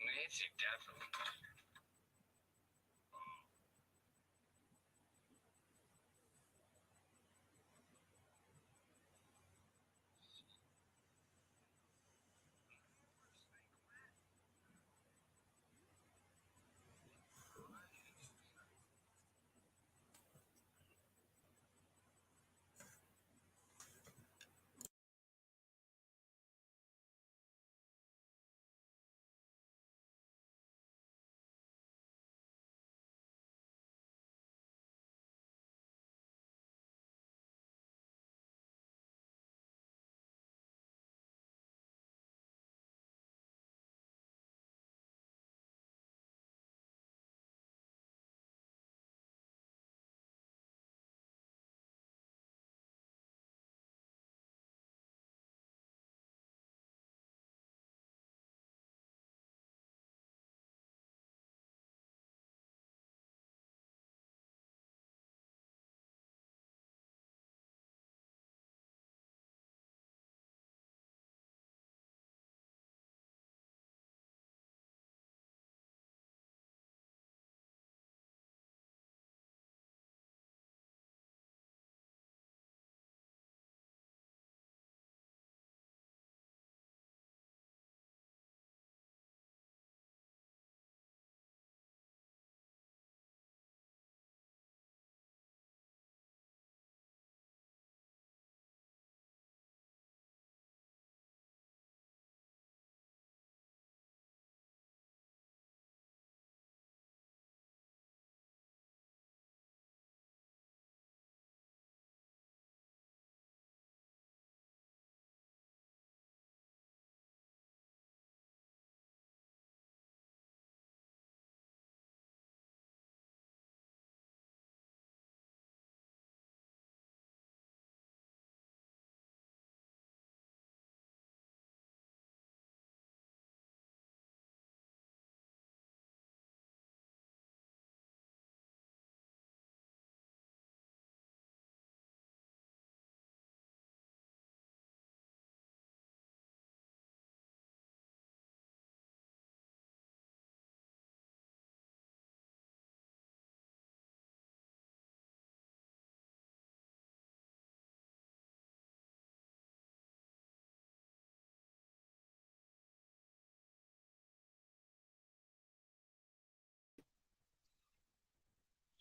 Nancy definitely.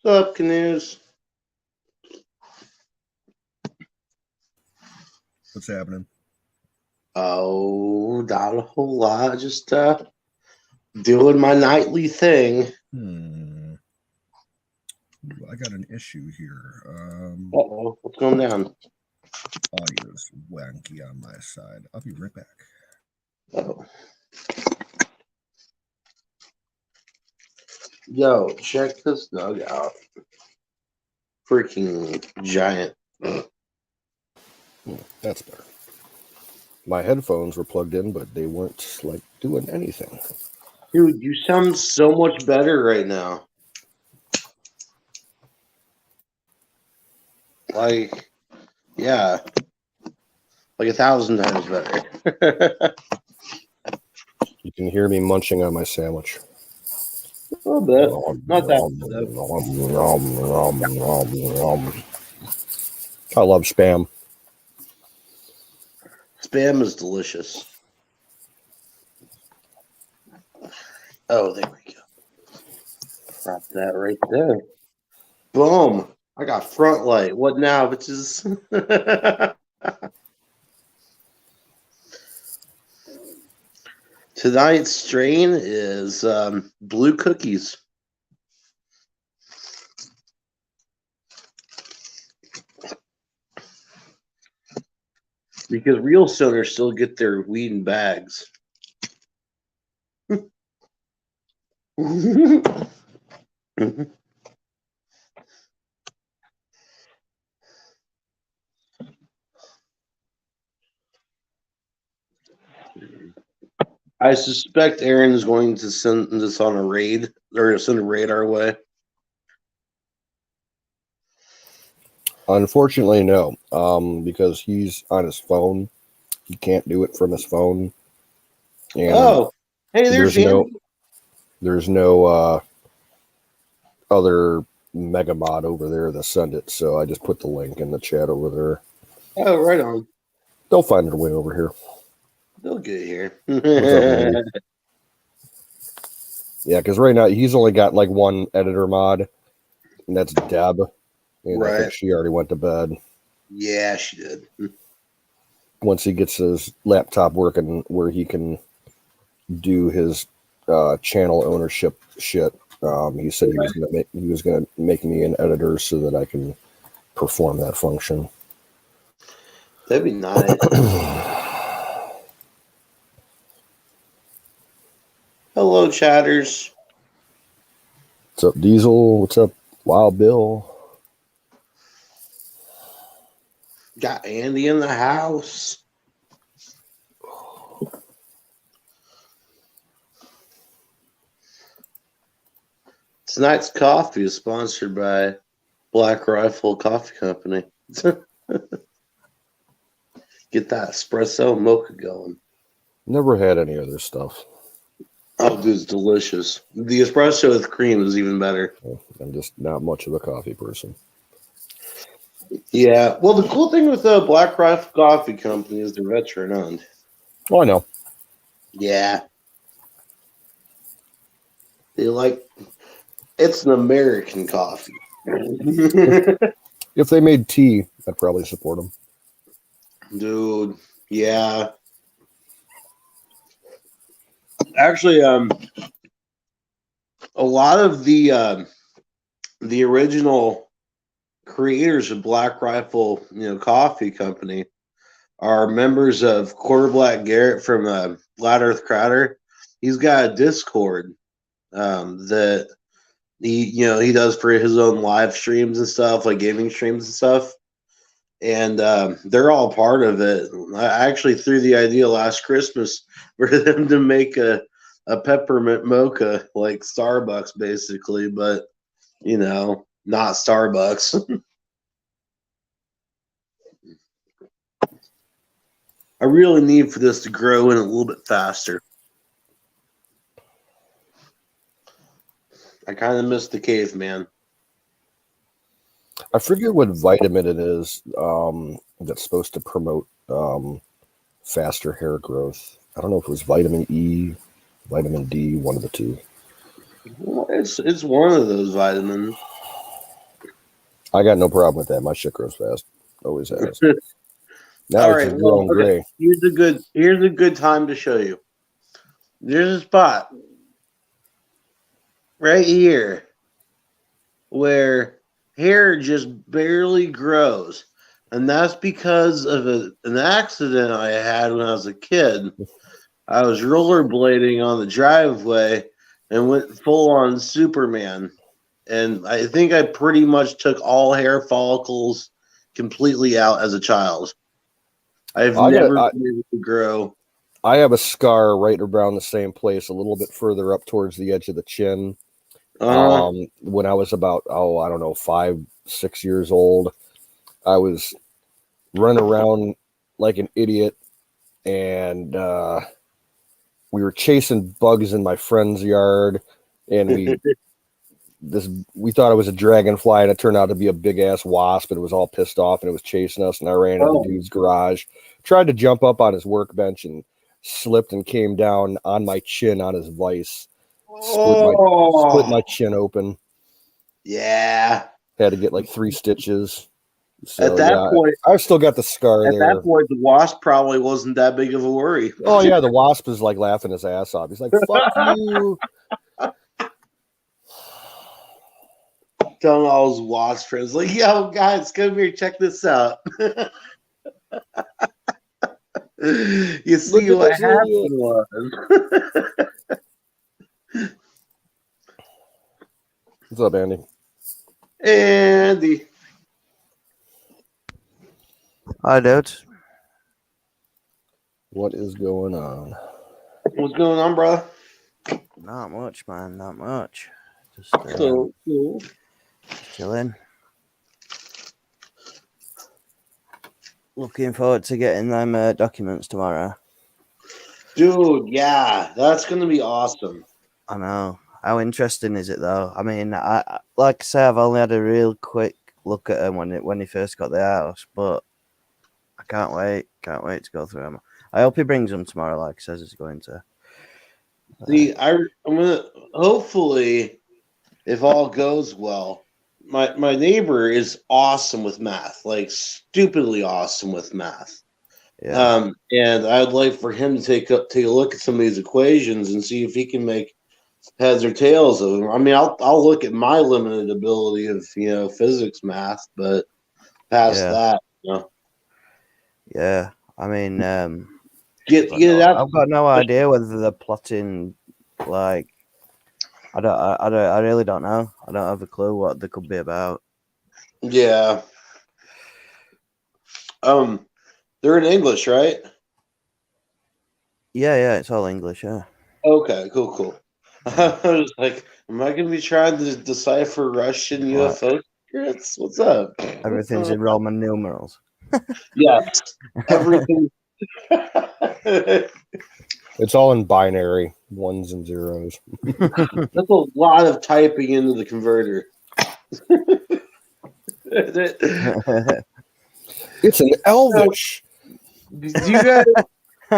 What's up, Canoes? What's happening? Oh, not a whole lot. Just doing my nightly thing. I got an issue here. Uh-oh, what's going down? Audio's wanky on my side. I'll be right back. Oh. Yo, check this dog out. Freaking giant. That's better. My headphones were plugged in, but they weren't like doing anything. Dude, you sound so much better right now. Like, yeah. Like 1,000 times better. You can hear me munching on my sandwich. A little bit. Not that I love Spam. Spam is delicious. Oh, there we go. Prop that right there. Boom. I got front light. What now, bitches? Tonight's strain is blue cookies. Because real stoners still get their weed in bags. I suspect Aaron is going to send this on a raid, or send a raid our way. Unfortunately, no. Because he's on his phone. He can't do it from his phone. And Oh, hey, there's Andy. There's no other mega mod over there to send it, so I just put the link in the chat over there. Oh, right on. They'll find their way over here. They'll get here. What's up, Andy? Yeah, because right now he's only got like one editor mod, and that's Deb. And I think Right. she already went to bed. Yeah, she did. Once he gets his laptop working where he can do his channel ownership shit, he said he was gonna make me an editor so that I can perform that function. That'd be nice. Hello, chatters. What's up, Diesel? What's up, Wild Bill? Got Andy in the house. Tonight's coffee is sponsored by Black Rifle Coffee Company. Get that espresso mocha going. Never had any other stuff. Oh, dude, it's delicious. The espresso with cream is even better. I'm just not much of a coffee person. Yeah. Well, the cool thing with the Black Rifle Coffee Company is they're veteran owned. Oh, I know. Yeah. They like it's an American coffee. If they made tea, I'd probably support them. Dude, yeah. Actually, a lot of the original creators of Black Rifle, Coffee Company are members of Quarter Black Garrett from Flat Earth Crowder. He's got a Discord that he does for his own live streams and stuff, like gaming streams and stuff. And they're all part of it. I actually threw the idea last Christmas for them to make a peppermint mocha like Starbucks, basically, but not Starbucks. I really need for this to grow in a little bit faster. I kind of miss the caveman. I forget what vitamin it is that's supposed to promote faster hair growth. I don't know if it was vitamin E, vitamin D, one of the two. Well, it's one of those vitamins. I got no problem with that. My shit grows fast. Always has. Now All it's right, just growing gray. Here's a good time to show you. There's a spot right here where hair just barely grows. And that's because of an accident I had when I was a kid. I was rollerblading on the driveway and went full on Superman. And I think I pretty much took all hair follicles completely out as a child. I've never been able to grow. I have a scar right around the same place, a little bit further up towards the edge of the chin. When I was about, I don't know, 5, 6 years old, I was running around like an idiot, and we were chasing bugs in my friend's yard, and we thought it was a dragonfly, and it turned out to be a big ass wasp, and it was all pissed off, and it was chasing us, and I ran into the dude's garage, tried to jump up on his workbench, and slipped and came down on my chin on his vise. Split my chin open. Yeah. Had to get like 3 stitches. So, at that point, I've still got the scar there. At that point, the wasp probably wasn't that big of a worry. Oh, yeah, the wasp is like laughing his ass off. He's like, fuck you. Telling all his wasp friends, like, yo, guys, come here, check this out. You see what happened was. What's up, Andy? Andy. Hi, dude. What is going on? What's going on, bro? Not much, man. Not much. Just So cool. Chilling. Looking forward to getting them documents tomorrow. Dude, yeah, that's going to be awesome. I know. How interesting is it though? I mean, like I say, I've only had a real quick look at him when he first got the house, but I can't wait to go through him. I hope he brings them tomorrow, like he says he's going to. See, I'm gonna hopefully, if all goes well, my neighbor is awesome with math, like stupidly awesome with math. Yeah, And I'd like for him to take a look at some of these equations and see if he can make heads or tails of them. I mean, I'll look at my limited ability of physics, math, but past yeah, that, yeah. I mean, get it out. I've got no idea whether they're plotting. Like, I really don't know. I don't have a clue what they could be about. Yeah. They're in English, right? Yeah, it's all English. Yeah. Okay, cool. I was like, am I going to be trying to decipher Russian UFO secrets? What's up? Everything's in Roman numerals. Yes, everything. It's all in binary, ones and zeros. That's a lot of typing into the converter. It's an Elvish. Do you guys?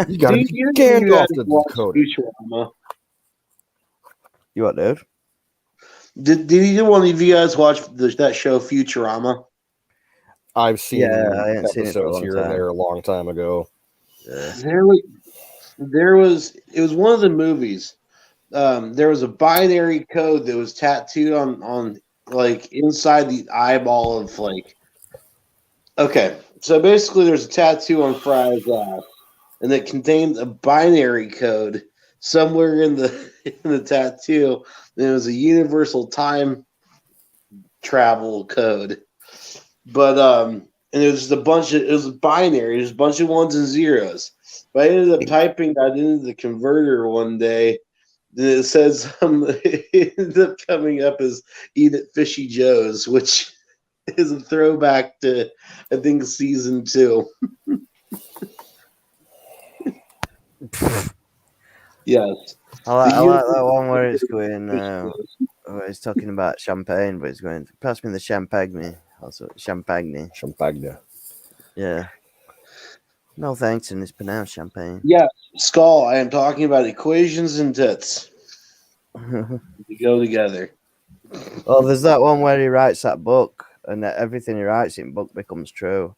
You gotta be you Gandalf guys to watch decode it. Futurama? You what, dude? Did either one of you guys watch that show Futurama? I've seen I ain't seen it for a episodes long here and time. there a long time ago. Yeah. It was one of the movies. There was a binary code that was tattooed on like inside the eyeball of like. Okay, so basically, there's a tattoo on Fry's ass, and it contained a binary code somewhere in the tattoo. And it was a universal time travel code, but and it was it was binary. There's a bunch of ones and zeros. But I ended up typing that into the converter one day. And it says it ended up coming up as "Eat It Fishy Joe's," which is a throwback to, I think, season 2. Yes. I like that one where it's going. Where he's talking about champagne, but he's going, pass me the champagne. Also, champagne. Champagne. Yeah. No thanks, and it's pronounced champagne. Yeah, Skull, I am talking about equations and tits. They go together. Well, there's that one where he writes that book, and that everything he writes in book becomes true.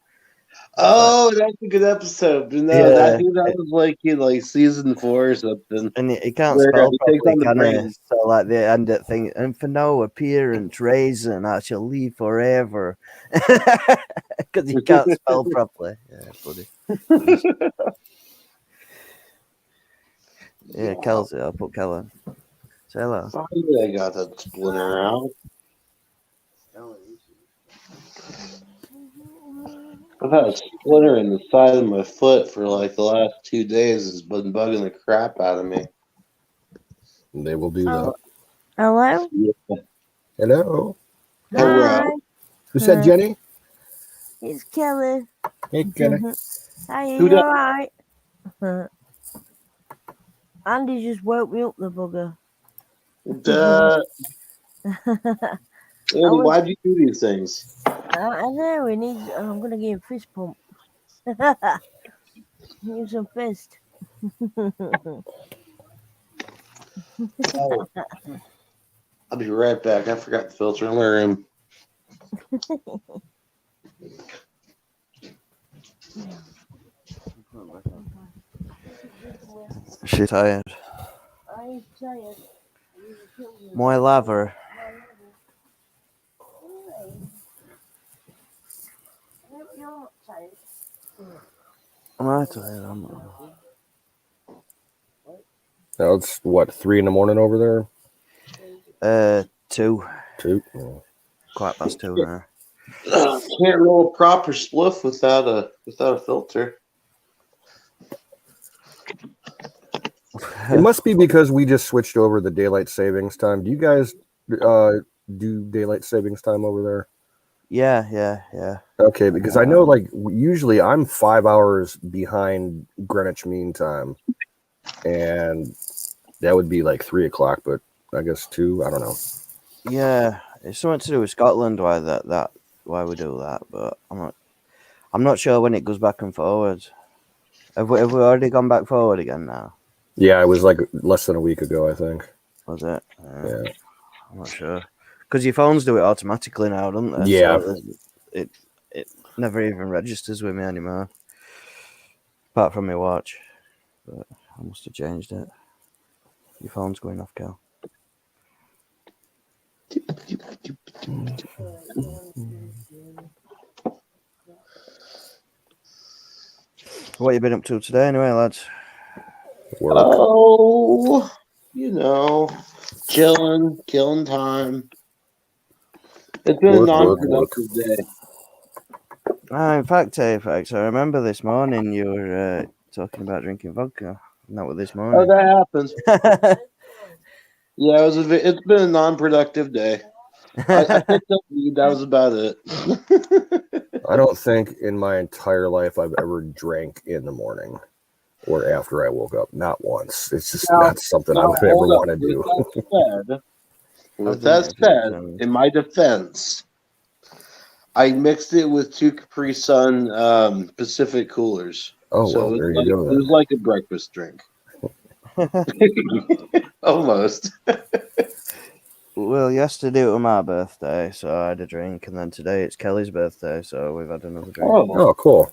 Oh, that's a good episode. No, Yeah. I think that was like in like season 4 or something. And he can't Where spell he takes properly, on the can brain. he? So, like, the end of thing, and for no appearance, raisin, I shall leave forever. Because he can't spell properly. Yeah, buddy. Yeah, Kelsey, I'll put Kellen. Say hello. Finally, I got that splinter out. I've had a splinter in the side of my foot for like the last 2 days. It's been bugging the crap out of me. They will do that. Hello? Yeah. Hello. Hi. Who said Jenny? It's Kelly. Hey, Jenny. Hi, Who you does- alright? Andy just woke me up, the bugger. Andy, why'd you do these things? I know, I'm going to give him a fist pump. Give some fist. Oh. I'll be right back. I forgot the filter in my room. She's tired. I'm tired. My lover. You're not tired. Am I tired? I'm not. Now it's what, 3 a.m. over there? 2. 2. Oh. Quite past 2 now. Can't roll a proper spliff without a filter. It must be because we just switched over the daylight savings time. Do you guys do daylight savings time over there? Yeah. Okay, because I know like usually I'm 5 hours behind Greenwich Mean Time, and that would be like 3 o'clock. But I guess 2. I don't know. Yeah, it's something to do with Scotland why why we do that, but I'm not sure when it goes back and forward. Have we already gone back forward again now? Yeah, it was like less than a week ago, I think. Was it? Yeah. I'm not sure because your phones do it automatically now, don't they? Yeah. So it never even registers with me anymore, apart from my watch. But I must have changed it. Your phone's going off, Cal. What you been up to today, anyway, lads? Work. Oh, you know, killing time. It's been a Work. non-productive day. In fact, Apex, I remember this morning you were talking about drinking vodka. Not with this Oh, morning. that happens. Yeah, it's been a non-productive day. I picked up weed. That was about it. I don't think in my entire life I've ever drank in the morning or after I woke up. Not once. It's just not something I would ever want to do. With that said, in my defense, I mixed it with 2 Capri Sun Pacific coolers. Oh, so well, there you it go. was like a breakfast drink. Almost. Well, yesterday it was my birthday, so I had a drink, and then today it's Kelly's birthday, so we've had another drink. Oh, cool.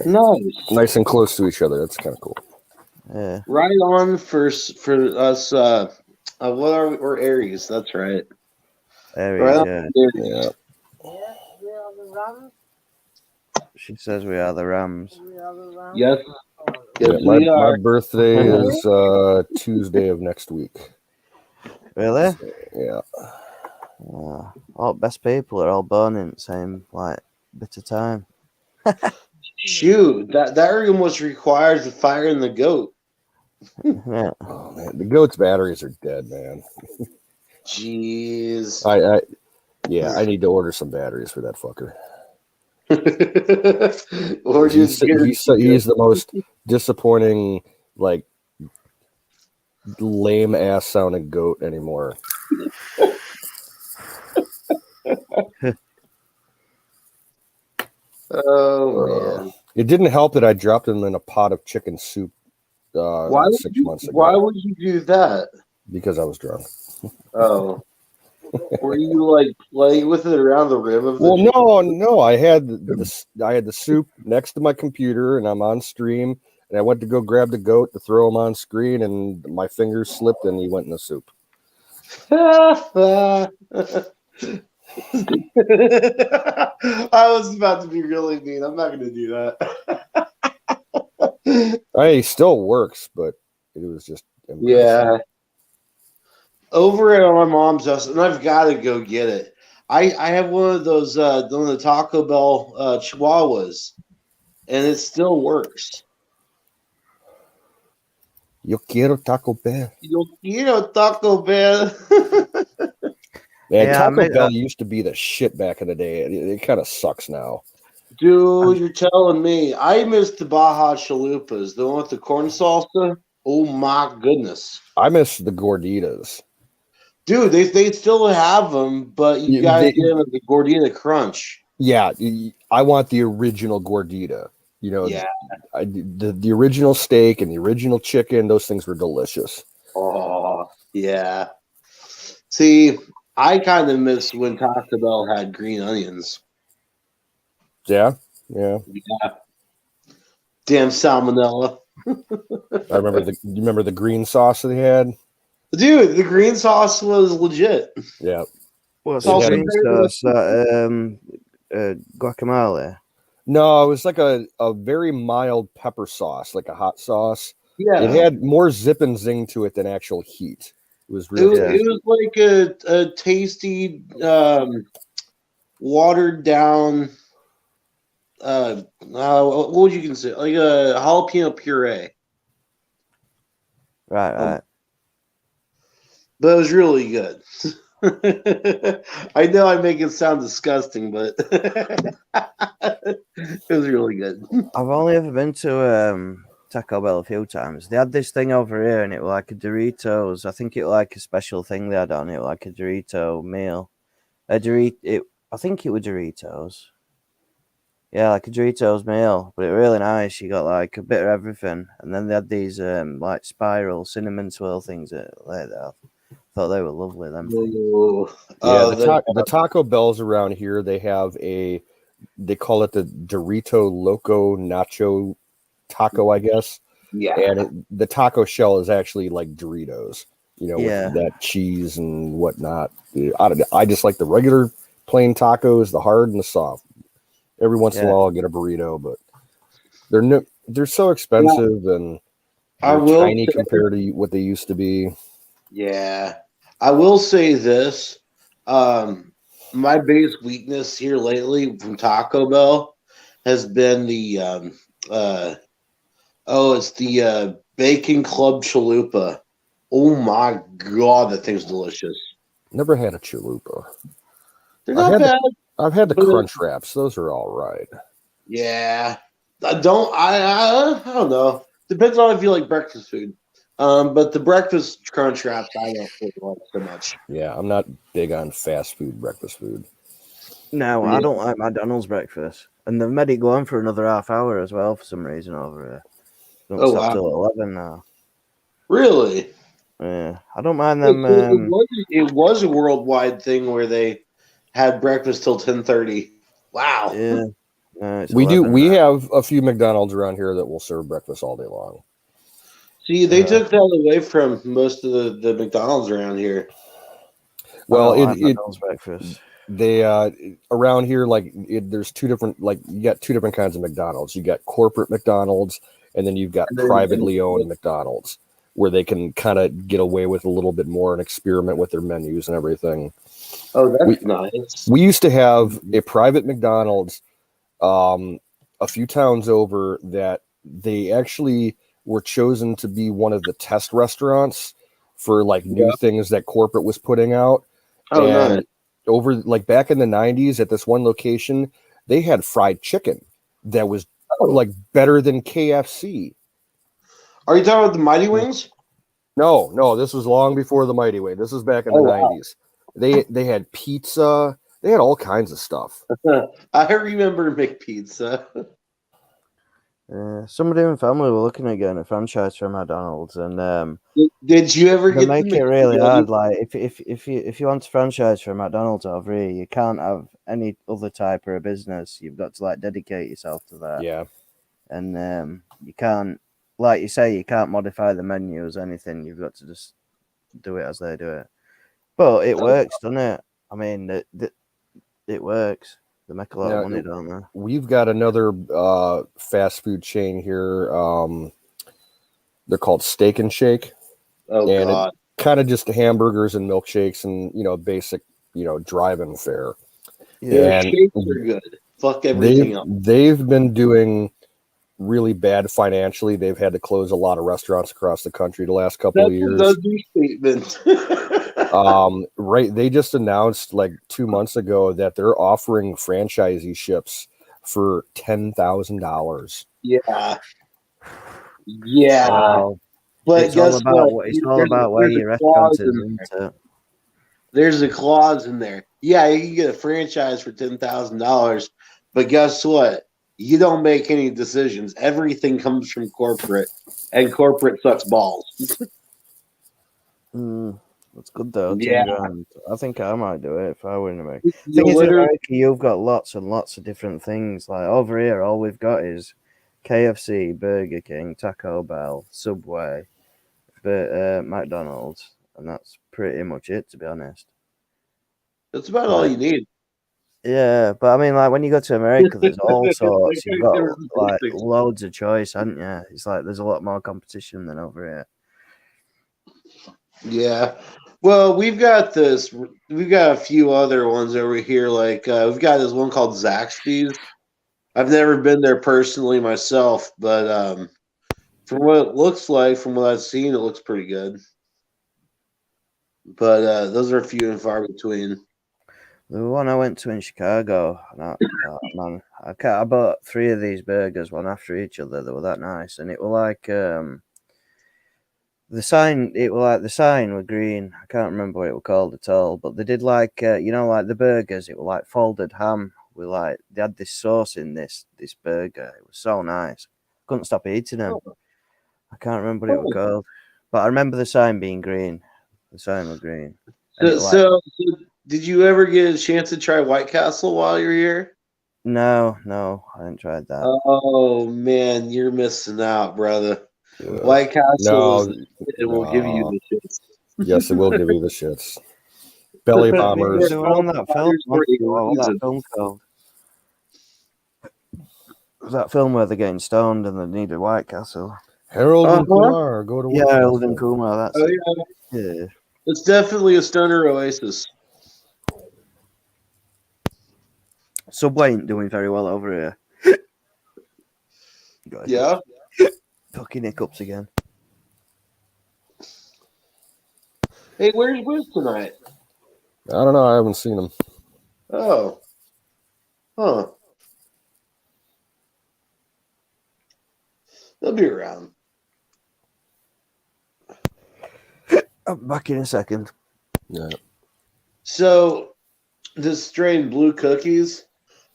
Nice. Nice and close to each other. That's kind of cool. Yeah. Right on for us. What are we? We're Aries. That's right. Aries, Right yeah. on Aries. Yeah. Yeah, we are the Rams. She says we are the Rams. We are the Rams. Yes. Yeah, Yes, my we are. birthday is Tuesday of next week. Really? Yeah. All best people are all born in the same bit of time. Shoot, that almost requires the fire in the goat. Yeah. Oh man, the goat's batteries are dead, man. Jeez. I need to order some batteries for that fucker. Or He's just the most disappointing, like lame ass sounding goat anymore. Oh man. It didn't help that I dropped him in a pot of chicken soup 6 months ago. Why would you do that? Because I was drunk. Oh. Were you like playing with it around the rim of the No. I had the soup next to my computer, and I'm on stream, and I went to go grab the goat to throw him on screen, and my fingers slipped, and he went in the soup. I was about to be really mean. I'm not going to do that. He still works, but it was just embarrassing. Yeah. Over at my mom's house, and I've got to go get it. I have one of those one of the Taco Bell Chihuahuas, and it still works. Yo quiero Taco Bell. Yo quiero Taco Bell. Man, Yeah, Taco Bell used to be the shit back in the day. It kind of sucks now. Dude, you're telling me. I miss the Baja Chalupas, the one with the corn salsa. Oh my goodness. I miss the Gorditas. Dude, they still have them, but you gotta get them at the Gordita Crunch. Yeah, I want the original Gordita. You know, yeah. The original steak and the original chicken, those things were delicious. Oh, yeah. See, I kind of miss when Taco Bell had green onions. Yeah. Damn salmonella. I remember the green sauce that they had. Dude, the green sauce was legit. Yeah. What's the green sauce? Guacamole? No, it was like a very mild pepper sauce, like a hot sauce. Yeah. It had more zip and zing to it than actual heat. It was really it was like a tasty, watered down, what would you consider? Like a jalapeno puree. Right. But it was really good. I know I make it sound disgusting, but it was really good. I've only ever been to Taco Bell a few times. They had this thing over here, and it was like a Doritos. I think it was like a special thing they had on it, like a Dorito meal. I think it was Doritos. Yeah, like a Doritos meal, but it was really nice. You got like a bit of everything, and then they had these like spiral cinnamon swirl things like that. I thought they were lovely. Them things. Ooh. Yeah, Oh, the Taco Bells around here, they call it the Dorito Loco Nacho Taco, I guess. yeah. And the taco shell is actually like Doritos, Yeah. with that cheese and whatnot. I just like the regular plain tacos, the hard and the soft. Every once in a while, I'll get a burrito, but they're so expensive and they're tiny compared to what they used to be. Yeah, I will say this. My biggest weakness here lately from Taco Bell has been the it's the Bacon Club Chalupa. Oh my god, that thing's delicious. Never had a chalupa. They're not bad. I've had the crunch wraps; those are all right. Yeah, I don't know. Depends on if you like breakfast food. But the breakfast crunch wraps I don't really like so much. Yeah, I'm not big on fast food, breakfast food. No, Yeah. I don't like McDonald's breakfast, and they've made it go on for another half hour as well for some reason over here. Don't stop till 11 now. Really? Yeah, I don't mind them. It was a worldwide thing where they had breakfast till 10:30. Wow. Yeah, We 11 We now. have a few McDonald's around here that will serve breakfast all day long. See, they took that away from most of the McDonald's around here. Well, McDonald's breakfast. They around here, there's two different, you got two different kinds of McDonald's. You got corporate McDonald's, and then you've got privately owned McDonald's, where they can kind of get away with a little bit more and experiment with their menus and everything. Oh, that's nice. We used to have a private McDonald's a few towns over that they actually were chosen to be one of the test restaurants for new things that corporate was putting out. Oh, and nice. Over back in the 90s at this one location, they had fried chicken that was better than KFC. Are you talking about the Mighty Wings? No, this was long before the Mighty Way. This was back in the 90s. They had pizza. They had all kinds of stuff. I remember McPizza. Somebody in family were looking at getting a franchise from McDonald's, and did you ever they make it really hard. Like if you want to franchise for McDonald's over here, you can't have any other type of a business. You've got to dedicate yourself to that. Yeah, and you can't, like you say, you can't modify the menus or anything. You've got to just do it as they do it. But it works, doesn't it? I mean, it works. They make a lot of money, don't they? We've got another fast food chain here. They're called Steak and Shake. Oh, and God. Kind of just hamburgers and milkshakes and, basic, drive-in fare. Yeah, shakes are good. Fuck everything else. They've been doing really bad financially. They've had to close a lot of restaurants across the country the last couple of years. That's a statement. Right. They just announced 2 months ago that they're offering franchisee-ships for $10,000. Yeah. Yeah. But it's all about where your restaurant is, isn't it? There's a clause in there. Yeah, you can get a franchise for $10,000, but guess what? You don't make any decisions. Everything comes from corporate, and corporate sucks balls. That's good though. Yeah. I think I might do it if I were in America. Thing is, in America, you've got lots and lots of different things. Like over here, all we've got is KFC, Burger King, Taco Bell, Subway, McDonald's, and that's pretty much it, to be honest. That's about all you need. Yeah, but I mean, when you go to America, there's all sorts. You've got loads of choice, haven't you? It's there's a lot more competition than over here. Yeah. Well, we've got a few other ones over here. We've got this one called Zaxby's. I've never been there personally myself, but from what it looks like, from what I've seen, it looks pretty good. But those are few and far between. The one I went to in Chicago, man, I bought 3 of these burgers, one after each other. They were that nice, and it were like the sign. It were like the sign were green. I can't remember what it were called at all, but they did like like the burgers. It were like folded ham. With like they had this sauce in this burger. It was so nice. Couldn't stop eating them. Oh. I can't remember what it was called, but I remember the sign being green. The sign was green. And it was So, did you ever get a chance to try White Castle while you're here? no, I hadn't tried that. Oh man, you're missing out, brother. Yeah. White Castle No, it will give you the shits. Yes, it will give you the shits. Belly bombers. They were on that film. What was that film called? Was that film where they're getting stoned and they needed White Castle? Harold and Kumar go to Yeah, Harold and Kumar. That's it. Yeah. Yeah. It's definitely a stoner oasis. Subway ain't doing very well over here. Yeah. Fucking hiccups again. Hey, where's Wiz tonight? I don't know. I haven't seen him. Oh. Huh. They'll be around. I'm back in a second. Yeah. So, this strain blue cookies,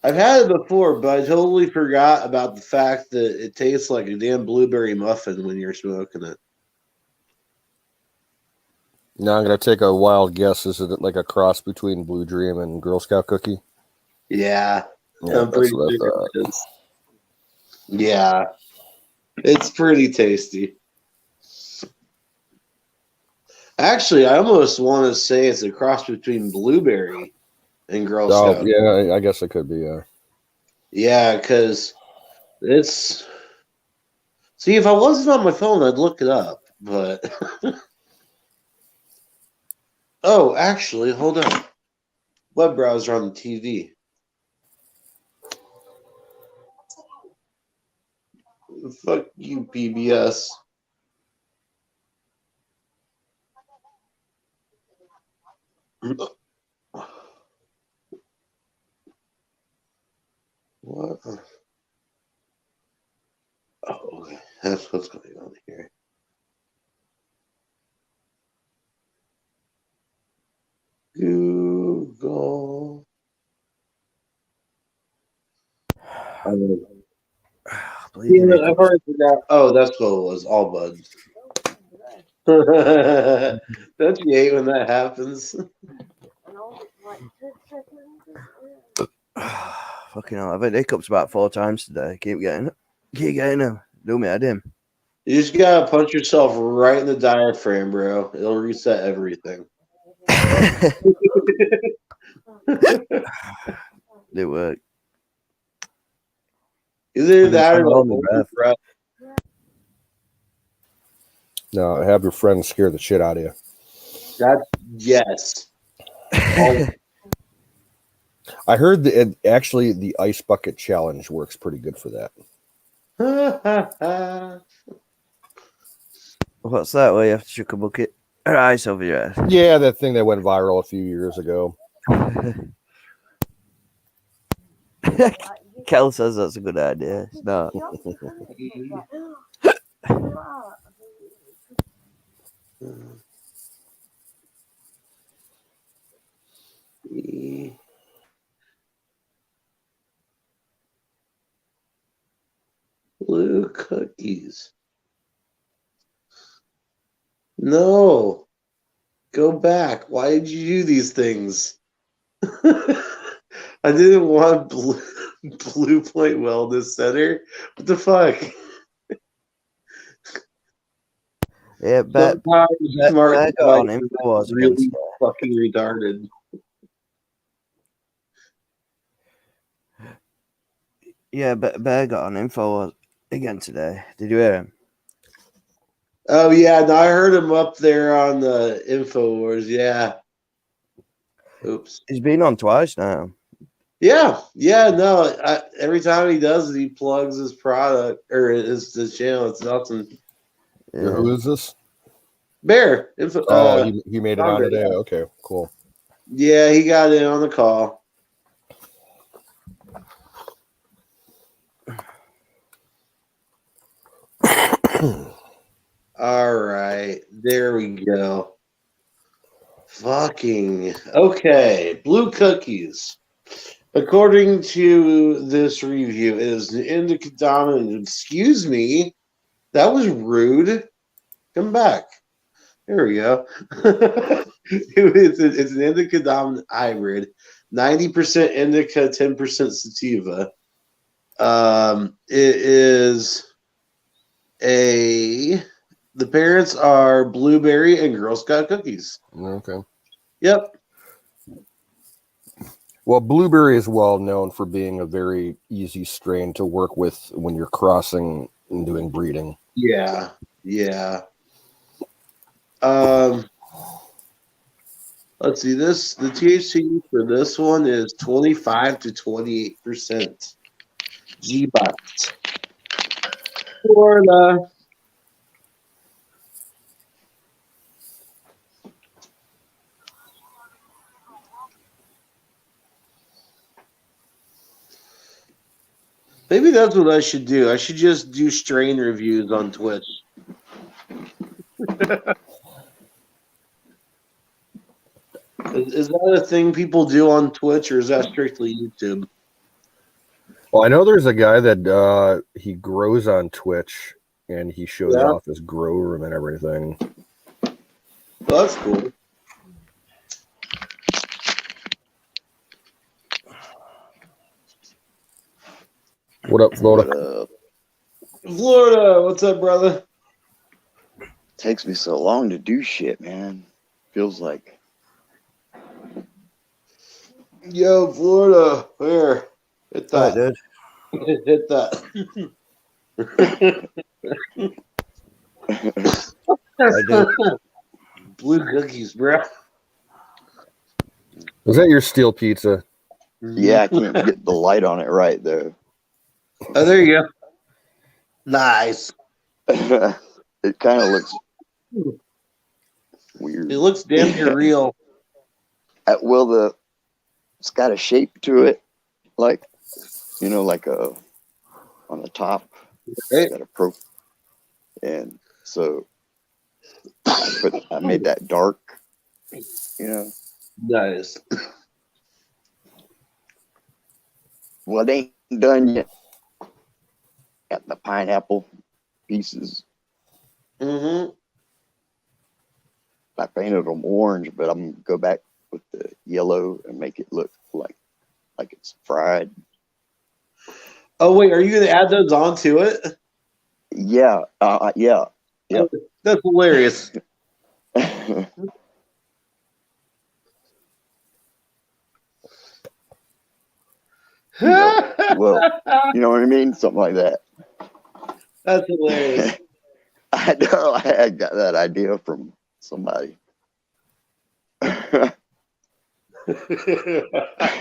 I've had it before, but I totally forgot about the fact that it tastes like a damn blueberry muffin when you're smoking it. Now I'm gonna take a wild guess. Is it like a cross between Blue Dream and Girl Scout cookie? Yeah. Yeah, I'm that's pretty what I sure thought. it is. Yeah. It's pretty tasty. Actually, I almost want to say it's a cross between blueberry and Girl Scout. Oh, yeah, I guess it could be. Yeah. Yeah, because it's. See, if I wasn't on my phone, I'd look it up. But. Oh, actually, hold on. Web browser on the TV. Fuck you, PBS. What? Oh, okay. That's what's going on here. Google. Bleeding I've already forgot. Oh, that's what it was. All buds. Don't you hate when that happens? Fucking hell, I've had hiccups about 4 times today. Keep getting them. Do me, I did. You just gotta punch yourself right in the diaphragm, bro. It'll reset everything. It worked. Either that or hold my like breath. No, have your friends scare the shit out of you. That's yes. I heard that actually the ice bucket challenge works pretty good for that. What's that where you have to chuck a bucket of ice over your head? Yeah, that thing that went viral a few years ago. Kel says that's a good idea. It's not. Blue cookies. No. Go back. Why did you do these things? I didn't want Blue Point Wellness Center. What the fuck? Yeah, bet Smart got on InfoWars really against fucking retarded. Yeah, Bear got on InfoWars again today. Did you hear him? Oh yeah, no, I heard him up there on the InfoWars. Yeah. Oops. He's been on twice now. Yeah, no. Every time he does it, he plugs his product or his channel. It's nothing. Yeah. Who is this? Bear. He made it on Bear, today. yeah. Okay, cool. Yeah, he got in on the call. All right, there we go. Fucking okay. Blue cookies. According to this review, it is an indica dominant. Excuse me, that was rude. Come back. There we go. It's an indica dominant hybrid, 90% indica, 10% sativa. It is the parents are blueberry and Girl Scout cookies. Okay. Yep. Well, blueberry is well known for being a very easy strain to work with when you're crossing and doing breeding. Yeah. Yeah. Let's see. The THC for this one is 25 to 28%. G-Box. Florida. Maybe that's what I should do. I should just do strain reviews on Twitch. Is that a thing people do on Twitch, or is that strictly YouTube? Well, I know there's a guy that he grows on Twitch, and he shows off his grow room and everything. Well, that's cool. What up, Florida? Florida, what's up, brother? Takes me so long to do shit, man. Feels like. Yo, Florida, here. Hit that. Right, dude. Hit that. I do. Blue cookies, bro. Was that your steel pizza? Yeah, I can't get the light on it right though. Oh, there you go. Nice. It kind of looks weird. It looks damn near real. Well, it's got a shape to it, like like on the top. Right. It's got a profile, and so I made that dark. Nice. Well, it ain't done yet. Got the pineapple pieces. Mm-hmm. I painted them orange, but I'm gonna go back with the yellow and make it look like it's fried. Oh wait, are you gonna add those onto it? Yeah, yeah. That's hilarious. Well, you know what I mean? Something like that. That's hilarious. I know. I got that idea from somebody. You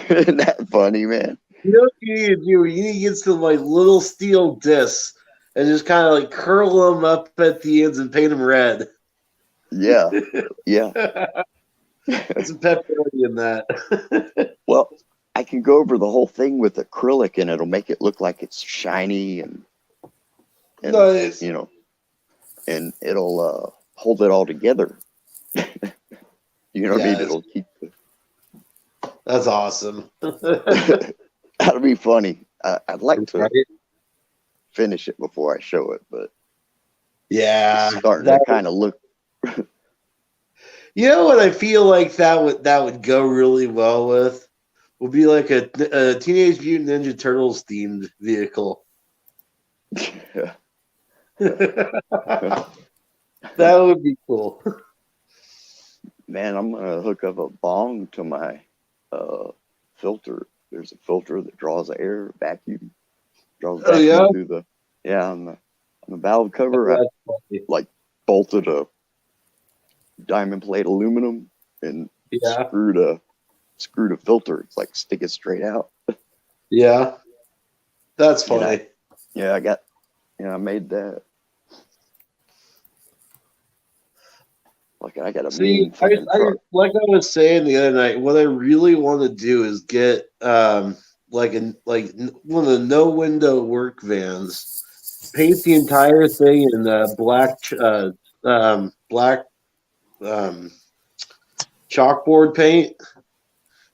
Isn't that funny, man? know what you need to do? You need to get some like little steel discs and just kind of like curl them up at the ends and paint them red. Yeah, yeah. Put some pepperoni in that. Well, I can go over the whole thing with acrylic, and it'll make it look like it's shiny and Nice. And it'll hold it all together. You know what I mean? It'll keep. That's awesome. That'll be funny. I'd like to finish it before I show it, but Yeah, it's starting to kind of look. You know what I feel like that would go really well with would be like a Teenage Mutant Ninja Turtles themed vehicle. That would be cool. Man, I'm gonna hook up a bong to my filter. There's a filter that draws air, vacuum, draws vacuum through the on the valve cover. I like bolted a diamond plate aluminum and screwed a filter. It's like stick it straight out. Yeah, that's funny. I made that. Like I got a mean fucking truck. Like I was saying the other night, what I really want to do is get like one of the no window work vans paint the entire thing in black chalkboard paint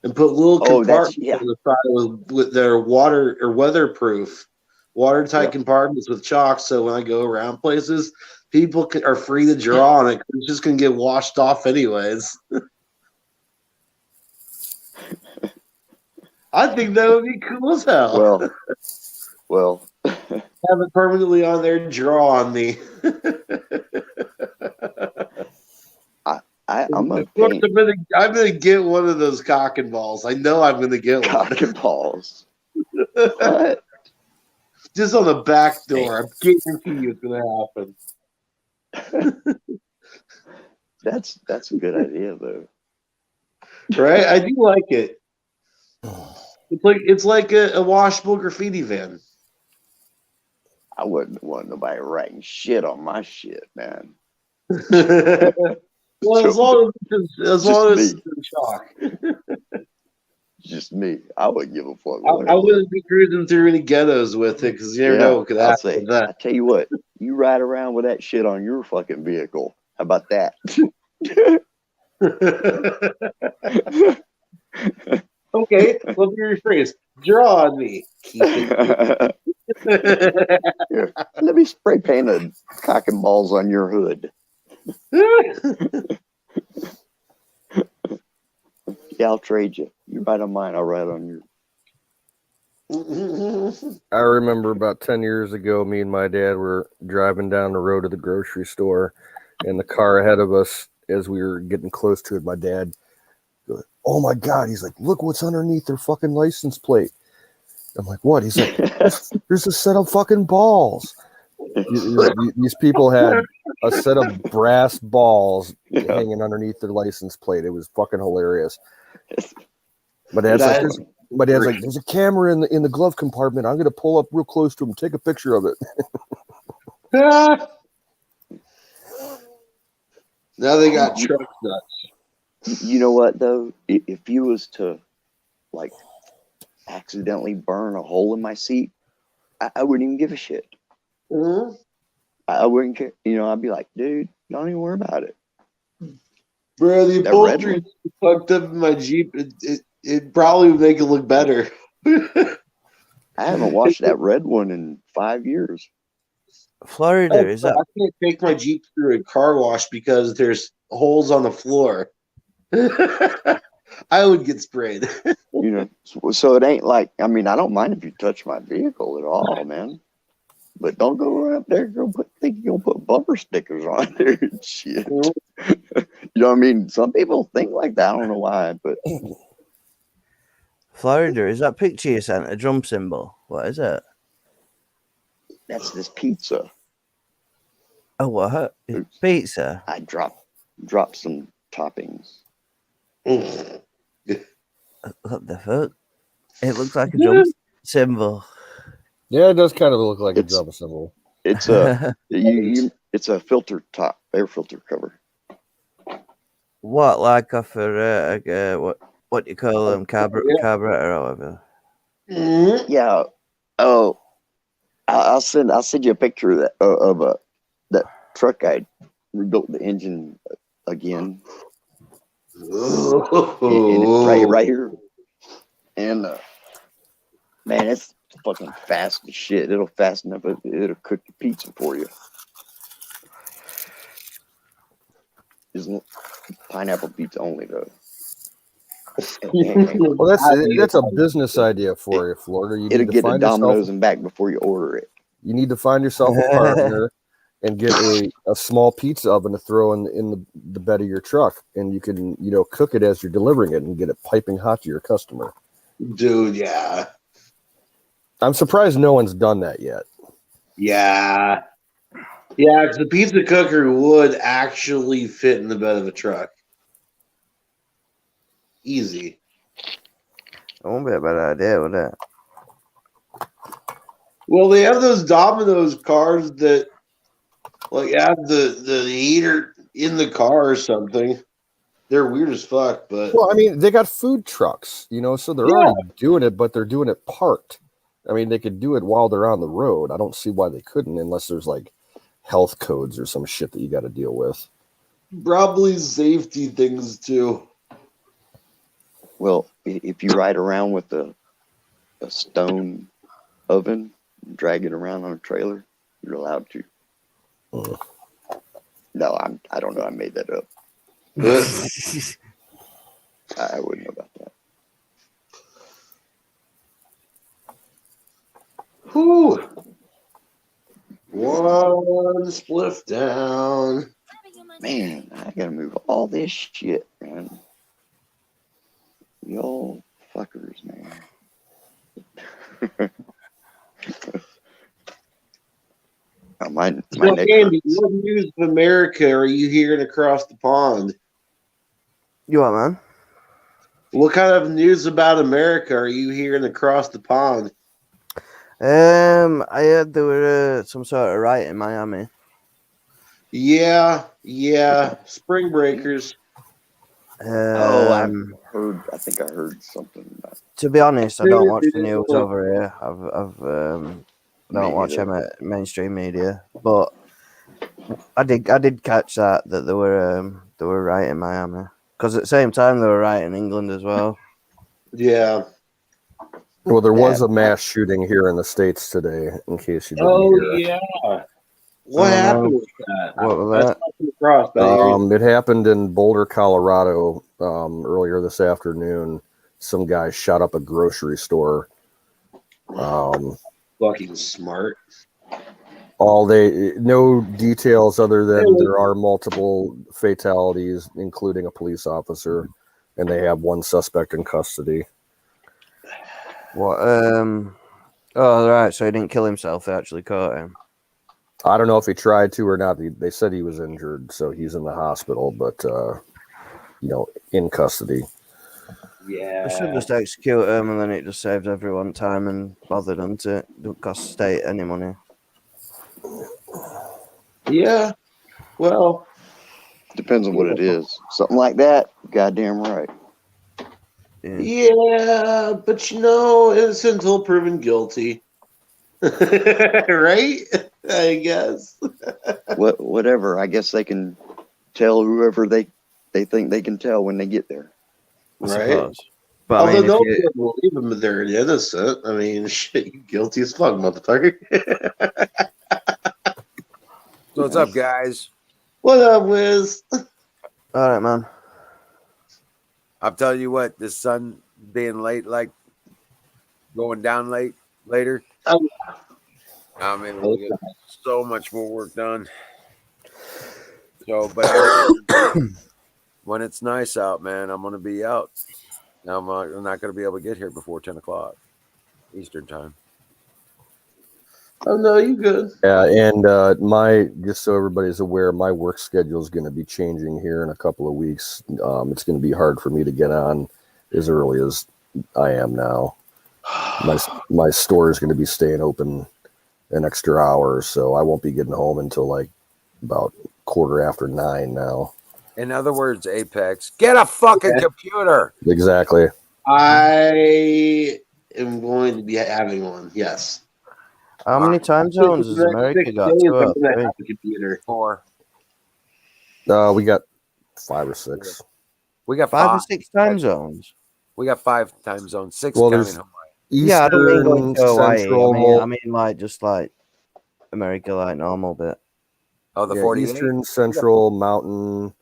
and put little compartments on the side with their water or weatherproof, watertight compartments with chalk. So when I go around places, people are free to draw on it. It's just gonna get washed off anyways. I think that would be cool as hell. Well, have it permanently on there. Draw on me. I'm gonna get one of those cock and balls. I know I'm gonna get one. Cock and balls. What? Just on the back door. I'm guarantee you it's gonna happen. That's a good idea though. Right? I do like it. It's like a washable graffiti van. I wouldn't want nobody writing shit on my shit, man. Well, as long as it's in chalk. Just me. I wouldn't give a fuck. I wouldn't be cruising through any ghettos with it because you never know what could happen with that. I tell you what, you ride around with that shit on your fucking vehicle. How about that? Okay, let me rephrase. Draw on me. Keep it. Here, let me spray paint a cock and balls on your hood. Yeah, I'll trade you. You ride on mine, I'll ride on yours. I remember about 10 years ago, me and my dad were driving down the road to the grocery store, and the car ahead of us, as we were getting close to it, my dad goes, "Oh my God," he's like, "Look what's underneath their fucking license plate." I'm like, "What?" He's like, "There's a set of fucking balls." These people had a set of brass balls hanging underneath their license plate. It was fucking hilarious. But as like, "There's a camera in the glove compartment. I'm gonna pull up real close to him, take a picture of it." Now they got truck nuts. You know what though? If you was to like accidentally burn a hole in my seat, I wouldn't even give a shit. Mm-hmm. I wouldn't care. You know, I'd be like, dude, don't even worry about it. Bro, the upholstery fucked up in my Jeep. It probably would make it look better. I haven't washed that red one in 5 years. Florida, is that? I can't take my Jeep through a car wash because there's holes on the floor. I would get sprayed. You know, so it ain't like, I mean, I don't mind if you touch my vehicle at all, man. But don't go right up there think you're gonna put bumper stickers on there and shit. You know what I mean? Some people think like that. I don't know why, but Florida, is that picture you sent a drum symbol? What is it? that's this pizza. Oh, what? It's pizza? I dropped some toppings. What the fuck? It looks like a drum symbol. Yeah, it does kind of look like a drum symbol. It's a it's a filter top, air filter cover. What, like off what you call them, carburetor or whatever? Yeah. Oh, I'll send you a picture of that that truck I rebuilt the engine again. And it's right here. And man, it's fucking fast as shit. It'll fasten up. It'll cook the pizza for you. Isn't pineapple pizza only though? Well, that's a business idea for you, Florida. You it'll need to get the find Domino's and back before you order it. You need to find yourself a partner and get a small pizza oven to throw in the bed of your truck, and you can cook it as you're delivering it and get it piping hot to your customer. Dude, yeah. I'm surprised no one's done that yet. Yeah. Yeah, because the pizza cooker would actually fit in the bed of a truck. Easy. That won't be a bad idea, would it? Well, they have those Domino's cars that like have the heater in the car or something. They're weird as fuck, but well, I mean, they got food trucks, so they're already doing it, but they're doing it parked. I mean, they could do it while they're on the road. I don't see why they couldn't, unless there's like health codes or some shit that you got to deal with. Probably safety things too. Well, if you ride around with a stone oven, drag it around on a trailer, you're allowed to. Mm. No, I don't know. I made that up. I wouldn't know about that. Whew. One spliff down. Man, I gotta move all this shit, man. Y'all fuckers, man. My So, neck Andy, hurts. what news of America are you hearing across the pond? You what, man? What kind of news about America are you hearing across the pond? I heard there were some sort of riot in Miami. Yeah. Spring breakers. I think I heard something about To be honest, I don't watch the Dude, news look. over here. I don't watch neither. mainstream media, but I did catch that they were right in Miami, because at the same time they were right in England as well. Yeah. Well, there was a mass shooting here in the States today, in case you didn't hear. Yeah. What happened with that? What was I that? stumbled across that. It happened in Boulder, Colorado, earlier this afternoon. Some guy shot up a grocery store. Fucking smart. No details other than there are multiple fatalities, including a police officer, and they have one suspect in custody. What? Oh, right. So he didn't kill himself. They actually caught him. I don't know if he tried to or not. They said he was injured, so he's in the hospital, but in custody. Yeah. They should just execute him, and then it just saved everyone time and bothered, doesn't it? Don't cost the state any money. Yeah. Well, Depends on what it is. Something like that, goddamn right. yeah, but innocent until proven guilty. Right? I guess. Whatever. I guess they can tell whoever they think they can tell when they get there. Right? But Although I mean, no one will believe them if they're innocent. I mean, shit, you guilty as fuck, motherfucker. So what's up, guys? What up, Wiz? all right, man. I'll tell you what, the sun being late, like going down later. Oh. I mean, we'll get so much more work done. So, but when it's nice out, man, I'm gonna be out. I'm not gonna be able to get here before 10 o'clock Eastern time. Oh no, you good? Yeah, and just so everybody's aware, my work schedule is going to be changing here in a couple of weeks. It's going to be hard for me to get on as early as I am now. My store is going to be staying open an extra hour, so I won't be getting home until like about 9:15 now. In other words, Apex, get a fucking computer. Exactly. I am going to be having one. Yes. How many time zones has America got? I'm going to have a computer. 4. We got 5 or 6. We got 5 or 6 time zones. We got 5 time zones. 6 Well, counting there's Hawaii. Eastern, I don't mean going to Hawaii. Central. I mean like just like America, like normal bit. Oh, the 48? Eastern, Central, Mountain,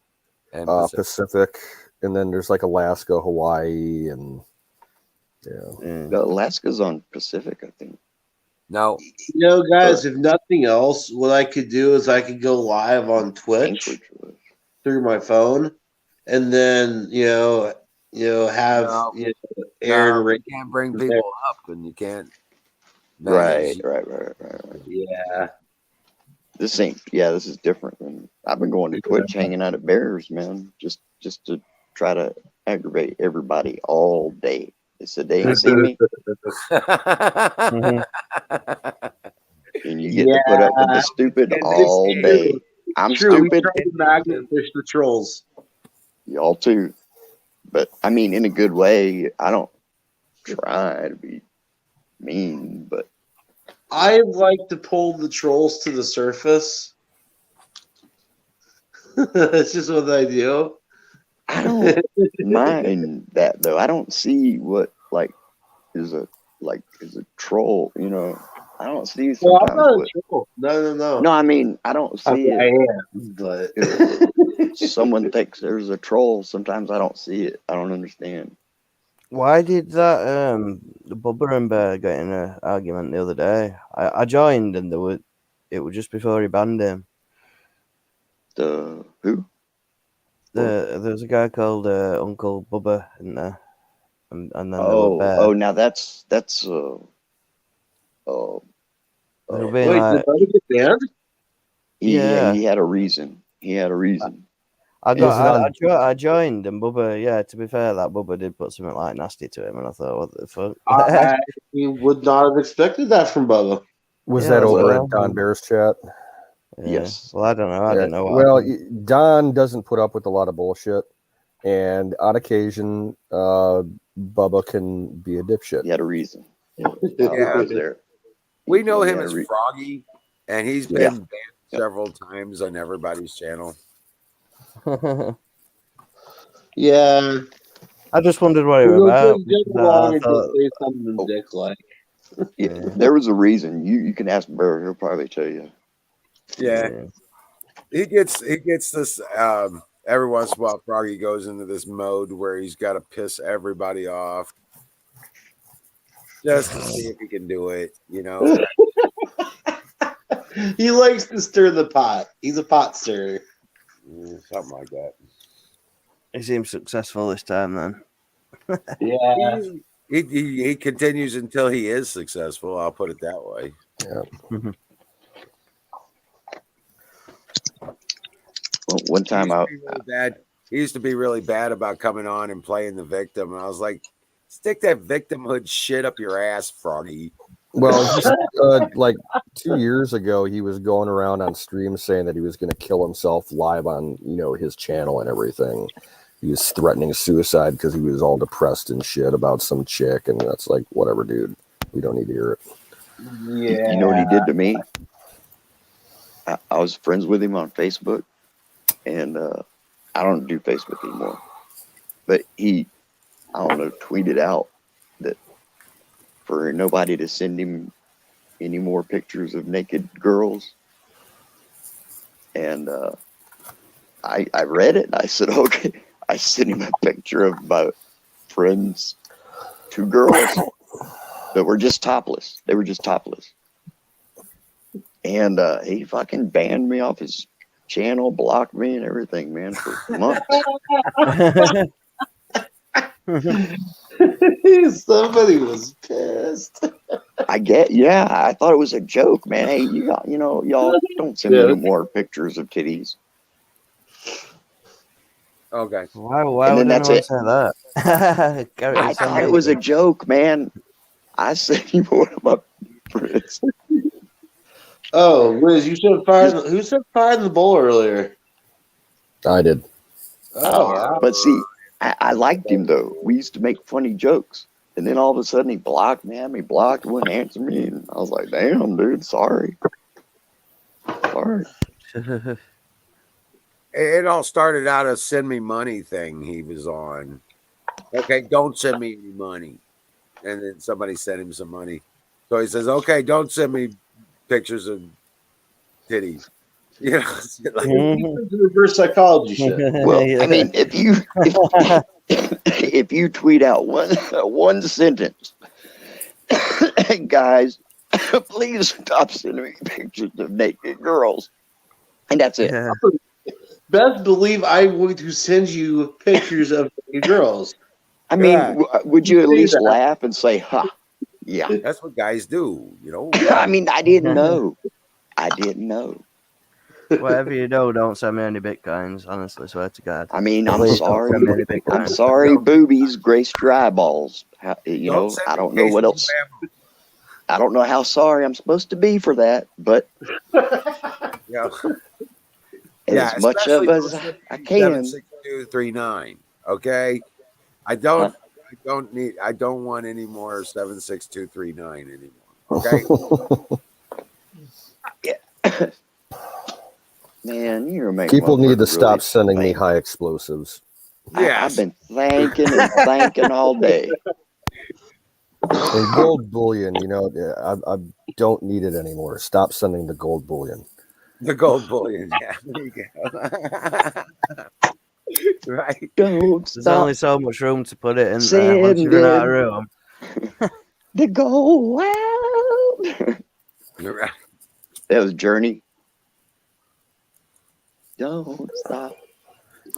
And Pacific, and then there's like Alaska, Hawaii, and Alaska's on Pacific, I think. No. Guys, if nothing else, what I could do is I could go live on Twitch through my phone, and then have Aaron. You can't bring people up, and you can't. Right. Yeah. This is different. And I've been going to Twitch, hanging out at Bears, man, just to try to aggravate everybody all day. They said they ain't see me. And you get to put up with the stupid all day. I'm stupid. We try to magnet fish the trolls. Y'all too. But I mean, in a good way. I don't try to be mean, but I like to pull the trolls to the surface. That's just what I do. I don't mind that though. I don't see what is a troll. You know, I don't see Well, I'm sometimes not what. a troll. No. No, I mean I don't I, see I it. am, but If someone thinks there's a troll, sometimes I don't see it. I don't understand. Why did that Bubba and Bear get in an argument the other day? I joined and it was just before he banned him. The who? There's a guy called Uncle Bubba in there, and then there were Bear. Now that's They were being wait, like, did Buddy get banned? Yeah. he had a reason. He had a reason. I joined and Bubba. Yeah, to be fair, that Bubba did put something like nasty to him, and I thought, what the fuck? I would not have expected that from Bubba. Was Yeah, that over well, at Don Bear's chat? Yeah. Yes. Well, I don't know. I Yeah. don't know. What Well, happened. Don doesn't put up with a lot of bullshit, and on occasion, Bubba can be a dipshit. He had a reason. Yeah. I was there. We know He him had as a Froggy, and he's Yeah. been banned several times on everybody's channel. Yeah. I just wondered what it was about. I thought, say something dick-like. Yeah, there was a reason. You can ask Burr; he'll probably tell you. Yeah. He gets this every once in a while. Froggy goes into this mode where he's got to piss everybody off just to see if he can do it. You know, He likes to stir the pot. He's a pot stirrer. something like that. He seems successful this time, then. Yeah. He continues until he is successful. I'll put it that way. Yeah. Well, one time He used to be really bad about coming on and playing the victim. And I was like, stick that victimhood shit up your ass, Froggy. Well, just like 2 years ago, he was going around on stream saying that he was going to kill himself live on his channel and everything. He was threatening suicide because he was all depressed and shit about some chick, and that's like, whatever, dude. We don't need to hear it. Yeah. You know what he did to me? I was friends with him on Facebook, and I don't do Facebook anymore. But he, I don't know, tweeted out that for nobody to send him any more pictures of naked girls. And I read it, and I said, okay. I sent him a picture of my friends, 2 girls that were just topless. They were just topless. And he fucking banned me off his channel, blocked me and everything, man, for months. Somebody was pissed. I thought it was a joke, man. Hey, y'all don't send me any more pictures of titties. Okay. Why And would then that's anyone it. say that? I thought it was a joke, man. I sent you one of my friends. Oh, Liz, you said fire. Who said fire in the bowl earlier? I did. Oh, wow. But see, I liked him though. We used to make funny jokes, and then all of a sudden he blocked me. He blocked, wouldn't answer me, and I was like, "Damn, dude, sorry." It all started out a send me money thing he was on. Okay, don't send me any money. And then somebody sent him some money. So he says, okay, don't send me pictures of titties. You know, like, reverse psychology shit. Well, I mean, if you tweet out one sentence, guys, please stop sending me pictures of naked girls, and that's it. Yeah. Best believe I'm going to send you pictures of girls. I mean, Yeah. Would you at least laugh and say, "Ha, yeah"? That's what guys do, you know. I mean, I didn't know. Whatever you do, don't send me any bitcoins. Honestly, swear to God. I mean, I'm Please don't sorry. send me any I'm bitcoins. sorry, boobies graced your eyeballs. Send I me don't know what else. Family. I don't know how sorry I'm supposed to be for that, but Yeah. as much of as I can. 76239. Okay. I don't I don't want any more 76239 anymore. Okay. Man, you're making People need to motherfuckers stop really sending me think. high explosives. I've been thinking and thinking all day. And gold bullion, you know, I don't need it anymore. Stop sending the gold bullion. The gold bullion. Yeah, there you go. Right. Don't There's stop only so much room to put it in there sending once you run out of room. the gold wild. You're right. That was Journey. Don't stop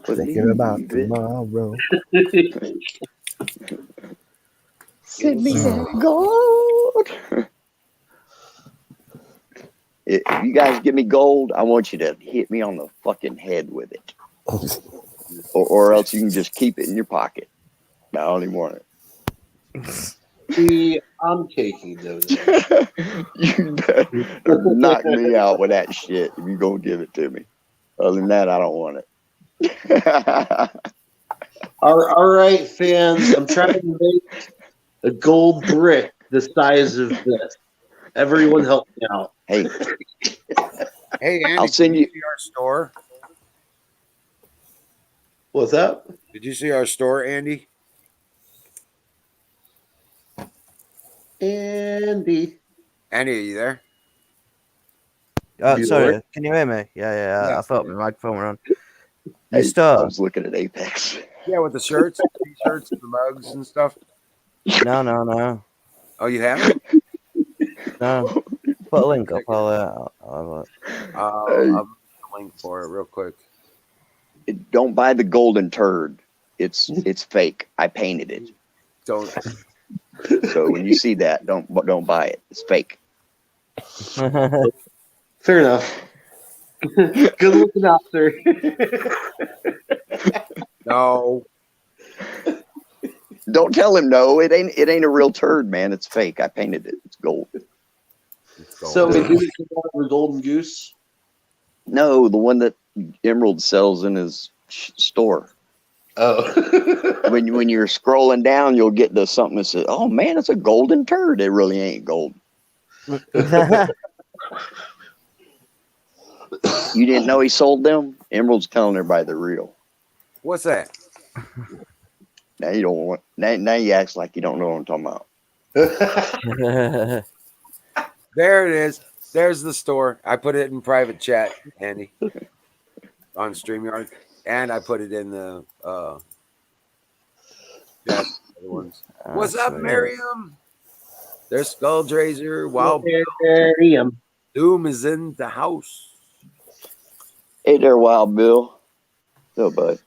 Thinking about believing. tomorrow. Send me that gold. If you guys give me gold, I want you to hit me on the fucking head with it. Or else you can just keep it in your pocket. I don't even want it. See, I'm taking those. You better knock me out with that shit if you're going to give it to me. Other than that, I don't want it. All right, fans. I'm trying to make a gold brick the size of this. Everyone help me out. Hey, Hey, Andy, I'll send did you you. see our store? What's up? Did you see our store, Andy? Andy. Andy, are you there? Bueller? Sorry, can you hear me? Yeah. Yeah. I thought my microphone were on. Hey, You start? I was looking at Apex. Yeah, with the shirts, t-shirts, the mugs and stuff. No. Oh, you haven't? No. Put a link up. I'll I'll make a link for it real quick. Don't buy the golden turd. It's fake. I painted it. Don't. So when you see that, don't buy it. It's fake. Fair enough. Good looking out, sir. No. Don't tell him no. It ain't a real turd, man. It's fake. I painted it. It's gold. So we do the golden goose. No, the one that Emerald sells in his store. Oh. When you're scrolling down, you'll get to something that says, "Oh man, it's a golden turd." It really ain't gold. You didn't know he sold them? Emerald's telling everybody they're real. What's that? Now you don't want. Now you act like you don't know what I'm talking about. There it is. There's the store. I put it in private chat, Andy, on StreamYard, and I put it in the other ones. What's up, Miriam? There's Skulldrazer. Wow, Miriam. Doom is in the house. Hey there, Wild Bill. So, bud,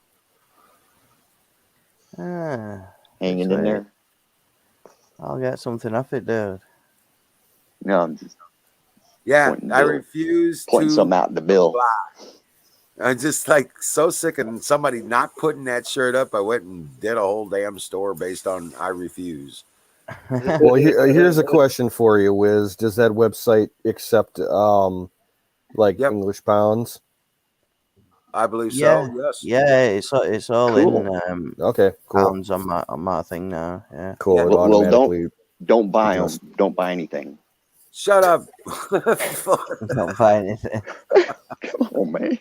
hanging in there. I'll get something off it, dude. No, I'm just I refuse pointing to something out in the bill. I'm just like so sick of somebody not putting that shirt up. I went and did a whole damn store based on I refuse. Well, here's a question for you, Wiz. Does that website accept English pounds? I believe so. Yes. Yeah, it's all Cool. in Okay, cool. pounds on my thing now. Yeah. Cool. Yeah. It Well, automatically don't buy them. Don't buy anything. Shut up. Don't buy anything. Come on, man.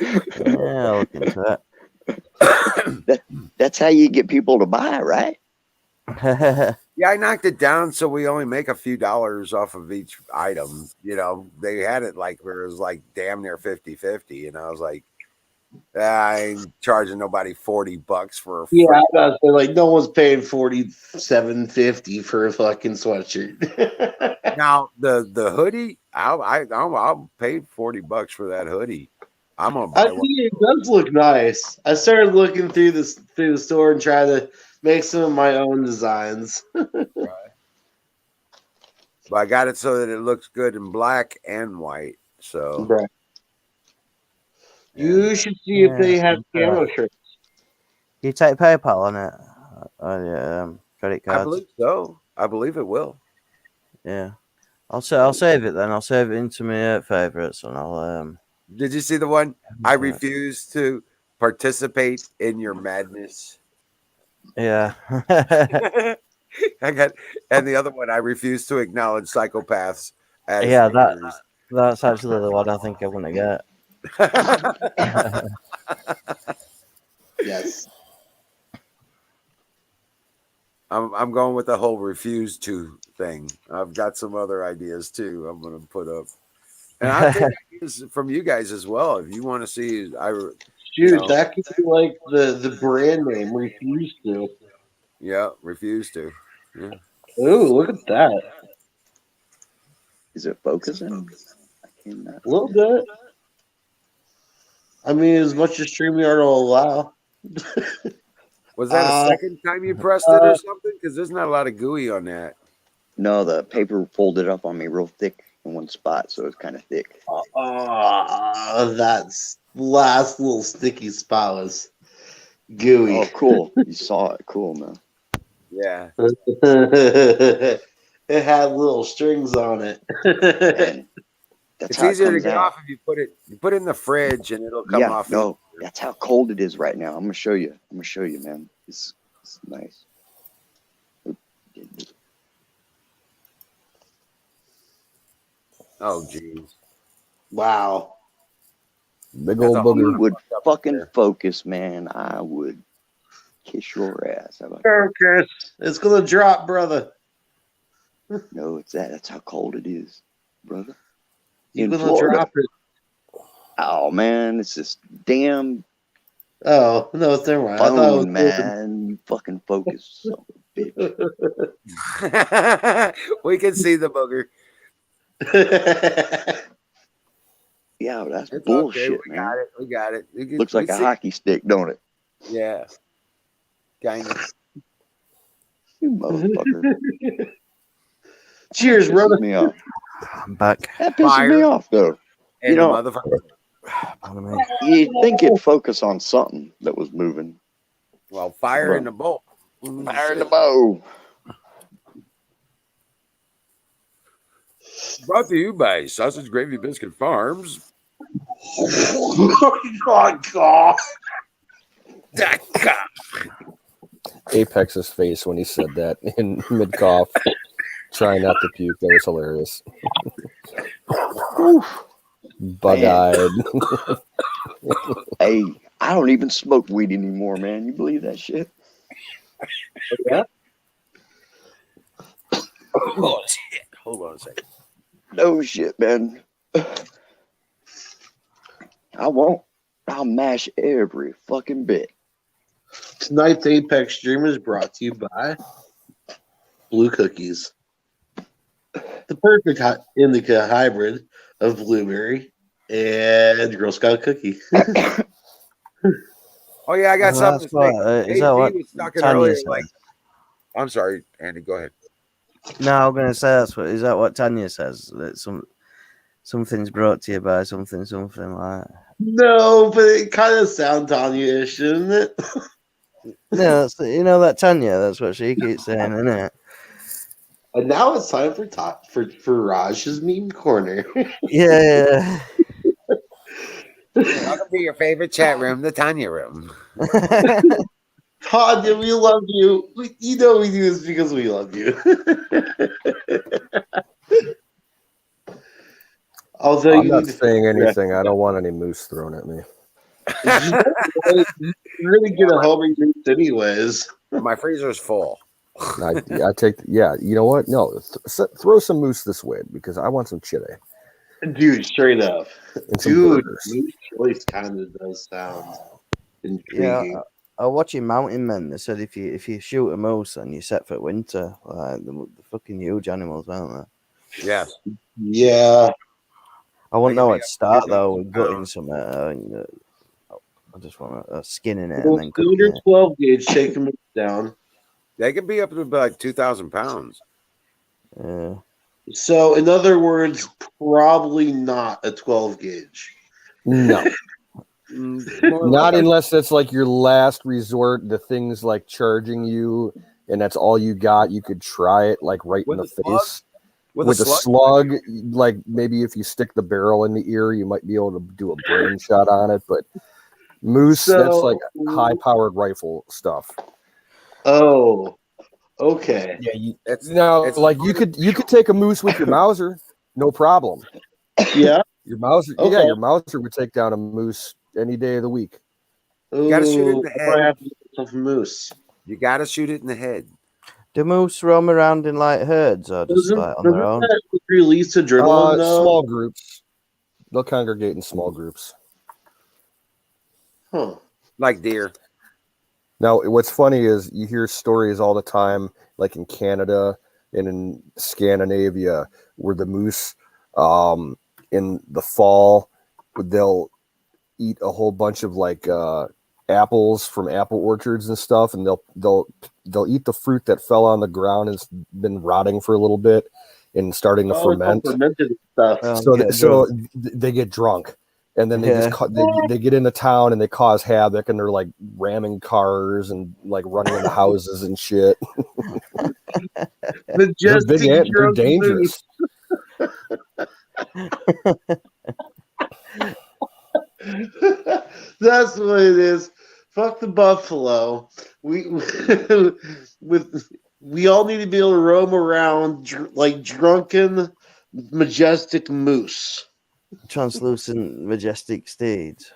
Yeah, I'll look into That's how you get people to buy, right? it. Yeah, I knocked it down so we only make a few dollars off of each item. You know, they had it like where it was like damn near 50-50. And I was like, I ain't charging nobody $40 for a Yeah, they're like no one's paying $47.50 for a fucking sweatshirt. Now the hoodie, I'll pay $40 for that hoodie. I'm gonna buy I think it does look nice. I started looking through the store and trying to make some of my own designs. Right. But I got it so that it looks good in black and white. So Right. You should see if they have camo shirts. You take PayPal on it? Credit I cards? believe so. I believe it will. Yeah. I'll save it then. I'll save it into my favorites and I'll Did you see the one? I refuse to participate in your madness. Yeah. I got, and the other one, I refuse to acknowledge psychopaths as Yeah, leaders. that's actually the one I think I'm gonna get. Yes. I'm going with the whole refuse to thing. I've got some other ideas too. I'm going to put up, and I'll take ideas from you guys as well. If you want to see, Shoot, that could be like the brand name. Refuse to. yeah, refuse to. Yeah. Ooh, look at that. Is it focusing? I cannot. A little bit. I mean, as much as StreamYard will allow. Was that a second time you pressed it or something? Because there's not a lot of GUI on that. No, the paper folded up on me real thick in one spot, so it's kind of thick. That last little sticky spot was gooey. Oh, cool. You saw it. Cool, man. Yeah. It had little strings on it. Man, that's It's how easier it to comes get out. off if you put it in the fridge and it'll come off. No, that's how cold it is right now. I'm gonna show you. Man. It's nice. Oh, geez. Wow. Big old booger. You would fucking focus, man. I would kiss your ass. How about that? Focus. It's gonna drop, brother. No, it's that. That's how cold it is, brother. You're In gonna Florida. drop it. Oh man, it's this damn Oh no, it's never mind. I thought it was phone, man. You fucking focus, son of a bitch. We can see the booger. Yeah, that's It's bullshit, okay. We man. got it. Looks like a hockey stick, don't it? Yeah. Kind of. You motherfucker. Cheers, That brother. pisses me off. I'm back. That pisses me off, though. And You know, the motherfucker. Pardon me. you'd think it'd focus on something that was moving. Well, fire in the bowl. Fire in the bow. Brought to you by Sausage Gravy Biscuit Farms. Oh, God. Apex's face when he said that in mid cough, trying not to puke. That was hilarious. Bug eyed. Hey, I don't even smoke weed anymore, man. You believe that shit? Yeah. Oh, shit. Hold on a second. No shit, man. I won't. I'll mash every fucking bit. Tonight's Apex stream is brought to you by Blue Cookies. The perfect indica hybrid of blueberry and Girl Scout cookie. Oh, yeah, I got something to say. Is that what was talking Tanya earlier, said? like, I'm sorry, Andy, go ahead. No, I'm gonna say is that what Tanya says? That something's brought to you by something like. No, but it kind of sounds Tanya-ish, doesn't it? No, that's, you know that Tanya. That's what she keeps saying, isn't it? And now it's time for Raj's meme corner. Yeah. Welcome to your favorite chat room, the Tanya room. Tanya, we love you. You know we do this because we love you. Although I'm not saying anything. I don't want any moose thrown at me. You're really get a homing moose anyways. My freezer's full. I take, yeah, you know what? No, throw some moose this way because I want some chili. Dude, straight up. And some Dude, burgers. moose choice kind of does sound intriguing. Yeah, I was watching Mountain Men. They said if you shoot a moose and you're set for winter, like the fucking huge animals, aren't they? Yes. Yeah. I wouldn't know where to start Yeah. though with gutting some. I just want a skin in it and then cooking 212 gauge, take them down. They can be up to like 2,000 pounds. it. Yeah. So, in other words, probably not a 12 gauge. No, not unless that's like your last resort. The things like charging you, and that's all you got. You could try it like right in the face. With a slug, like maybe if you stick the barrel in the ear, you might be able to do a brain shot on it. But moose, that's like high-powered rifle stuff. Oh, okay. Yeah, you It's could take a moose with your Mauser, no problem. Yeah. Your Mauser, Okay. your Mauser would take down a moose any day of the week. Ooh, gotta shoot it in the I might head. have to get myself a moose. You got to shoot it in the head. Do moose roam around in like herds or just like on their own? That release adrenaline though? Small groups. They'll congregate in small groups. Huh. Like deer. Now, what's funny is you hear stories all the time, like in Canada and in Scandinavia, where the moose, in the fall, they'll eat a whole bunch of like apples from apple orchards and stuff, and they'll eat the fruit that fell on the ground and it's been rotting for a little bit and starting to ferment. Fermented stuff. They get drunk. And then they Yeah. they get into town and they cause havoc and they're like ramming cars and like running into houses and shit. They're they're dangerous. That's what it is. Fuck the buffalo. We all need to be able to roam around like drunken, majestic moose. Translucent, majestic steeds.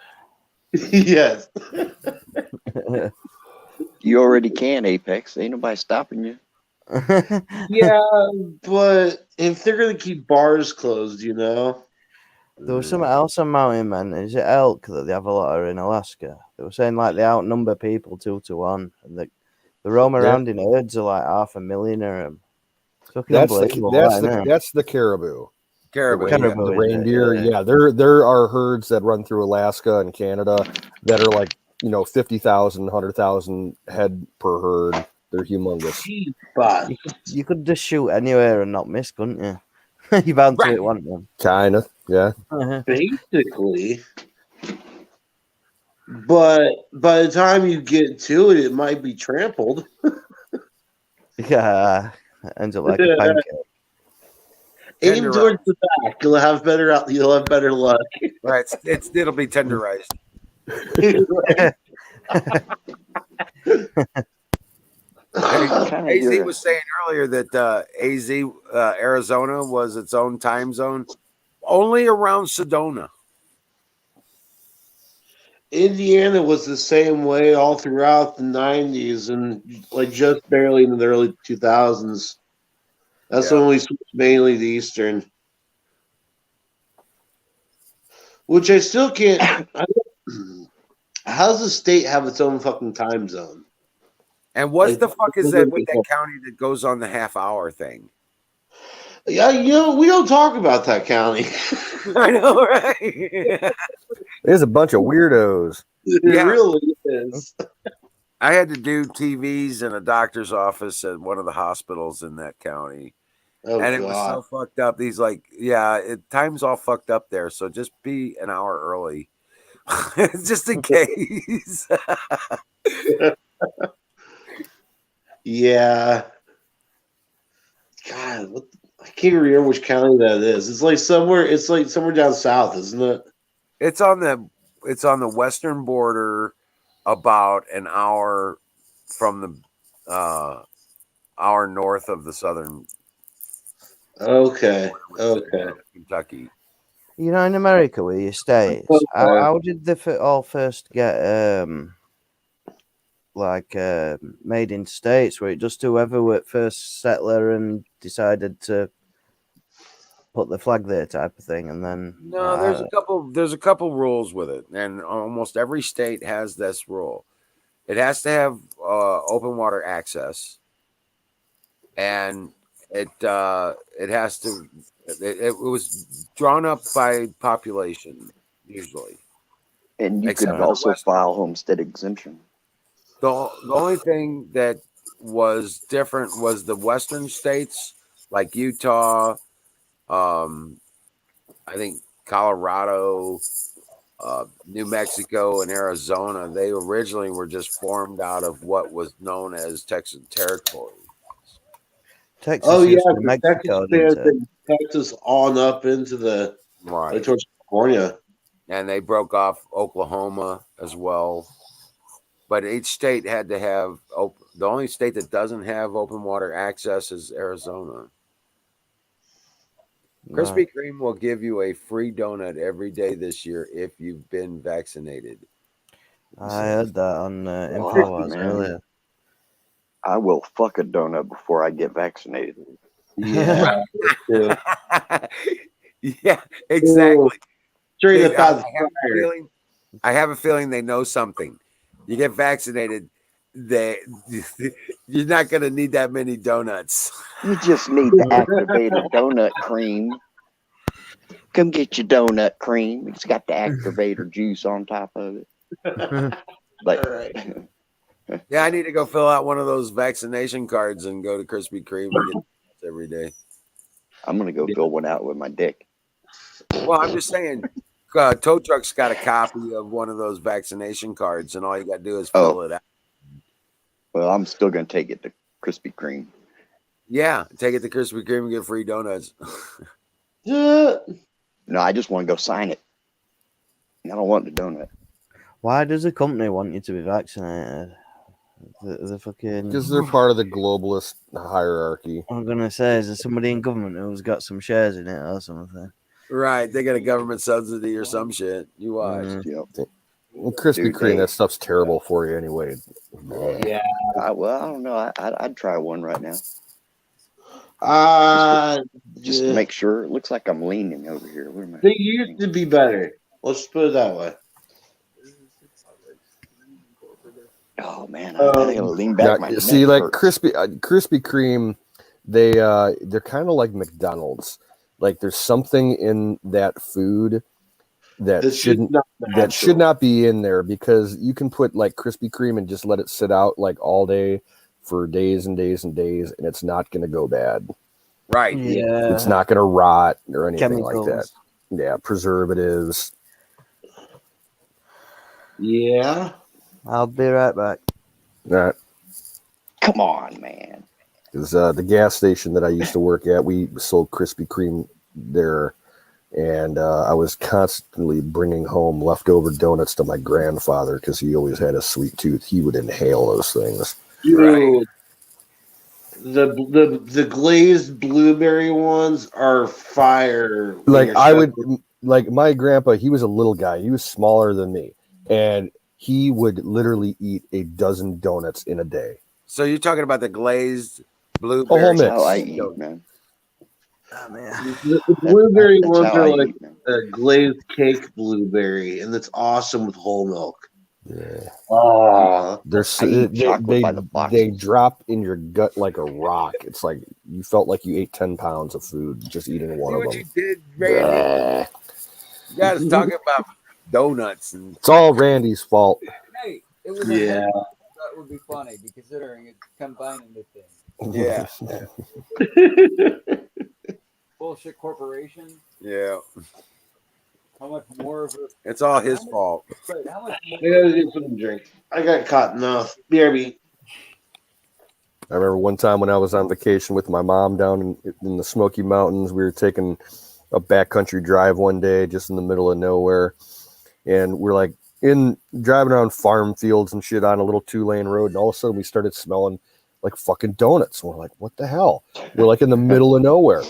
Yes. You already can, Apex. Ain't nobody stopping you. Yeah, but if they're gonna keep bars closed, There was something else on Mountain Man. Is it elk that they have a lot of in Alaska? They were saying like they outnumber people 2-1, and they roam around in herds of like 500,000 of them. That's the caribou. The reindeer. Yeah, there are herds that run through Alaska and Canada that are like 50,000, 100,000 head per herd. They're humongous. You could just shoot anywhere and not miss, couldn't you? You're bound to hit one of them. Kind of, yeah. Basically. But by the time you get to it, it might be trampled. Yeah, ends up like a pancake. Aim towards the back. You'll have better luck. Right, it'll be tenderized. AZ was saying earlier that Arizona was its own time zone, only around Sedona. Indiana was the same way all throughout the 90s and like just barely in the early 2000s. That's when we switched mainly to Eastern. Which I still can't. How does the state have its own fucking time zone? And what the fuck is that with that county that goes on the half-hour thing? Yeah, we don't talk about that county. I know, right? There's a bunch of weirdos. It really is. I had to do TVs in a doctor's office at one of the hospitals in that county. Oh, and it was so fucked up. He's like, time's all fucked up there, so just be an hour early. Just in case. Yeah. God, I can't remember which county that is. It's like somewhere down south, isn't it? It's on the western border, about an hour from the hour north of the southern. Okay. Kentucky. In America where you stay, how did they all first get made in states? Where it just whoever was first settler and decided to put the flag there type of thing, and then no, there's a couple rules with it, and almost every state has this rule. It has to have open water access, and it has to. It was drawn up by population usually, and you could also file homestead exemption. The only thing that was different was the western states like Utah, I think Colorado, New Mexico, and Arizona. They originally were just formed out of what was known as Texan territory. Texas, Mexico, Texas on up into the towards California, and they broke off Oklahoma as well. but each state had to have open. The only state that doesn't have open water access is Arizona. Krispy Kreme will give you a free donut every day this year if you've been vaccinated. I heard that on What, InfoWars man? earlier. I will fuck a donut before I get vaccinated. Yeah. Yeah, exactly. Straight Dude, up out I have a feeling they know something. You get vaccinated, you're not going to need that many donuts. You just need the activated donut cream. Come get your donut cream. It's got the activator juice on top of it. Like, Right. Yeah, I need to go fill out one of those vaccination cards and go to Krispy Kreme and get donuts every day. I'm gonna go fill one out with my dick. Well, I'm just saying, tow truck's got a copy of one of those vaccination cards, and all you got to do is fill it out. Well, I'm still gonna take it to Krispy Kreme. Yeah, take it to Krispy Kreme and get free donuts. No, I just want to go sign it. I don't want the donut. Why does the company want you to be vaccinated? The fucking. Because they're part of the globalist hierarchy. I'm gonna say, is there somebody in government who's got some shares in it or something? Right, they got a government subsidy or some shit. You watch. Yep. Well, Krispy Dude, Kreme, that stuff's terrible for you anyway. Yeah. I don't know. I'd try one right now. Just to make sure. It looks like I'm leaning over here. Where am I? They used to be better. Let's put it that way. Oh man, I gotta lean back. My See, neck like hurts. Krispy Kreme, they're kind of like McDonald's. Like there's something in that food that should not be in there, because you can put like Krispy Kreme and just let it sit out like all day for days and days and days, and it's not going to go bad. Right. Yeah. It's not going to rot or anything Chemicals. like that. Yeah, preservatives. Yeah. I'll be right back. That Come on, man. is the gas station that I used to work at. We sold Krispy Kreme there, and I was constantly bringing home leftover donuts to my grandfather because he always had a sweet tooth. He would inhale those things. Dude, the glazed blueberry ones are fire. Like my grandpa, he was a little guy. He was smaller than me, and he would literally eat a dozen donuts in a day. So you're talking about the glazed blueberry? A whole mix. How I eat, man. Oh, man. The blueberry That's ones how are I like eat, man. a glazed cake blueberry, and it's awesome with whole milk. Yeah. Oh, There's I eat chocolate by the box. They drop in your gut like a rock. It's like you felt like you ate 10 pounds of food just eating one of them. You did, Randy. You guys talking about donuts and It's all Randy's fault. Hey, it was yeah. that would be funny, considering it's combining the thing. yeah, Bullshit corporation. yeah. How much more of a It's all his fault. right, how much I gotta get something to drink. I got caught enough. BRB. I remember one time when I was on vacation with my mom down in the Smoky Mountains. We were taking a backcountry drive one day just in the middle of nowhere. And we're like driving around farm fields and shit on a little 2-lane road. And all of a sudden we started smelling like fucking donuts. And we're like, what the hell? We're like in the middle of nowhere.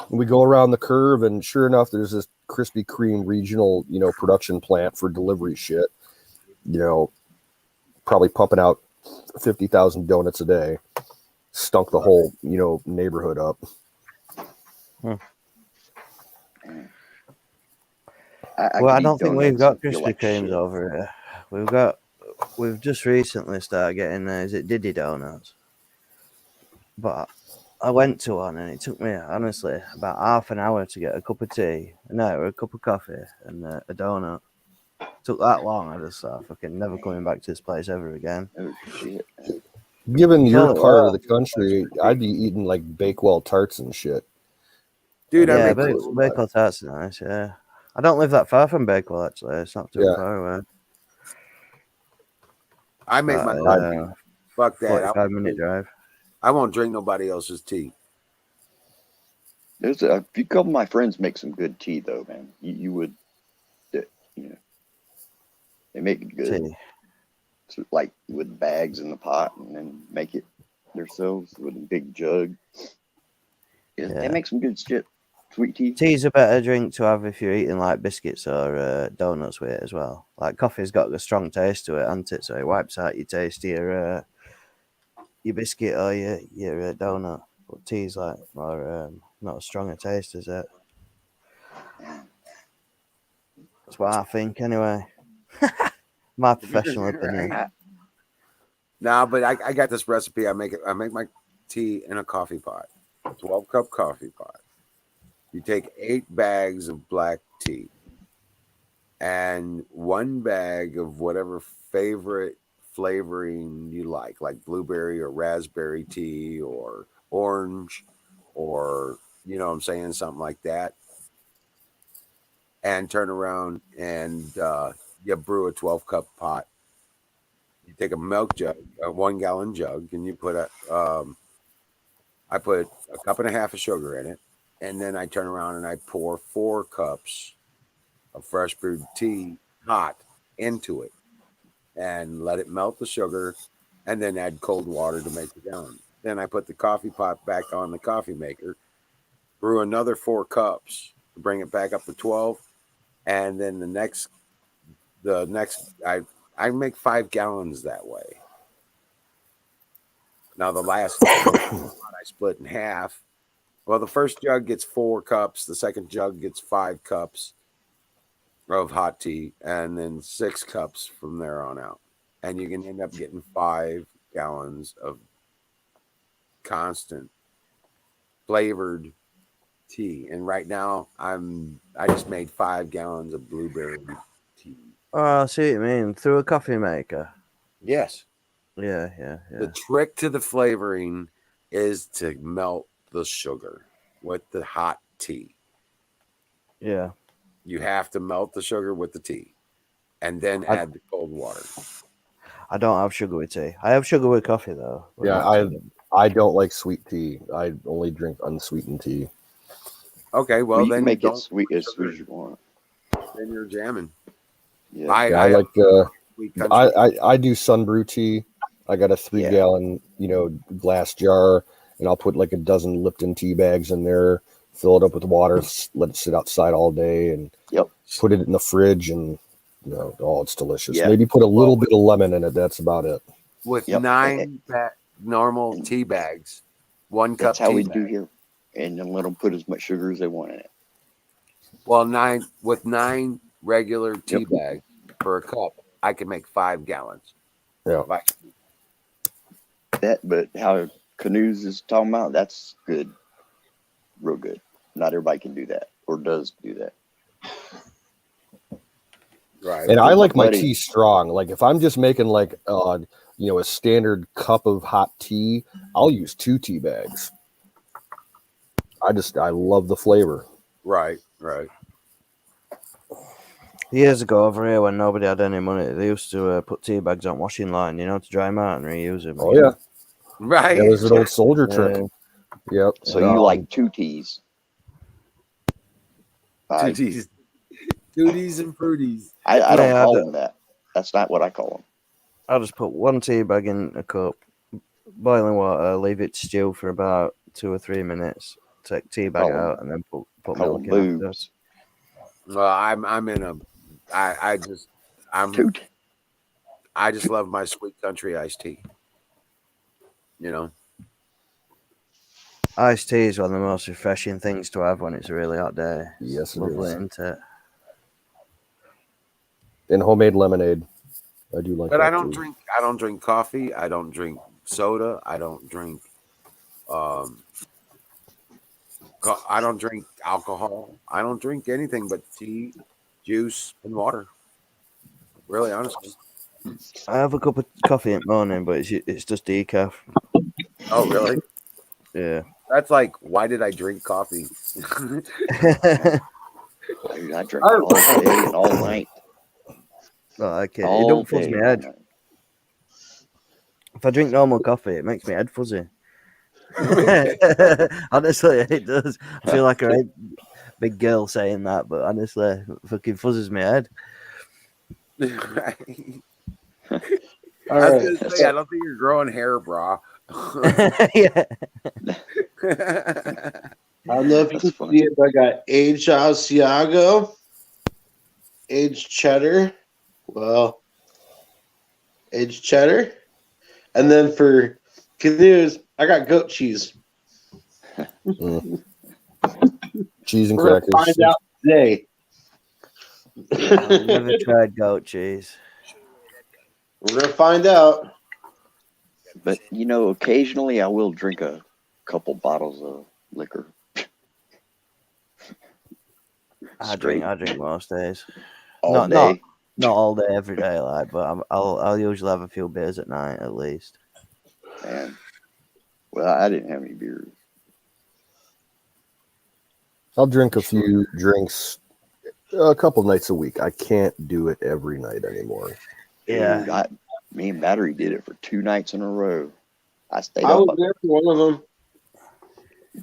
And we go around the curve, and sure enough, there's this Krispy Kreme regional, production plant for delivery shit. Probably pumping out 50,000 donuts a day. Stunk the whole, neighborhood up. I don't think we've got Krispy Kremes over here. We've just recently started getting, is it Diddy Donuts? But I went to one, and it took me, honestly, about half an hour to get a cup of tea, or a cup of coffee, and a donut. It took that long. I just thought, fucking never coming back to this place ever again. Oh, shit. Given your part of the country, I'd be eating like Bakewell tarts and shit. Dude, yeah, Bakewell tarts are nice, yeah. I don't live that far from Bakewell, actually. It's not too far away. I make my fuck that. 45-minute drive. I won't drink nobody else's tea. There's a few couple of my friends make some good tea, though, man. You would, they make it good. Tea. like with bags in the pot and then make it themselves with a big jug. Yeah. They make some good shit. Sweet tea. Tea's a better drink to have if you're eating like biscuits or donuts with it as well. Like coffee's got a strong taste to it, hasn't it? So it wipes out your taste of your biscuit or your donut. But tea's like more not as strong a taste as it. That's what I think anyway. My professional opinion. No, but I got this recipe. I make my tea in a coffee pot, 12-cup coffee pot. You take 8 bags of black tea and 1 bag of whatever favorite flavoring you like blueberry or raspberry tea or orange or, you know what I'm saying, something like that. And turn around and you brew a 12-cup pot. You take a milk jug, a 1-gallon jug, and you put I put a cup and a half of sugar in it. And then I turn around and I pour 4 cups of fresh brewed tea hot into it and let it melt the sugar and then add cold water to make the gallon. Then I put the coffee pot back on the coffee maker, brew another 4 cups to bring it back up to 12. And then the next I make 5 gallons that way. Now the last I split in half. Well, the first jug gets 4 cups. The second jug gets 5 cups of hot tea, and then 6 cups from there on out. And you can end up getting 5 gallons of constant flavored tea. And right now, I just made 5 gallons of blueberry tea. Oh, I see what you mean. Through a coffee maker. Yes. Yeah. The trick to the flavoring is to melt the sugar with the hot tea. Yeah. You have to melt the sugar with the tea and then add the cold water. I don't have sugar with tea. I have sugar with coffee though. Yeah, I don't like sweet tea. I only drink unsweetened tea. Okay, well you then can make don't it sweet as sweet as you want. Then you're jamming. Yeah. I like I do sun brew tea. I got a 3-gallon, glass jar, and I'll put like a dozen Lipton tea bags in there, fill it up with water, let it sit outside all day, and put it in the fridge, and it's delicious. Yeah. Maybe put a little bit of lemon in it. That's about it. With 9 normal tea bags, 1 cup. That's how tea we bag. do here, and then let them put as much sugar as they want in it. Well, 9 regular tea bags per a cup, I can make 5 gallons. Yeah. But how Canoes is talking about, that's good, real good. Not everybody can do that or does do that. Right. And I like my tea strong. Like if I'm just making like a standard cup of hot tea, I'll use 2 tea bags. I love the flavor. Right. Years ago over here, when nobody had any money, they used to put tea bags on washing line, to dry them out and reuse them. Oh yeah, right. That was an old soldier trick. Yep. So you like 2 teas? 2 teas, 2 teas and fruities. I don't call them that. That's not what I call them. I'll just put 1 tea bag in a cup, boiling water, leave it to stew for about 2 or 3 minutes. Take tea bag out and then put milk in it. Well, I'm in a. I just love my sweet country iced tea. Iced tea is one of the most refreshing things to have when it's a really hot day. Yes, it lovely, is. isn't it? And homemade lemonade, I do like. But that I don't too. drink. I don't drink coffee. I don't drink soda. I don't drink. I don't drink alcohol. I don't drink anything but tea, juice, and water. Really, honestly. I have a cup of coffee in the morning, but it's just decaf. Oh, really? Yeah. That's like, why did I drink coffee? I drink all day and all night. Well, okay. It don't fuzz my head. If I drink normal coffee, it makes my head fuzzy. Honestly, it does. I feel like a big girl saying that, but honestly, it fucking fuzzes my head. All I was right. gonna say, I don't think you're growing hair, bra. Yeah. On the That's funny. 50th, I got aged Asiago, aged cheddar. Well, aged cheddar. And then for canoes, I got goat cheese. Cheese and We're going to crackers. find out today. I've never tried goat cheese. We're going to find out. But you know, occasionally I will drink a couple bottles of liquor. I drink most days. all Not day. all day, every day, like, but I'll usually have a few beers at night at least. Man, well, I didn't have any beers. I'll drink a few drinks a couple nights a week. I can't do it every night anymore. Yeah. Dude, me and Battery did it for 2 nights in a row. I stayed I up. was there for one of them.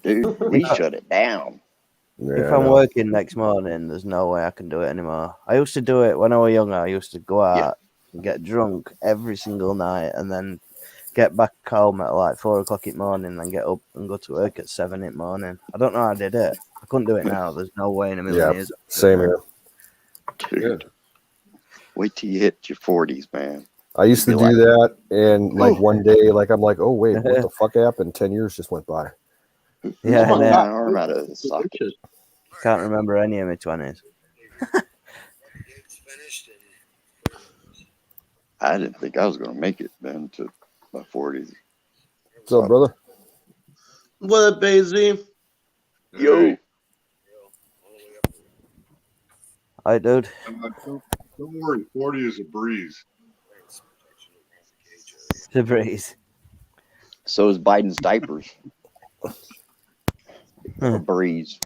Dude, we shut it down. If I'm working next morning, there's no way I can do it anymore. I used to do it when I was younger. I used to go out and get drunk every single night and then get back home at like 4 o'clock in the morning, then get up and go to work at 7 in the morning. I don't know how I did it. I couldn't do it now. There's no way in a million years. Same here. Dude, wait till you hit your 40s, man. I used to do that, and like one day, like I'm like, oh wait, what the fuck happened? 10 years just went by. Yeah, my arm out of the socket. Can't remember any of my 20s. I didn't think I was going to make it then to my 40s. What's up, brother? What up, Basie? Yo. Hi, dude. Don't worry, 40 is a breeze. It's a breeze. So is Biden's diapers. A breeze.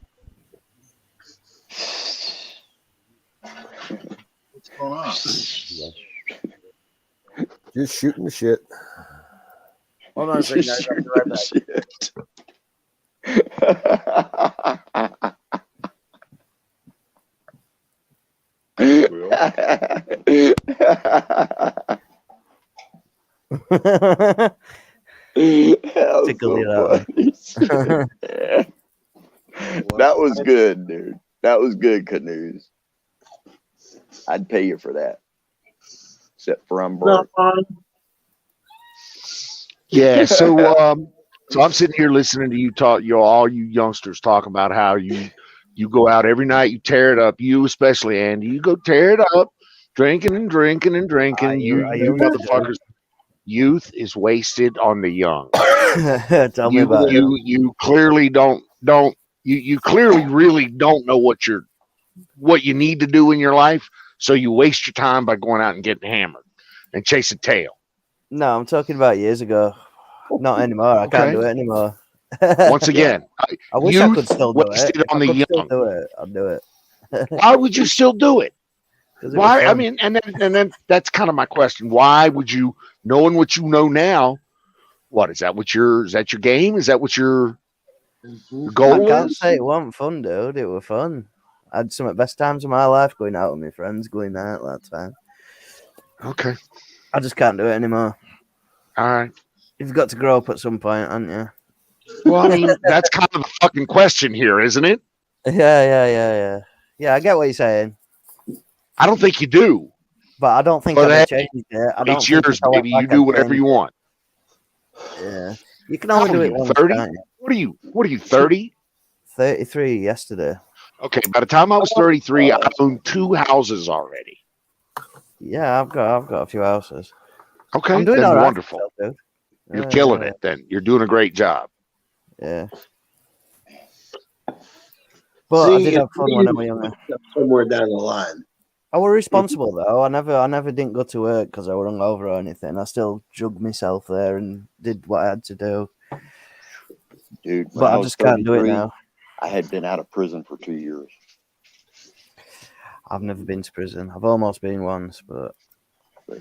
What's going on? Just shooting the shit. Hold on a second, guys. I'll be right back. Tickle you that That was good, dude. That was good, Canoes. I'd pay you for that. Except for I'm broke. Yeah, so I'm sitting here listening to you talk, all you youngsters talk about how you go out every night, you tear it up. You especially, Andy, you go tear it up, drinking and drinking and drinking. You motherfuckers, youth is wasted on the young. Tell me about it. You clearly don't you clearly really don't know what you need to do in your life, so you waste your time by going out and getting hammered and chasing tail. No, I'm talking about years ago. Not anymore. I can't do it anymore. Once again, I wish I could still do it. On the young. Do it, I'd do it. Why would you still do it? Why? I mean, and then that's kind of my question. Why would you, knowing what you know now? What is that? Is that your game? Is that what your goal I can't is? say it wasn't fun, dude. It was fun. I had some of the best times of my life going out with my friends, going out that time. Okay. I just can't do it anymore. All right. You've got to grow up at some point, haven't you? Well, I mean, that's kind of the fucking question here, isn't it? Yeah, I get what you're saying. I don't think you do. But I don't think I've changed it. I don't it's yours, baby. You do whatever you want. Yeah. You can only do it once. 30? What are you, 30? 33 yesterday. Okay, by the time I was 33, I owned 2 houses already. Yeah, I've got a few houses. Okay, I'm doing then all right wonderful. Myself, You're killing it then. You're doing a great job. Yeah. But I did have fun when I was younger. Somewhere down the line. I was responsible though. I never didn't go to work because I was hungover or anything. I still drugged myself there and did what I had to do. Dude, but I just can't do it now. I had been out of prison for 2 years. I've never been to prison. I've almost been once, but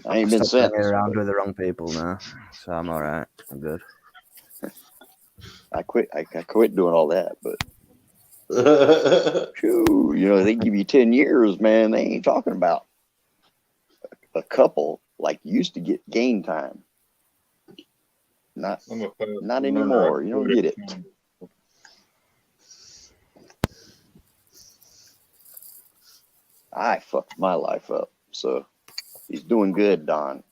I ain't been since. Around with the wrong people now, so I'm all right. I'm good. I quit doing all that, but they give you 10 years, man. They ain't talking about a couple. like used to get game time. Not I'm a fast not learner. anymore. You don't get it. I fucked my life up. So he's doing good, Don.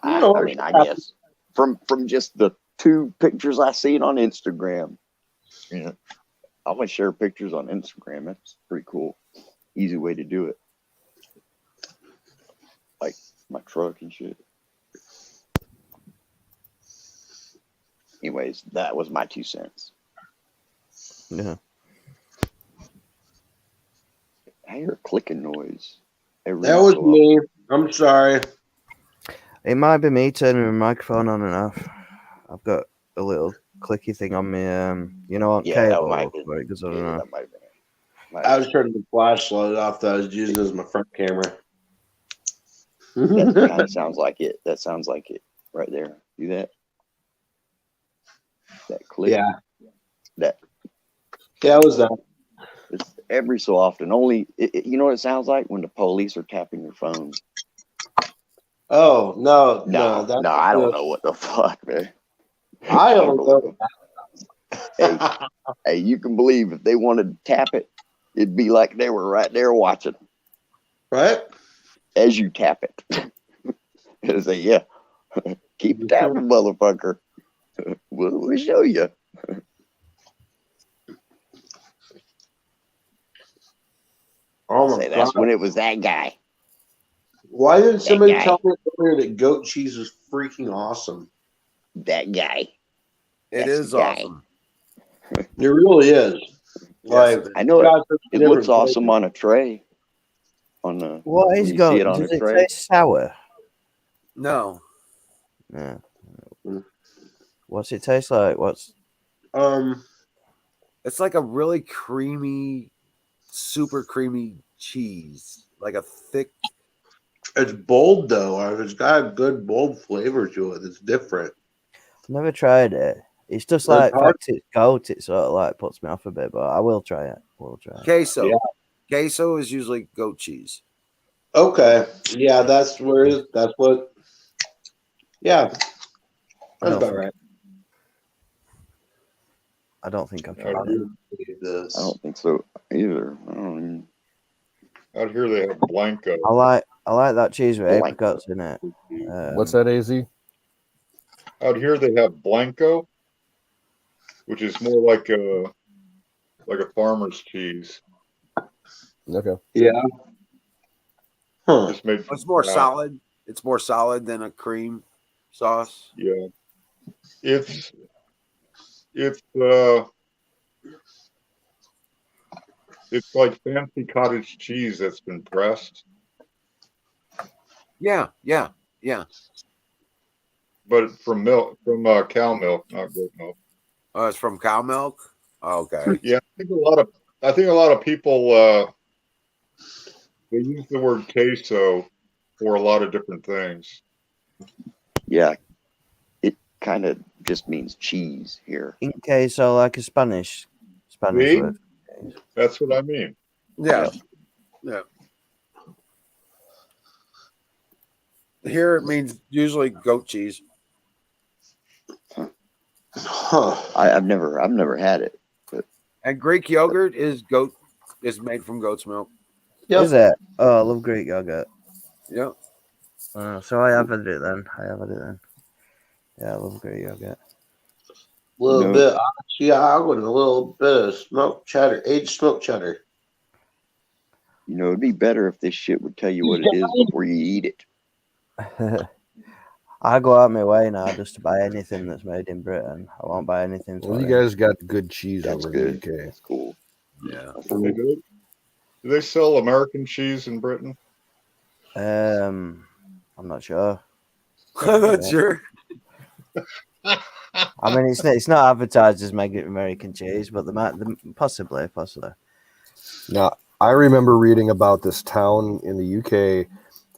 I mean, I guess from just the 2 pictures I seen on Instagram. Yeah. I'm gonna share pictures on Instagram. That's pretty cool. Easy way to do it. Like my truck and shit. Anyways, that was my 2 cents. Yeah. I hear a clicking noise. That was me. I'm sorry. It might be me turning my microphone on and off. I've got a little clicky thing on me, you know, on cable where it goes on and off. I was turning the flashlight off that I was using as my front camera. That kind of sounds like it. That sounds like it right there. See that? That click. Yeah. That. Yeah, it was that. It's every so often. Only, you know what it sounds like? When the police are tapping your phone. Oh, no. I don't know what the fuck, man. I don't know. Hey, you can believe if they wanted to tap it, it'd be like they were right there watching. Right? As you tap it. It'll say, yeah, keep tapping, motherfucker. We'll show you. Oh my Say, that's God. when it was that guy. Why didn't somebody tell me earlier that goat cheese is freaking awesome? That guy. It is awesome. It really is. Like, I know it looks awesome on a tray. On the What is goat? Does it taste sour? No. Yeah. What's it taste like? It's like a really creamy, super creamy cheese, like a thick. It's bold though. It's got a good bold flavor to it. It's different. I've never tried it. It's just like fact it's goat. It sort of like puts me off a bit, but I will try it. Queso. Yeah. Queso is usually goat cheese. Okay. Yeah, that's what. Yeah. That's about right. I don't think I've tried it. I don't think so either. I don't Out here they have Blanco. I like that cheese with apricots in it. What's that, AZ? Out here they have Blanco, which is more like a farmer's cheese. Okay. Yeah. Huh. Just made it's more solid. It's more solid than a cream sauce. Yeah. It's like fancy cottage cheese that's been pressed. Yeah. But from cow milk, not goat milk. Oh, it's from cow milk. Oh, okay. Yeah, I think a lot of people they use the word queso for a lot of different things. Yeah, it kind of just means cheese here. In queso, like a Spanish word. That's what I mean. Yeah. Here it means usually goat cheese. Huh. I've never had it. But. And Greek yogurt is made from goat's milk. Yep. Is it? Oh, I love Greek yogurt. Yep. So I have had it then. Yeah, I love Greek yogurt. A little bit of Chicago and a little bit of smoked cheddar, aged smoked cheddar. You know, it'd be better if this shit would tell you what it is before you eat it. I go out my way now just to buy anything that's made in Britain. I won't buy anything. Well, you guys got good cheese over in the UK. That's cool. Yeah. Do they sell American cheese in Britain? I'm not sure. I'm not sure. I mean, it's not advertised as American cheese, but possibly. Now, I remember reading about this town in the UK.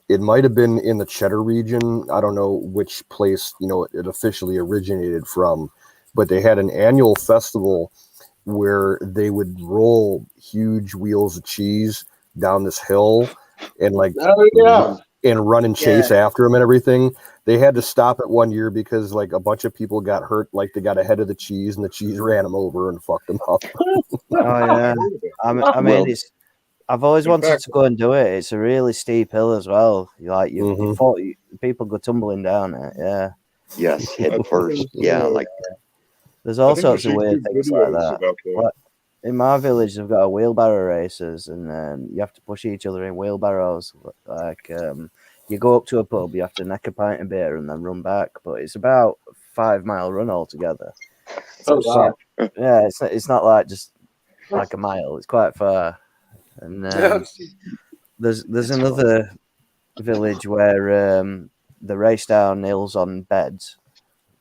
It might have been in the Cheddar region. I don't know which place, it officially originated from, but they had an annual festival where they would roll huge wheels of cheese down this hill, and and run and chase after him and everything. They had to stop it one year because like a bunch of people got hurt, like they got ahead of the cheese and the cheese ran them over and fucked them up. Oh yeah, I mean it's. I've always wanted to go and do it. It's a really steep hill as well. People go tumbling down it. Yeah. Yes, head first. Yeah, like there's all sorts of weird things like that. Like, in my village, they've got a wheelbarrow races, and you have to push each other in wheelbarrows. Like you go up to a pub, you have to neck a pint of beer and then run back. But it's about 5 mile run altogether. So it's not like just like a mile. It's quite far. And there's another village where they race down hills on beds.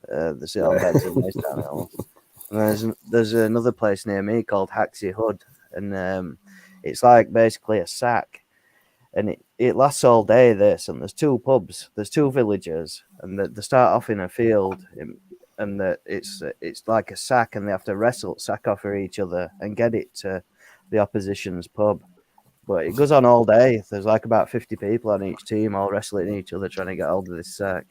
They sit on beds and race down hills. And there's another place near me called Haxie Hood, and it's like basically a sack, and it lasts all day. This, and there's 2 pubs, there's 2 villages, and they start off in a field, and it's like a sack, and they have to wrestle sack off of each other and get it to the opposition's pub. But it goes on all day. There's like about 50 people on each team, all wrestling each other, trying to get hold of this sack.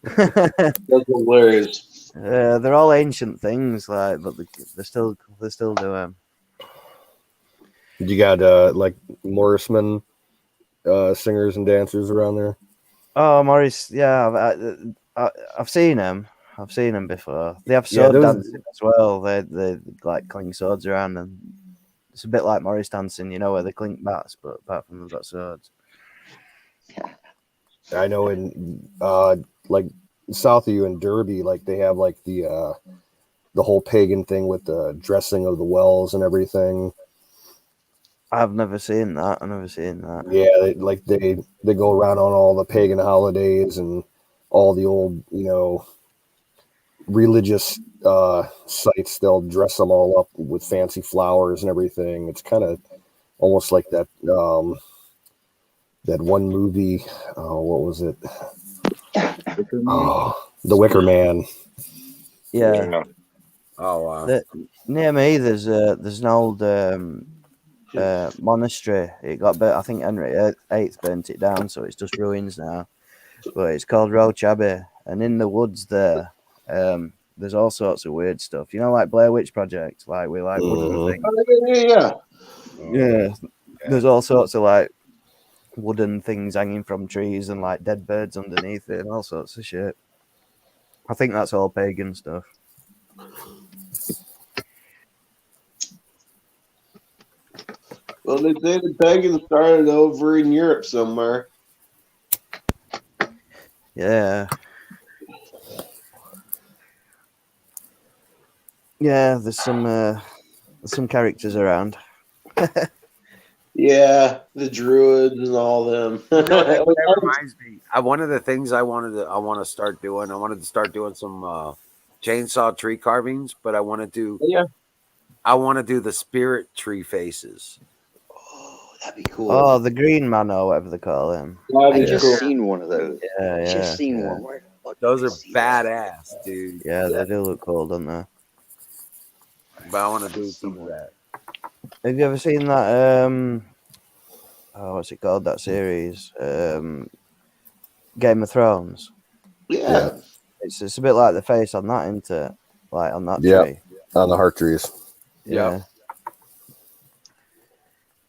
That's hilarious. They're all ancient things, like, but they still do them. You got like Morrisman singers and dancers around there. Oh, Morris, yeah, I've seen them. I've seen them before. They have sword dancing as well. They like cling swords around, and it's a bit like Morris dancing, where they clink bats, but apart from they've got swords. I know in like south of you in Derby, like they have like the whole pagan thing with the dressing of the wells and everything. I've never seen that. Yeah, they go around on all the pagan holidays and all the old, religious sites. They'll dress them all up with fancy flowers and everything. It's kind of almost like that that one movie. What was it? The Wicker Man. Yeah. Oh wow. Near me, there's an old monastery. It got burnt. I think Henry VIII burnt it down, so it's just ruins now. But it's called Roach Abbey, and in the woods there, there's all sorts of weird stuff. Like Blair Witch Project, like we like wooden things. Yeah. There's all sorts of like wooden things hanging from trees and like dead birds underneath it and all sorts of shit. I think that's all pagan stuff. Well, they say the pagan started over in Europe somewhere. Yeah. Yeah, there's some characters around. Yeah, the druids and all them. That reminds me. One of the things I wanted to start doing. I wanted to start doing some chainsaw tree carvings, but I want to do the spirit tree faces. Oh, that'd be cool. Oh, the Green Man or whatever they call him. I just seen one of those. Yeah, Just seen one. Where those are badass, dude. Yeah, they do look cool, don't they? But I want to do some of that. Have you ever seen that? What's it called? That series, Game of Thrones. Yeah. It's a bit like the face on that, isn't it? Like on that tree. On the heart trees. Yeah.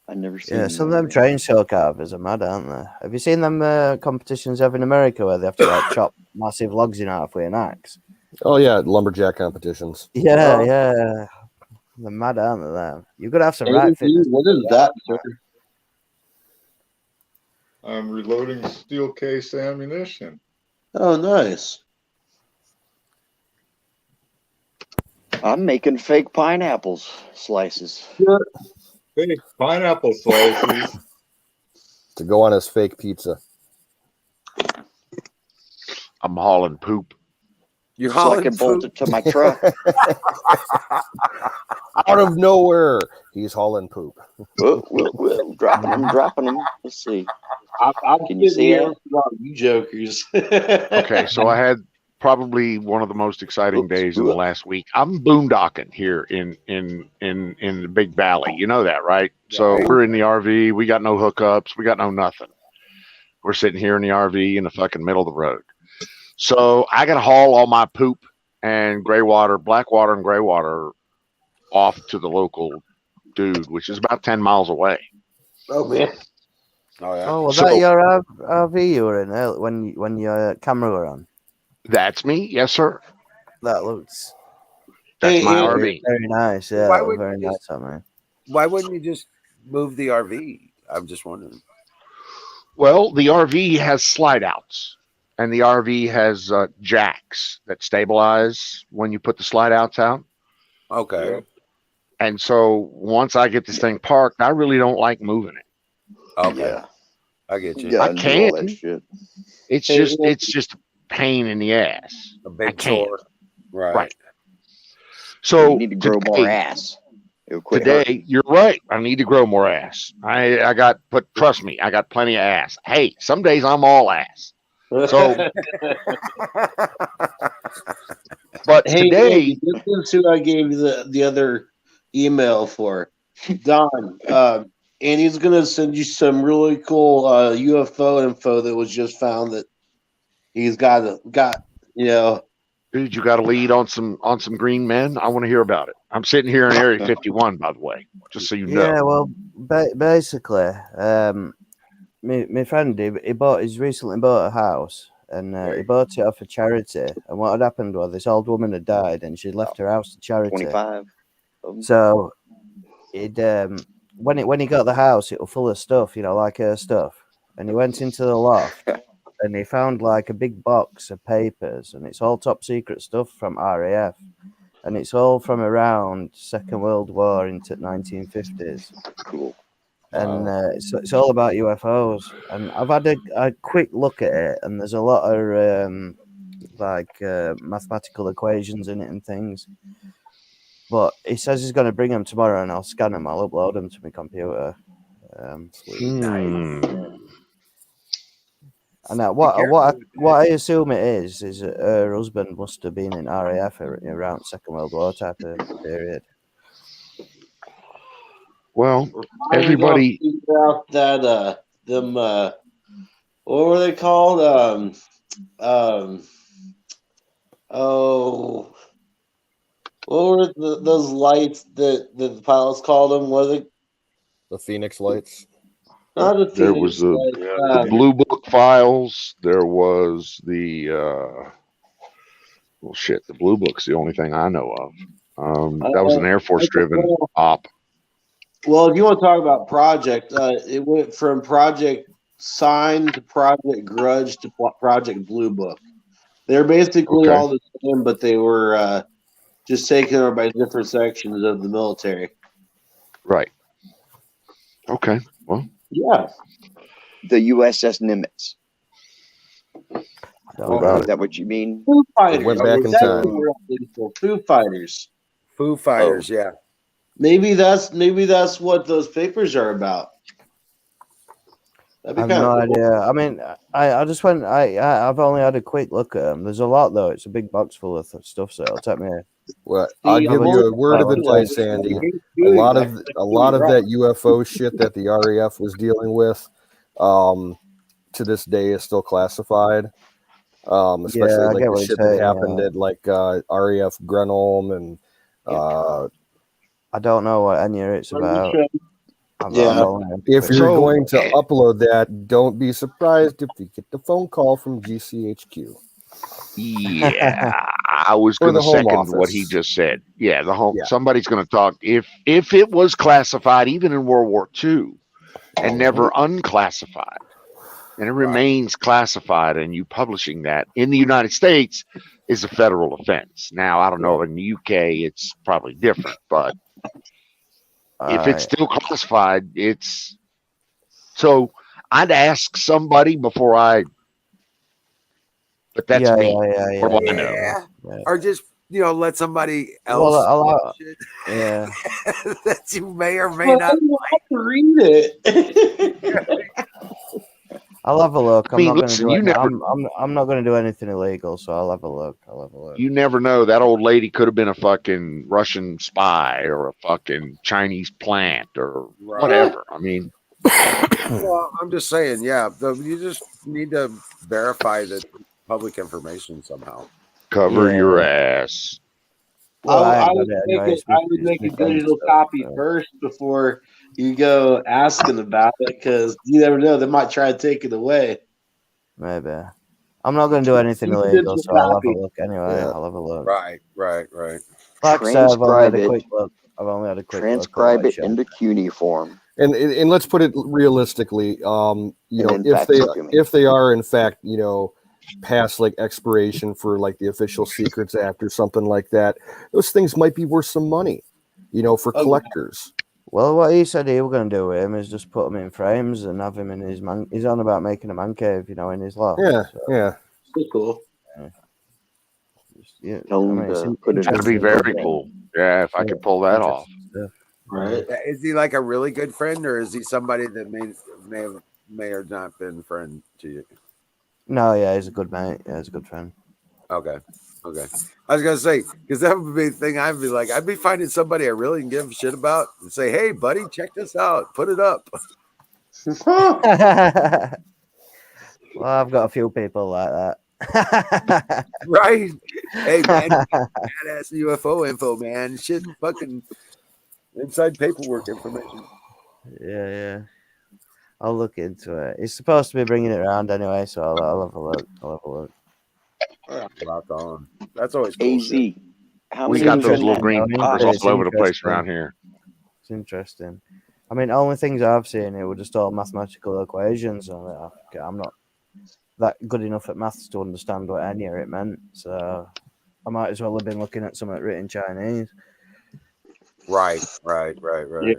I've never seen. Yeah, some of them chainsaw carvers are mad, aren't they? Have you seen them competitions over in America where they have to like chop massive logs in half with an axe? Oh yeah, lumberjack competitions. Yeah, yeah. They're mad, aren't they? Them. You've got to have some right fitness. What is that, sir? I'm reloading steel case ammunition. Oh, nice. I'm making fake pineapples slices. Fake pineapple slices to go on his fake pizza. I'm hauling poop. You so I can bolt it to my truck. Out of nowhere, he's hauling poop. I'm dropping them. Let's see. Can you see it? You jokers. Okay, so I had probably one of the most exciting days of the last week. I'm boondocking here in the Big Valley. You know that, right? So we're in the RV. We got no hookups. We got no nothing. We're sitting here in the RV in the fucking middle of the road. So I got to haul all my poop and gray water, black water and gray water off to the local dude, which is about 10 miles away. Oh man. Oh yeah. Oh, was So- that your RV you were in when your camera were on? That's me. Yes, sir. That looks That's Hey, my hey, RV. very nice. Yeah, Why would very you nice, just- man. Why wouldn't you just move the RV? I'm just wondering. Well, the RV has slide outs, and the RV has jacks that stabilize when you put the slide outs out. Okay. Yeah. And so once I get this thing parked, I really don't like moving it. Okay. Yeah. I get You you. I gotta do all that can. shit. It's just a pain in the ass. A I big can't. chore. Right. Right. You So need to grow more ass. It'll quit today, hurting. you're right. I need to grow more ass. But trust me, I got plenty of ass. Hey, some days I'm all ass. So, but hey, today, this is who I gave you the other email for. Don. And he's gonna send you some really cool UFO info that was just found that he's got you know. dude, you got a lead on some green men. I want to hear about it. I'm sitting here in Area 51, by the way, just so you know. Yeah, well, basically, my friend he's recently bought a house, and he bought it off a charity. And what had happened was this old woman had died, and she'd left her house to charity. 25. So he'd when he got the house, it was full of stuff, like her stuff. And he went into the loft, and he found like a big box of papers, and it's all top secret stuff from RAF, and it's all from around Second World War into 1950s. Cool. And it's all about UFOs. And I've had a quick look at it, and there's a lot of mathematical equations in it and things. But he says he's going to bring them tomorrow, and I'll scan them. I'll upload them to my computer. And what I assume it is that her husband must have been in RAF around Second World War type of period. Well, I everybody. figure out that them what were they called? What were those lights that the pilots called them? Was it The Phoenix Lights. not the There Phoenix was the lights, Blue Book files. There was the the Blue Book's the only thing I know of. That was an Air Force driven op. well, if you want to talk about project, it went from Project Sign to Project Grudge to Project Blue Book. They're basically Okay. all the same, but they were just taken over by different sections of the military. Right. Okay. Well, Yeah. The USS Nimitz. about Is that what you mean? Foo Fighters. Went back in That's time. what we're looking for. Foo Fighters. Foo Fighters, yeah. Maybe that's what those papers are about. That'd I be have kind no of cool. idea. I mean, I just went. I've only had a quick look at them. There's a lot though. It's a big box full of stuff, so it'll take me. Well, I'll give you a word of advice, Andy. A lot of that UFO shit that the RAF was dealing with, to this day is still classified. Especially Yeah, I like get the what shit you're that saying, happened yeah. at like RAF Grenholm and I don't know what any of it's about. if you're going to upload that, don't be surprised if you get the phone call from GCHQ. Yeah, I was Or going to the Home second what he Office. just said. Yeah, the home. Yeah. Somebody's going to talk if it was classified, even in World War II, and never unclassified, and it remains classified, and you publishing that in the United States is a federal offense. Now, I don't know in the UK it's probably different, but if it's still classified, it's so. I'd ask somebody before I. But that's me. What do I know? Yeah. Or just let somebody Well, else yeah. that you may or may Well, not. you have to read it. I'll have a look. I'm I mean, not going to listen, do you it. never- I'm not going to do anything illegal, so I'll have a look. You never know. That old lady could have been a fucking Russian spy or a fucking Chinese plant or whatever. I mean, Well, I'm just saying, yeah. You just need to verify that public information somehow. Cover Yeah. your ass. Well, I I ain't got would it make anyway. it. I would make a digital copy first before you go asking about it, because you never know, they might try to take it away. Maybe. I'm not going to do anything Keep a illegal, digital so I'll have a copy. look anyway. Yeah. I'll have a look. Right. Like I said, I've only had Transcribe a it. quick look. I've only had a quick Transcribe look. it into cuneiform. And let's put it realistically, you And know, then fax it to me. if they are in fact, you know, past like expiration for like the Official Secrets Act or something like that, those things might be worth some money, you know, for collectors. Well, what he said he was going to do with him is just put him in frames and have him in his man. He's on about making a man cave, you know, in his loft. Yeah, so, yeah. Cool. Yeah, Tell I him mean, it's to put it in That'd be very cool. Yeah, if I could pull that off. stuff. Right. Is he like a really good friend, or is he somebody that may or not been friend to you? No, yeah, he's a good mate. Yeah, he's a good friend. Okay. I was gonna say, because that would be the thing. I'd be like, I'd be finding somebody I really can give a shit about and say, "Hey, buddy, check this out. Put it up." Well, I've got a few people like that. Right? Hey, man, badass UFO info, man. Shit, fucking inside paperwork information. Yeah. I'll look into it. He's supposed to be bringing it around anyway, so I'll have a look. Rock on. That's always cool. AZ. Shit. How We many got those people- little green papers It's all over the place interesting. around here. It's interesting. I mean, only things I've seen it were just all mathematical equations. I'm not that good enough at maths to understand what any of it meant, so I might as well have been looking at something written Chinese. Right. Yeah.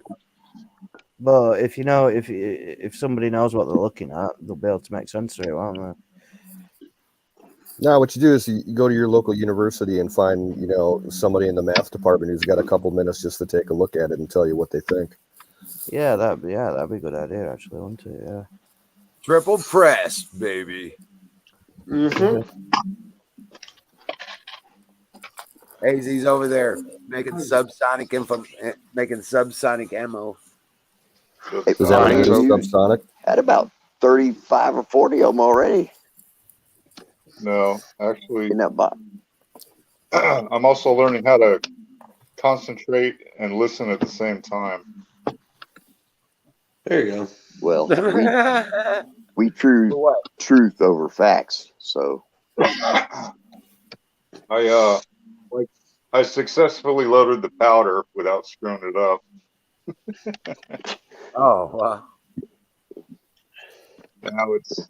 But if you know, if somebody knows what they're looking at, they'll be able to make sense of it, won't they? Now, what you do is you go to your local university and find, you know, somebody in the math department who's got a couple minutes just to take a look at it and tell you what they think. Yeah, that'd be a good idea, actually, wouldn't it? Yeah. Triple press, baby. Mm-hmm. AZ's over there making subsonic ammo. Is that what it is, Dude, subsonic? Had about 35 or 40 of them already No, actually, in that box. I'm also learning how to concentrate and listen at the same time. There you go. Well, we choose truth over facts. So I successfully loaded the powder without screwing it up. Oh, wow. Now it's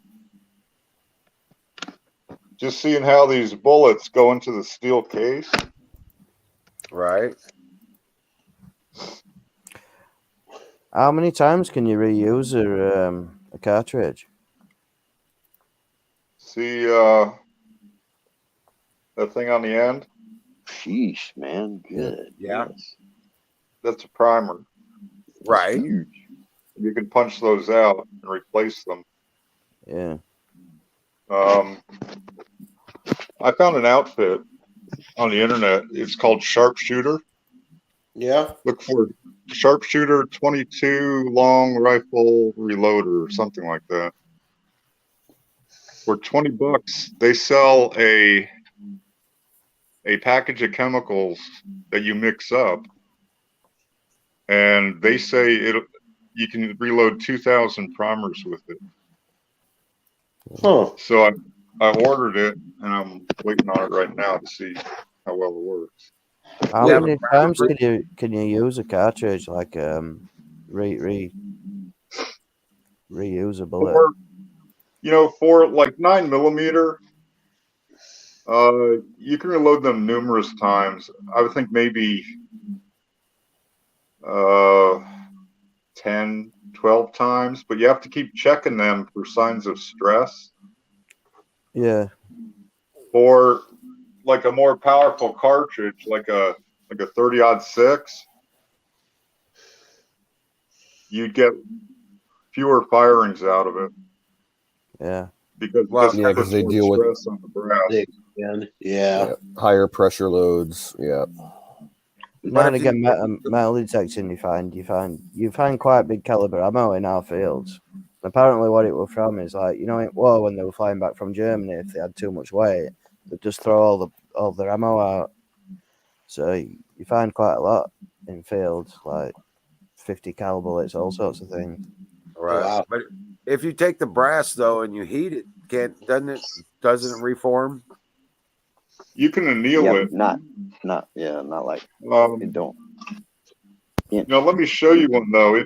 just seeing how these bullets go into the steel case. Right. How many times can you reuse a cartridge? See that thing on the end? sheesh, man. Good. Yeah. Yes. That's a primer. Right. Huge. You can punch those out and replace them. Yeah. I found an outfit on the internet. It's called Sharpshooter. Yeah. Look for Sharpshooter 22 long rifle reloader or something like that. For $20, they sell a package of chemicals that you mix up, and they say you can reload 2,000 primers with it. Huh. So I ordered it, and I'm waiting on it right now to see how well it works. How Yeah, many times can you use a cartridge like reuse a bullet? For like 9mm, you can reload them numerous times. I would think maybe 10, 12 times, but you have to keep checking them for signs of stress. Yeah. Or like a more powerful cartridge, like a 30-06, you'd get fewer firings out of it. Yeah. Because they deal with stress on the brass. Yeah. higher pressure loads. Yeah. Now and if you- again, metal detecting, you find quite big caliber ammo in our fields. Apparently, what it was from is like, in war when they were flying back from Germany, if they had too much weight, they'd just throw all their ammo out. So you find quite a lot in fields, like 50 cal bullets, all sorts of things. Right. Wow. But if you take the brass though and you heat it, doesn't it reform? You can anneal Yeah, it. not like it Um, don't. now let me show you one though.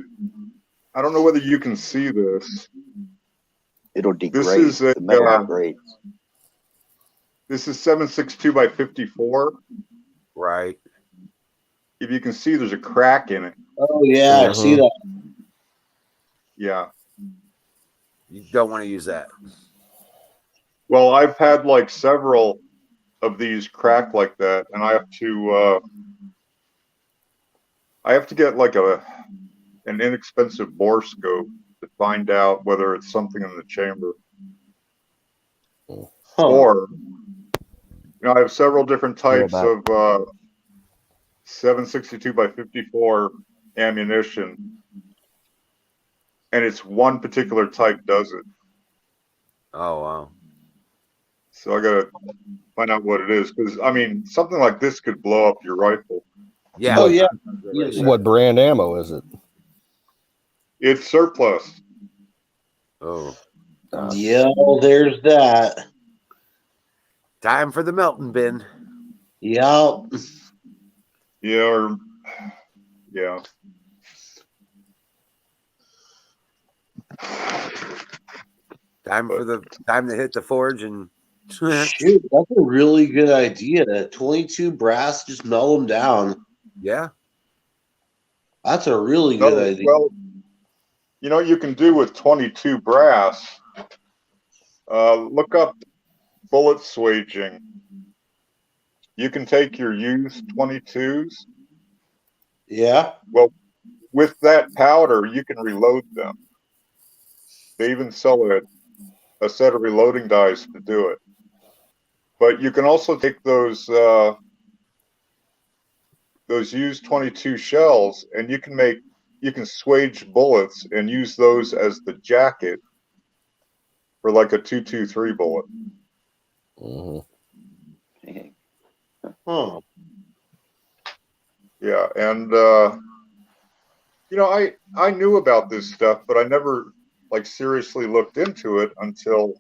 I don't know whether you can see this. It'll This degrade. is The metal degrades. this is 7.62 by 54. Right. If you can see, there's a crack in it. Oh yeah, I see that. Yeah. You don't want to use that. Well, I've had like several of these crack like that, and I have to get like an inexpensive bore scope to find out whether it's something in the chamber. Huh. Or, I have several different types back. of 7.62 by 54 ammunition, and it's one particular type does it. Oh wow. So I gotta find out what it is, because I mean, something like this could blow up your rifle. Yeah. Oh yeah. Yes. What brand ammo is it? It's surplus. Oh. Yeah, there's that. Time for the melting bin. Yep. Yeah. Time to hit the forge and Shoot, that's a really good idea. 22 brass, just melt them down. yeah. That's a really good idea. Well, you know what you can do with 22 brass? Look up bullet swaging. You can take your used 22s. Yeah. Well, with that powder, you can reload them. They even sell a set of reloading dies to do it. But you can also take those used 22 shells, and you can swage bullets and use those as the jacket for like a 223 bullet. Huh. Yeah, and I knew about this stuff, but I never like seriously looked into it until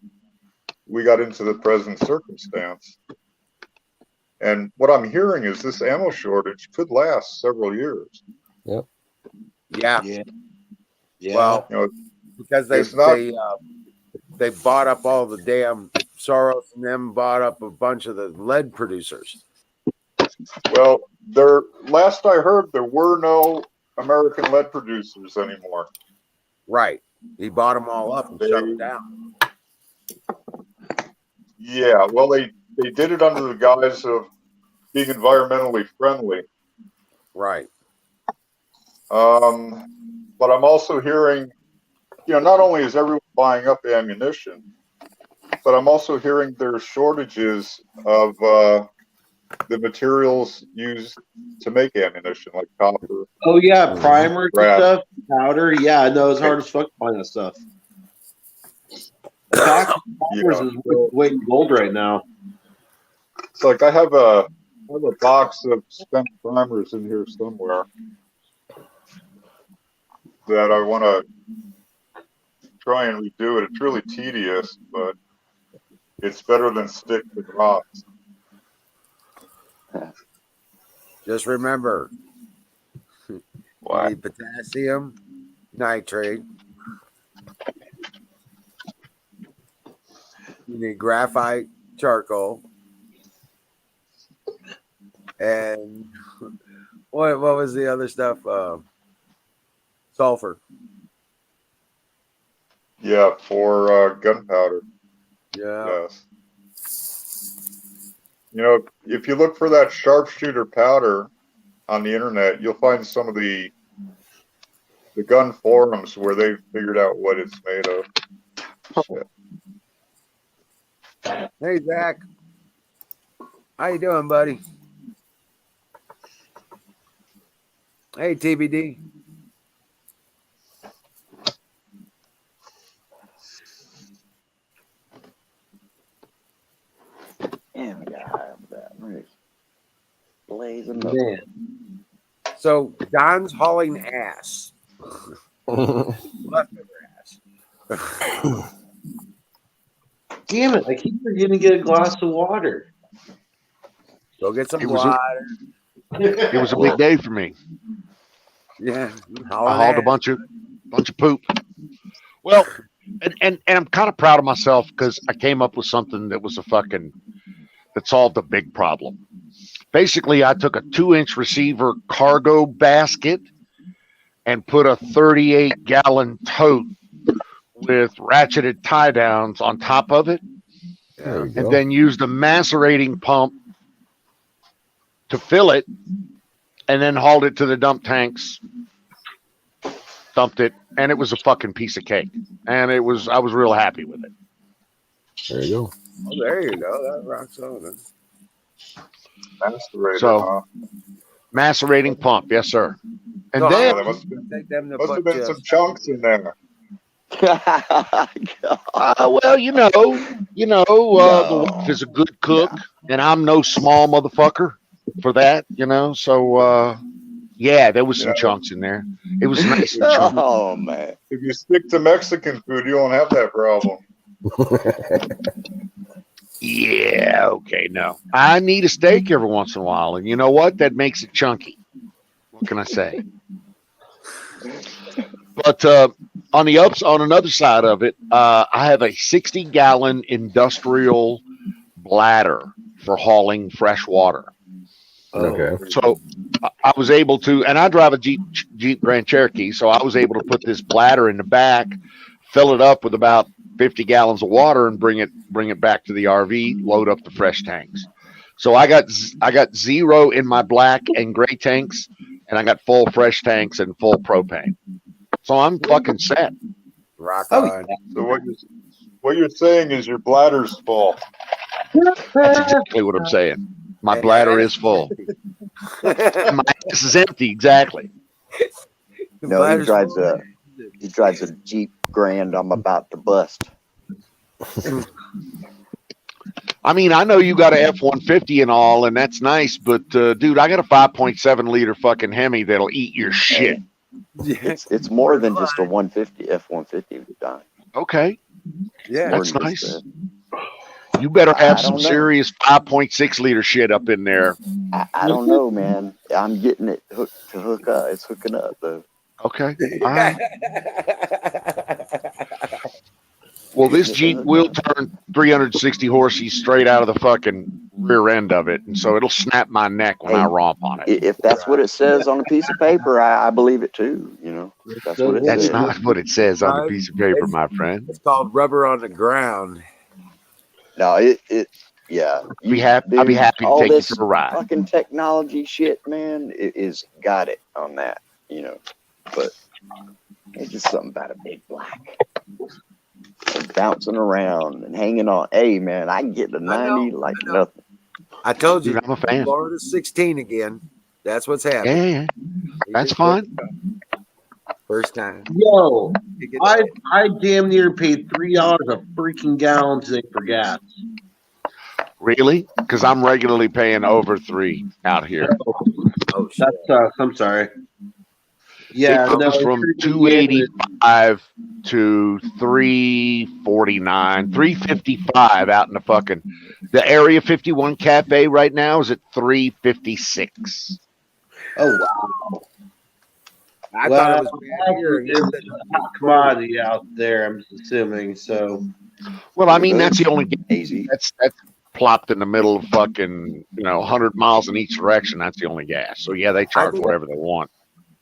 we got into the present circumstance. And what I'm hearing is this ammo shortage could last several years. Yep. Yeah. Yeah. Well, because they bought up all the damn Soros and them bought up a bunch of the lead producers. Well, last I heard, there were no American lead producers anymore. Right. He bought them all up and shut them down. Yeah, well, they did it under the guise of being environmentally friendly. Right. But I'm also hearing, not only is everyone buying up ammunition, but I'm also hearing there's shortages of the materials used to make ammunition, like copper. Oh yeah, primers and brass. stuff, powder. Yeah, no, it's hard as fuck to find that stuff. A pack of primers is weight in gold right now. It's like I have a box of spent primers in here somewhere that I want to try and redo it. It's really tedious, but it's better than stick and rocks. Just remember, Why? you need potassium nitrate. You need graphite charcoal. And what was the other stuff? Sulfur. Yeah, for gunpowder. Yeah. Yes. If you look for that sharpshooter powder on the internet, you'll find some of the gun forums where they've figured out what it's made of. Shit. Hey, Zach. How you doing, buddy? Hey, TBD. Yeah, we gotta have that. Right. Blazing up. Man. So Don's hauling ass. Leftover ass. Damn it! I keep forgetting to get a glass of water. Go get some It was water. It was a big day for me. Yeah. I hauled a bunch of poop. Well, and I'm kind of proud of myself because I came up with something that was that solved a big problem. Basically, I took a 2-inch receiver cargo basket and put a 38-gallon tote with ratcheted tie downs on top of it, There you and go. then used a macerating pump to fill it, and then hauled it to the dump tanks, dumped it, and it was a fucking piece of cake. And I was real happy with it. There you go. Oh, there you go. That rocks on. Macerator, So, huh? Macerating pump, yes, sir. And So then there must have take them to been put some chunks in there. well, the wife is a good cook, and I'm no small motherfucker for that, So, yeah, there was some chunks in there. It was nice and chunky. Oh man! If you stick to Mexican food, you won't have that problem. Yeah, okay, no. I need a steak every once in a while, and you know what? That makes it chunky. What can I say? But on another side of it, I have a 60-gallon industrial bladder for hauling fresh water. Okay. So I was able to, and I drive a Jeep Grand Cherokee, so I was able to put this bladder in the back, fill it up with about 50 gallons of water, and bring it back to the RV, load up the fresh tanks. So I got 0 in my black and gray tanks, and I got full fresh tanks and full propane. So I'm fucking set. Rock on. So what you're saying is your bladder's full. That's exactly what I'm saying. My bladder is full. My ass is empty. Exactly. No, he drives a Jeep Grand. I'm about to bust. I mean, I know you got a F-150 and all, and that's nice, but dude, I got a 5.7 liter fucking Hemi that'll eat your shit. It's more than just a 150 F-150. Don. Okay. Yeah, that's nice. You better have some serious 5.6 liter shit up in there. I don't know, man. I'm getting it to hook up. It's hooking up though. Okay. All right. Well, this Jeep will turn 360 horses straight out of the fucking rear end of it, and so it'll snap my neck when I romp on it. If that's what it says on a piece of paper, I believe it too. That's what it says. That's not what it says on the piece of paper, my friend. It's called rubber on the ground. No, yeah. I'll be happy to take you for a ride. Fucking technology shit, man, is got it on that, But it's just something about a big black. And bouncing around and hanging on. Hey, man, I can get to 90 like nothing. I told you, dude, I'm a fan. Florida 16 again. That's what's happening. Yeah. That's fine. First time. Yo, I damn near paid $3 a freaking gallon today for gas. Really? Because I'm regularly paying over $3 out here. Oh shit. That's I'm sorry. Yeah, it goes from 285 to 349, 355 out in the Area 51 Cafe right now is at 356. Oh wow. I thought it was bad here. There's a hot commodity out there, I'm assuming. So, well, I mean, that's the only easy. That's plopped in the middle of fucking 100 miles in each direction. That's the only gas. So yeah, they charge whatever they want.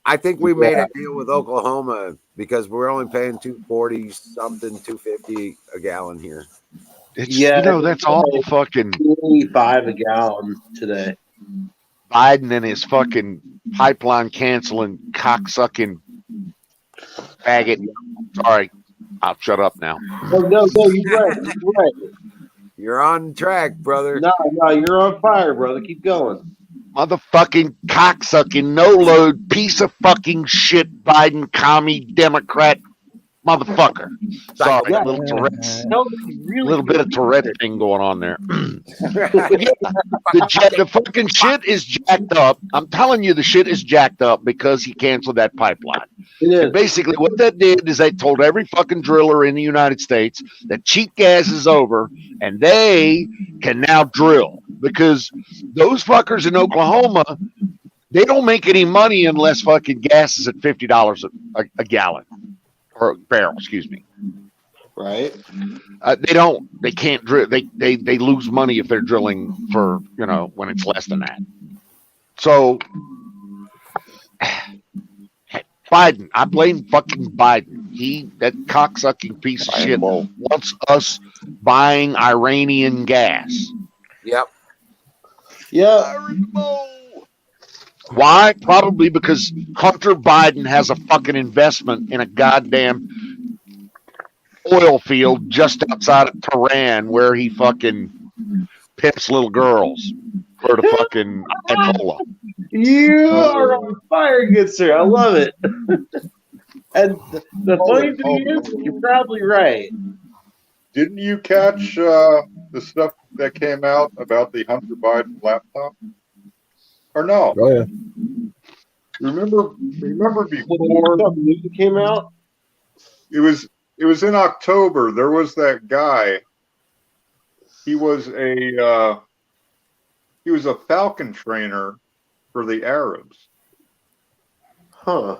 I think we made a deal with Oklahoma because we're only paying $2.40 something, $2.50 a gallon here. That's all fucking 25 a gallon today. Biden and his fucking pipeline canceling cocksucking faggot. Sorry, I'll shut up now. No, you're right. You're right. You're on track, brother. No, you're on fire, brother. Keep going. motherfucking cocksucking, no load, piece of fucking shit, Biden, commie, Democrat, motherfucker. Sorry, Yeah. a little Tourette's, Nobody really little bit of Tourette thing going on there. The fucking shit is jacked up. I'm telling you, the shit is jacked up because he canceled that pipeline. And basically, what that did is they told every fucking driller in the United States that cheap gas is over, and they can now drill because those fuckers in Oklahoma, they don't make any money unless fucking gas is at $50 a gallon or a barrel. Excuse me. Right. They don't. They can't drill. They lose money if they're drilling for when it's less than that. So Biden, I blame fucking Biden. That cocksucking piece of shit wants us buying Iranian gas. Yep. Yeah. Why? Probably because Hunter Biden has a fucking investment in a goddamn oil field just outside of Tehran where he fucking pimps little girls for the fucking Ayatollah. You are on fire, good sir. I love it. And the funny thing is, you're probably right. Didn't you catch the stuff that came out about the Hunter Biden laptop? Or no? Oh yeah. Remember before the news came out? It was in October. There was that guy. He was a Falcon trainer for the Arabs. Huh.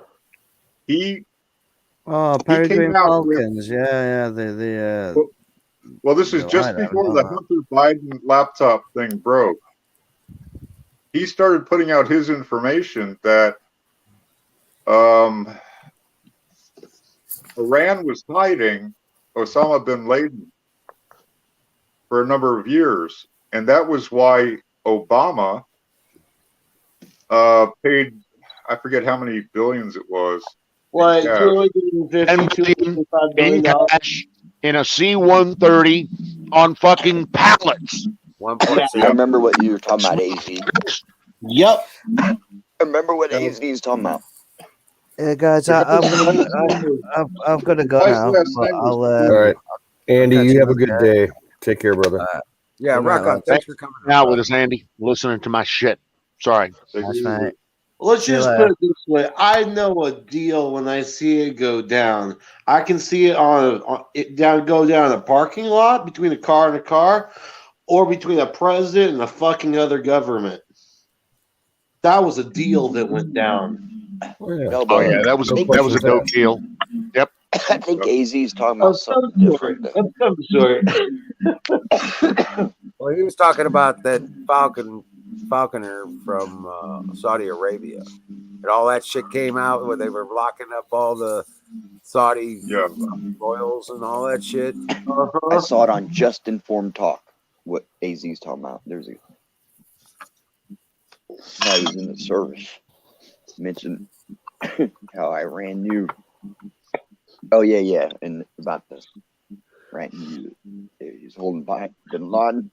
Peregrine Falcons. Yeah. Well, this is just before the Hunter Biden laptop thing broke. He started putting out his information that Iran was hiding Osama bin Laden for a number of years, and that was why Obama paid, I forget how many billions it was. Like in cash in a C-130 on fucking pallets. I remember what you were talking about, AZ. Yep. I remember what AZ is talking about. Yeah, guys, I've got to go now. But all right, Andy, you have a good day. Take care, brother. Yeah, rock on. Thanks for coming out with us, Andy. Listening to my shit. Sorry. That's right. Let's just put it this way. I know a deal when I see it go down. I can see it go down in a parking lot between a car and a car, or between a president and a fucking other government. That was a deal that went down. That was a dope deal. Yep. I think AZ's talking about something different. Well, he was talking about that falconer from Saudi Arabia, and all that shit came out where they were locking up all the Saudi royals and all that shit. I saw it on Just Informed Talk. What AZ's talking about? There's how he's in the service. Mentioned how Iran knew. Oh yeah, and about the Iran knew he's holding back bin Laden.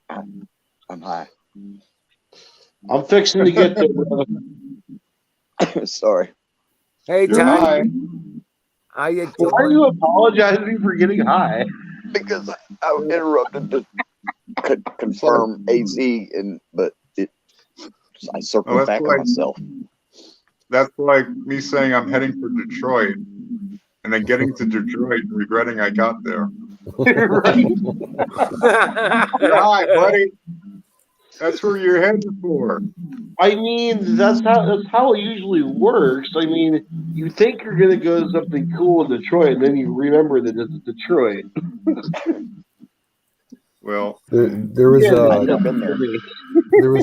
I'm high. I'm fixing to get there, brother. Sorry. Hey, Ty. How you doing? Why are you apologizing for getting high? Because I was interrupted to confirm AZ, but I circled back on myself. That's like me saying I'm heading for Detroit, and then getting to Detroit and regretting I got there. Right. Hi, buddy. That's where you're heading for. I mean, that's how it usually works. I mean, you think you're gonna go to something cool in Detroit, and then you remember that it's Detroit. Well, there was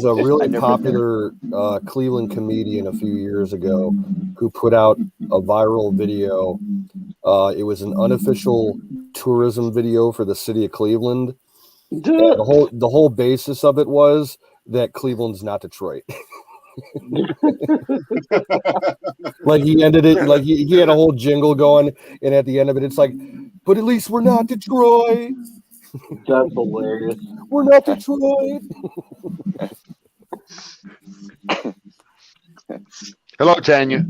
a really popular Cleveland comedian a few years ago who put out a viral video. It was an unofficial tourism video for the city of Cleveland. And the whole basis of it was that Cleveland's not Detroit. Like he ended it like he had a whole jingle going, and at the end of it, it's like, but at least we're not Detroit. That's hilarious. We're not Detroit. Hello, Tanya.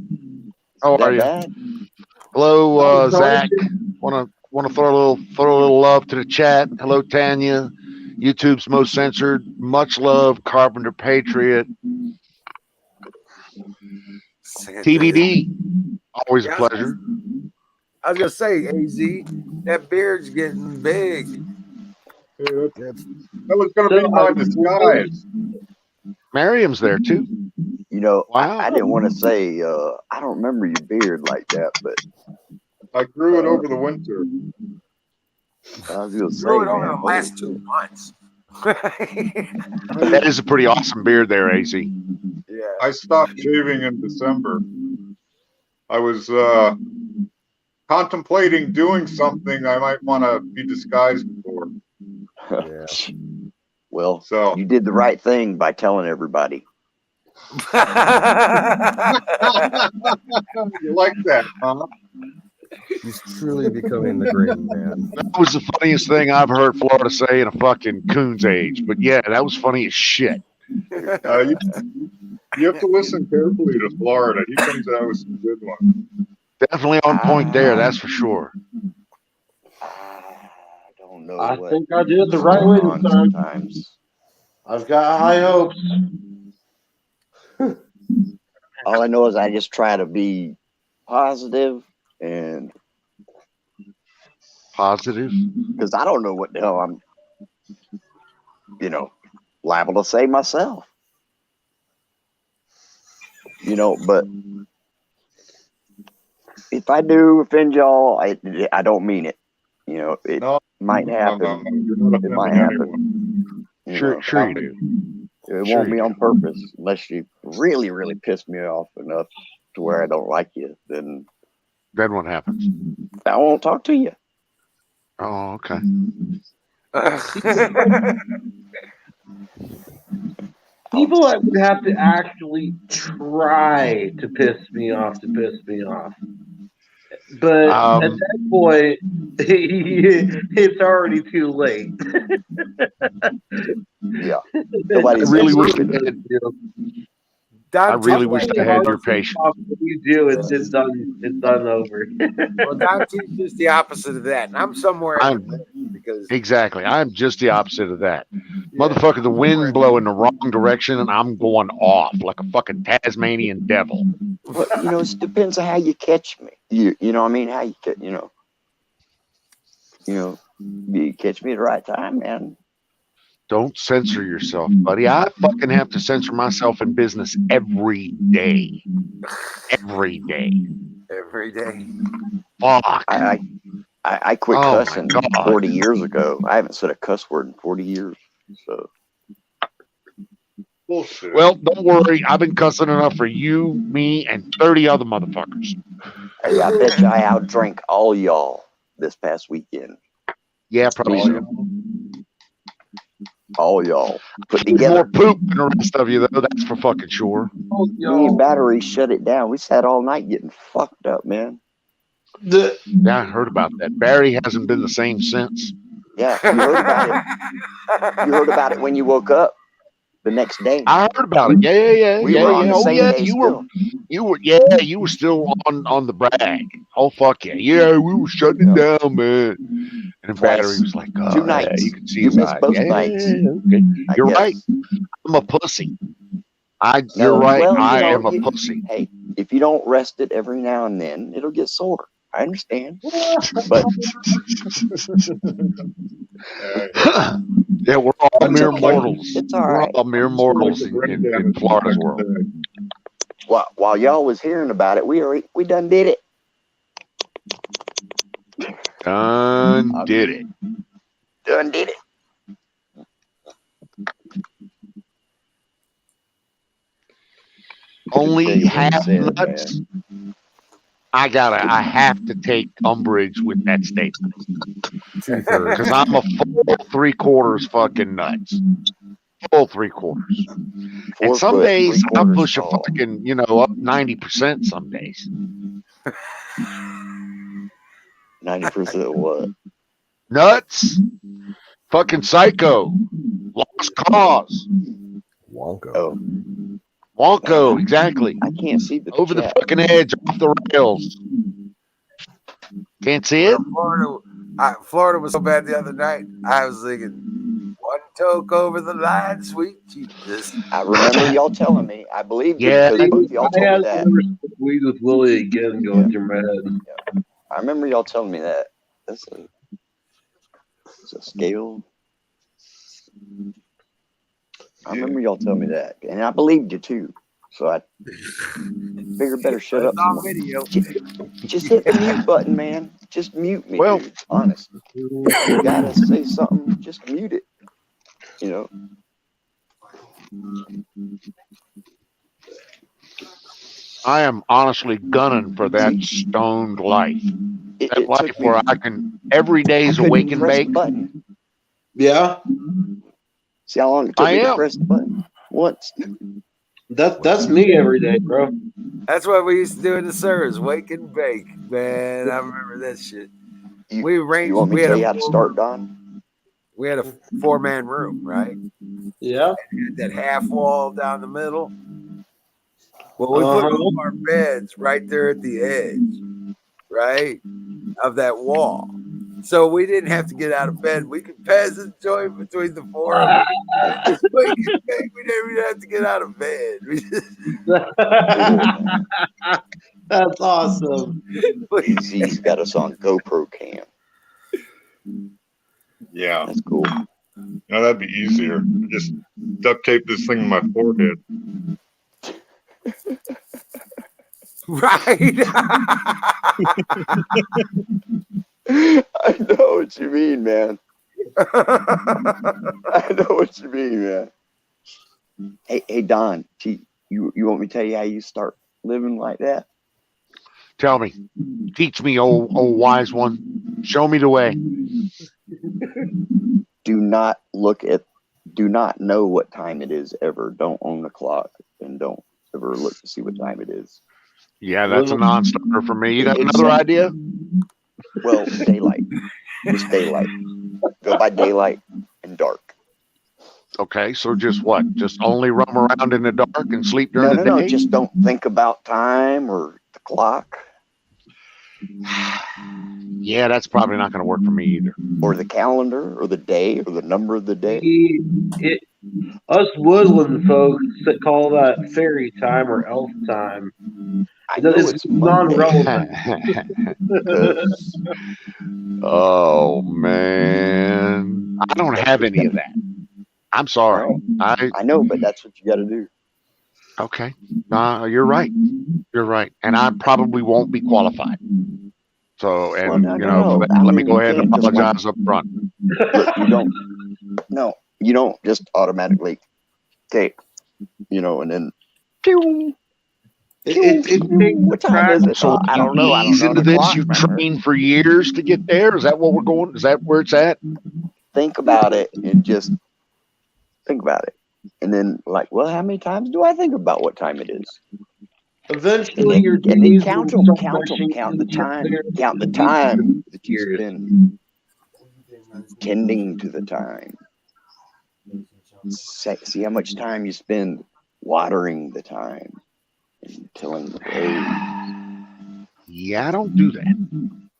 How That are you? bad? Hello, Oh, Zach. Want to throw a little love to the chat. Hello, Tanya. YouTube's most censored. Much love, Carpenter Patriot. TBD. Always a pleasure. I was gonna say, AZ, that beard's getting big. That was going to be my disguise. Miriam's there too. You know, Wow. I didn't want to say, I don't remember your beard like that, but I grew it over the winter. I was going to say, Grew it over man, the last 2 months. That is a pretty awesome beard there, AZ. Yeah. I stopped shaving in December. I was contemplating doing something I might want to be disguised for. Yeah. well, So you did the right thing by telling everybody. you like that, huh? He's truly becoming the Green Man. That was the funniest thing I've heard Florida say in a fucking coon's age. But yeah, that was funny as shit. You have to listen carefully to Florida. He comes out with some good ones. Definitely on point there, that's for sure. I don't know. I what think I did it the right way on this time. sometimes. I've got high hopes. All I know is I just try to be positive, and Positive. because I don't know what the hell I'm, liable to say myself. But if I do offend y'all, I don't mean it. It might happen. It might happen. Sure you do. It Sure won't be you on purpose unless you really, really piss me off enough to where I don't like you. Then what happens? I won't talk to you. Oh, okay. People that would have to actually try to piss me off. But at that point, it's already too late. Yeah. I really wish I had your patience. You do, it's done over. Well, Dante's just the opposite of that, and I'm somewhere in the middle because Exactly. I'm just the opposite of that. Motherfucker, the wind blow in the wrong direction and I'm going off like a fucking Tasmanian devil. Well, it depends on how you catch me. You know what I mean? How you catch, you catch me at the right time, man. Don't censor yourself, buddy. I fucking have to censor myself in business every day. Every day. Every day. Fuck. I quit cussing 40 years ago. I haven't said a cuss word in 40 years. So. Bullshit. Well, don't worry. I've been cussing enough for you, me, and 30 other motherfuckers. Hey, I bet you I outdrank all y'all this past weekend. Yeah, probably so. All y'all put There's together. more poop than the rest of you, though. That's for fucking sure. Me and Battery shut it down. We sat all night getting fucked up, man. Yeah, I heard about that. Barry hasn't been the same since. Yeah, you heard about it. You heard about it when you woke up the next day. I heard about it. Yeah. We were on the same day You still. were still on the brag. Oh fuck yeah. Yeah, we were shutting it down, man. And the Battery was like, 2 nights. Yeah, you can see you his missed eyes. both Yeah, nights. okay. You're right. I'm a pussy. You're right. Well, I am a pussy. Hey, if you don't rest it every now and then, it'll get sore. I understand. But yeah, we're all mere mortals. It's all right. We're all mere mortals in Florida's world. While y'all was hearing about it, we done did it. Done did it. Done did it. Only half nuts. I have to take umbrage with that statement. 2/3. Because I'm a full 3/4 fucking nuts. Full 3/4. And some days I push a fucking, up 90% some days. 90% what? Nuts. Fucking Psycho. Lost Cause. Wonko. Oh, Wonko, exactly. I can't see the Over the chat. fucking edge, off the rails. Can't see it? Florida was so bad the other night. I was thinking, one toke over the line, sweet Jesus. I remember y'all telling me. I believed you Yeah. because both of y'all I told me had that. never smoked weed with Willie again going through my head. I remember y'all telling me that. That's a scale. I remember y'all telling me that, and I believed you too. So I figured better shut up. It's on video. Just hit the mute button, man. Just mute me, Well- dude. Honest. If you gotta say something, just mute it. You know. I am honestly gunning for that stoned life. That life took me- where I can every day's couldn't awake and press the bake. button. Yeah, See how long it took I me to am. press the button? Once. That's me every day, bro. That's what we used to do in the service, wake and bake. Man, I remember that shit. We arranged. You want me we to had tell a you how to start, Don? We had a 4-man room, right? Yeah. And that half wall down the middle. Well, we put all our beds right there at the edge, right, of that wall. So we didn't have to get out of bed. We could pass the joint between the four of us. Just wake and bake. We didn't even have to get out of bed. We just That's awesome. He's got us on GoPro cam. Yeah. That's cool. No, that'd be easier. Just duct tape this thing to my forehead. right. I know what you mean, man. I know what you mean, man. Hey, Don, you want me to tell you how you start living like that? Tell me. Teach me, old wise one. Show me the way. Do not know what time it is ever. Don't own the clock and don't ever look to see what time it is. Yeah, that's a non-starter for me. You got another idea? Well, daylight. Just daylight. Go by daylight and dark. Okay, so just what? Just only roam around in the dark and sleep during the day? No. Just don't think about time or the clock. Yeah, that's probably not going to work for me either. Or the calendar or the day or the number of the day. Us woodland folks that call that fairy time or elf time. I know it's non-relevant. Oh man, I don't have any of that. I'm sorry. I know, but that's what you got to do. Okay, you're right. You're right, and I probably won't be qualified. So, and no. let me go ahead and apologize up front. Look, you don't just automatically take, and then. What time is it? So I don't know. Ease into this. You train for years to get there. Is that what we're going? Is that where it's at? Think about it and just think about it, and then well, how many times do I think about what time it is? Eventually, and then count the time that you spend tending to the time. See how much time you spend watering the time and tilling the rows. Yeah, I don't do that.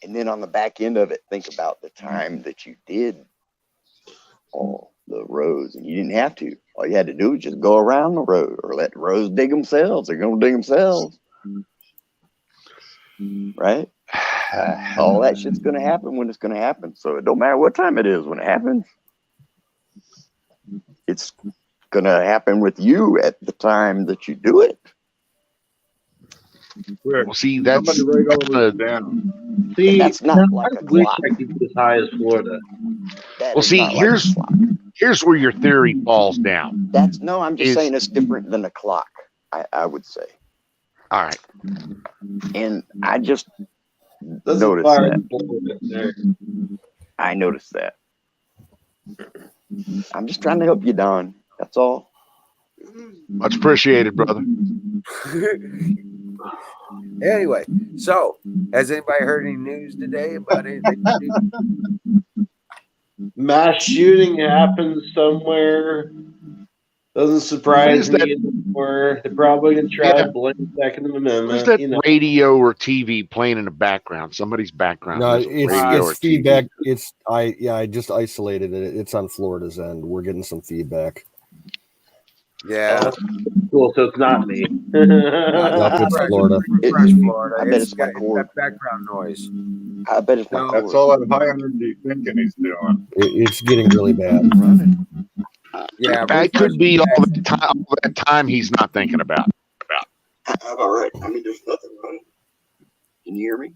And then on the back end of it, think about the time that you did all the rows, and you didn't have to. All you had to do was just go around the road or let the rows dig themselves. They're going to dig themselves. Right? All that shit's going to happen when it's going to happen. So it don't matter what time it is when it happens. It's going to happen with you at the time that you do it. Well, see, that's down. See, that's not like I a wish clock. I could get as high as Florida. Well, see, here's where your theory falls down. I'm just saying it's different than a clock. I would say. All right. And I just noticed that. I noticed that. I'm just trying to help you, Don. That's all. Much appreciated, brother. Anyway, so has anybody heard any news today about anything? Mass shooting happened somewhere. Doesn't surprise me anymore. They're probably gonna try to blame Second Amendment. What is that radio or TV playing in the background? Somebody's background. No, There's a radio or it's feedback. TV. I just isolated it. It's on Florida's end. We're getting some feedback. Yeah. Cool. So it's not me. It's Florida. Refresh Florida. I bet it's my got cord. that background noise. I bet it's my cord. That's all that high energy thinking he's doing. It's getting really bad. Yeah, It could be all that time he's not thinking about. How about right? I mean, there's nothing running. Can you hear me?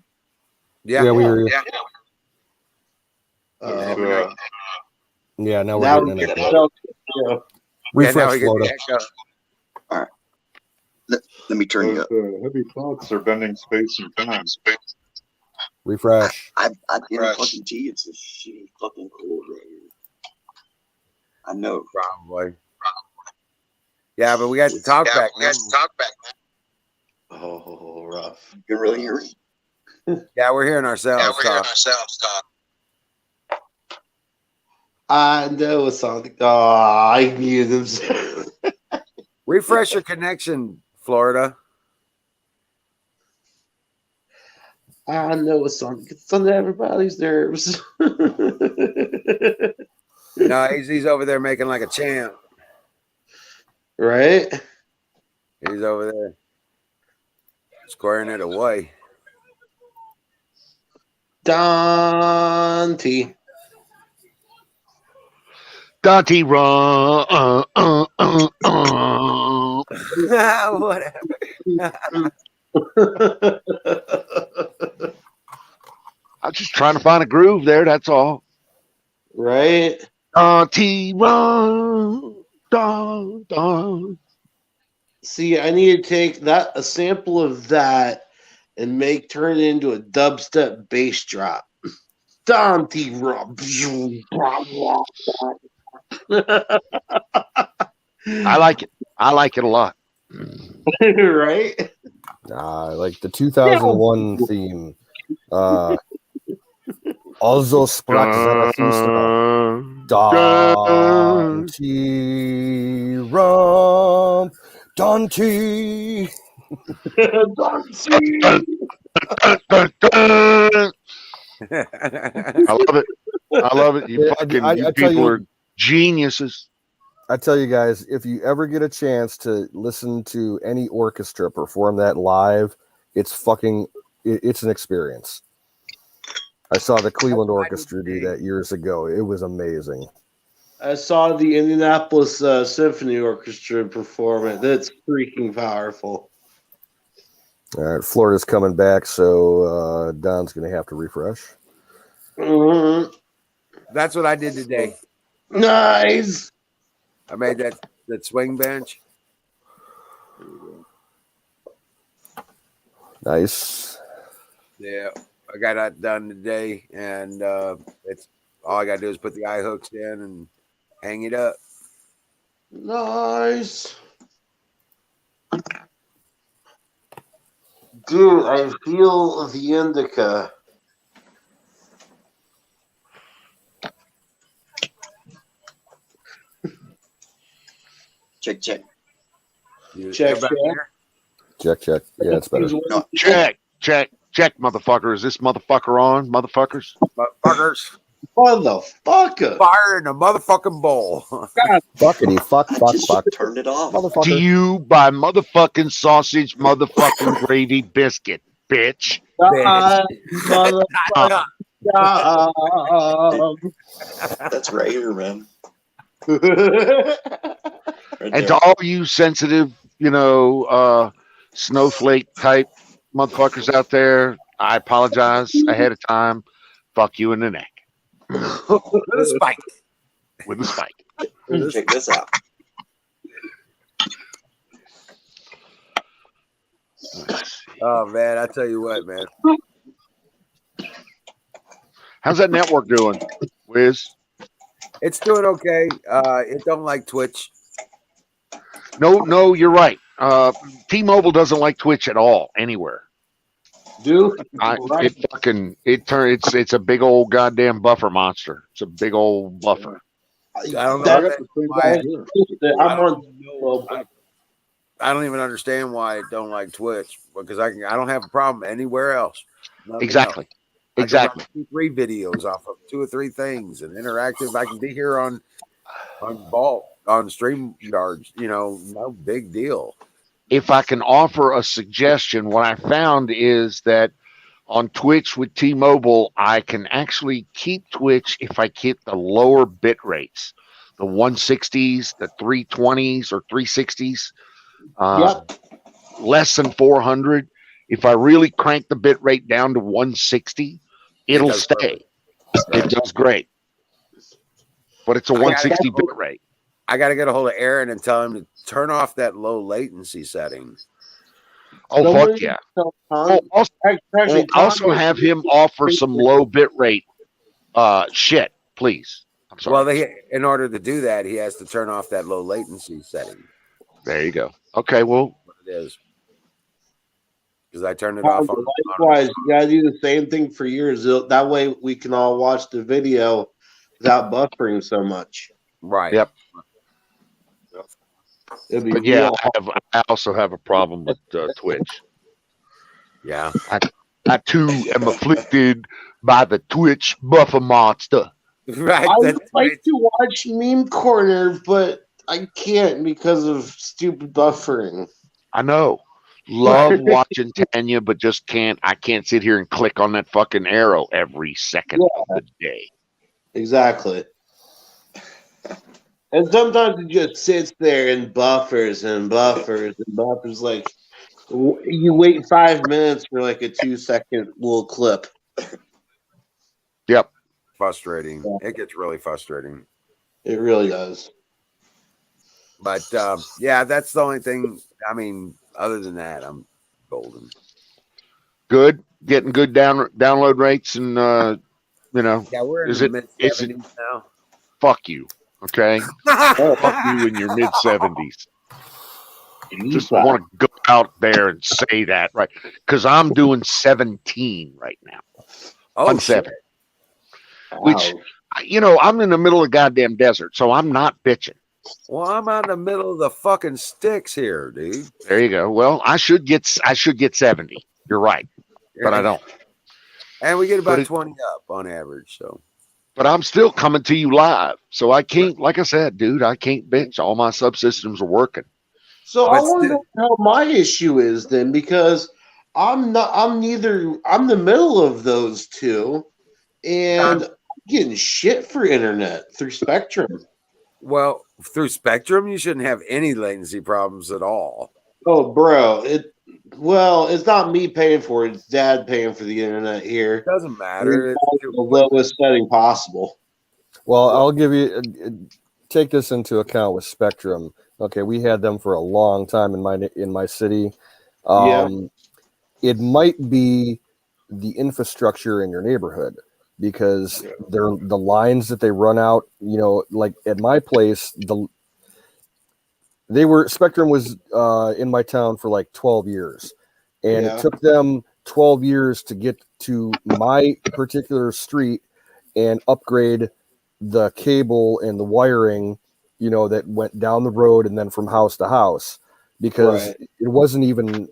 Yeah, we hear you. Yeah. Now we're getting it. Refresh Florida. All right. Let me turn you up. Heavy thoughts are bending space and time. Refresh. I guarantee it's a shitty fucking cord right here. I know. Probably. Yeah, but we got to talk back now. Oh, rough. You can really hear me? Yeah, we're hearing ourselves talk. I know something. Oh, I knew them. Refresh your connection, Florida. I know it's on. It's on everybody's nerves. No, he's over there making like a champ. Right? He's over there squaring it away. Dante. Dante, run. Whatever. I'm just trying to find a groove there. That's all. Right? Dante, run. Dun, dun. See, I need to take a sample of that and turn it into a dubstep bass drop. Dante Rob. I like it. I like it a lot. Right? Like the 2001 theme. Also sprach Zarathustra. Dante Rump. Dante. I love it. I love it. You people are geniuses. I tell you guys, if you ever get a chance to listen to any orchestra perform that live, it's an experience. I saw the Cleveland Orchestra do that years ago. It was amazing. I saw the Indianapolis Symphony Orchestra perform it. That's freaking powerful. All right, Florida's coming back, so Don's going to have to refresh. Mm-hmm. That's what I did today. Nice. I made that swing bench. Nice. Yeah, I got that done today, and it's all I got to do is put the eye hooks in and hang it up. Nice. Dude, I feel the indica. Check. Check. Check. Yeah, it's better. No, check, motherfucker. Is this motherfucker on, motherfuckers? Motherfuckers. Motherfucker. Fire in a motherfucking bowl. Fuckity, fuck. Turned it off. Motherfucker. To you by motherfucking sausage, motherfucking gravy biscuit, bitch. Motherfucker. That's right here, man. And to all you sensitive, snowflake type motherfuckers out there, I apologize ahead of time. Fuck you in the neck. With a spike. With a spike. Check this out. Oh man, I tell you what, man. How's that network doing, Wiz? It's doing okay. It don't like Twitch. No, you're right. T-Mobile doesn't like Twitch at all, anywhere. Dude, it's a big old goddamn buffer monster. It's a big old buffer. I don't know. That's that- why- I'm I on. don't know. I don't even understand why I don't like Twitch because I don't have a problem anywhere else. Nothing Exactly. else. I can run Exactly. 3 videos off of 2 or 3 things and interactive. I can be here on Vault on StreamYards. No big deal. If I can offer a suggestion, what I found is that on Twitch with T-Mobile, I can actually keep Twitch if I keep the lower bit rates, the 160s, the 320s or 360s, less than 400. If I really crank the bit rate down to 160, it'll stay. It does great. But it's a 160 bit rate. I got to get a hold of Aaron and tell him to turn off that low latency setting. Oh, fuck yeah. Also have him offer some low bit rate shit, please. I'm sorry. Well, in order to do that, he has to turn off that low latency setting. There you go. Okay, well. What it is. Because I turned it off on. Likewise, you gotta do the same thing for yours. That way we can all watch the video without buffering so much. Right. Yep. But yeah, I also have a problem with Twitch. Yeah. I too am afflicted by the Twitch buffer monster. Right. I would like to watch Meme Corner, but I can't because of stupid buffering. I know. Love watching Tanya, but just can't. I can't sit here and click on that fucking arrow every second of the day. Exactly. And sometimes it just sits there and buffers and buffers and buffers. Like you wait 5 minutes for like a 2-second little clip. Yep. Frustrating. Yeah. It gets really frustrating. It really does. But yeah, that's the only thing. I mean, other than that, I'm golden. Good, getting good download rates, and Yeah, we're in the mid-70s now. Fuck you, okay? Fuck you in your mid-70s. Just want to go out there and say that, right? Because I'm doing 17 right now. Oh, shit. Which, I'm in the middle of the goddamn desert, so I'm not bitching. Well, I'm out in the middle of the fucking sticks here, dude. There you go. Well, I should get 70. You're right, but I don't. And we get about 20 up on average. So, but I'm still coming to you live, so I can't. Like I said, dude, I can't bitch. All my subsystems are working. So I want to know how my issue is then, because I'm the middle of those two, and I'm getting shit for internet through Spectrum. Well, through Spectrum, you shouldn't have any latency problems at all. Oh, bro, it's not me paying for it; it's Dad paying for the internet here. It doesn't matter. It's the lowest setting possible. Well, I'll give you take this into account with Spectrum. Okay, we had them for a long time in my city. It might be the infrastructure in your neighborhood, because the lines that they run out, like at my place, Spectrum was in my town for like 12 years, and it took them 12 years to get to my particular street and upgrade the cable and the wiring, that went down the road and then from house to house, because it wasn't even,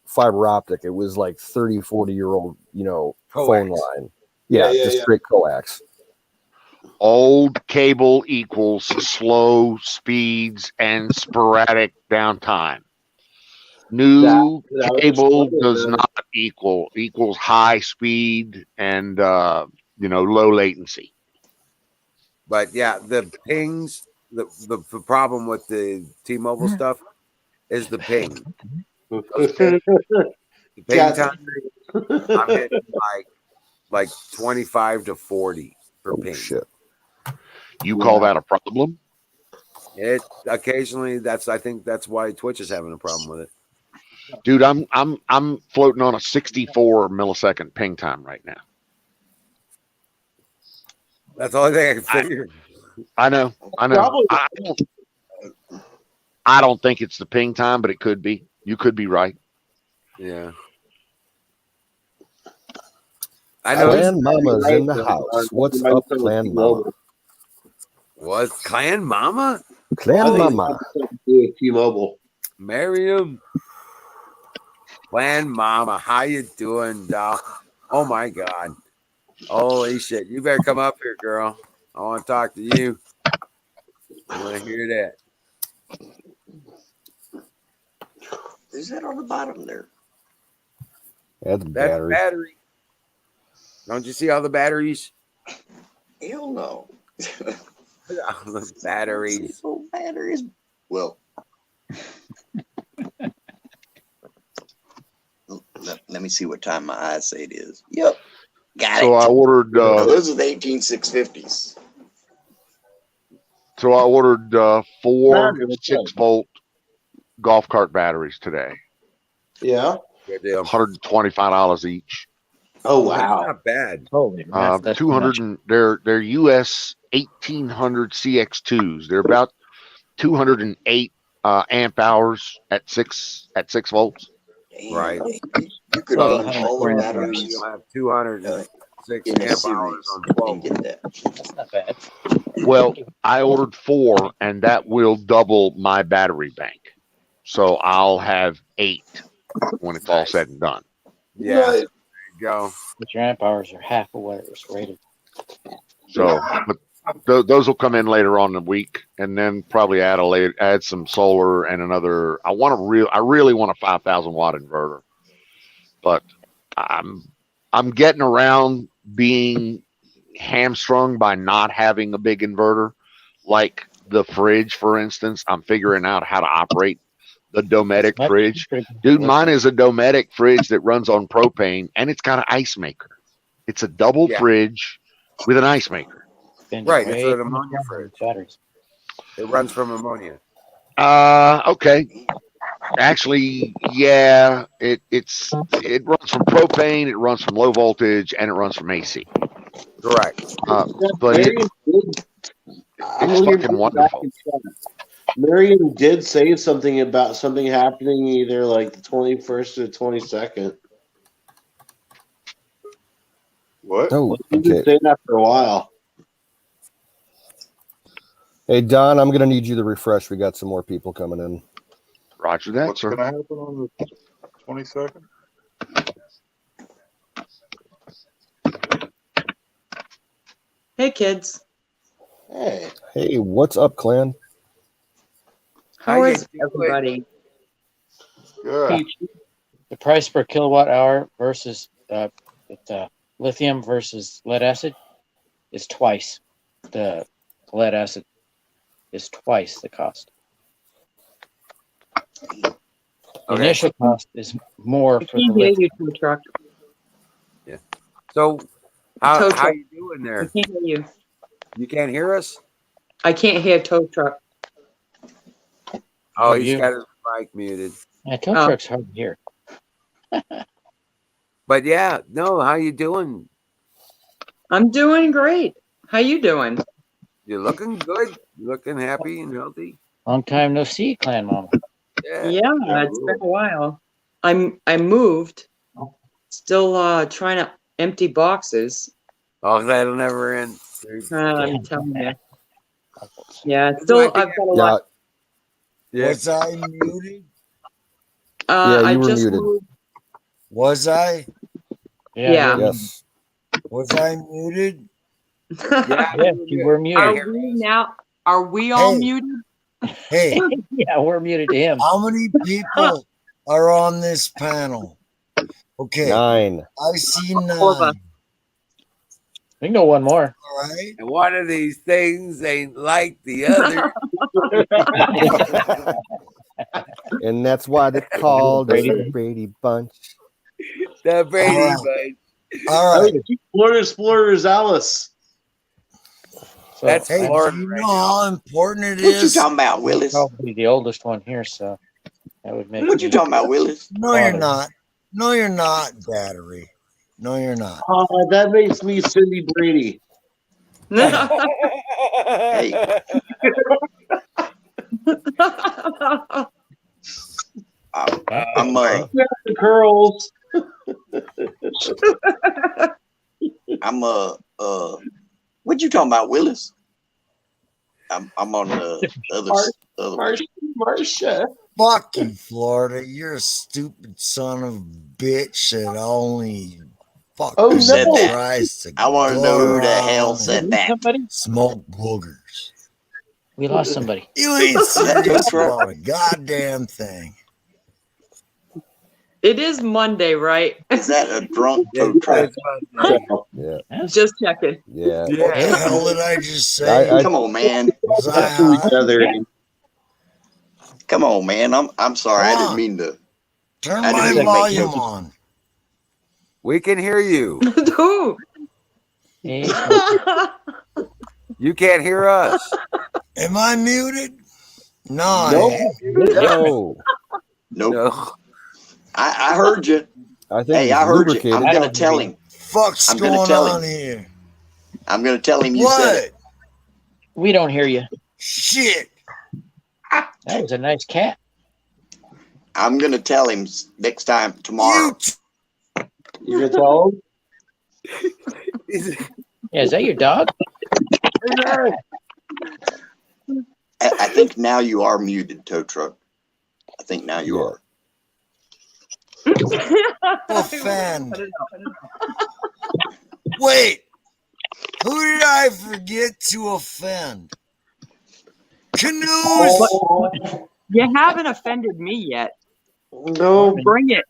fiber optic. It was like 30, 40-year-old, phone line. Just straight coax. Old cable equals slow speeds and sporadic downtime. New cable does not equals high speed and low latency. But yeah, the pings, the problem with the T-Mobile stuff is the ping. The ping time, I'm hitting like 25 to 40 per ping. Shit. You call that a problem? It occasionally I think that's why Twitch is having a problem with it. Dude, I'm floating on a 64 millisecond ping time right now. That's the only thing I can figure. I know. I don't think it's the ping time, but it could be. You could be right. Yeah. I know. Clan Mama's in the house. What's up, Clan Mama? What? Clan Mama? Clan Mama. T-Mobile. Miriam. Clan Mama, how you doing, doc? Oh my God. Holy shit. You better come up here, girl. I want to talk to you. I want to hear that. Is that on the bottom there? That's That's battery. Don't you see all the batteries? Hell no. All the batteries. Oh, batteries. Well, let me see what time my eyesight is. Yep. Got So it. I ordered. Those are the 18650s. So I ordered 4 6-volt golf cart batteries today. Yeah. Good deal. $125 each. Oh That's wow. not bad. Holy crap, that's 200. much. They're US 1800 CX2s. They're about 208 amp hours at 6 volts. Damn, Right. You could Well, run 100 all the amp batteries You'll have 206 in a amp hours series on and 12. get that. That's not bad. Well, I ordered 4, and that will double my battery bank. So I'll have 8 when it's all said and done. Yeah. There you go. But your amp hours are half of what it was rated. So, but those will come in later on in the week, and then probably add some solar and another. I really want a 5,000 watt inverter, but I'm getting around being hamstrung by not having a big inverter, like the fridge, for instance. I'm figuring out how to operate the Dometic fridge. Dude, mine is a Dometic fridge that runs on propane, and it's got an ice maker. It's a double fridge with an ice maker. Right, it's an ammonia fridge. Batteries. It runs from ammonia. Okay. Actually, yeah, it runs from propane, it runs from low voltage, and it runs from AC. Correct. But it's fucking wonderful. Marion did say something about something happening either like the 21st or the 22nd. What? Oh, She's been okay. saying that for a while. Hey, Don, I'm going to need you to refresh. We got some more people coming in. Roger that, What's sir. going to happen on the 22nd? Hey, kids. Hey. Hey, what's up, Clan? How is everybody? Good. The price per kilowatt hour versus lithium versus lead acid is twice. The lead acid is twice the cost. The initial cost is more for the Can't hear lithium. you, tow truck. Yeah. So how Tow truck. you doing there? I can't hear you. You can't hear us? I can't hear tow truck. Oh, Hear he's you. got his mic muted. Yeah, tow truck's hard to hear. But yeah, no, how you doing? I'm doing great. How you doing? You're looking good. You looking happy and healthy. Long time no see, Clan Mama. Yeah, it's been a while. I moved. Still trying to empty boxes. Oh, that'll never end. I'm telling you. Yeah, still I've got a lot. Was I muted? Yeah, you I were just muted. moved. Was I? Yeah. Yes. Was I muted? Yeah, you were muted. Are we all Hey. muted? Hey, Yeah, we're muted to him. how many people are on this panel? Okay. 9. I see 9. We can go one more. All right. And one of these things ain't like the other. And that's why they're called the Brady Bunch. The Brady All Bunch. All right. Florida Explorers Alice. So, That's Hey, do Florida you right know now. how important it What you is? talking about, Willis? probably the oldest one here, so that would make What you me talking about, Willis? No, you're father. not. No, you're not, Battery. No, you're not. That makes me Cindy Brady. Hey, I'm The curls. I'm what you talking about, Willis? I'm on the other one. Marsha. Fuck you, Florida. You're a stupid son of a bitch that only fucking Who said that? tries to I want to go know who the around hell and said that. smoke boogers. We lost somebody. You ain't serious about a goddamn thing. It is Monday, right? Is that a drunk Yeah, tow truck? Yeah. Just checking. Yeah. What the hell did I just say? Come on, man. Was I high? Come on, man. I'm sorry. I didn't mean to. Turn I my didn't mean to make volume no- on. We can hear you. Who? You can't hear us. Am I muted? No. Nope. No. Nope. No. I heard you. I think Hey, he's I heard you. I'm lubricated. gonna tell him. Fuck's I'm gonna going tell on him. here? I'm gonna tell him you said What? it. We don't hear you. Shit. That was a nice cat. I'm gonna tell him next time tomorrow. You're gonna tell him? Yeah, is that your dog? I think now you are muted, tow truck. I think now you are. Offend. Wait. Who did I forget to offend? Canoes. You haven't offended me yet. No. Bring it.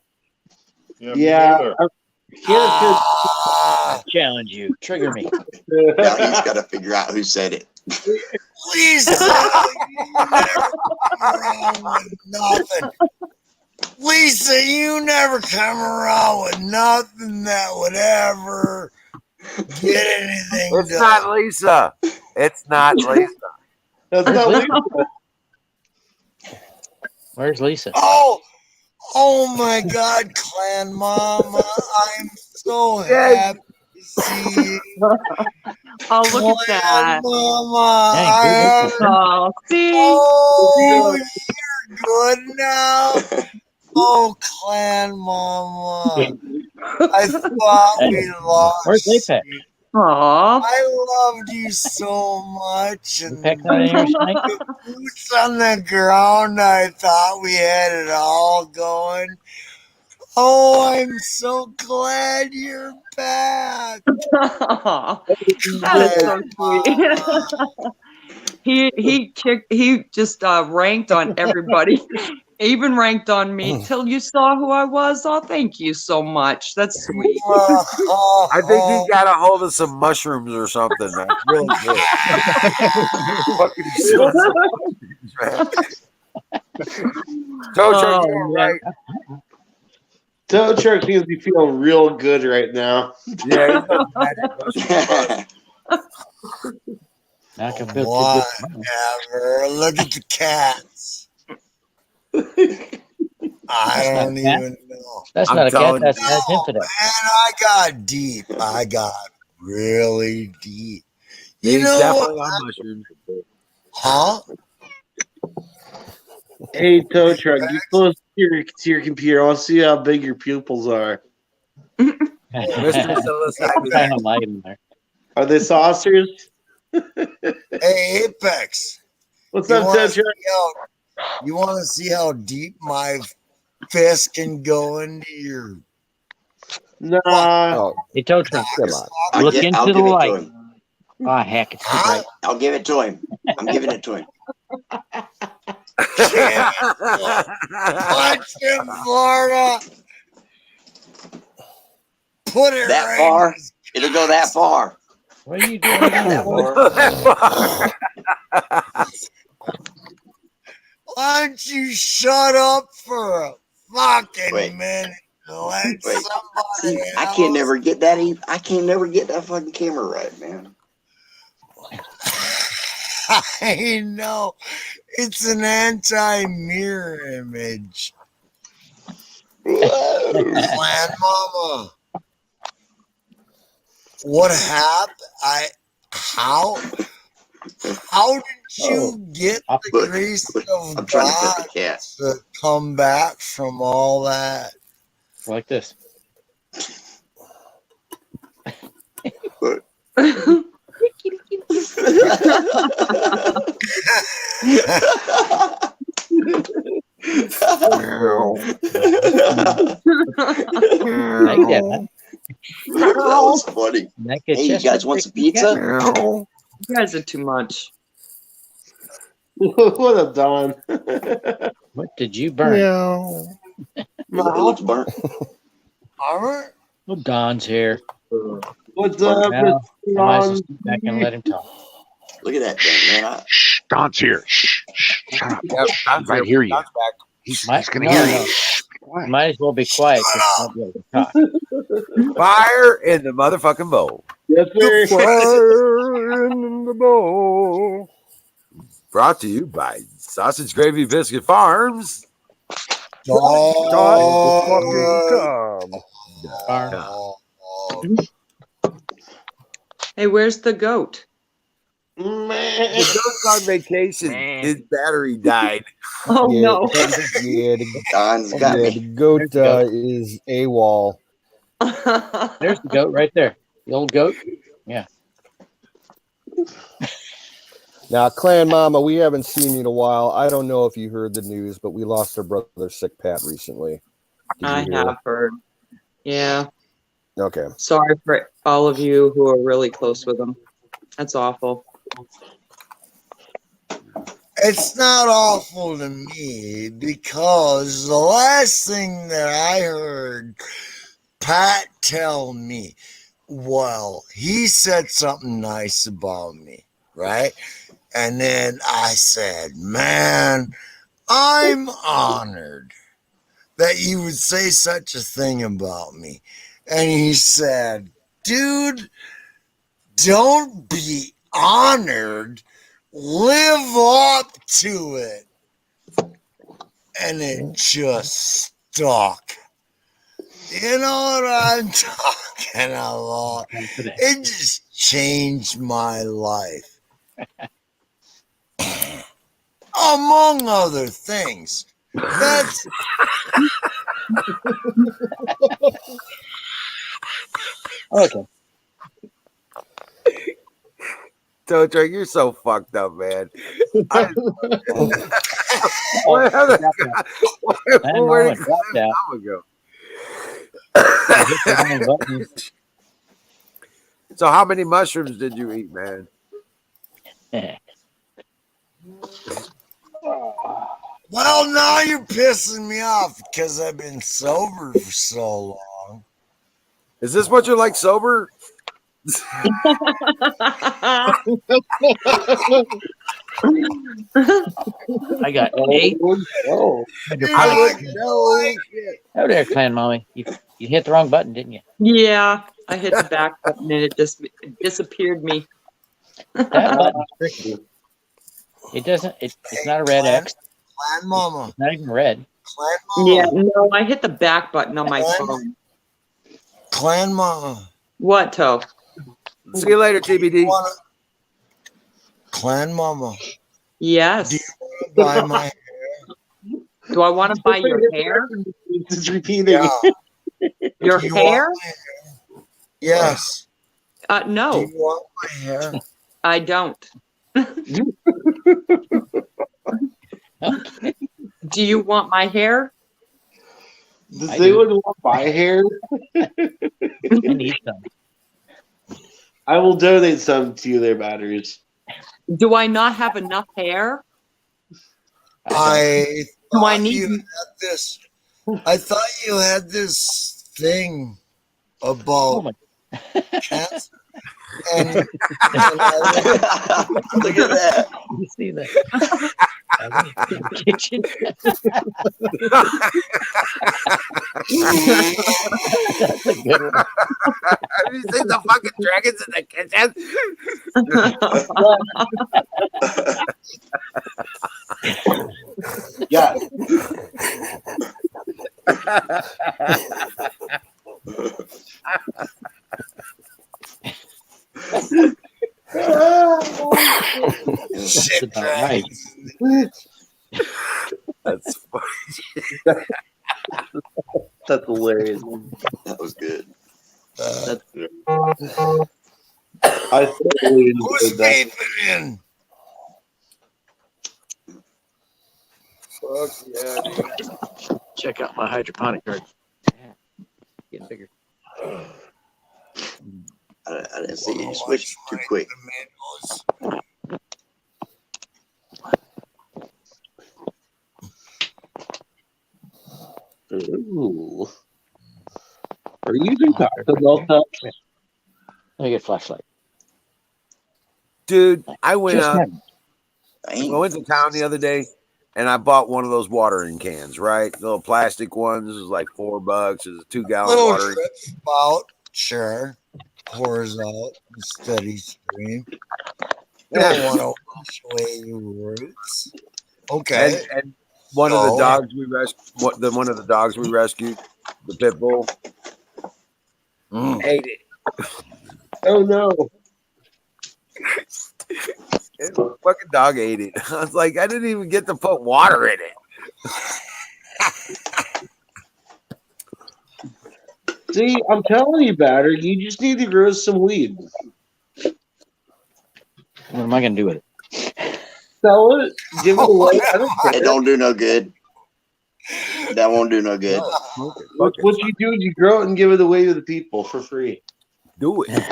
Yeah. I challenge you. Trigger me. Now he's got to figure out who said it. Lisa, you never come around with nothing. Lisa, you never come around with nothing that would ever get anything It's done. not Lisa. It's not Lisa. That's not Lisa. Where's Lisa? Oh my God, Clan Mama, I'm so happy to see you. Oh, look at that. Mama, Oh, see? oh, you're good now. Oh, Clan Mama, I thought we Where's lost Apex? you. Aw. I loved you so much, and Apex not in here tonight? boots on the ground. I thought we had it all going. Oh, I'm so glad you're back. That is so sweet. He just ranked on everybody. Even ranked on me till you saw who I was. Oh, thank you so much. That's sweet. I think he got a hold of some mushrooms or something. That's really good. Fucking mushrooms, man. Tow truck, you all right? Tow truck seems to be feeling real good right now. Yeah, he's got magic Not gonna feel too Whatever. Look at the cats. I don't even know. That's not a cat. That's infidel. Man, I got deep. I got really deep. You He's know definitely what? on mushrooms. Huh? Hey, tow truck, get close to your computer. I want to see how big your pupils are. Mr. Psilocybin. Are they saucers? Hey, Apex. What's You up, wanna tow see truck? You want to see how deep my fist can go into your... Nah. Hey, tow truck, Come on. look I'll into the give it to light. him. Oh, heck, it's too bright. I'll give it to him. I'm giving it to him. Punch him, Florida. Put it That right far? in his It'll go that far. What are you doing again? Why don't you shut up for a fucking minute and let Wait. somebody See, I else... can't never get that. I can't never get that fucking camera right, man. I know. It's an anti-mirror image. Clan Mama. What happened? How did you get the Look, grace look, of I'm trying to pet God the cat. to come back from all that? Like this. Like that. That was funny. Like Hey, you guys want some pizza? You guys are too much. What up, Don? What did you burn? My house burnt. Alright. Oh, Don's here. What's up, Now, Mr. I might as well Don? sit back and let him talk. Look at that thing, man. Shh, Don's here. Shh, shh, shut up. Yep, Don's Might here. hear you. Don's back. He's Might- gonna no, hear no. you. Shh, be quiet. Might as well be quiet because he won't be able to talk. Fire in the motherfucking bowl. Yes, sir. Fire in the bowl. Brought to you by Sausage Gravy Biscuit Farms. Dog fucking Tom. Hey, where's the goat? Man. The goat's on vacation. His battery died. Oh Yeah, no. yeah, Don's got the me. goat There's the goat. is AWOL. There's the goat right there. The old goat. Yeah. Now, Clan Mama, we haven't seen you in a while. I don't know if you heard the news, but we lost our brother Sick Pat recently. Did you I hear? have heard. Yeah. Okay. Sorry for all of you who are really close with him. That's awful. It's not awful to me because the last thing that I heard Pat tell me, well, he said something nice about me, right? And then I said, man, I'm honored that you would say such a thing about me. And he said, dude, don't be honored. Live up to it. And it just stuck. You know what I'm talking about? It just changed my life. Among other things. That's Okay. Tojo, you're so fucked up, man. Oh, Where the drop that. where did Drop that. Mama go? You hit the wrong button. So, how many mushrooms did you eat, man? well, now you're pissing me off because I've been sober for so long. Is this what you're like sober? I got 8. Oh, I wouldn't know. Oh, there, Clan Mommy. You hit the wrong button, didn't you? Yeah, I hit the back button and it just disappeared me. That button's tricky. It doesn't. It's not a red X. Clan Mama. It's not even red. Clan Mama. Yeah, no, I hit the back button on my phone. Clan Mama. What, Toe? See you later, TBD. Clan Mama. Yes. Do you want to buy my Do I want to buy your hair? It's repeating. Yeah. Your Do you hair? want my hair? Yes. Do No, you want my hair? I don't. Do you want my hair? Does anyone want my hair? I need some. I will donate some to you there, Batters. Do I not have enough hair? I Do I thought need- you had this. I thought you had this thing Oh about my. cancer. And Look at that. You see that? Kitchen. That's a good one. Have you seen the fucking dragons in the kitchen? Yeah. That's about right. That's funny. That's hilarious. That was good. That's I thoroughly Who's enjoyed that. vaping in? Fuck yeah, dude. Check out my hydroponic garden. Getting bigger. I didn't see you switch too quick. Ooh. Are you using Taco Bell cups? Let me get a flashlight. Dude, I went Just up. him. I went to town the other day, and I bought one of those watering cans, right? The little plastic ones. It was like $4. It's a 2-gallon Little watering. drip spout, sure. Pours out, steady stream. Don't want to wash away your roots. Okay. And one of the dogs we rescued, one of the dogs we rescued, the pit bull, ate it. Oh no! The fucking dog ate it. I was like, I didn't even get to put water in it. See, I'm telling you, Batter, you just need to grow some weed. What am I going to do with it? Sell it, give it away. I don't care. It don't do no good. That won't do no good. What you do is you grow it and give it away to the people for free. Do it. Is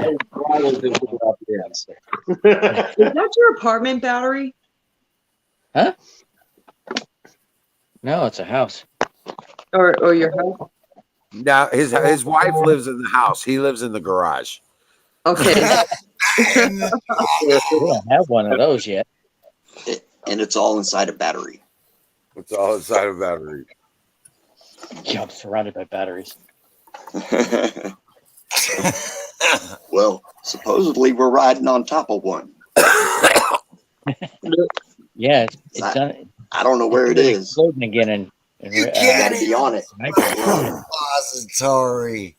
that your apartment, Battery? Huh? No, it's a house. Or your house? Now his wife lives in the house. He lives in the garage. Okay. We don't have one of those yet. And it's all inside a battery. It's all inside a battery. Yeah, I'm surrounded by batteries. Well, supposedly we're riding on top of one. Yeah, it's done. I don't know where it is. Exploding again, and You can't be on it. Repository.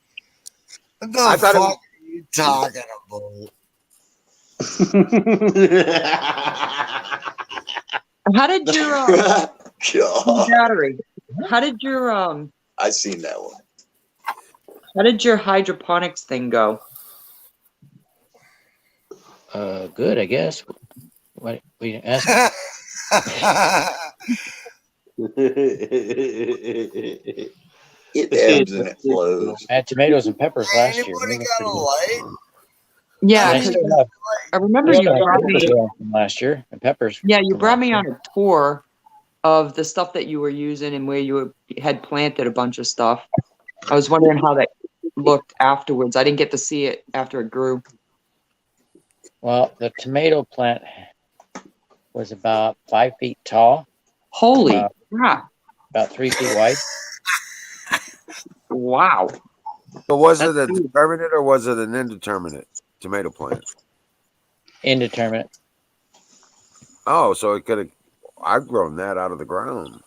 What the I thought fuck are you talking about? How did your Battery? How did your I seen that one. How did your hydroponics thing go? Good, I guess. What we asked? It ebbs and it flows. I had tomatoes and peppers last year. Anybody They were got pretty a good. light? Yeah, And I 'cause still have. I remember I you still have brought me. peppers from last year, and peppers. Yeah, you from brought last me year. on a tour of the stuff that you were using and where you had planted a bunch of stuff. I was wondering how that looked afterwards. I didn't get to see it after it grew. Well, the tomato plant was about 5 feet tall. Holy crap! About 3 feet wide. Wow. But was it a determinate or was it an indeterminate tomato plant? Indeterminate. Oh, so it could have. I've grown that out of the ground.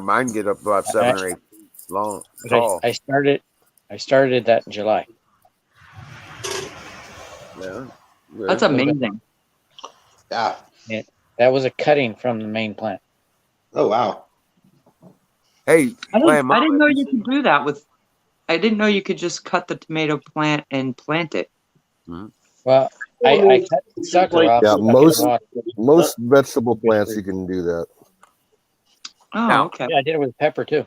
Mine get up about 7 or 8 feet long, tall. I started that in July. Yeah, That's amazing. Yeah. That was a cutting from the main plant. Oh wow. Hey, I didn't know you could do that with. I didn't know you could just cut the tomato plant and plant it. Well, I cut the sucker off. Yeah, stuck it in water. most vegetable plants you can do that. Oh, Now- okay. Yeah, I did it with pepper too.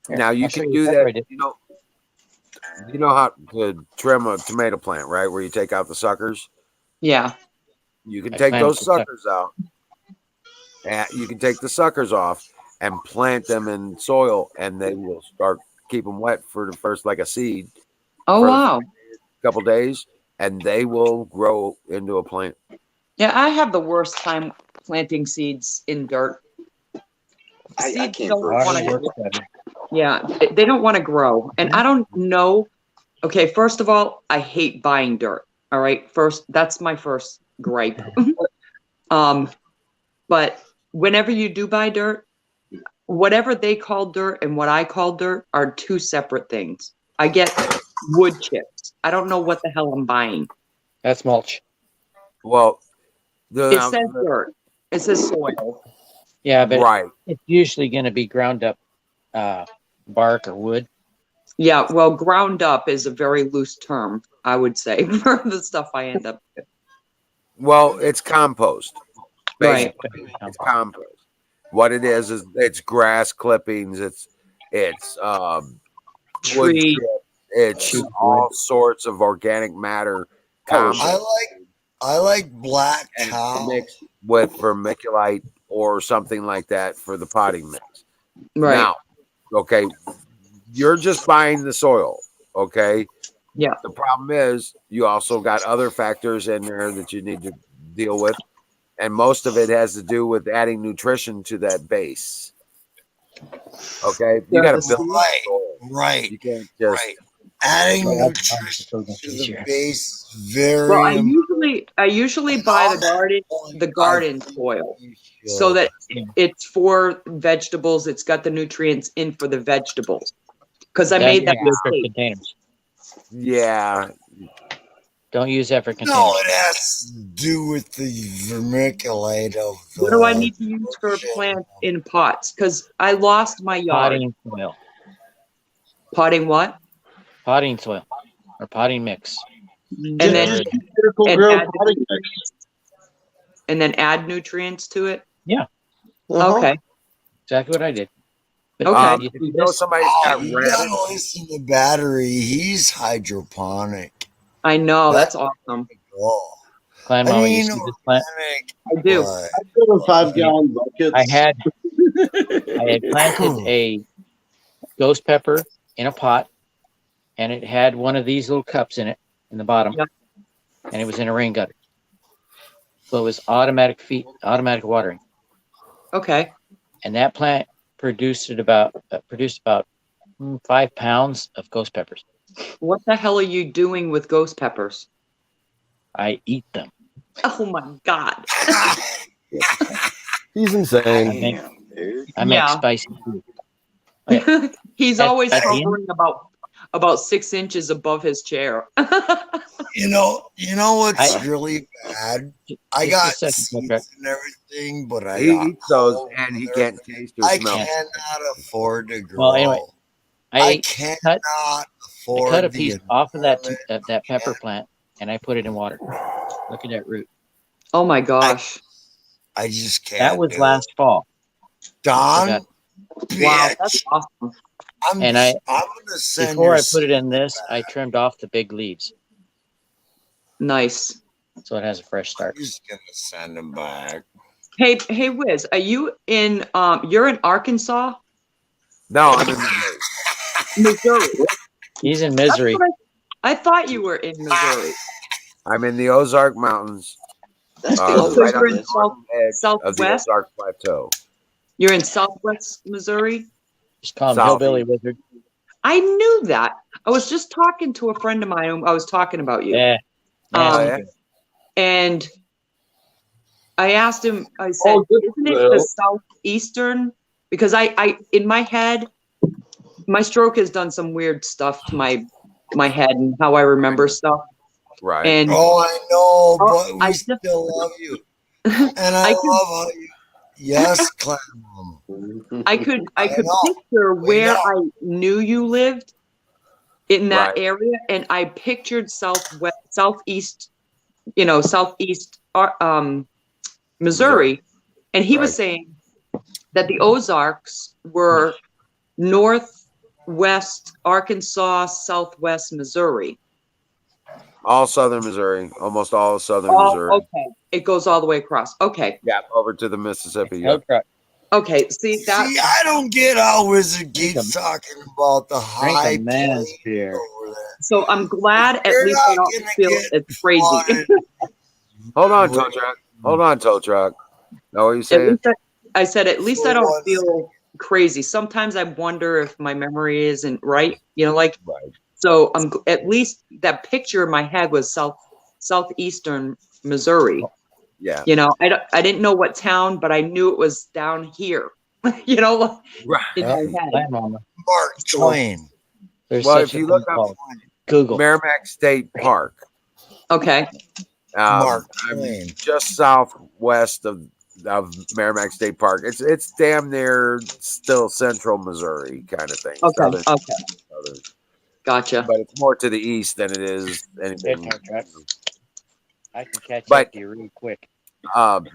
Here, Now you I'll show can you do the pepper I that. did. You know how to trim a tomato plant, right? Where you take out the suckers. Yeah. You can I take planted those the suckers. suckers out. And you can take the suckers off and plant them in soil, and they will start keep them wet for the first like a seed. Oh for the wow. couple days, and they will grow into a plant. Yeah, I have the worst time planting seeds in dirt. I Seeds can't don't grow want Water to. works better. Yeah, they don't want to grow, and I don't know. Okay, first of all, I hate buying dirt. All right, that's my first gripe. But whenever you do buy dirt, whatever they call dirt and what I call dirt are two separate things. I get wood chips. I don't know what the hell I'm buying. That's mulch. Well, It says dirt. It says soil. Yeah, but right. it's usually going to be ground up bark or wood. Yeah, well, ground up is a very loose term. I would say, for the stuff I end up with. Well, it's compost. Right. Basically, it's compost. What it is it's grass clippings. It's wood Tree. chip. It's all sorts of organic matter. Compost. I like black and cow. mixed with vermiculite or something like that for the potting mix. Right. Now, okay, you're just buying the soil, okay? Yeah. The problem is you also got other factors in there that you need to deal with, and most of it has to do with adding nutrition to that base. Okay, you got to build right, soil. right, You can't just adding nutrition to the base. Very Well, I usually buy the garden soil, so that it's for vegetables. It's got the nutrients in for the vegetables. Because I made that mistake. Containers. Yeah. Don't use that for containers. No, it has to do with the vermiculite of the. What do I need to use for plants in pots? Because I lost my yard. Potting soil. Potting what? Potting soil or potting mix. And then add nutrients to it. Yeah. Okay. Exactly what I did. But Okay. You know somebody's got you rabbits. gotta listen to Battery. He's hydroponic. I know, that's awesome. Clan Mama, you see this plant? I do. I put a 5-gallon bucket. I had planted a ghost pepper in a pot, and it had one of these little cups in it in the bottom, and it was in a rain gutter. So it was automatic watering. Okay. And that plant produced about 5 pounds of ghost peppers. What the hell are you doing with ghost peppers? I eat them. Oh my God. He's insane. I make spicy food. He's At- always at the end- hovering about 6 inches above his chair. You know what's really bad? I Just got a second, seeds Patrick. and everything, but I He got eats those cold and he weather. can't taste or I smell. cannot afford to grow. Well, anyway, I I cannot I afford cut a the piece off of that environment. pepper plant, and I put it in water. Look at that root. Oh my gosh. I just can't. That was do last fall. Don, I got- Wow, bitch. that's awesome. I'm And I gonna send before your I put it in this, I trimmed off the big leaves, Nice. so it has a fresh start. I'm just gonna send them back. Hey, Wiz, are you in? You're in Arkansas, No, I'm in Missouri. He's in That's misery. what I thought you were in Missouri. I'm in the Ozark Mountains. That's Oh, the so you're in northern edge of the Southwest. Ozark Plateau. You're in Southwest Missouri. Just call him South. Hillbilly Wizard. I knew that. I was just talking to a friend of mine. I was talking about you. Yeah. Um, And I asked him, I said, good isn't it Will. the southeastern? Because I in my head, my stroke has done some weird stuff to my head and how I remember stuff. Right. And Oh, I know, but we I still love you, and I love how you. Yes, Clan Mom. I could know. picture where know. I knew you lived in that Right. area, and I pictured southeast, southeast Missouri, and he was Right. saying that the Ozarks were northwest Arkansas, southwest Missouri. All southern Missouri, almost all of southern Oh, Missouri. okay, it goes all the way across. Okay, Yeah, over to the Mississippi. Yeah. Elk Rock. okay. See that? See, I don't get how Wizard keeps talking about the Drink high a man's plains beer. over there. So I'm glad at You're least I not don't gonna feel get it's crazy. flooded. Hold on, tow truck. Hold on, tow truck. Know what you At saying? least I said at least I For don't one feel crazy. Sometimes I wonder if my memory isn't right. Like Right. so. At least that picture in my head was southeastern Missouri. Yeah. I didn't know what town, but I knew it was down here. Right. In Well, my head. Clan Mama. Mark Twain. There's Well, such if a you thing look up called Google. Merrimack State Park, Okay. Mark I'm Twain. just southwest of Merrimack State Park. It's damn near still central Missouri kind of thing. Okay. Southern. Okay. Southern. Gotcha. But it's more to the east than it is anything. Good tow truck. I can catch But- up to you real quick.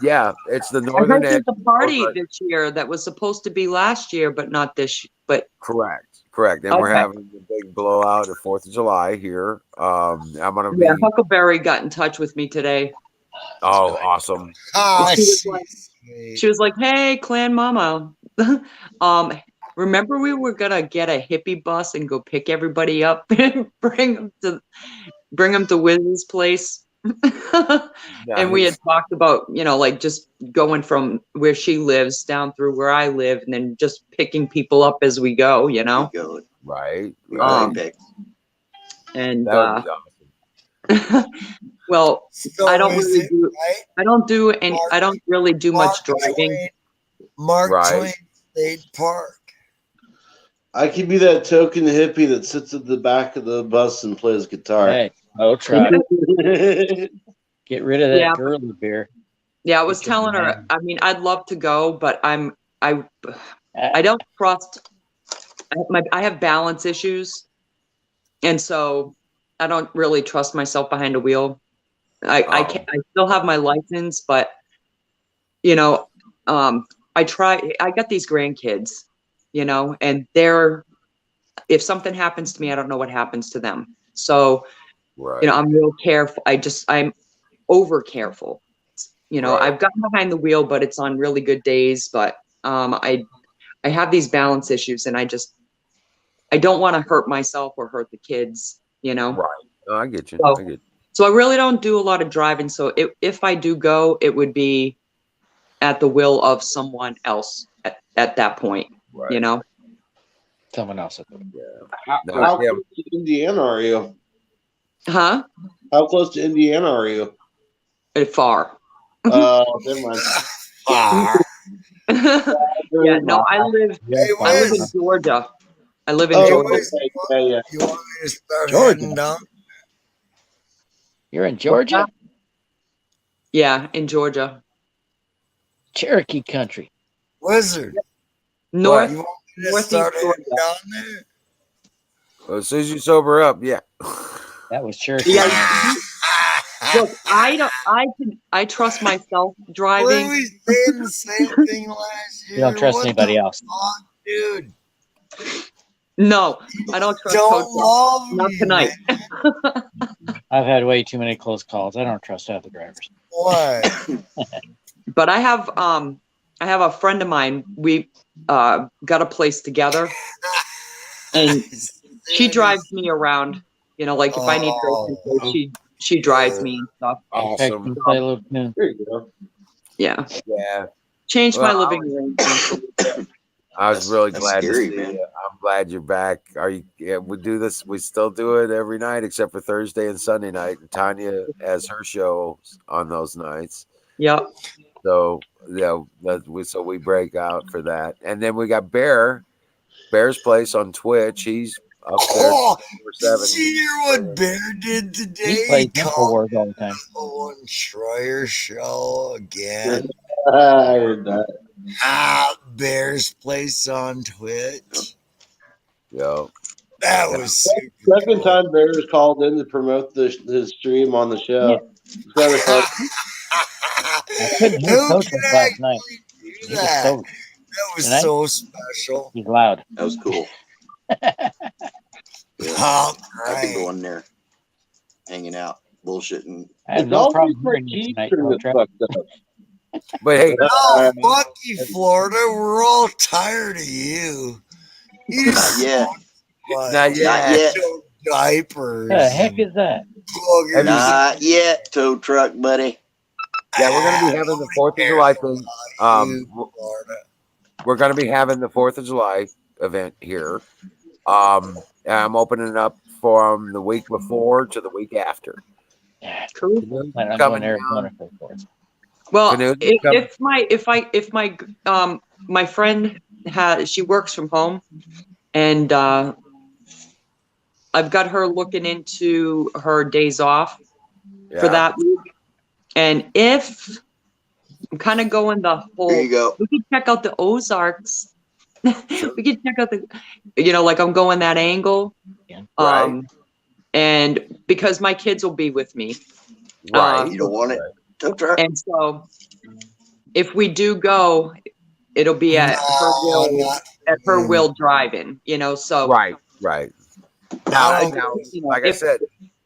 Yeah, it's the I northern heard edge. there's a party this year that was supposed to be last year, but not this. But Correct. And we're Okay. having a big blowout at 4th of July here. I'm gonna be. yeah, Huckleberry got in touch with me today. Oh, awesome! Ah, She was like, sweet. She was like, "Hey, Clan Mama, remember we were gonna get a hippie bus and go pick everybody up and bring them to Wiz's place." And we had Nice. talked about, like just going from where she lives down through where I live, and then just picking people up as we go. Right. And That would be awesome. well, So I don't is really it do. right? I don't do any. I don't really do much driving. Mark Right. Twain State Park. I could be that token hippie that sits at the back of the bus and plays guitar. Hey, tow truck. Get rid of that Yeah. girly beer. Yeah, I was Get your telling her. man. I mean, I'd love to go, but I don't trust. I have balance issues, and so I don't really trust myself behind a wheel. I still have my license, but I try. I got these grandkids, and if something happens to me, I don't know what happens to them. So, Right. I'm real careful. I'm over careful. Right. I've gotten behind the wheel, but it's on really good days. But I have these balance issues, and I don't want to hurt myself or hurt the kids. Right. No, I get you. So, I get you. so I really don't do a lot of driving. So if I do go, it would be at the will of someone else at that point. Right. Someone else. How close to Indiana are you? Huh? How close to Indiana are you? Far. Never mind. Yeah, no, I live in Georgia. I live in Georgia. Yeah. You want me to start Georgia. heading down? You're in Georgia? Yeah, in Georgia. Cherokee country. Wizard. North. You want me to Northeast start heading Georgia. down there? Well, as soon as you sober up, yeah. That was Cherokee. Yeah. Look, I trust myself driving. Were we saying the same thing last year? You don't trust What anybody the else. fuck, dude? No, I don't trust Don't Coach. love Not me, tonight. I've had way too many close calls. I don't trust other drivers. What? But I have a friend of mine. We got a place together, and she drives me around. Like if I need her, she drives me and stuff. Awesome. Play a little tune. There you go. Yeah. Yeah. Changed my Well, living room. I was really glad scary, to see man. you. I'm glad you're back. Are you? Yeah, we do this. We still do it every night except for Thursday and Sunday night. And Tanya has her show on those nights. Yep. So we break out for that, and then we got Bear's Place on Twitch. He's up there. Oh, 24/7. did you hear what Bear did today? He plays He Infowars all the time. One Schreier show again. I heard that. Bear's Place on Twitch. Yo. That was super Second time Bears called in to promote his stream on the show. It's never fun. I couldn't hear Who Coach can last night. actually do He was that? so That was Tonight? so special. he's loud. That was cool. Oh, I could go right. in there, hanging out, bullshitting. I have no problem hearing you tonight, Coach. But hey, No, fuck you, Florida. We're all tired of you. You Not just yet. not yet. show diapers. What the heck is that? Pluggers. Not yet, tow truck buddy. Yeah, we're gonna be having the 4th of July thing. Florida. We're gonna be having the 4th of July event here. And I'm opening it up from the week before to the week after. Yeah, Cool. I'm Coming going to Arizona for the 4th. Well, Canoe coming. if my friend she works from home, and I've got her looking into her days off for Yeah. that week. And if I'm kind of going the whole, There you go. we could check out the Ozarks. We can check out like I'm going that angle. Right. And because my kids will be with me. Right. You don't want it? Tow truck. And so if we do go, it'll be at her will driving, so. Right. Now, like I said,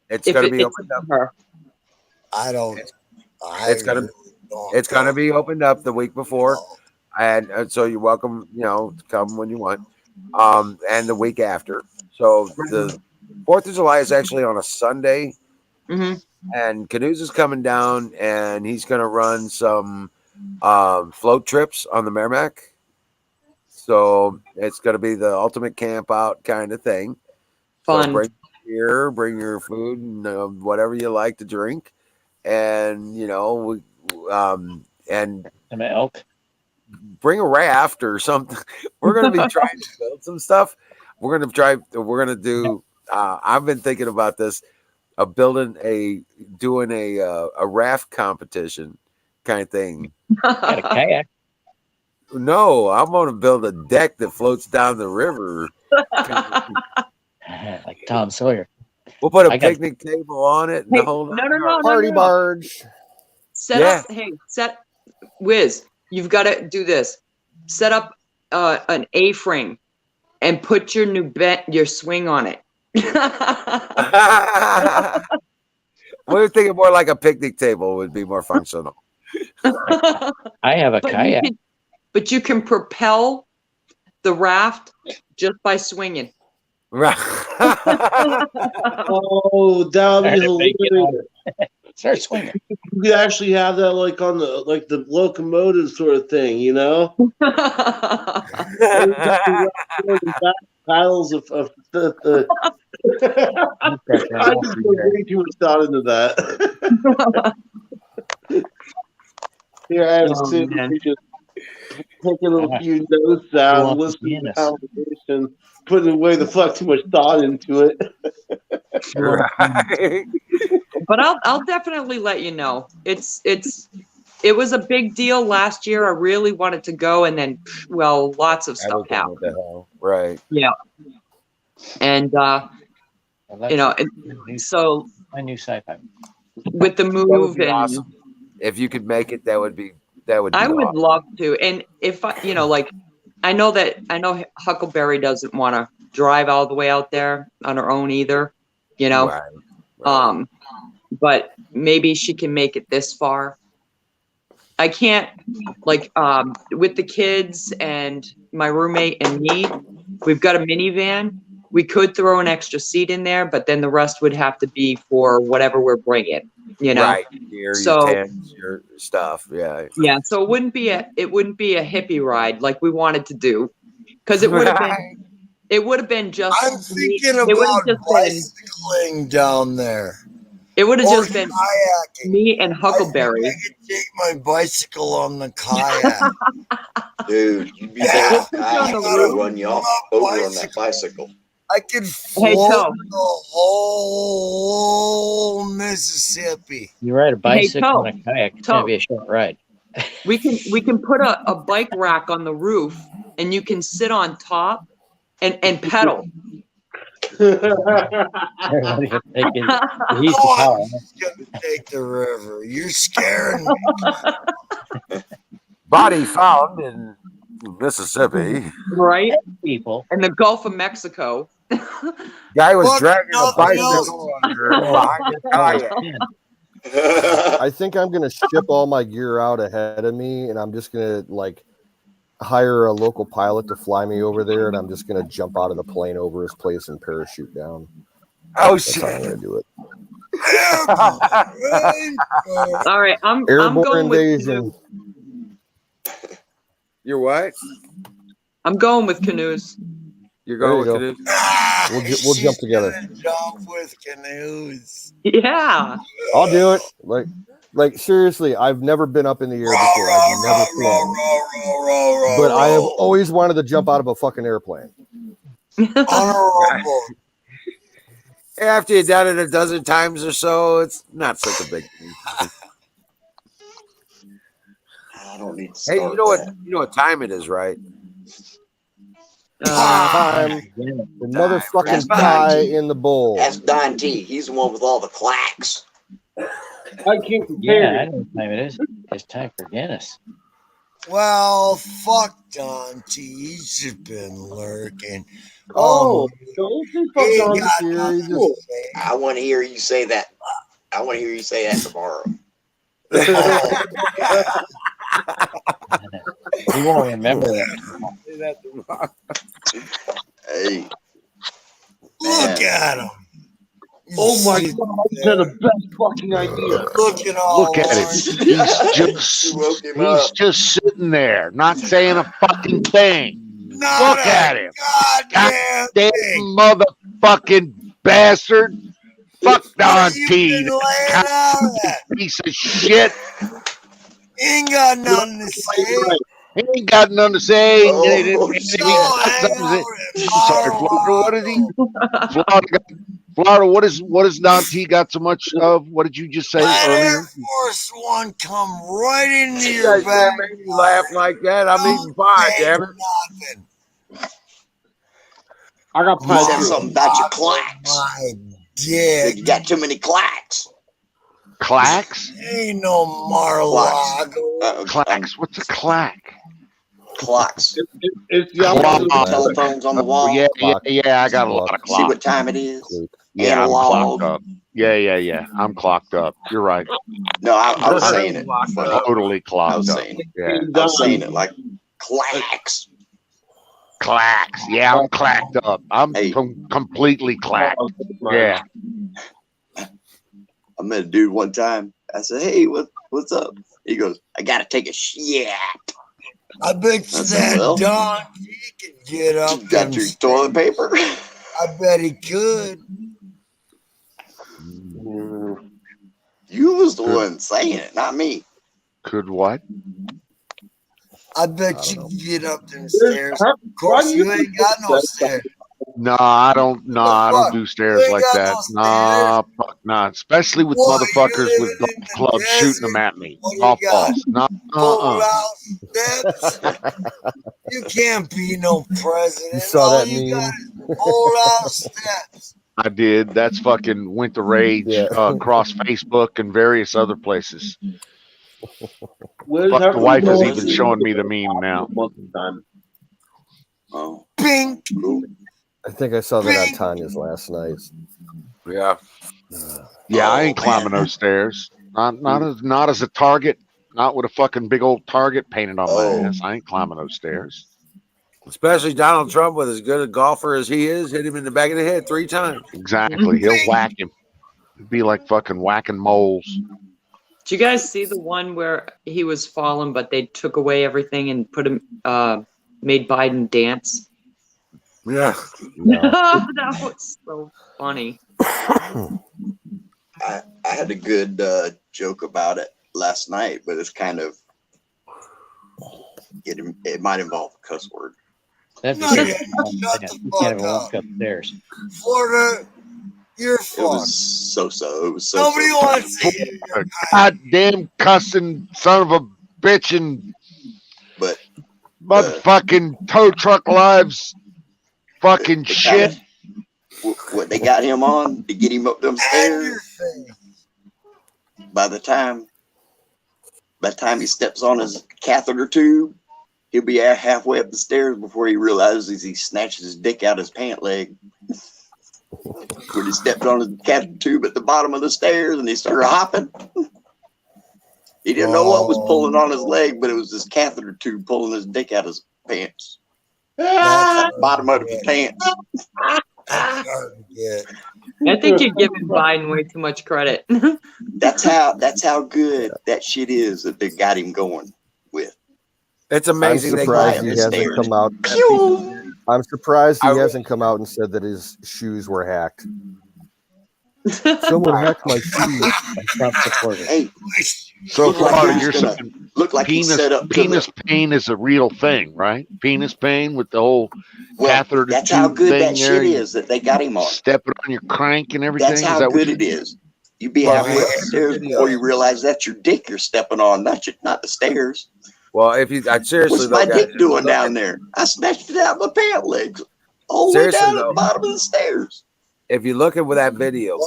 it's going to be opened up. Her. I don't. It's going to be opened up the week before, and so you're welcome. To come when you want, and the week after. So the 4th of July is actually on a Sunday, and Canoes is coming down, and he's going to run some float trips on the Merrimack. So it's going to be the ultimate camp out kind of thing. Fun. So bring your beer, bring your food, and whatever you like to drink, and and some elk. Bring a raft or something. We're going to be trying to build some stuff. We're going to try. We're going to do. I've been thinking about this, of doing a raft competition kind of thing. Got a kayak. No, I'm going to build a deck that floats down the river. Like Tom Sawyer. We'll put a picnic table on it and the whole party barge. Wiz, you've got to do this. Set up an A-frame and put your swing on it. We're thinking more like a picnic table would be more functional. I have a kayak. But you can propel the raft just by swinging. Right. Oh, that would be hilarious. Start swinging. You could actually have that like on the locomotive sort of thing, Piles of I just put way too much thought into that. Here I have to sit and just take a little few notes down, listen to the conversation, putting away the fuck too much thought into it. Right. But I'll definitely let you know. It was a big deal last year. I really wanted to go, and then lots of stuff happened. Right. Yeah. And so my new sci-fi with the move and awesome. If you could make it, that would be I would awesome. Love to. And if I know Huckleberry doesn't want to drive all the way out there on her own either, Right. But maybe she can make it this far. I can't, with the kids and my roommate and me, we've got a minivan. We could throw an extra seat in there, but then the rest would have to be for whatever we're bringing, Right. Your tents, your stuff. Yeah. Yeah. So it wouldn't be a hippie ride like we wanted to do, because it would have been. It would have been just. I'm thinking about bicycling down there. It would have just been kayaking. Me and Huckleberry. I could take my bicycle on the kayak. Dude, you'd be there. I'm gonna run you off over on that bicycle. I could float the whole Mississippi. You ride a bicycle and a kayak. It's gonna be a short ride. We can put a bike rack on the roof, and you can sit on top and pedal. I'm gonna take the river. You're scaring me. Body found in Mississippi. Right? People. In the Gulf of Mexico. Guy was dragging a bicycle behind his kayak. I think I'm gonna ship all my gear out ahead of me, and I'm just gonna hire a local pilot to fly me over there, and I'm just gonna jump out of the plane over his place and parachute down. Oh shit! That's how I'm gonna do it. All right, I'm going invasion. You're what? I'm going with canoes. You're going with canoes. We'll jump together. Jump with canoes. Yeah. I'll do it. Like seriously, I've never been up in the air before. I've never flown. But I have always wanted to jump out of a fucking airplane. After you've done it a dozen times or so, it's not such a big thing. I don't need to Hey, you know what time it is, right? Time. The motherfucking pie in the bowl. That's Don T. He's the one with all the clacks. I can't Yeah, I know what time it is. It's time for Guinness. Well, fuck Don T. He's just been lurking. Oh, don't say fuck he Don got T. nothing to Cool. say. I want to hear you say that. I want to hear you say that tomorrow. Oh, He won't remember that. Hey, look at him. Oh my god, that's the best fucking idea. Look at all. Look at him. He's just sitting there, not saying a fucking thing. Not Look at him. Goddamn Goddamn motherfucking bastard. Fuck Don T. Piece of shit. He ain't got nothing to say. He ain't got nothing to say. Oh, Sorry, Florida. What is he? Florida. What is Don T got so much of? What did you just say earlier? Air Force One come right into You your guys back. can't make me laugh like that. I'm eating pie, damn it. Nothing. I got you pie said too. something about your clacks. My Said dick. you got too many clacks. Clacks? Ain't no Mar-a-Lago. Clacks? What's a clack? Clocks. It's the Clock. opposite of Telephones on the wall. Yeah. I got a lot of See what clocks. time it is. Yeah, I'm Analog. clocked up. Yeah. I'm clocked up. You're right. No, I was saying it. Funny. Totally I clocked was up. saying it. Yeah. I was saying it like clacks. Clacks. Yeah, I'm clacked up. I'm Hey. completely clacked. Yeah. I met a dude one time. I said, "Hey, what's up?" He goes, "I gotta take a shit." I bet you that well, Don T can get up. You got your toilet paper? I bet he could. You was the one saying it, not me. Could what? I bet you can get up them stairs. Of course, you ain't got no stairs. No, I don't. No, I don't do stairs ain't like got that. no Nah, fuck nah. Especially with What, motherfuckers you with living golf clubs shooting them at me. What do Golf you got? balls. No, Pull out steps. You can't be no president. You saw All that you meme? got is pull out steps. I did. That's fucking went to rage across Facebook and various other places. Fuck, the wife is even showing me the meme now. Oh, Pink. I think I saw that on Tanya's last night. Yeah. Yeah, I ain't climbing those stairs. Not as a target. Not with a fucking big old target painted on my ass. I ain't climbing those stairs. Especially Donald Trump, with as good a golfer as he is, hit him in the back of the head 3 times. Exactly. He'll whack him. It'd be like fucking whacking moles. Did you guys see the one where he was fallen, but they took away everything and put him, made Biden dance? Yeah. That was so funny. I had a good joke about it last night, but it's kind of it might involve a cuss word. That's Shut you can't even walk upstairs. Florida, you're It fucked. was so. It was so. Nobody wants to hear A goddamn cussing son of a bitch and But motherfucking tow truck lives fucking shit. What they got him on to get him up them stairs. By the time he steps on his catheter tube, he'll be halfway up the stairs before he realizes he snatches his dick out his pant leg. When he stepped on his catheter tube at the bottom of the stairs and he started hopping. He didn't know what was pulling on his leg, but it was this catheter tube pulling his dick out his pants. Bottom of his pants. I think you're giving Biden way too much credit. That's how good that shit is that they got him going with. It's amazing. I'm surprised he hasn't come out. I'm surprised he hasn't come out and said that his shoes were hacked. Someone hacked my shoes. Hey, So look like Florida, he's you're gonna- saying look like he's set up to penis pain is a real thing, right? Penis pain with the whole Well, catheter that's how tube good thing that there. shit is that they got him on. Stepping on your crank and everything. That's Is how that what good you- it is. You be halfway up the stairs before you realize that's your dick you're stepping on, not the stairs. Well, if you seriously What's my though, guys, dick doing down there? I snatched it out of my pant legs, all the way Seriously, down at though. the bottom of the stairs. if you look at that video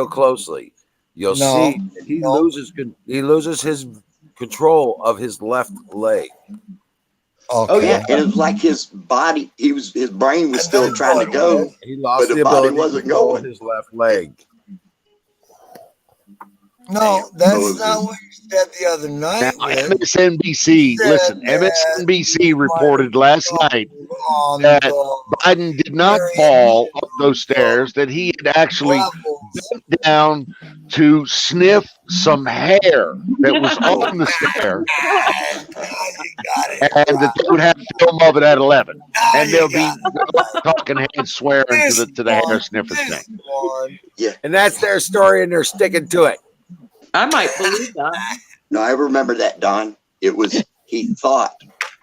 closely, you'll No, see that he loses his control of his left leg. Okay. Oh yeah, and it was like his body. His brain was still trying to go, He lost but the the body ability to wasn't control going. his left leg. No, that's not what you said the other night. Now, Rick. MSNBC, Said listen, that MSNBC reported last night on that the Biden did not fall up those stairs, that he had actually levels. bent down to sniff some hair that was on the stair, and that they would have film of it at 11. And they'll be talking head swearing to the hair sniffer thing. Yeah, and that's their story, and they're sticking to it. I might believe that. No, I remember that, Don. It was he thought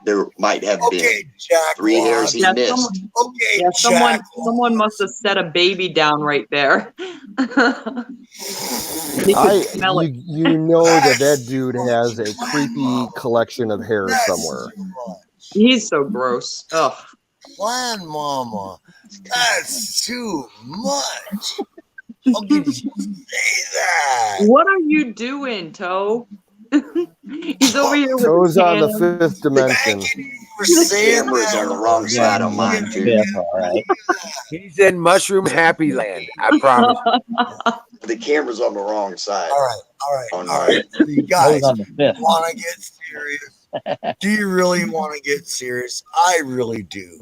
there might have been 3 hairs he missed. Someone must have set a baby down right there. You know that dude has a creepy collection of hair somewhere. He's so gross. Ugh. Plan, Mama. That's too much. How could you say that? What are you doing, Toe? He's over here with Toes his on the hand. fifth dimension. The camera's on the wrong side on mine too. All right. He's in Mushroom Happy Land. I promise. The camera's on the wrong side. All right. So you guys on the fifth. want to get serious? Do you really want to get serious? I really do.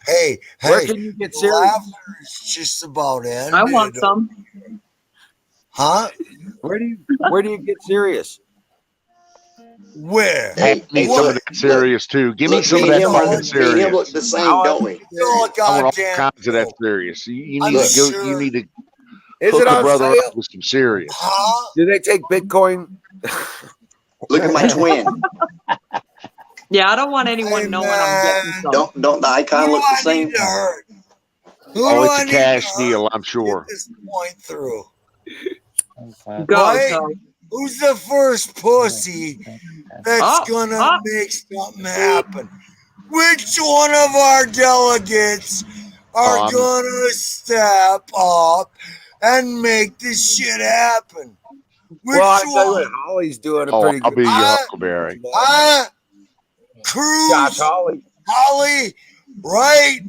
Hey, Where can you get serious? laughter is just about ended. I want some. Huh? Where do you get serious? Where? I need some of that serious too. Give me some of that fucking serious. him look the same, don't we? You're a I want all goddamn kinds of that joke. serious. You I'm need to go. sure- You need to Is hook it a on brother sale? up with some serious. Huh? Do they take Bitcoin? Look at my twin. Yeah, I don't want anyone knowing I'm getting some. Don't the icon Who look do the I same? need to hurt? Who Oh, do it's I a need cash to deal, hurt I'm to sure. get this point through? Go, Right? Toe. Who's the first pussy that's Up, gonna up. make something happen? Which one of our delegates are gonna step up and make this shit happen? Which Well, I tell you what, one? Holly's doing a Oh, pretty I'll good be your Ah. Huckleberry. Huh? Josh Cruz, Holly. Holly, right?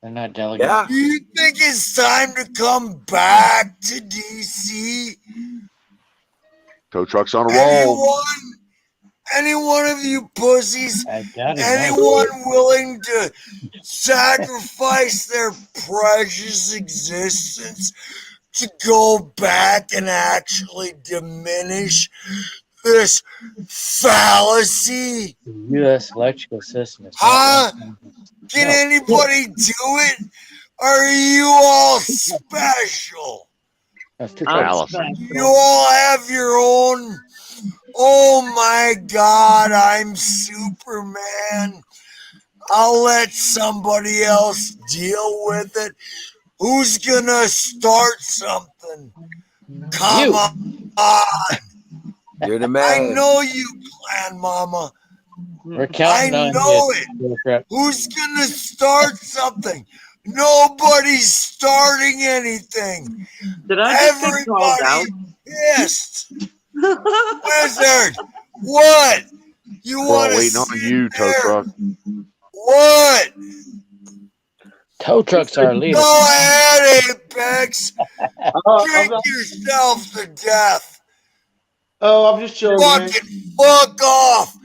They're not delegates. Yeah. Do you think it's time to come back to DC? Tow truck's on a roll. Any one of you pussies, I doubt it. anyone willing to sacrifice their precious existence to go back and actually diminish this fallacy? The U.S. electrical system is Huh? not Can anybody do it? Are you all special? You all have your own. Oh my God, I'm Superman. I'll let somebody else deal with it. Who's gonna start something? Come on. You're the I man. know you plan, Mama. We're counting I on know you. it. Who's gonna start something? Nobody's starting anything. Did I just get called out? Everybody pissed. Wizard, what? You We're all want to waiting on you, tow truck. What? Tow trucks are leader. Go ahead, Apex. Drink yourself to death. Oh, I'm just chilling. Fucking fuck off.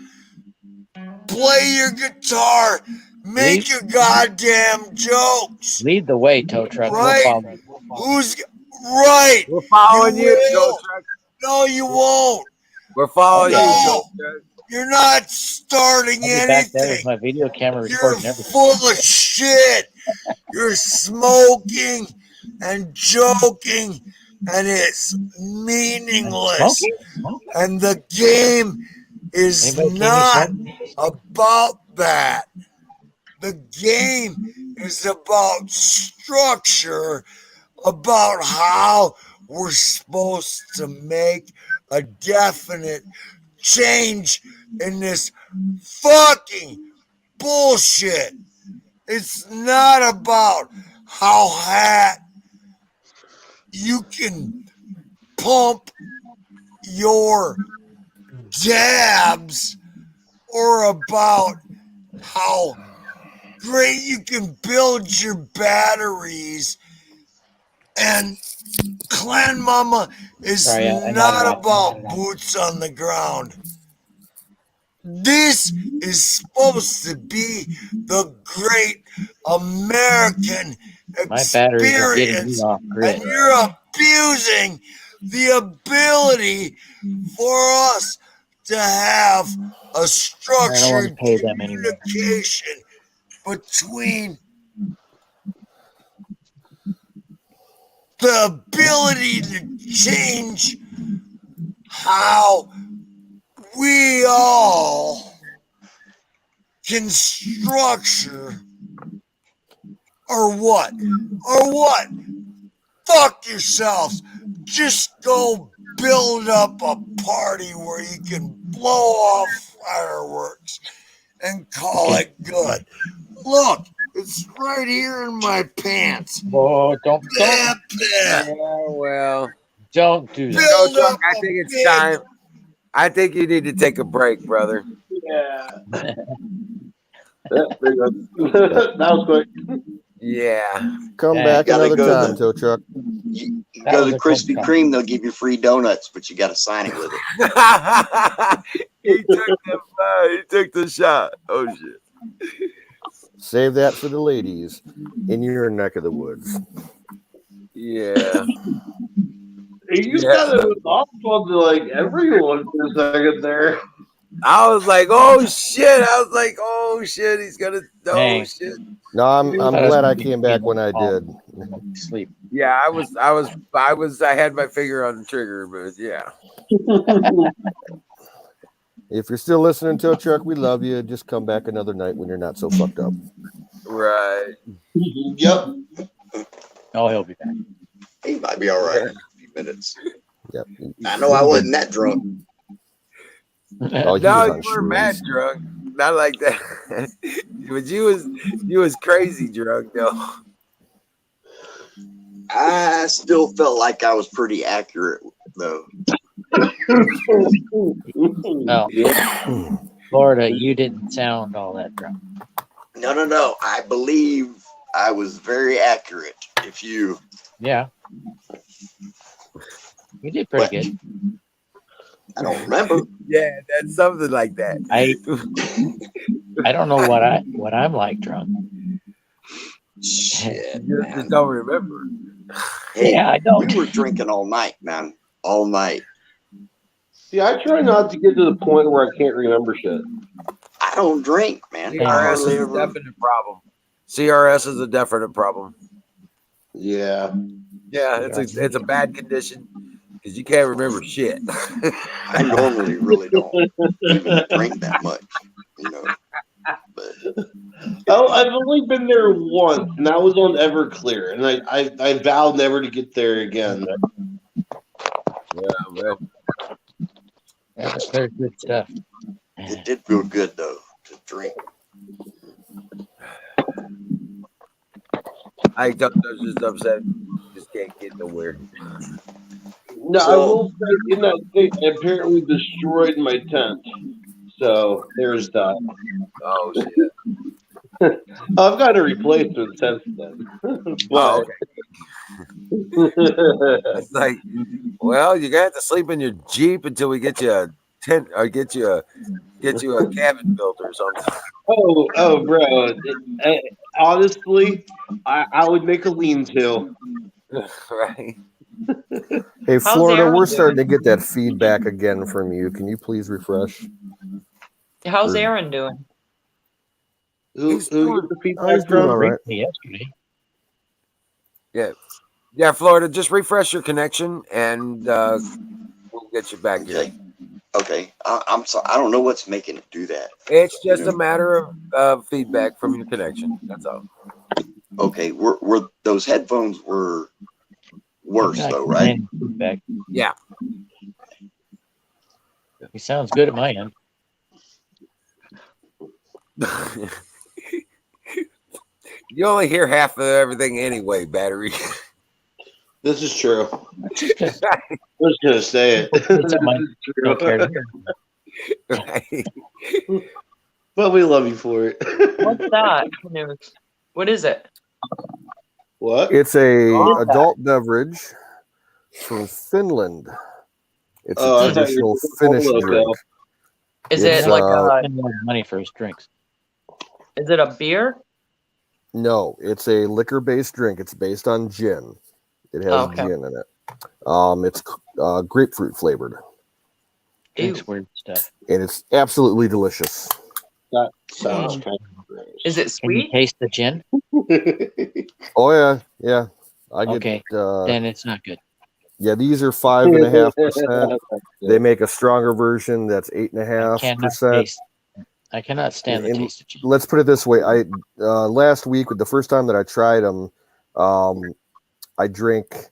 Play your guitar. Make your goddamn jokes. Lead the way, tow truck. Right? We'll follow. Who's right? We're following you, will. tow truck. No, you won't. We're following you, No. tow truck. You're not starting I'll be back there with anything. my video camera You're recording everything. full of shit. You're smoking and joking, and it's meaningless. Smoking? And the game is Anybody not see me about that. The game is about structure, about how we're supposed to make a definite change in this fucking bullshit. It's not about how hot you can pump your dabs or about how great you can build your batteries. And Clan Mama is not about boots on the ground. This is supposed to be the great American My batteries are getting me experience, off grid. and you're abusing the ability for us to have a I don't want structured to pay them anymore. communication between the ability to change how we all can structure or what? Fuck yourselves. Just go build up a party where you can blow off fireworks and call it good. Look, it's right here in my pants. Oh, don't. Yeah, well, don't do that. Build Chuck, up I think it's time. I think you need to take a break, brother. Yeah. There you go. That was quick. Yeah. Come Yeah. back You gotta another go time, Toe Chuck. You go to Krispy Kreme, they'll give you free donuts, but you got to sign it with it. He took the shot. Oh shit. Save that for the ladies in your neck of the woods. Yeah. You just kind of off on like everyone for a second there. I was like, oh shit. He's gonna. Oh Dang. shit. No, I'm glad I came back when I did. Sleep. Yeah, I had my finger on the trigger, but yeah. If you're still listening to Chuck, we love you. Just come back another night when you're not so fucked up. Right. Yep. Oh, he'll be back. He might be all right in a few minutes. Yep. I know I wasn't that drunk. Oh, No, you were mad drunk. Not like that. But you was crazy drunk though. I still felt like I was pretty accurate though. No. Florida, you didn't sound all that drunk. No. I believe I was very accurate. If you Yeah. You did pretty good. I don't remember. Yeah, that's something like that. I don't know what I'm like drunk. Shit, You man. just don't remember. Hey, Yeah, I don't. We were drinking all night, man. All night. See, I try not to get to the point where I can't remember shit. I don't drink, man. CRS is a definite problem. CRS is a definite problem. Yeah. Yeah, it's a bad condition because you can't remember shit. I normally really don't even drink that much, you know. But Oh, I've only been there once, and that was on Everclear, and I vowed never to get there again. Yeah, man. Yeah, there's good stuff. it did feel good though to drink. I thought I was just upset. Just can't get nowhere. No, I will say in that state, I apparently destroyed my tent. So there's that. Oh shit! I've got a replacement since then. Oh, okay. It's like, well, you're gonna have to sleep in your Jeep until we get you a tent or get you a cabin built or something. Oh, bro. Honestly, I would make a lean-to. Right. Hey, How's Florida, Aaron we're doing? starting to get that feedback again from you. Can you please refresh? How's Aaron doing? Who get the feedback he's doing from? all right. Yesterday. Yeah, Florida. Just refresh your connection, and we'll get you back here. Okay. I'm sorry. I don't know what's making it do that. It's just a matter of feedback from your connection. That's all. Okay. Were those headphones were worse though, right? Feedback. Yeah. He sounds good at my end. You only hear half of everything anyway, battery. This is true. Just because I was gonna say it. don't care to hear. Right. But we love you for it. What's that? What is it? What? It's a What is that? adult beverage from Finland. It's Oh, I a thought you were traditional doing Finnish Polo drink. Cow. Is It's, it like Spend more money for his drinks. is it a beer? No, it's a liquor-based drink. It's based on gin. It has Okay. gin in it. It's grapefruit flavored, Drinks weird stuff. and it's absolutely delicious. That sounds Mm. kind of gross. Is it Can you sweet? taste the gin? Oh yeah. I get. Okay, then it's not good. Yeah, these are 5.5%. They make a stronger version that's 8.5%. I cannot stand the taste of gin. Let's put it this way: last week, the first time that I tried them, I drank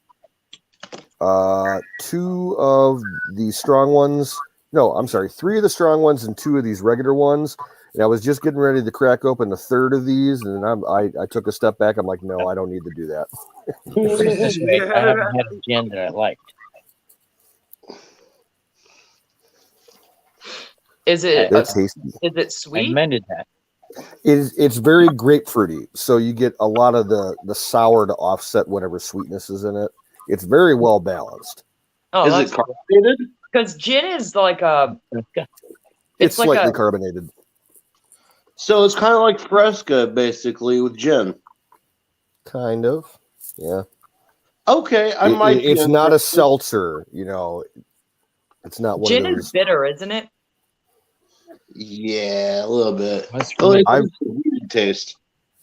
2 of the strong ones. No, I'm sorry, 3 of the strong ones and 2 of these regular ones. And I was just getting ready to crack open the 3rd of these, and I took a step back. I'm like, no, I don't need to do that. Put it this way, I haven't had a gin that I liked. Is it They're tasty. is it I sweet? amended that. It's very grapefruity, so you get a lot of the sour to offset whatever sweetness is in it. It's very well balanced. Oh, Is that's it carbonated? because gin is like a It's like slightly a carbonated. So it's kind of like Fresca, basically, with gin. Kind of, yeah. Okay, I might. It's not a seltzer, It's not one gin of is those. bitter, isn't it? Yeah, a little bit. That's Oh, it I've- has a weird taste.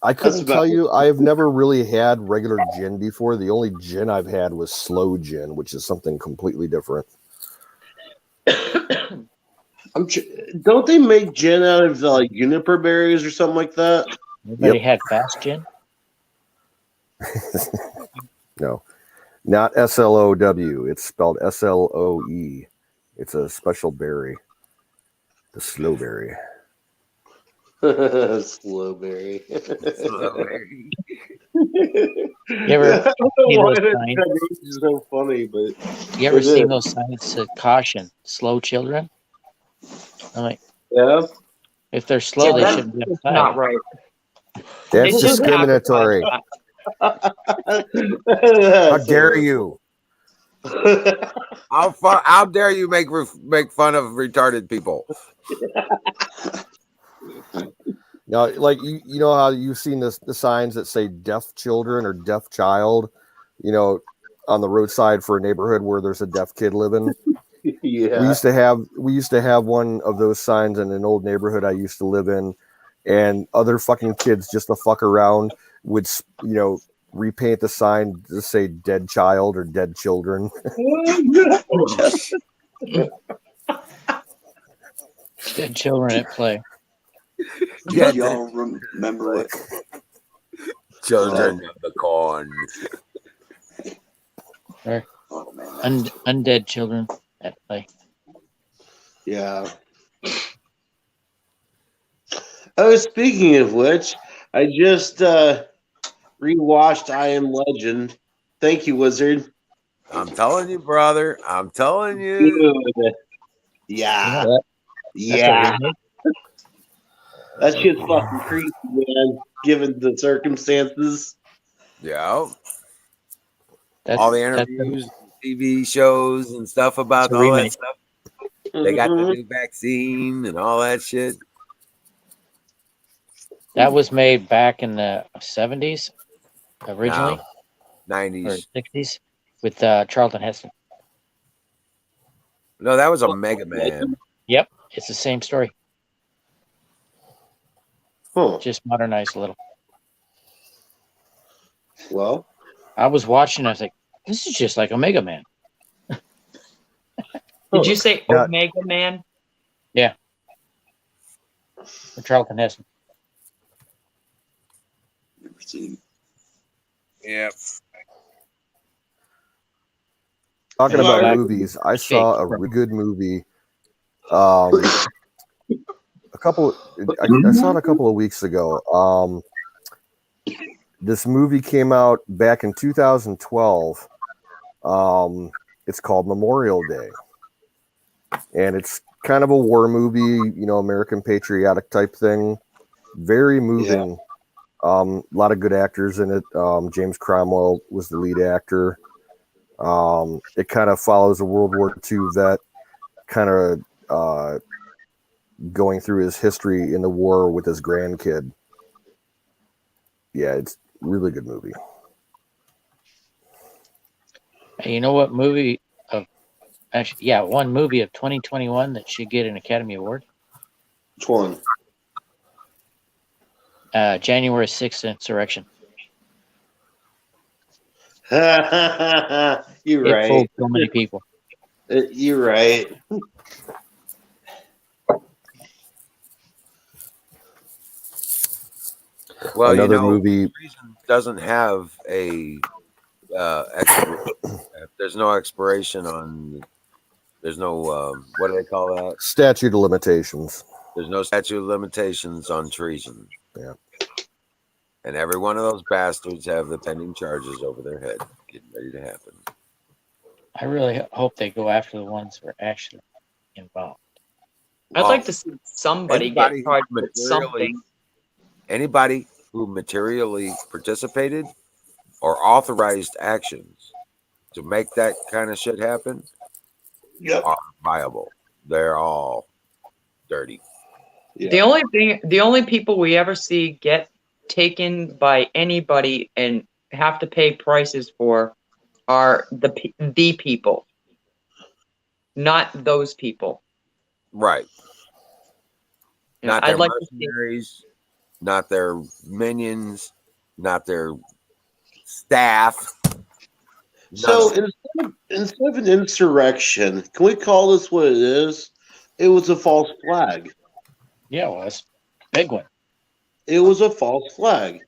I couldn't about tell it. you. I've never really had regular gin before. The only gin I've had was slow gin, which is something completely different. Don't they make gin out of like juniper berries or something like that? Anybody had fast gin? No, not SLOW. It's spelled SLOE. It's a special berry, the slow berry. Slowberry. You ever I don't know see why those that signs? is so funny, but You ever it seen is. those signs that caution slow children? I'm like, Yeah. if they're slow, they that's shouldn't be just outside. not right. That's They shouldn't discriminatory. advertise How dare you? How dare you make fun of retarded people? Now, like you know how you've seen the signs that say "deaf children" or "deaf child," on the roadside for a neighborhood where there's a deaf kid living. Yeah. We used to have one of those signs in an old neighborhood I used to live in, and other fucking kids just to fuck around would repaint the sign to say "dead child" or "dead children." Dead children at play. Do y'all remember what? Children of the corn. Or Oh man, undead children at play. Yeah. Oh, speaking of which, I just rewatched I Am Legend. Thank you, Wizard. I'm telling you, brother. I'm telling you. Dude. Yeah. You know Yeah. That shit's fucking creepy, man, given the circumstances. Yeah. That's, All the interviews, TV shows, and stuff about a all that remake. stuff. They got the new vaccine and all that shit. That was made back in the 70s originally, No, or 90s. 60s, with Charlton Heston. No, that was a Mega Man. Yep, it's the same story, Huh. just modernized a little. Well, I was watching, I was like, this is just like Omega Man. Did you say Yeah. Omega Man? Yeah. For Charlton Heston. never seen. Yep. Talking Well, about I- movies, I saw a really good movie I saw it a couple of weeks ago. This movie came out back in 2012. It's called Memorial Day, and it's kind of a war movie, American patriotic type thing. Very moving. A lot of good actors in it. James Cromwell was the lead actor. It kind of follows a World War II vet, kind of going through his history in the war with his grandkid. Yeah, it's a really good movie. You know what movie of actually, yeah, one movie of 2021 that should get an Academy Award? Which one? January 6th Insurrection. You're It right. fooled so many people. You're right. Well, another movie doesn't have a there's no expiration on. There's no what do they call that? Statute of limitations. There's no statute of limitations on treason. Yeah. And every one of those bastards have the pending charges over their head getting ready to happen. I really hope they go after the ones who are actually involved. I'd like to see somebody get Anybody charged who with something. Anybody who materially participated or authorized actions to make that kind of shit happen are viable. They're all dirty. Yeah. The only people we ever see get taken by anybody and have to pay prices for are the people, not those people. Right. You know, Not I'd their like to see. mercenaries, not their minions, not their staff. So instead of an insurrection, can we call this what it is? It was a false flag. Yeah, it was. Big one. It was a false flag.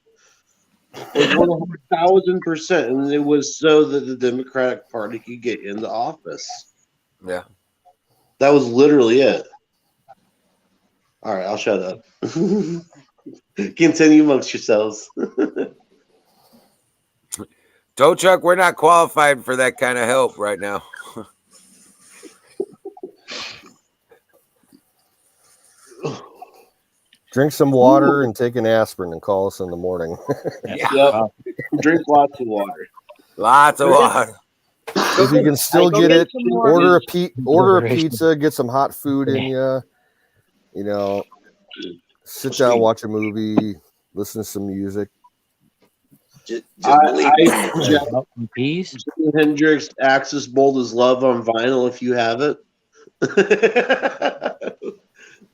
It was 1,000%, and it was so that the Democratic Party could get into office. Yeah. That was literally it. All right, I'll shut up. Continue amongst yourselves. Tow truck, we're not qualified for that kind of help right now. Drink some water and take an aspirin and call us in the morning. Yep. Drink lots of water. Lots of water. If you can still get it, order a pizza, get some hot food in you. You know, sit down, watch a movie, listen to some music. Jimi Hendrix, Axis Bold as Love on vinyl if you have it.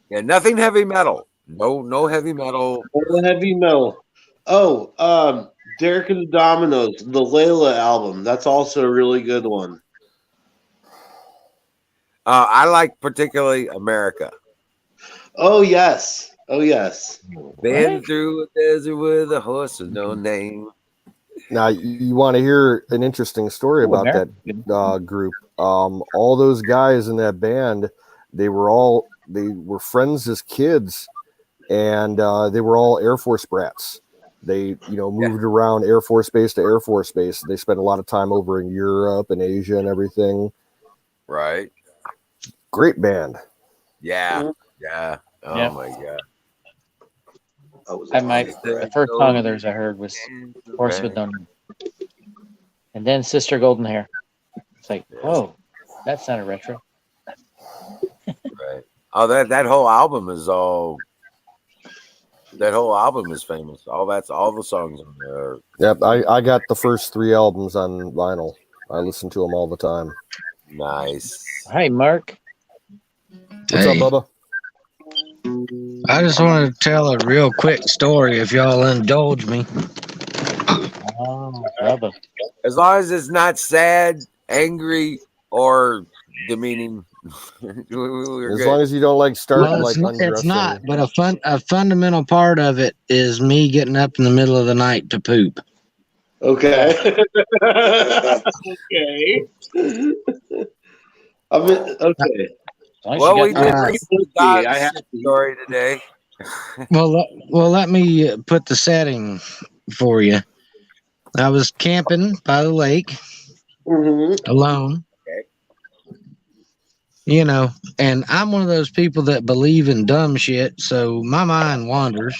Yeah, nothing heavy metal. No heavy metal. No heavy metal. Oh, Derek and the Dominoes, the Layla album. That's also a really good one. I like particularly America. Oh yes. Been through a desert with a horse with no name. Now, you want to hear an interesting story about that group. All those guys in that band, they were friends as kids, and they were all Air Force brats. They, moved around Air Force Base to Air Force Base. They spent a lot of time over in Europe and Asia and everything. Right. Great band. Yeah. Oh my God. The first song of theirs I heard was Horse with No Name. And then Sister Golden Hair. It's like, whoa, that sounded retro. Right. Oh, that whole album is famous. All the songs on there. Yep, I got the first 3 albums on vinyl. I listen to them all the time. Nice. Hi, Mark. What's up, Bubba? I just wanted to tell a real quick story if y'all indulge me. Oh, Bubba. As long as it's not sad, angry, or demeaning. As long as you don't undressing. It's not, but a fundamental part of it is me getting up in the middle of the night to poop. Okay. Okay. Okay. Well, we did All right. the dog shit story today. Well, let me put the setting for you. I was camping by the lake alone. You know, and I'm one of those people that believe in dumb shit, so my mind wanders,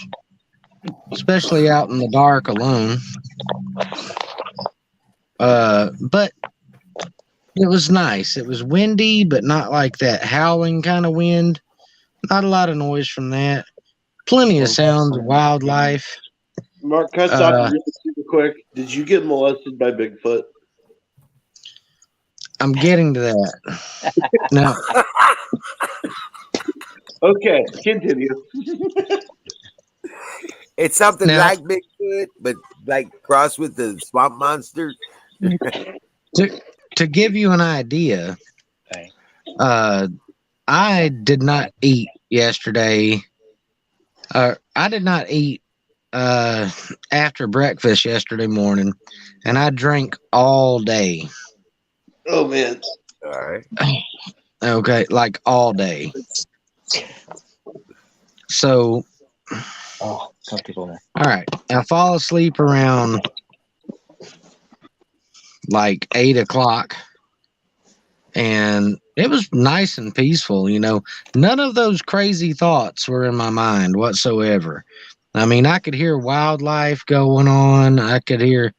especially out in the dark alone. But it was nice. It was windy, but not like that howling kind of wind. Not a lot of noise from that. Plenty of sounds of wildlife. Mark, cut off really super quick. Did you get molested by Bigfoot? I'm getting to that. No. Okay, continue. It's something Now- like Bigfoot, but like crossed with the swamp monster. To give you an idea, I did not eat yesterday. I did not eat after breakfast yesterday morning, and I drank all day. Oh man. All right. Okay, like all day. So, comfortable there. all right, I fall asleep around like 8 o'clock, and it was nice and peaceful. You know, none of those crazy thoughts were in my mind whatsoever. I mean, I could hear wildlife going on. I could hear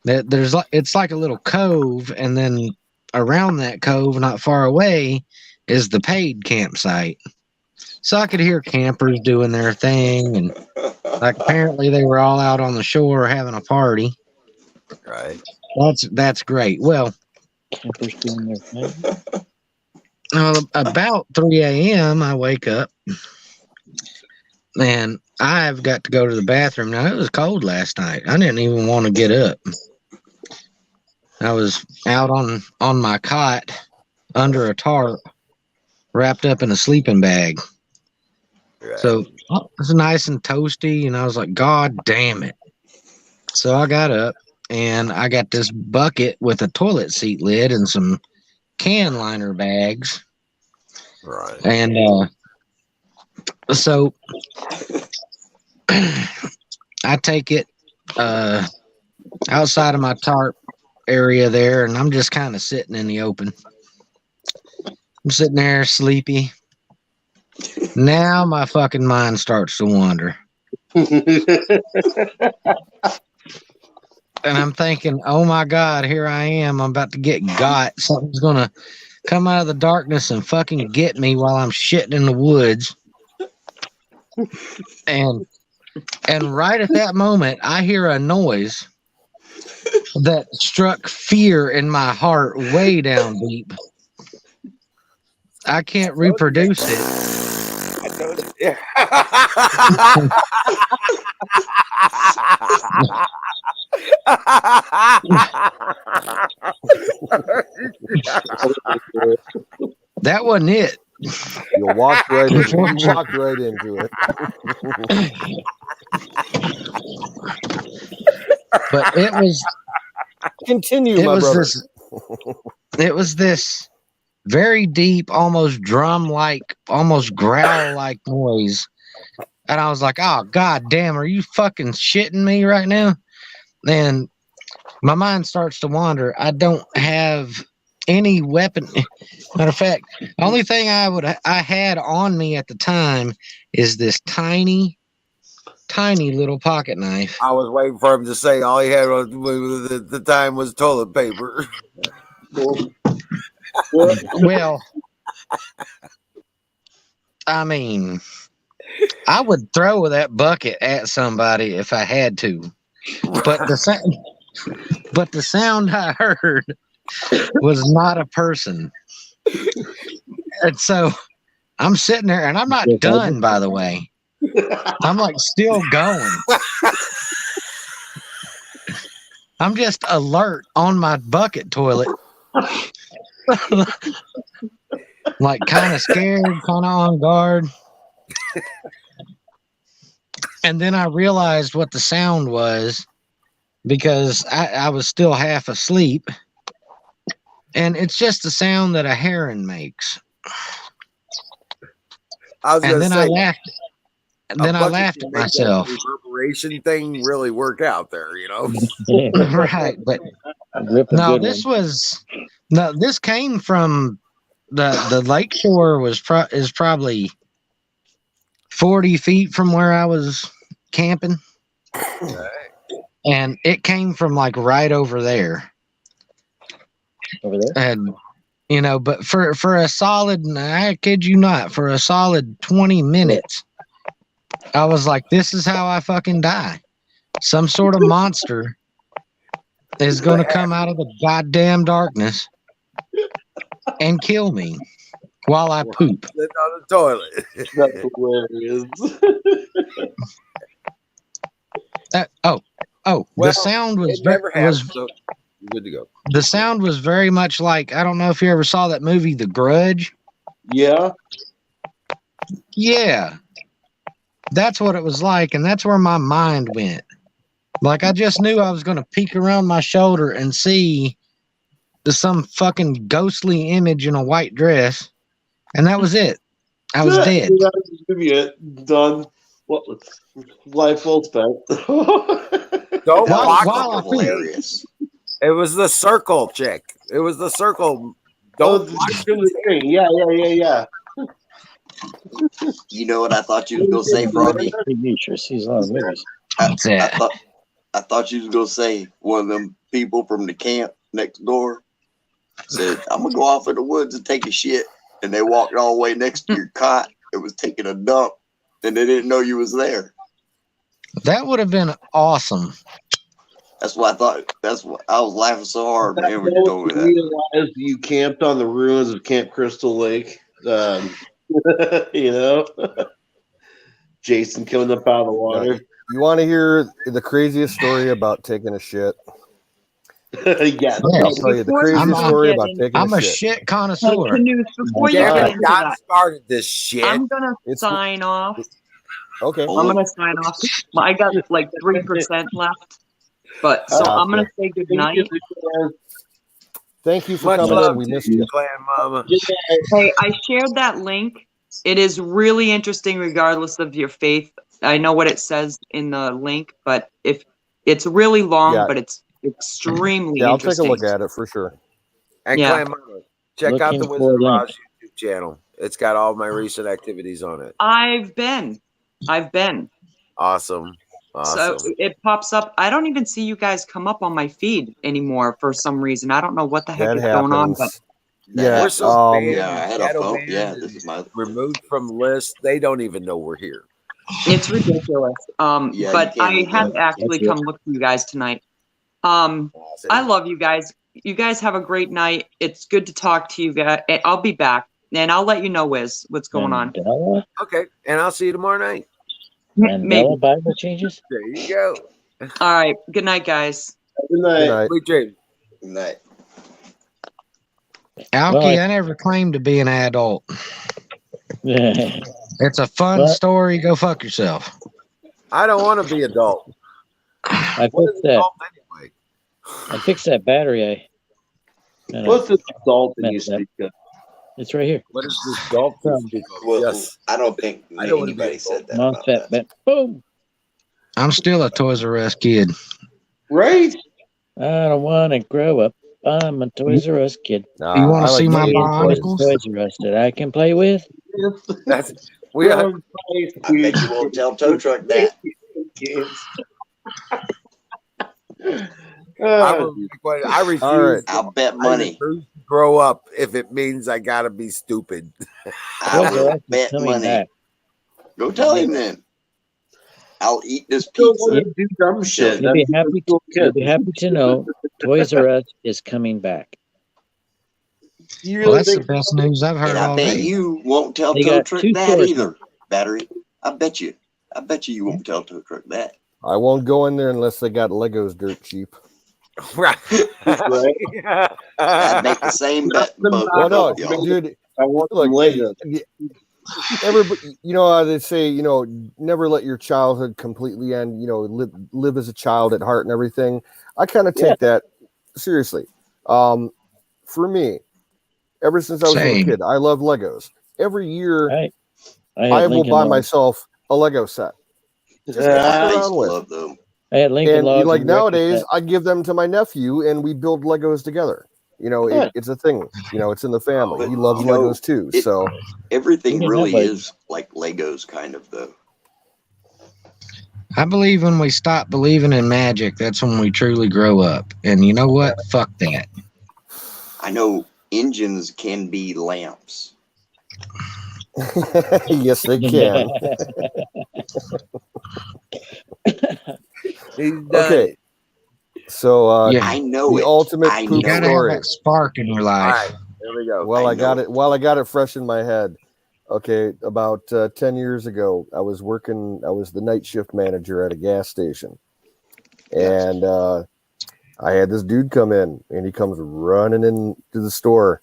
it's like a little cove, and then around that cove, not far away, is the paid campsite. So I could hear campers doing their thing, and like apparently they were all out on the shore having a party. Right. That's great. Well, campers doing their thing. About 3 a.m. I wake up, and I've got to go to the bathroom. Now it was cold last night. I didn't even want to get up. I was out on my cot under a tarp, wrapped up in a sleeping bag. Right. So it was nice and toasty, and I was like, God damn it. So I got up, and I got this bucket with a toilet seat lid and some can liner bags. Right. And so I take it outside of my tarp area there, and I'm just kind of sitting in the open. I'm sitting there sleepy. Now my fucking mind starts to wander. And I'm thinking, oh my God, here I am. I'm about to get got. Something's going to come out of the darkness and fucking get me while I'm shitting in the woods. And right at that moment, I hear a noise that struck fear in my heart way down deep. I can't reproduce it. I told you. That wasn't it. You walked right into it. But it was continue, it my was brother. It was this very deep, almost drum-like, almost growl-like noise. And I was like, oh, God damn, are you fucking shitting me right now? And my mind starts to wander. I don't have any weapon. Matter of fact, the only thing I had on me at the time is this tiny little pocket knife. I was waiting for him to say all he had on the time was toilet paper. Well, I mean, I would throw that bucket at somebody if I had to, but the sound I heard was not a person. And so I'm sitting there, and I'm not done, by the way. I'm like still going. I'm just alert on my bucket toilet. Like kind of scared, kind of on guard. And then I realized what the sound was because I was still half asleep. and it's just the sound that a heron makes. I was And gonna then say, I laughed. Then I laughed can at make myself. that reverberation thing really work out there, you know? Right, but no, this came from the lake shore is probably 40 feet from where I was camping, and it came from like right over there. Over there, and but for a solid, I kid you not, for a solid 20 minutes, I was like, this is how I fucking die. Some sort of monster is going to come out of the goddamn darkness and kill me while I poop. Sitting on the toilet. That's hilarious. The sound was good to go. The sound was very much like, I don't know if you ever saw that movie, The Grudge. Yeah. Yeah. That's what it was like, and that's where my mind went. Like, I just knew I was going to peek around my shoulder and see some fucking ghostly image in a white dress, and that was it. I was dead. That was gonna be it. Done. What was life well spent? Don't While watch I hilarious. It was the circle chick. It was the circle. Oh, Don't watch yeah. You know what I thought you was gonna say, Froggy? She's a lot of movies. I thought you was gonna say one of them people from the camp next door said, "I'm gonna go off in the woods and take a shit," and they walked all the way next to your cot. It was taking a dump, and they didn't know you was there. That would have been awesome. That's what I thought. That's what I was laughing so hard, man, when you told me that. Realized you camped on the ruins of Camp Crystal Lake. You know, Jason coming up out of the water. You want to hear the craziest story about taking a shit? Yeah, I'll tell you the craziest story about taking I'm a shit. shit connoisseur. Before you get into that, started this shit. I'm gonna sign off. Okay. I'm gonna sign off. I got like 3% left, but so I'm gonna say good night. Thank you for Much coming love in. We to missed you, you. Clan Mama. Hey, I shared that link. It is really interesting, regardless of your faith. I know what it says in the link, but if it's really long, Yeah. but it's extremely Yeah, I'll take a interesting. look at it for sure. And Yeah. Clan Mama, check out the Looking Wizard of for Oz YouTube channel. It's got all my recent activities on it. I've been. Awesome. So it pops up. I don't even see you guys come up on my feed anymore for some reason. I don't know what the heck That is going on, but happens. Yeah, we're so banned. Yeah, I had a shadow phone. banned Yeah, and this is my. removed from lists. They don't even know we're here. it's ridiculous. Yeah, But you can't I look had up. to actually That's it. come look for you guys tonight. I love you guys. You guys have a great night. It's good to talk to you guys. I'll be back, and I'll let you know, Wiz, what's going on. Mandela? Okay, and I'll see you tomorrow night. Maybe. Mandela Bible changes? There you go. All right. Good night, guys. Good night. Good night. Sweet dreams. Good night. Alki, Well, I never claimed to be an adult. I It's a fun What? story. Go fuck yourself. I don't want to be adult. What is fixed that. adult anyway? I fixed that battery. What's this adult that you messed up. speak of? It's right here. What is this adult you speak of? Well, Yes. I don't think I don't wanna be anybody adult. said that. About MOSFET. that. Boom. I'm still a Toys R Us kid. Right? I don't want to grow up. I'm a Toys R Us kid. Nah, You want I to like see my to eat toys. barnacles? Toys R Us that I can play with. That's we are. I bet you won't tell Tow Truck that. I refuse. All right. I'll bet I money. refuse to grow up if it means I gotta be stupid. I Toys R will Us is bet coming money. back. Go tell him then. I'll eat this Still pizza. want to do dumb shit. You'll be That's happy. cool You'll kid. be happy to know Toys R Us is coming back. You Well, really that's the think best news I've heard And I all bet day. you won't tell They Tow got Truck 2 that stores either. Battery. I bet you. I bet you won't tell Tow Truck that. I won't go in there unless they got Legos dirt cheap. Right. right? I'd make the same bet. Both Well, no, of y'all. dude. I want Look, some Legos. everybody, you know how they say, you know, never let your childhood completely end. You know, live as a child at heart and everything. I kind of take that seriously. for me, ever since I was a Same. little kid, I love Legos. Every year, I I had will Lincoln buy Logs. myself a Lego set. Just to fuck I used around to with. love them. I had Lincoln And Logs. like and retro nowadays, set. I give them to my nephew, and we build Legos together. You know, it's a thing. You know, it's in the family. But He loves you know, Legos too. it- So everything We didn't have really Legos. is like Legos, kind of though. I believe when we stop believing in magic, that's when we truly grow up. And you know what? Fuck that. I know engines can be lamps. yes, they can. He's done Okay. it. So Yeah. I know the it. ultimate I poop You gotta have story. that spark in your All life. right, there we go. Well, I I got know it. While I got it fresh in my head. Okay, about 10 years ago, I was the night shift manager at a gas station. And I had this dude come in, and he comes running into the store.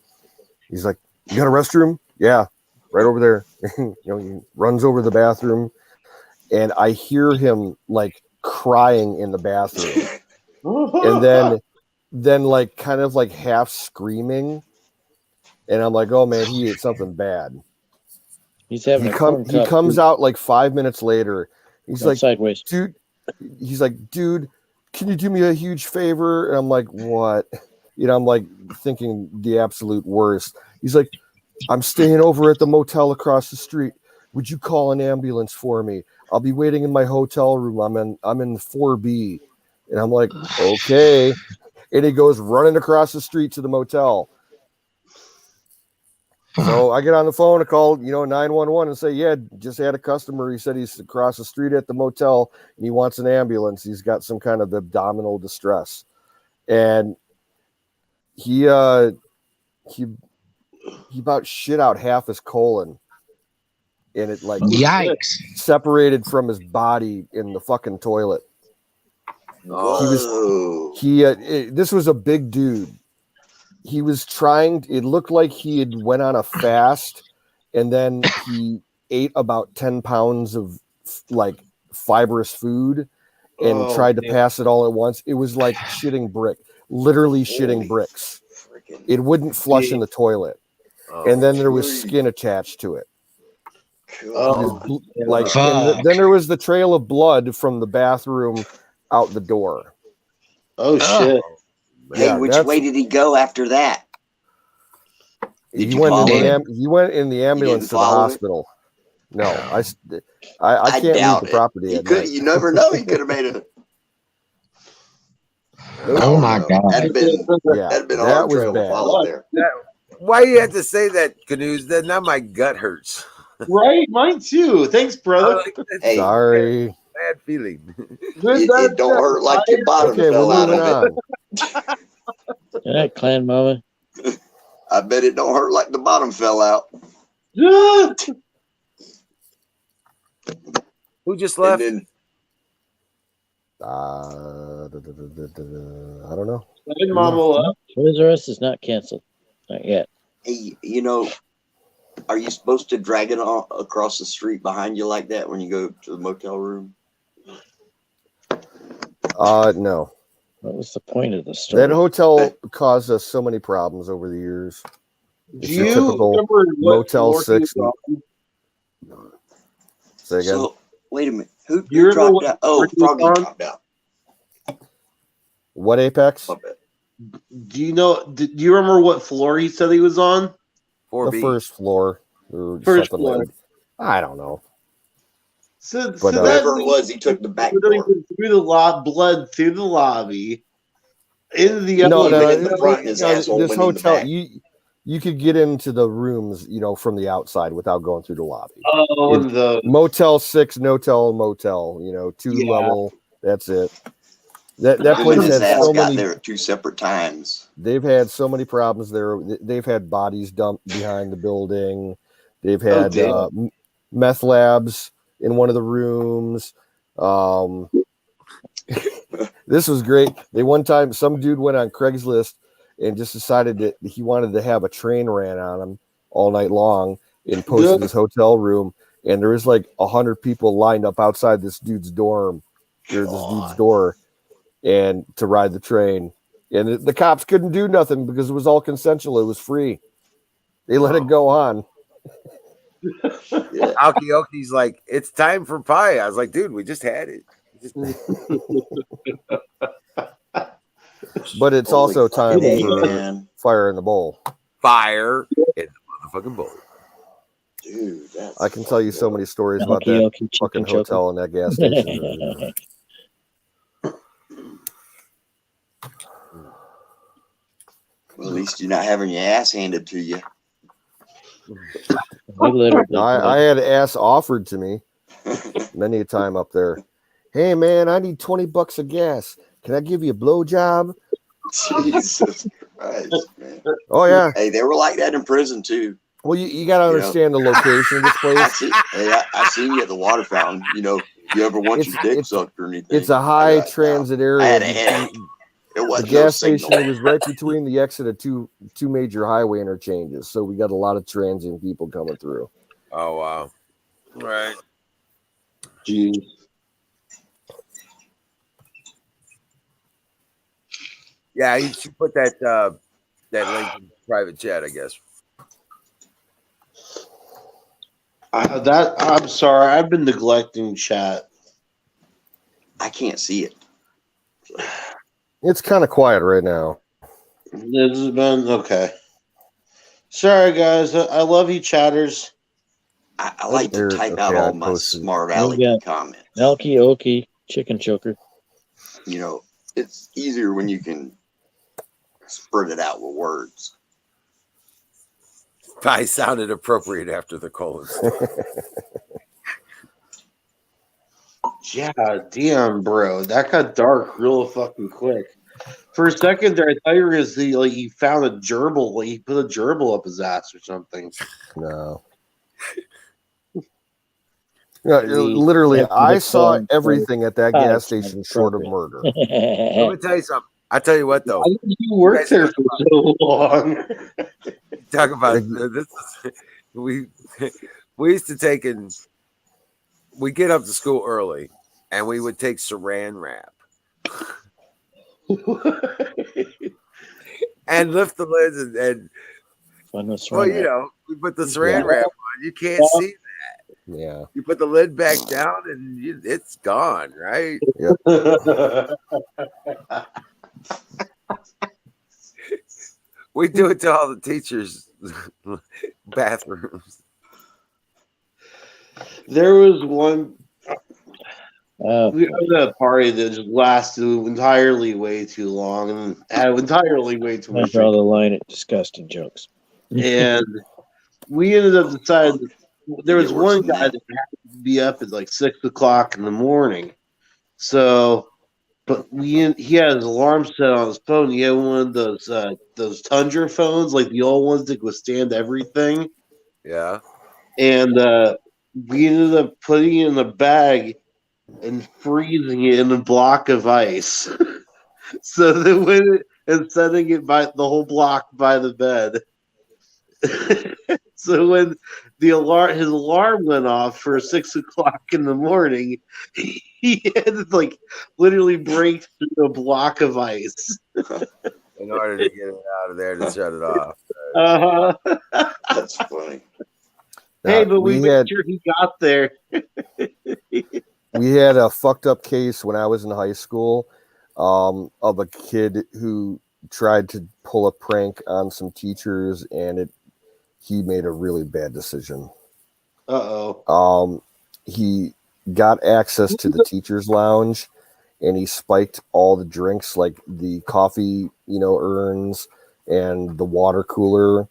He's like, "You got a restroom?" "Yeah, right over there." He runs over to the bathroom, and I hear him like crying in the bathroom. And then like kind of like half screaming. And I'm like, "Oh man, he ate something bad." He's having a corn He cob comes soup. out like 5 minutes later. He's No, like, sideways. "Dude," he's like, "Dude, can you do me a huge favor?" And I'm like, "What?" I'm like thinking the absolute worst. He's like, "I'm staying over at the motel across the street. Would you call an ambulance for me? I'll be waiting in my hotel room. I'm in 4B." And I'm like, "Okay." And he goes running across the street to the motel. So I get on the phone and call, 911 and say, "Yeah, just had a customer. He said he's across the street at the motel and he wants an ambulance. He's got some kind of abdominal distress." And he about shit out half his colon, and it like Yikes. separated from his body in the fucking toilet. Whoa. This was a big dude. He was it looked like he had went on a fast, and then he ate about 10 pounds of like fibrous food and tried to pass it all at once. It was like shitting literally shitting bricks. It wouldn't flush in the toilet. And then there was skin attached to it. Then there was the trail of blood from the bathroom out the door. Oh shit. Hey, Yeah, which way did he go after that? He went in the ambulance to the follow it? hospital. No, I can't leave doubt the it. property. He at could. night. You never know. He could have made a. Oh my God. That'd been a that hard was trail to bad. follow there. Why you have to say that, Canoes? Then now my gut hurts. Right, mine too. Thanks, brother. Hey, Sorry. Bad feeling. It don't hurt like your bottom Okay, fell we're out moving of it. on. All right, Clan Mama. I bet it don't hurt like the bottom fell out. Who just left? And I don't know. Toys R Us is not canceled. Not yet. hey, are you supposed to drag it across the street behind you like that when you go to the motel room? No. What was the point of the story? That hotel caused us so many problems over the years. It's Do your you typical remember what Motel floor 6. he was Say again. So wait a minute. Who Do you remember dropped what out? Oh, floor he was Froggy on? dropped out. What Apex? Do you know? Do you remember what floor he said he was on? The first floor. Or First something floor. like I don't know. So But, that Whatever it was, he took the back door. through the blood through the lobby into the No, in the front and his asshole this went in the hotel, back. you could get into the rooms, from the outside without going through the lobby. Oh, It's and the Motel 6, Notel, Motel, 2-level. That's it. That Him and place his had ass so got many. there at 2 separate times. They've had so many problems there. They've had bodies dumped behind the building. They've had meth labs in one of the rooms. This was great. One time, some dude went on Craigslist and just decided that he wanted to have a train ran on him all night long and posted his hotel room. And there was like 100 people lined up outside this dude's dorm or this dude's door and to ride the train. And the cops couldn't do nothing because it was all consensual. It was free. They let it go on. Yeah. Aokioki's like, it's time for pie. I was like, dude, we just had it. But it's Holy also time fucking for man. fire in the bowl. Fire in the motherfucking bowl. Dude, that's I can tell you so many stories about that Aokioki fucking chicken hotel and that gas station. Well, at least you're not having your ass handed to you. I had ass offered to me many a time up there. Hey man, I need $20 of gas. Can I give you a blowjob? Jesus Christ, man. Oh yeah. Hey, they were like that in prison too. Well, you got to understand the location of this place. I seen you at the water fountain. You know, you ever want your dick sucked or anything? It's a high transit area. I had a headache. It The wasn't gas no station signal. was right between the exit of two major highway interchanges, so we got a lot of transient people coming through. Oh wow! Right. Jeez. Yeah, you should put that link in private chat, I guess. I'm sorry. I've been neglecting chat. I can't see it. It's kind of quiet right now. This has been okay. Sorry, guys. I love you, chatters. I like to type out all my smart alecky comments. Elky Okie chicken choker. You know, it's easier when you can spread it out with words. I sounded appropriate after the colon. Yeah, damn, bro. That got dark real fucking quick. For a second there, I thought you were gonna see like he found a gerbil, like he put a gerbil up his ass or something. No. Yeah, literally, I saw everything at that gas station short of murder. Let me tell you something. I tell you what, though. You worked there for so long. Talk about this. We used to take we get up to school early, and we would take Saran wrap and lift the lids and well, you know, we put the Saran wrap on. You can't see that. Yeah. You put the lid back down, and it's gone, right? Yep. We do it to all the teachers' bathrooms. There was one. We had a party that just lasted entirely way too long and had entirely way too I much. draw the line at disgusting jokes. And we ended up deciding there was one guy that had to be up at like 6 o'clock in the morning. So, but he had his alarm set on his phone. He had one of those Tundra phones, like the old ones that withstand everything. Yeah. And we ended up putting it in a bag and freezing it in a block of ice. So that and setting it by the whole block by the bed. So when his alarm went off for 6 o'clock in the morning, he had to like literally break through a block of ice in order to get it out of there to shut it off. That's funny. Hey, but we made sure he got there. We had a fucked up case when I was in high school of a kid who tried to pull a prank on some teachers, and he made a really bad decision. He got access to the teacher's lounge, and he spiked all the drinks, like the coffee, urns and the water cooler.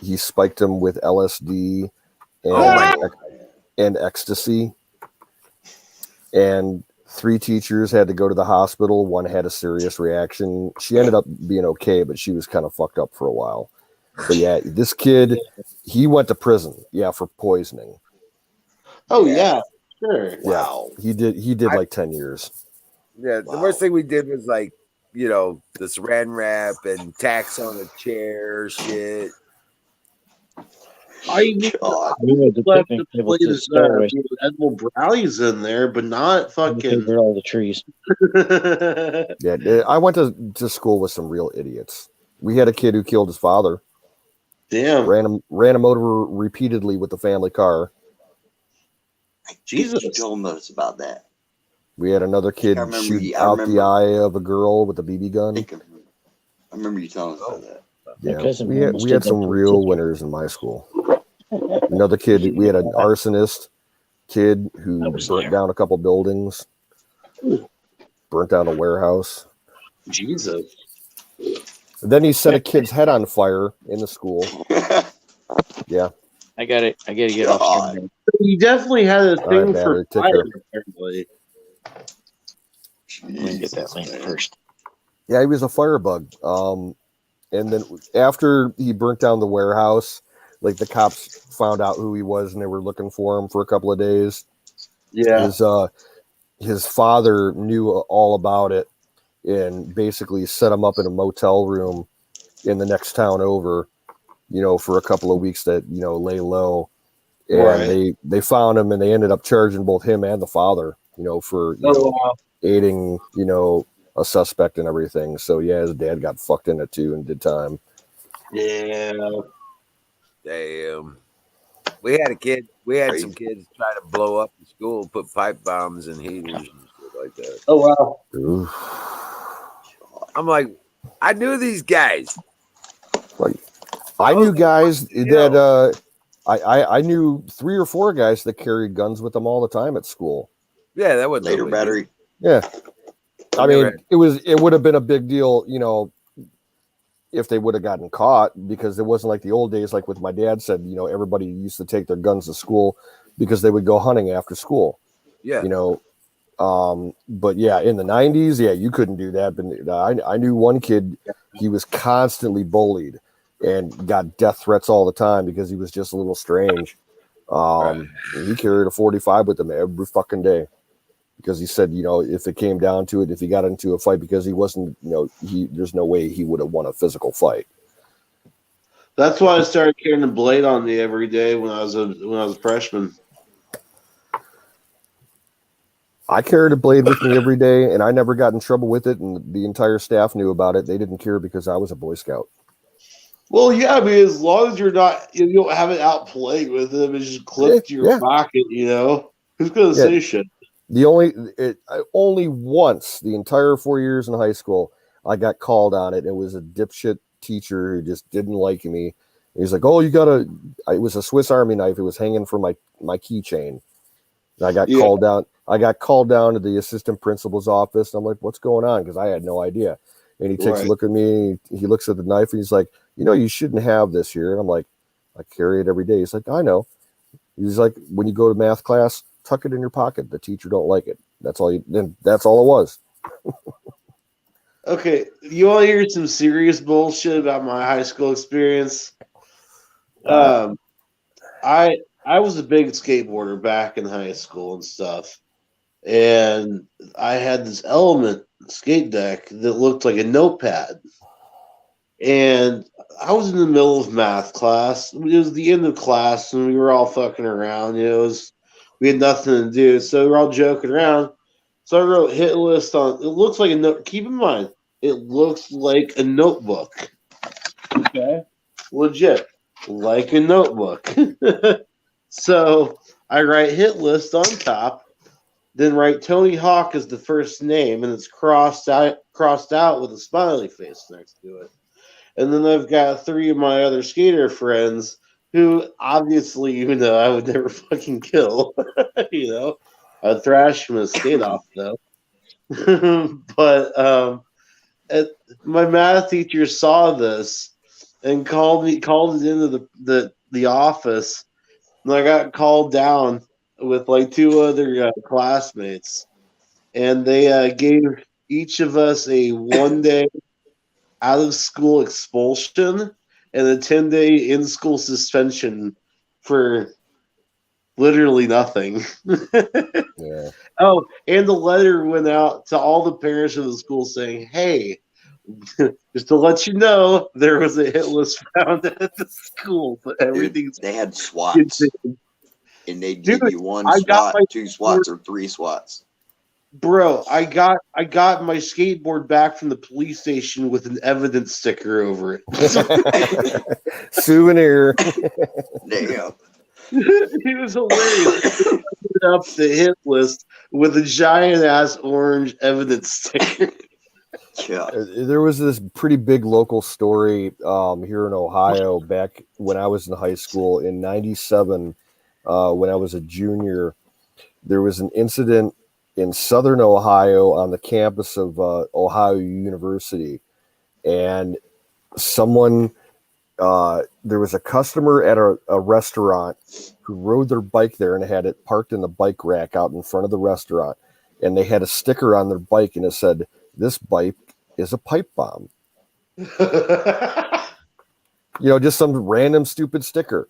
He spiked them with LSD and ecstasy. And 3 teachers had to go to the hospital. One had a serious reaction. She ended up being okay, but she was kind of fucked up for a while. But yeah, this kid, he went to prison. Yeah, for poisoning. Oh yeah, sure. Yeah, he did like 10 years. Yeah, the worst thing we did was like, this Saran wrap and tacks on a chair shit. I God. We had the left picnic to table to the place stairway. edible brownies in there, but not They fucking. were all the trees. Yeah, I went to school with some real idiots. We had a kid who killed his father. Damn. Ran him over repeatedly with the family car. Jesus. You told us about that. We had another kid I remember shoot you- I out the remember- eye of a girl with a BB gun. I remember you telling us about that. Yeah, cousin we almost had did that some to his real sister. winners in my school. Another kid, we had an arsonist kid who burnt down a couple buildings, burnt down a warehouse. Jesus. And then he set a kid's head on fire in the school. Yeah. I got it. I got to get off stream. You definitely had a All right, thing for battery, take fire, care. apparently. Let me get that link first. Yeah, he was a firebug. And then after he burnt down the warehouse, like the cops found out who he was and they were looking for him for a couple of days. Yeah. His father knew all about it and basically set him up in a motel room in the next town over, for a couple of weeks that, lay low. And Right. they found him and they ended up charging both him and the father, for wow. aiding, a suspect and everything. So yeah, his dad got fucked in it too and did time. Yeah. Damn. We had some kids try to blow up the school, put pipe bombs and heaters and shit like that. Oh wow. Oof. I'm like, I knew these guys. Like, I knew guys that I knew 3 or 4 guys that carried guns with them all the time at school. Yeah, that wasn't Later no big battery. Yeah. I Never mean, it would have been a big deal, if they would have gotten caught, because it wasn't like the old days, like with my dad said, everybody used to take their guns to school because they would go hunting after school. Yeah. But yeah, in the 90s, yeah, you couldn't do that. But I knew one kid, he was constantly bullied and got death threats all the time because he was just a little strange. He carried a 45 with him every fucking day. Because he said, if it came down to it, if he got into a fight, because he wasn't, there's no way he would have won a physical fight. That's why I started carrying a blade on me every day when I was a freshman. I carried a blade with me every day, and I never got in trouble with it, and the entire staff knew about it. They didn't care because I was a Boy Scout. Well, yeah, I mean, as long as you don't have it out playing with them, it's just clipped to your pocket, Who's gonna say shit? Only once the entire 4 years in high school, I got called on it. It was a dipshit teacher who just didn't like me. He's like, "Oh, it was a Swiss Army knife. It was hanging from my keychain." And I got called down. I got called down to the assistant principal's office. I'm like, "What's going on?" Because I had no idea. And he takes a look at me. He looks at the knife and he's like, "You shouldn't have this here." And I'm like, "I carry it every day." He's like, "I know." He's like, "When you go to math class, tuck it in your pocket. The teacher don't like it." That's all it was. Okay, you want to hear some serious bullshit about my high school experience? I was a big skateboarder back in high school and stuff, and I had this Element skate deck that looked like a notepad. And I was in the middle of math class. It was the end of class, and we were all fucking around. We had nothing to do, so we were all joking around. So I wrote hit list on. It looks like a note. Keep in mind, it looks like a notebook. Okay, legit, like a notebook. So I write hit list on top, then write Tony Hawk as the first name, and it's crossed out with a smiley face next to it. And then I've got 3 of my other skater friends who obviously, even though I would never fucking kill, I'd thrash him and skate off though. But my math teacher saw this and called it into the office, and I got called down with like 2 other classmates, and they gave each of us a 1-day out of school expulsion and a 10-day in school suspension for literally nothing. Yeah. Oh, and the letter went out to all the parents of the school saying, "Hey, just to let you know, there was a hit list found at the school, but everything's They had SWATs, and they'd give you one SWAT, two SWATs, or three SWATs. Bro, I got my skateboard back from the police station with an evidence sticker over it. Souvenir. Damn. It was hilarious. Up the hit list with a giant ass orange evidence sticker. Yeah. There was this pretty big local story here in Ohio back when I was in high school in '97. When I was a junior, there was an incident in southern Ohio on the campus of Ohio University, and someone there was a customer at a restaurant who rode their bike there and had it parked in the bike rack out in front of the restaurant, and they had a sticker on their bike and it said, "This bike is a pipe bomb." Just some random stupid sticker.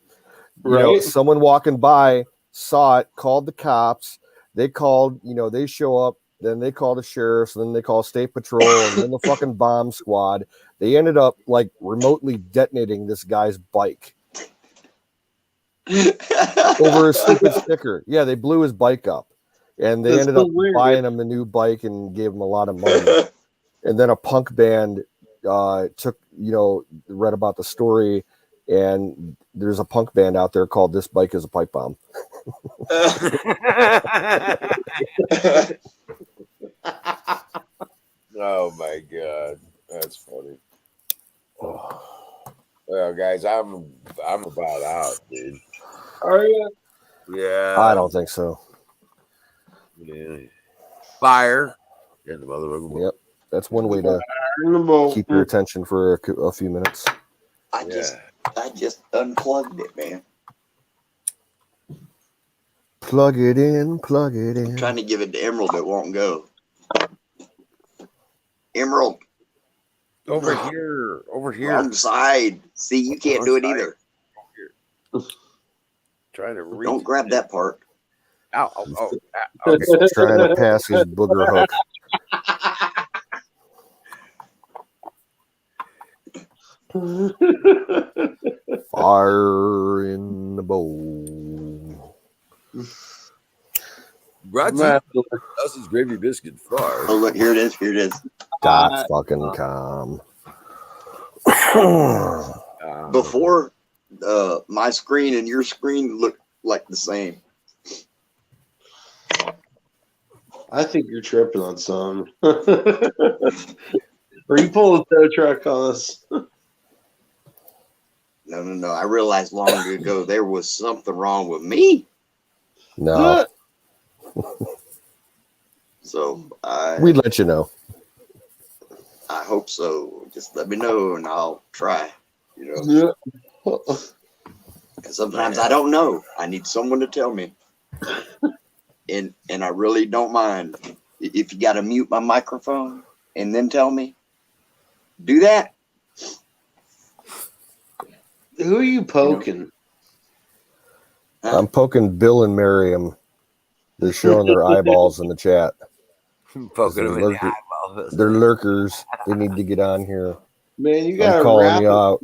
Someone walking by saw it, called the cops. They called, they show up, then they call the sheriffs, then they call state patrol, and then the fucking bomb squad. They ended up like remotely detonating this guy's bike over a stupid sticker. Yeah, they blew his bike up, and they ended up buying him a new bike and gave him a lot of money. And then a punk band read about the story, and there's a punk band out there called "This Bike is a Pipe Bomb." Oh my god, that's funny. Well, guys, I'm about out, dude. Are you? Yeah. I don't think so. Yeah. Fire. Yeah, the motherfucker. Yep, that's one way to keep your attention for a few minutes. I just unplugged it, man. Plug it in. I'm trying to give it to Emerald, it won't go. Emerald. Over here. Wrong side. See, you can't do it either. Trying to reach. Don't grab that part. Ow. Okay. Trying to pass his booger hook. Fire in the bowl. Brought to you by Dustin's Gravy Biscuit Fire. Oh, look, here it is. .com. Before, my screen and your screen look like the same. I think you're tripping on something. Are you pulling a tow truck on us? No. I realized long ago there was something wrong with me. No. So we'd let you know. I hope so. Just let me know and I'll try. Because sometimes I don't know. I need someone to tell me. And I really don't mind. If you got to mute my microphone and then tell me, do that. Who are you poking? I'm poking Bill and Miriam. They're showing their eyeballs in the chat. Poking them in the eyeballs. They're lurkers. They need to get on here. Man, you got I'm calling you out.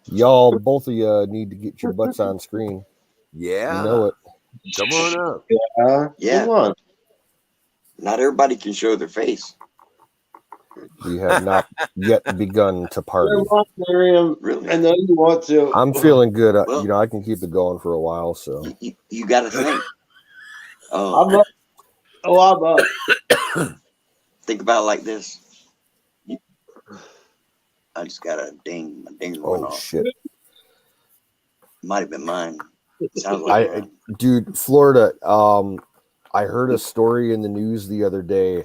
Y'all, both of you need to get your butts on screen. Yeah. You know it. Come on up. Yeah. Come on. Not everybody can show their face. We have not yet begun to party. Miriam, really? I know you want to. I'm feeling good. I can keep it going for a while. So you got to think. I'm up. Oh, I'm up. Think about it like this. I just got a ding. My ding went off. Shit. Might have been mine. Sounds like mine. Dude, Florida. I heard a story in the news the other day.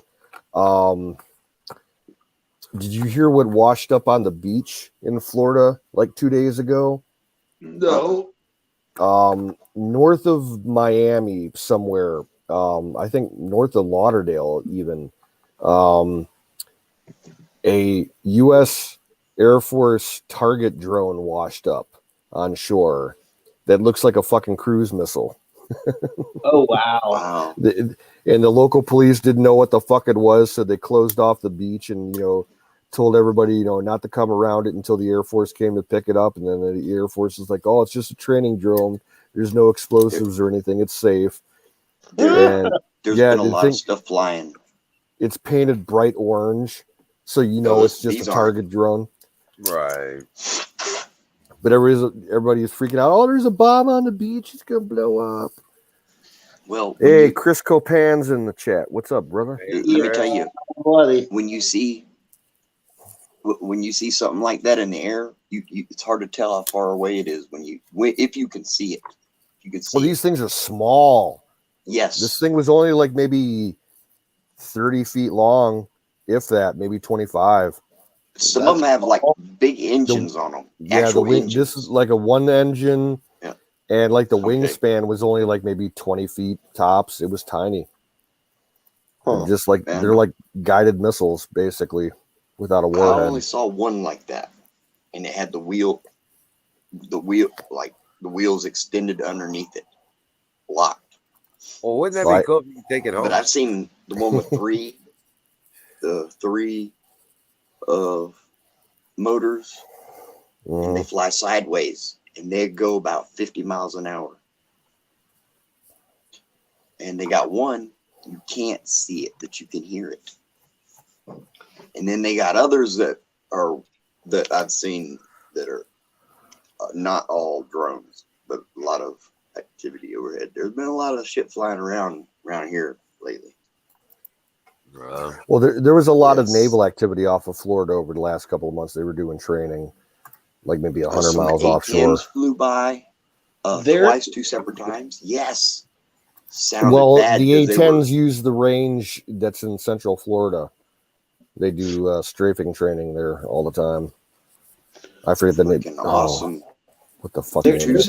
Did you hear what washed up on the beach in Florida like 2 days ago? No. North of Miami somewhere. I think north of Lauderdale even. A U.S. Air Force target drone washed up on shore that looks like a fucking cruise missile. Oh wow! Wow. And the local police didn't know what the fuck it was, so they closed off the beach and told everybody not to come around it until the Air Force came to pick it up. And then the Air Force is like, "Oh, it's just a training drill. There's no explosives or anything. It's safe." And There's been a lot of stuff flying. It's painted bright orange, so it's just a target drone. Right. But everybody is freaking out. Oh, there's a bomb on the beach. It's gonna blow up. Well, hey, Chris Copan's in the chat. What's up, brother? Let me tell you, when you see something like that in the air, it's hard to tell how far away it is if you can see it. You can see. Well, these things are small. Yes. This thing was only like maybe 30 feet long, if that, maybe 25. Some of them have like big engines on them. Yeah, the wing. This is like a one engine. Yeah. And like the wingspan was only like maybe 20 feet tops. It was tiny. And just like they're like guided missiles, basically, without a warhead. I only saw one like that, and it had the wheels extended underneath it, locked. Well, wouldn't that be cool if you take it home? But I've seen the one with three motors, and they fly sideways, and they go about 50 miles an hour. And they got one, you can't see it, but you can hear it. And then they got others that I've seen that are not all drones, but a lot of activity overhead. There's been a lot of shit flying around here lately. Well, there was a lot of naval activity off of Florida over the last couple of months. They were doing training, like maybe 100 miles offshore. ATMs flew by twice, 2 separate times. Yes. Well, the A-10s use the range that's in Central Florida. They do strafing training there all the time. I forget the name. Awesome. What the fuck? They're Name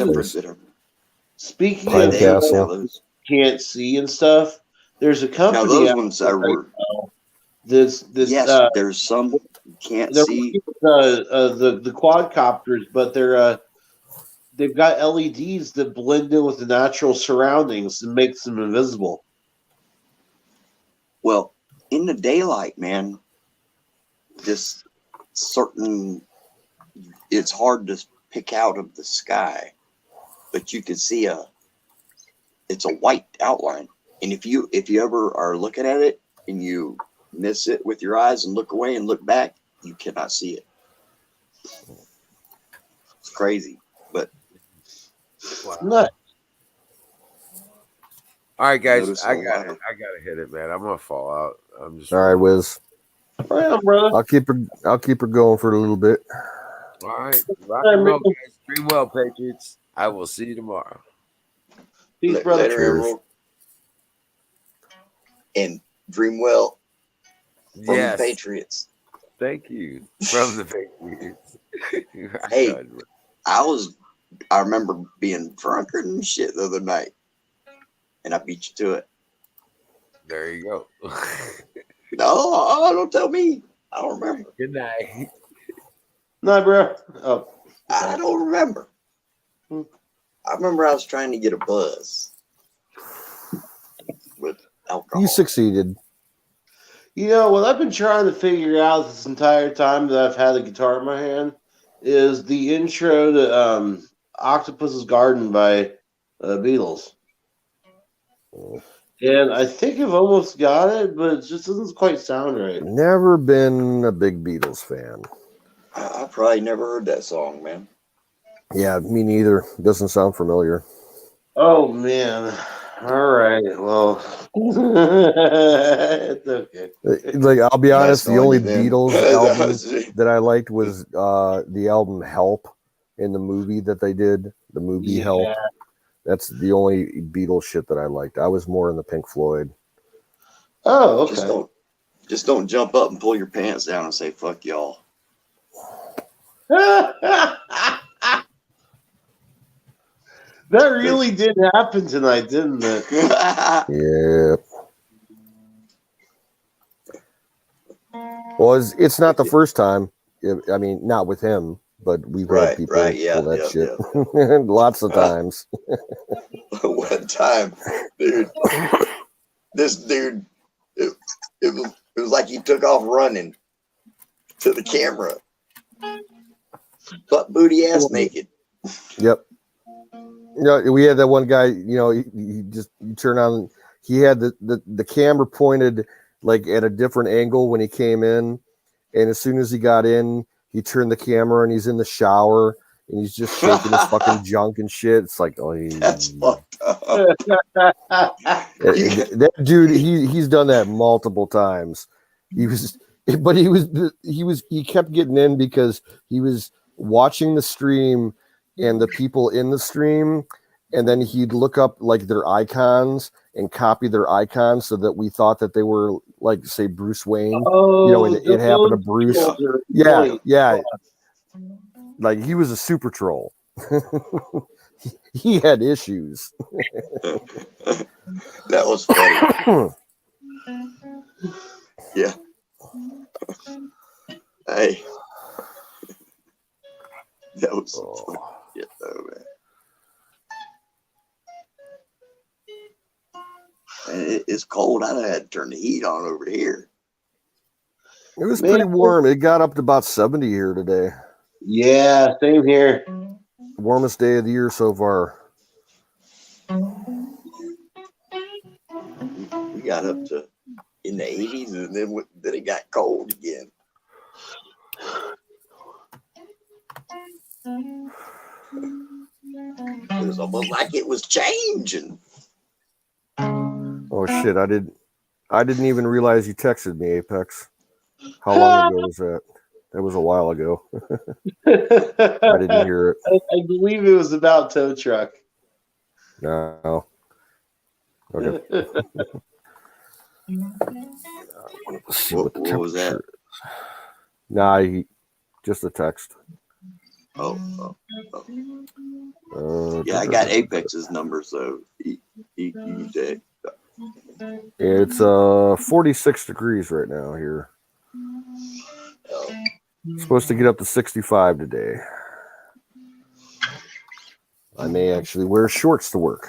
Speaking Pine of Castle. Can't see and stuff. There's a company. Now those ones were. This yes, there's some can't see. The quadcopters, but they've got LEDs that blend in with the natural surroundings and makes them invisible. Well, in the daylight, man, it's hard to pick out of the sky, but you can see it's a white outline. And if you ever are looking at it and you miss it with your eyes and look away and look back, you cannot see it. It's crazy, but nuts. All right, guys, I gotta hit it, man. I'm gonna fall out. I'm just all right, Wiz. Well, brother. I'll keep her going for a little bit. all right. Rock and roll, guys. Dream well, Patriots. I will see you tomorrow. Peace, brother. Later, Emerald. And dream well from the Patriots. Thank you. From the Patriots. Hey, I remember being drunker than shit the other night, and I beat you to it. There you go. No, don't tell me. I don't remember. Good night. No, bro. Oh, I don't remember. I remember I was trying to get a buzz with alcohol. You succeeded. You know what I've been trying to figure out this entire time that I've had the guitar in my hand is the intro to Octopus's Garden by Beatles. And I think I've almost got it, but it just doesn't quite sound right. Never been a big Beatles fan. I probably never heard that song, man. Yeah, me neither. Doesn't sound familiar. Oh, man. All right. Well, it's okay. Like, I'll be honest, the only then. Beatles album that I liked was the album Help in the movie that they did. The movie Help. That's the only Beatles shit that I liked. I was more in the Pink Floyd. Oh, okay. Just don't jump up and pull your pants down and say, fuck y'all. That really did happen tonight, didn't it? Yeah. Well, it's not the first time. I mean, not with him, but we've had people pull that shit lots of times. one time, dude, this dude, it was like he took off running to the camera, butt booty ass naked. Yep. You know, we had that one guy, you know, he just, you turn on, he had the camera pointed like at a different angle when he came in. And as soon as he got in, he turned the camera and he's in the shower and he's just shaking his fucking junk and shit. It's like, oh, That's fucked up. That dude, he's done that multiple times. He kept getting in because he was watching the stream and the people in the stream, and then he'd look up like their icons and copy their icons so that we thought that they were like, say, Bruce Wayne. Oh, you know, it happened to Bruce. Yeah. Yeah. Like he was a super troll. He had issues. That was funny. Yeah. Hey. That was funny. Yeah, though, man. And it's cold. I had to turn the heat on over here. It was pretty warm. It got up to about 70 here today. Yeah, same here. Warmest day of the year so far. We got up to in the 80s, and then it got cold again. It was almost like it was changing. Oh shit! I didn't even realize you texted me, Apex. How long ago was that? That was a while ago. I didn't hear it. I believe it was about tow truck. No. Okay. Let's see what the what was that? temperature is. Nah, just a text. Oh. Yeah, I got Apex's number, so he did. It's 46 degrees right now here. It's supposed to get up to 65 today. I may actually wear shorts to work.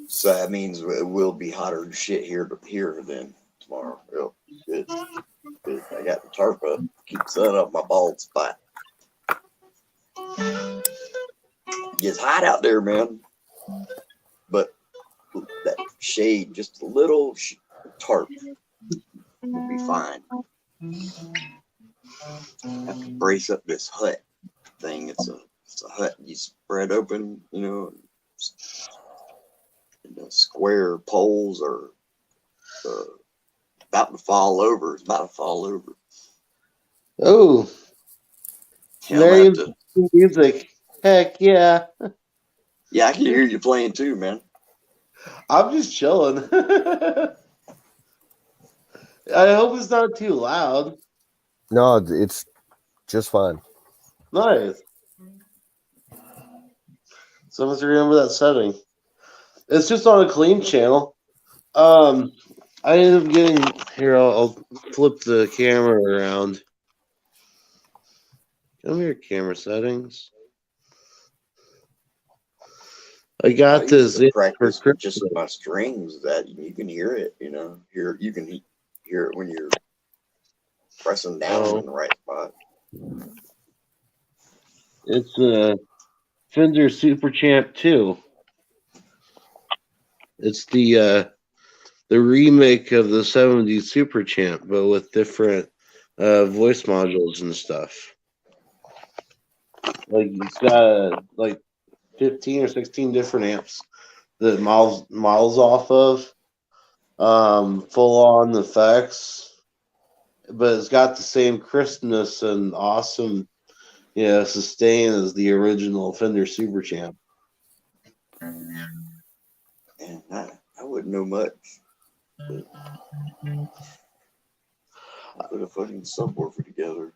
So that means it will be hotter than shit here than tomorrow. Real good. I got the tarp up, keep the sun off my bald spot. It gets hot out there, man. But that shade, just a little tarp, will be fine. I have to brace up this hut thing. It's a hut you spread open, you know. And the square poles are about to fall over. It's about to fall over. Oh, Yeah, Larry, music. Heck yeah. Yeah, I can hear you playing too, man. I'm just chilling. I hope it's not too loud. No, it's just fine. Nice. So let's remember that setting. It's just on a clean channel. I ended up getting here. I'll flip the camera around. Come here, camera settings. I got this. Practice with just my strings that you can hear it. You know, you can hear it when you're pressing down in the right spot. It's a Fender Super Champ 2. It's the remake of the 70s Super Champ, but with different voice modules and stuff. Like it's got like 15 or 16 different amps that models off of. Full on effects, but it's got the same crispness and awesome, sustain as the original Fender Super Champ. And I wouldn't know much. I put a fucking subwoofer together.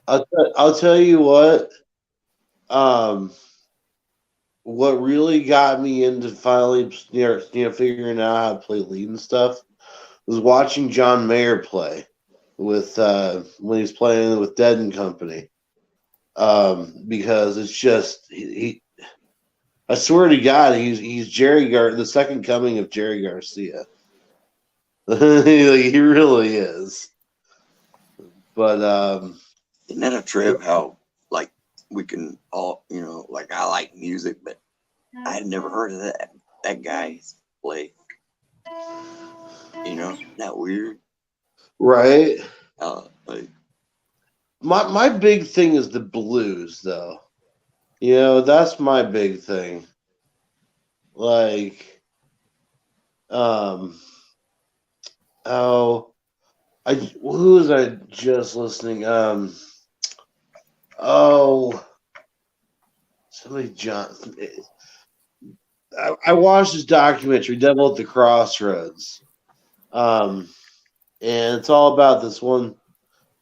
I'll tell you what. What really got me into finally, figuring out how to play lead and stuff was watching John Mayer play with when he's playing with Dead and Company. Because it's just I swear to God, he's the second coming of Jerry Garcia. He really is. But isn't that a trip? How like we can all, like I like music, but I had never heard of that guy's play. Not weird, right? Like My big thing is the blues, though. That's my big thing. Like, who was I just listening? Somebody Johnson. I watched this documentary, Devil at the Crossroads. And it's all about this one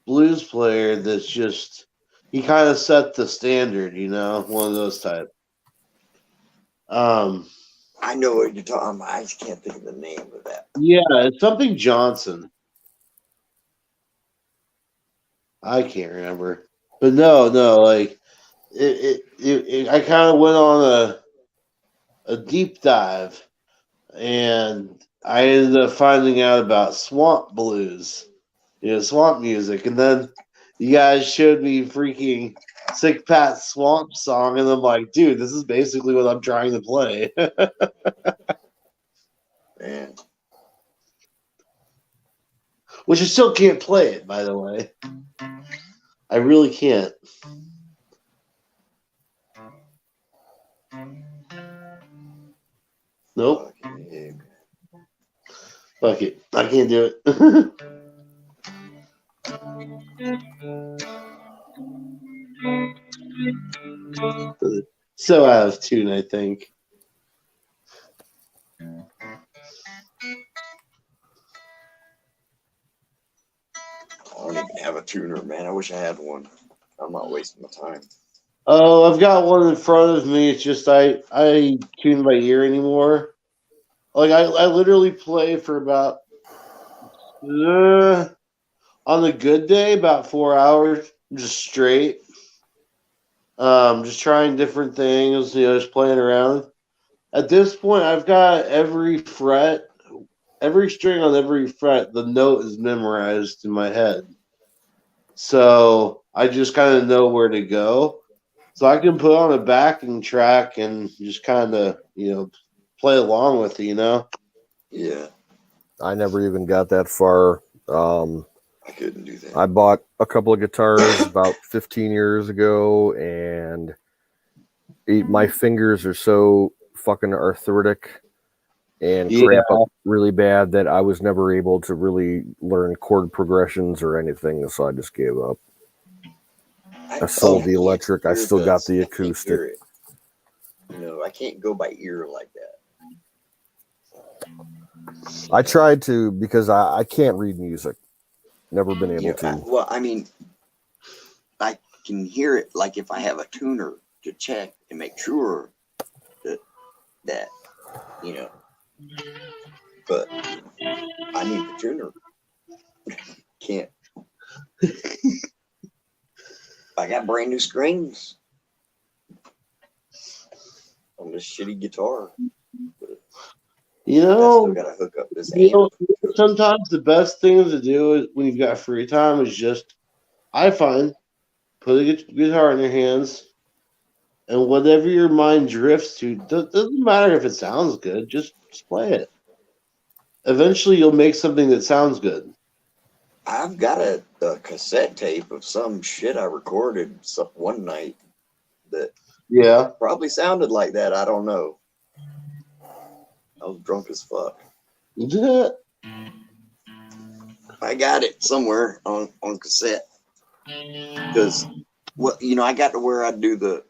blues player that's just, he kind of set the standard, one of those type. I know what you're talking about. I just can't think of the name of that. Yeah, it's something Johnson. I can't remember. But no, like I kind of went on a deep dive, and I ended up finding out about swamp blues, swamp music, and then you guys showed me freaking Sick Pat Swamp Song, and I'm like, dude, this is basically what I'm trying to play. Man. Which I still can't play it, by the way. I really can't. Nope. Fuck it. I can't do it. So out of tune, I think. I don't even have a tuner, man. I wish I had one. I'm not wasting my time. Oh, I've got one in front of me. It's just I tune by ear anymore. Like I literally play for about on a good day about 4 hours just straight. Just trying different things, just playing around. At this point, I've got every fret, every string on every fret. The note is memorized in my head, so I just kind of know where to go. So I can put on a backing track and just kind of, play along with it, Yeah. I never even got that far. I couldn't do that. I bought a couple of guitars about 15 years ago, and my fingers are so fucking arthritic and cramp up really bad that I was never able to really learn chord progressions or anything, so I just gave up. I sold the electric. I still got the acoustic. I can't go by ear like that. I tried to because I can't read music. Never been able to. I can hear it like if I have a tuner to check and make sure that but I need the tuner. Can't. I got brand new strings on this shitty guitar. I still gotta hook up this amp. Sometimes the best thing to do is when you've got free time is just, I find, put a guitar in your hands, and whatever your mind drifts to, doesn't matter if it sounds good, just play it. Eventually, you'll make something that sounds good. I've got a cassette tape of some shit I recorded one night that probably sounded like that. I don't know. I was drunk as fuck. I got it somewhere on cassette because I got to where I do the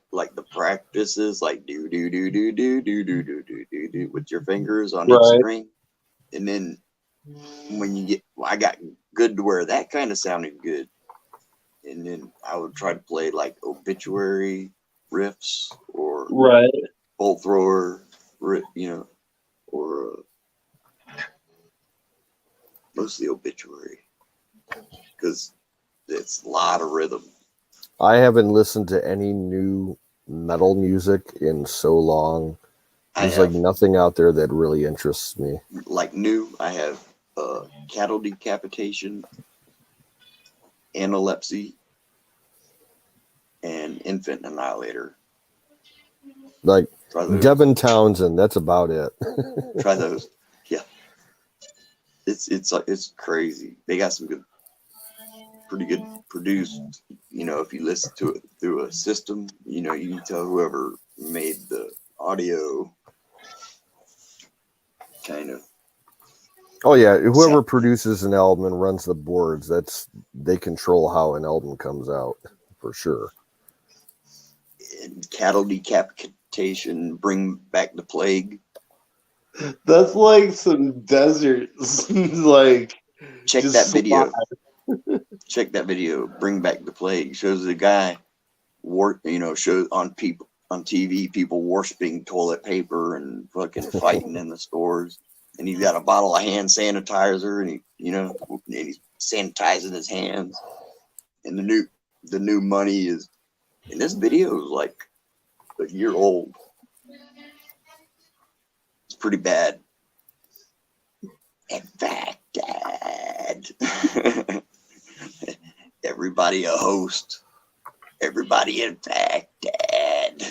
practices like do do do do do do do do do do do with your fingers on each string, and then when you get, I got good to where that kind of sounded good, and then I would try to play like obituary riffs or bolt thrower, or mostly obituary because it's a lot of rhythm. I haven't listened to any new metal music in so long. I There's like have, nothing out there that really interests me. like new, I have cattle decapitation, analepsy, and infant annihilator. Like Try those. Devin Townsend, that's about it. Try those. Yeah, it's crazy. They got some good, pretty good produced. You know, if you listen to it through a system, you know, you can tell whoever made the audio kind of. Oh yeah, whoever produces an album and runs the boards, they control how an album comes out for sure. Cattle decapitation, bring back the plague. That's like some desert, like. Check just that video. slide. Check that video. Bring back the plague. Shows the guy, shows on TV people worshiping toilet paper and fucking fighting in the stores. And he's got a bottle of hand sanitizer, and he's sanitizing his hands. And the new money is, and this video is like a year old. It's pretty bad. Infected. Everybody a host. Everybody infected.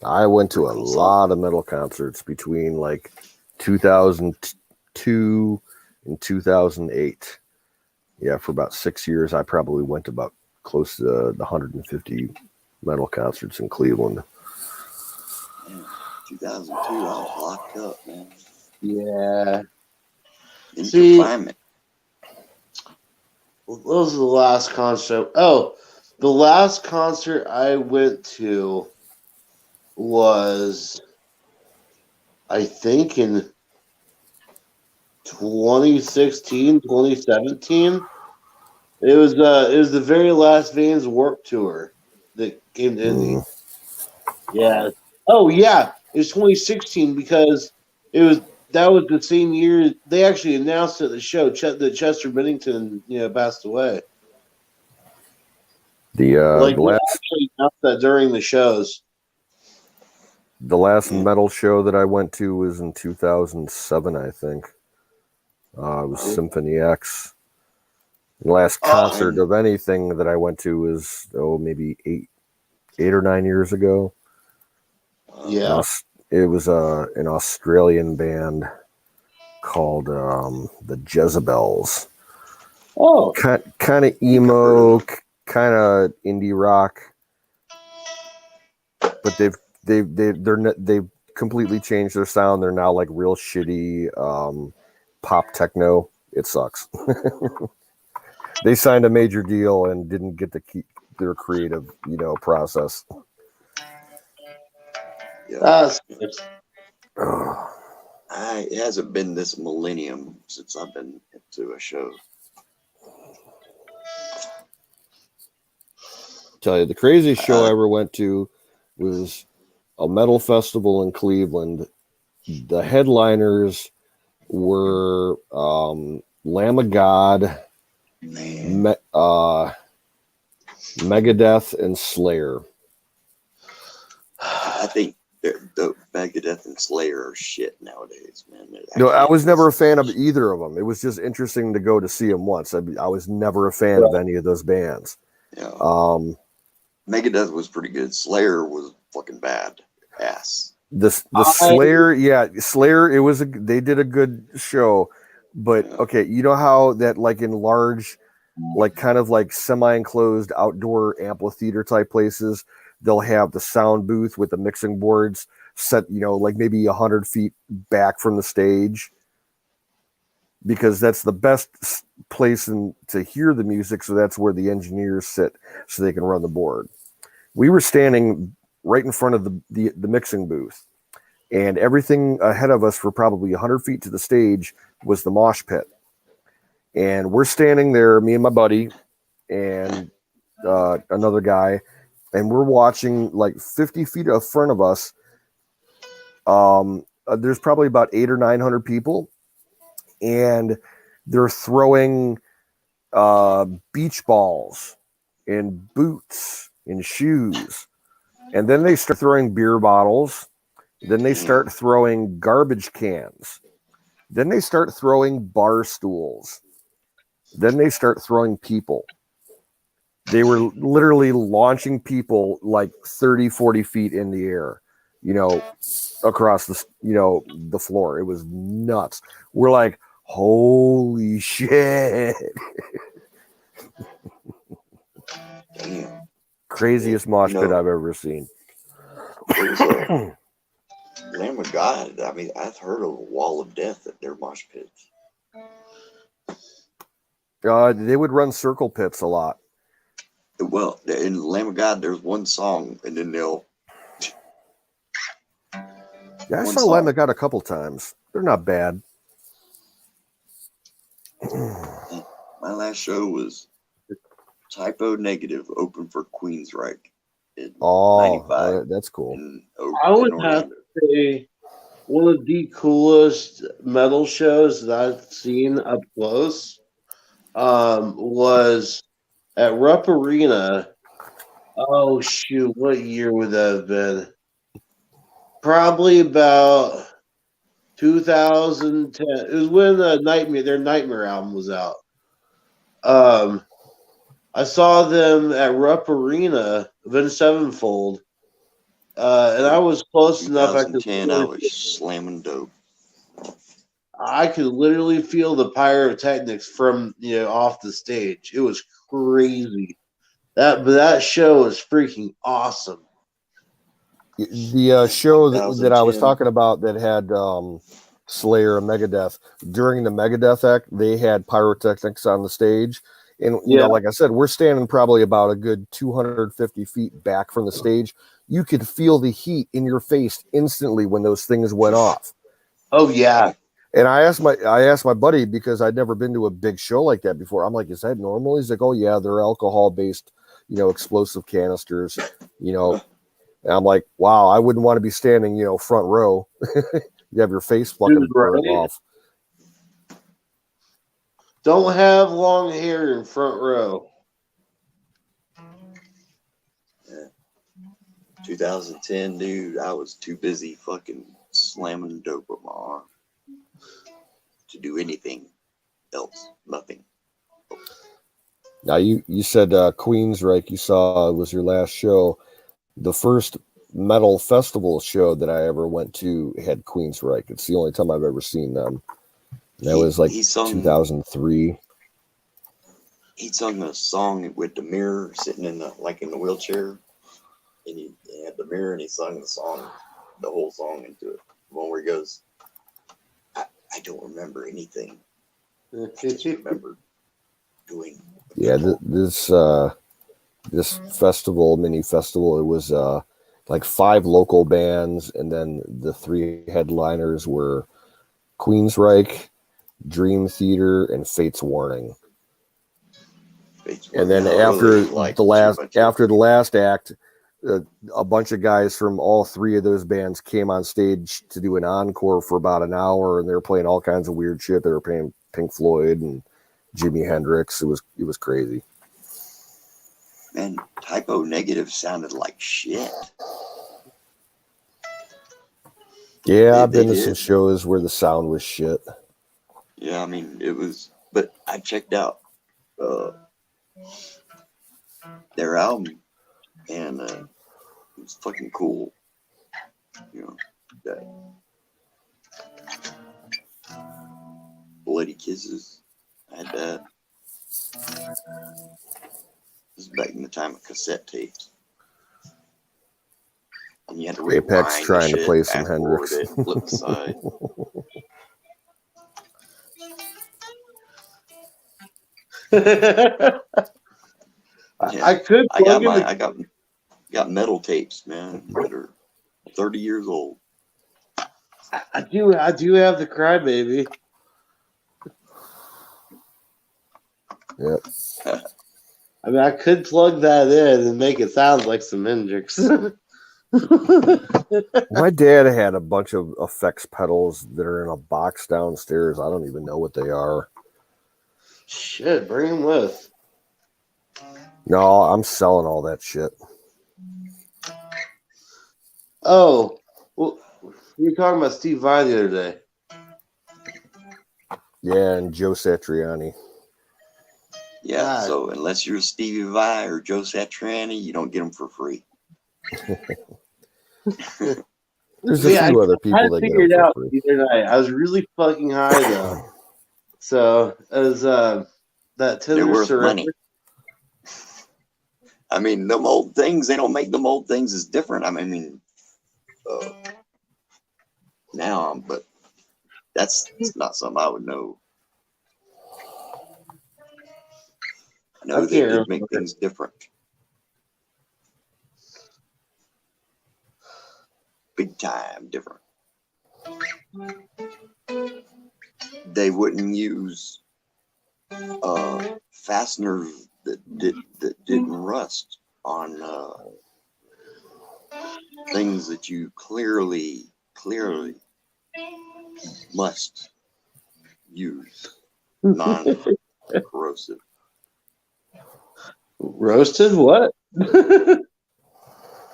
I went to a lot of metal concerts between like 2002 and 2008. Yeah, for about 6 years, I probably went to about close to the 150 metal concerts in Cleveland. 2002, I was locked up, man. Yeah. See, climate. What was the last concert? Oh, the last concert I went to was, I think, in 2016, 2017. It was the very last Vans Warped Tour that came to Indy. Yeah. Oh yeah, it's 2016 because that was the same year they actually announced at the show that Chester Bennington passed away. The they actually announced that during the shows. The last metal show that I went to was in 2007, I think. It was Symphony X. The last concert of anything that I went to was maybe eight or 9 years ago. Yeah. It was an Australian band called the Jezebels. Oh, kind of emo, kind of indie rock, but they've completely changed their sound. They're now like real shitty pop techno. It sucks. They signed a major deal and didn't get to keep their creative, process. It hasn't been this millennium since I've been to a show. Tell you, the craziest show I ever went to was a metal festival in Cleveland. The headliners were Lamb of God, Megadeth, and Slayer. I think the Megadeth and Slayer are shit nowadays, man. No, I was never a fan of either of them. It was just interesting to go to see them once. I was never a fan of any of those bands. Yeah. Megadeth was pretty good. Slayer was fucking bad ass. The Slayer, Slayer. They did a good show, but okay, you know how that like in large, like kind of like semi-enclosed outdoor amphitheater type places, they'll have the sound booth with the mixing boards set, like maybe 100 feet back from the stage, because that's the best place to hear the music. So that's where the engineers sit so they can run the board. We were standing right in front of the mixing booth, and everything ahead of us for probably 100 feet to the stage was the mosh pit. And we're standing there, me and my buddy and another guy, and we're watching like 50 feet in front of us. There's probably about 800 or 900 people, and they're throwing beach balls and boots and shoes. And then they start throwing beer bottles. Then they start throwing garbage cans. Then they start throwing bar stools. Then they start throwing people. They were literally launching people like 30, 40 feet in the air, across the floor. It was nuts. We're like, holy shit. Damn. Craziest mosh pit I've ever seen. It was a Lamb of God. I mean, I've heard of a wall of death at their mosh pits. They would run circle pits a lot. Well, in Lamb of God, there's one song, and then they'll. Yeah, I saw Lamb of God a couple times. They're not bad. My last show was Typo Negative, open for Queensryche. Oh, that's cool. I would have to say one of the coolest metal shows that I've seen up close was at Rupp Arena. Oh shoot, what year would that have been? Probably about 2010. It was when their Nightmare album was out. I saw them at Rupp Arena, Avenged Sevenfold, and I was close enough. 2010, I was slamming dope. I could literally feel the pyrotechnics from off the stage. It was crazy. That show was freaking awesome. The show that I was talking about that had Slayer and Megadeth, during the Megadeth act, they had pyrotechnics on the stage. And, like I said, we're standing probably about a good 250 feet back from the stage. You could feel the heat in your face instantly when those things went off. Oh, yeah. And I asked my buddy, because I'd never been to a big show like that before. I'm like, is that normal? He's like, oh, yeah, they're alcohol-based, explosive canisters, And I'm like, wow, I wouldn't want to be standing, front row. You have your face fucking burning off. Don't have long hair in front row. 2010, dude, I was too busy fucking slamming dope with my arm to do anything else. Nothing else. Now, you said Queensryche, you saw was your last show. The first metal festival show that I ever went to had Queensryche. It's the only time I've ever seen them. And that was like 2003. He sung a song with the mirror sitting in the wheelchair, and he had the mirror, and he sung the whole song into it. The one where he goes, I don't remember anything. I just remember doing. Yeah, this mini festival, it was like 5 local bands, and then the 3 headliners were Queensryche, Dream Theater, and Fate's Warning. And then after the last act, a bunch of guys from all 3 of those bands came on stage to do an encore for about an hour, and they were playing all kinds of weird shit. They were playing Pink Floyd and Jimi Hendrix. It was crazy. Man, Typo Negative sounded like shit. Yeah, I've been to some shows where the sound was shit. Yeah, I mean, it was, but I checked out their album, and it was fucking cool. That Bloody Kisses, I had that. This is back in the time of cassette tapes. And you had to Apex trying to play some Hendrix. Flip the side. I got metal tapes, man, that are 30 years old. I do have the Crybaby. Yep. I mean, I could plug that in and make it sound like some Hendrix. My dad had a bunch of effects pedals that are in a box downstairs. I don't even know what they are. Shit, bring them with. No, I'm selling all that shit. Oh, well, we were talking about Steve Vai the other day. Yeah, and Joe Satriani. Yeah, God. so unless you're Stevie Vai or Joe Satriani, you don't get them for free. There's a few other people that get figured them out for free. the other night. I was really fucking high though. So as that They're Tender worth Surrender. money. I mean, them old things, they don't make them old things as different. I mean, now, but that's not something I would know. I know they did make things different. Big time different. They wouldn't use fasteners that didn't rust on things that you clearly must use non-corrosive. Roasted what?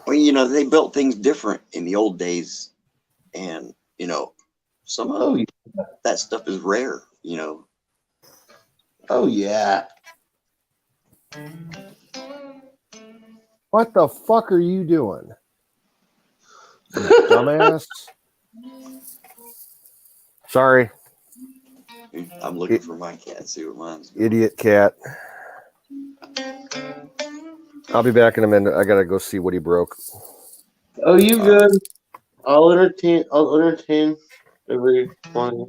Well, you know, they built things different in the old days, and you know, some of that stuff is rare. You know. Oh yeah. What the fuck are you doing? Dumbass. Sorry. I'm looking for my cat. See what mine's doing. Idiot cat. I'll be back in a minute. I gotta go see what he broke. Oh, you good? I'll entertain everyone.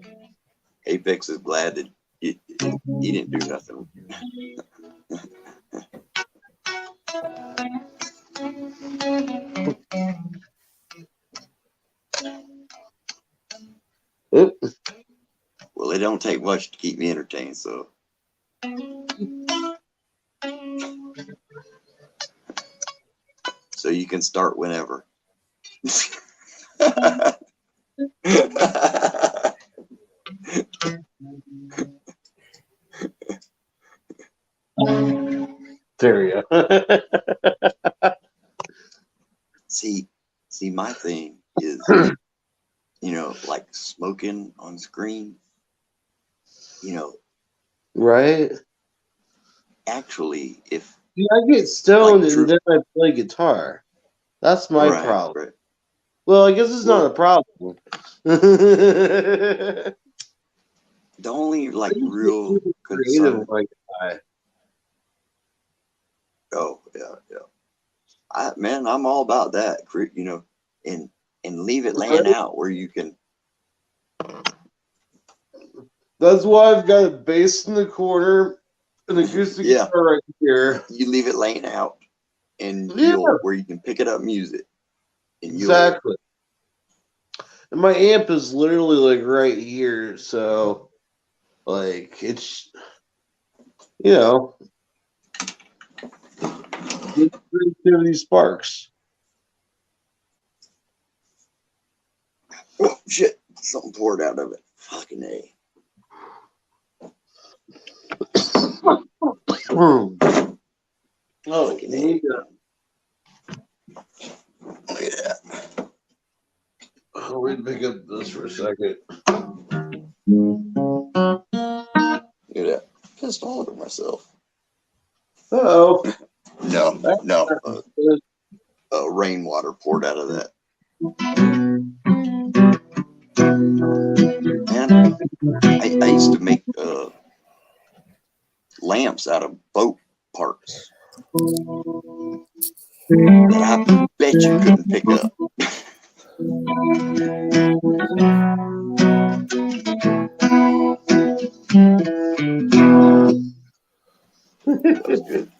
Apex is glad that he didn't do nothing. Well, it don't take much to keep me entertained, so. So you can start whenever. There you go. See, my thing is, you know, like smoking on screen, you know. Right? Actually, if I get stoned like, and then I play guitar. That's my Right, problem. right. Well, I guess it's not a problem. The only like real concern. Like I. Oh yeah. I'm all about that. You know, and leave it laying out where you can. That's why I've got a bass in the corner, an acoustic guitar right here. You leave it laying out, and where you can pick it up, and use it. And exactly. And my amp is literally like right here, so like it's, you know, creativity sparks. Oh shit! Something poured out of it. Fucking A. Oh, fucking A. Look at that. I'll read pick up this for a second. Look at that. Pissed all over myself. Oh. No. Rainwater poured out of that. Man, I used to make lamps out of boat parts that I bet you couldn't pick up. That was good.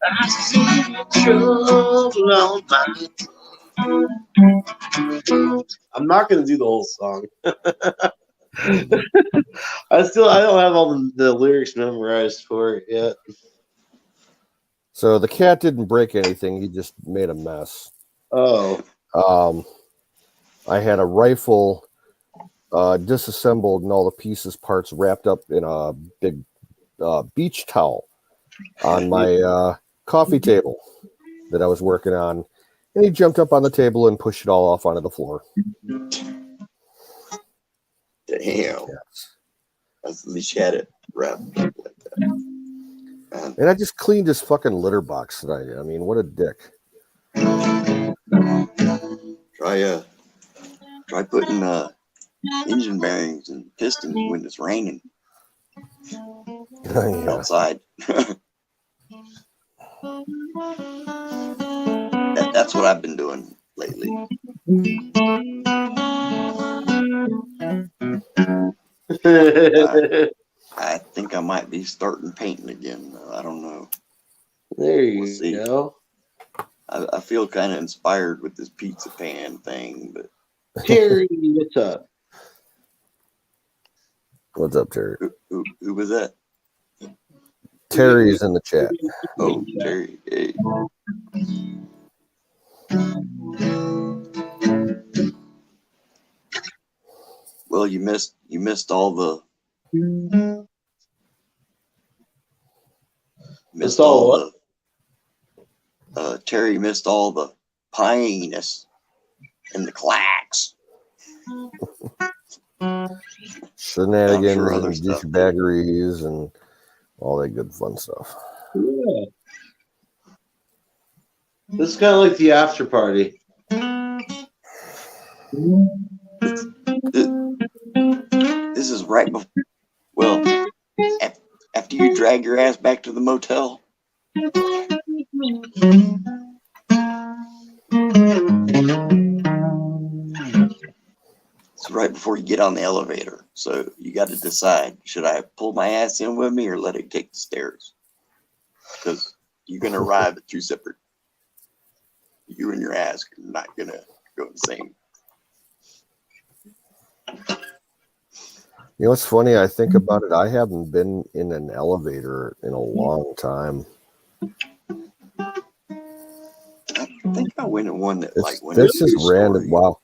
I see trouble on my. I'm not gonna do the whole song. I don't have all the lyrics memorized for it yet. So the cat didn't break anything. He just made a mess. Oh. I had a rifle disassembled and all the pieces, parts wrapped up in a big beach towel on my coffee table that I was working on. And he jumped up on the table and pushed it all off onto the floor. Damn. Yes. At least you had it wrapped up like that. And I just cleaned his fucking litter box tonight. I mean, what a dick. Try putting engine bearings and pistons when it's raining outside. That's what I've been doing lately. I think I might be starting painting again. I don't know. There you We'll see. go. I feel kind of inspired with this pizza pan thing, but Terry, what's up? What's up, Terry? Who was that? Terry's in the chat. Oh, Terry. Hey. Well, you missed all the Terry missed all the piness and the clacks. Shenanigans sure and other stuff. douchebaggeries and all that good fun stuff. Yeah. This is kind of like the after party. This is right before. Well, after you drag your ass back to the motel. It's right before you get on the elevator. So you got to decide, should I pull my ass in with me or let it take the stairs? Because you're going to arrive at two separate. You and your ass are not going to go the same. You know what's funny? I think about it. I haven't been in an elevator in a long time. I think I went in one that This is random. Wow.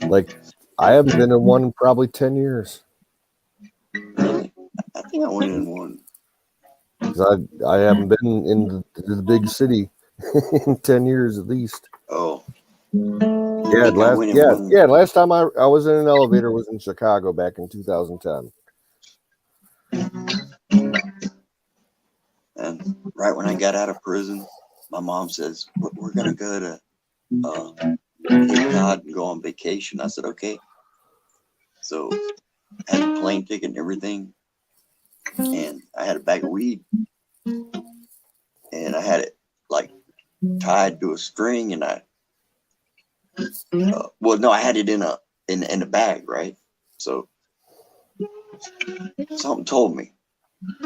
Like, I haven't been in one in probably 10 years. Really? I think I went in one. 'Cause I haven't been in the big city in 10 years at least. Oh. Yeah, last time I was in an elevator was in Chicago back in 2010. And right when I got out of prison, my mom says, we're going to go to Cape Cod and go on vacation. I said, okay. So I had a plane ticket and everything. And I had a bag of weed. And I had it like tied to a string, and I had it in a bag, right? So something told me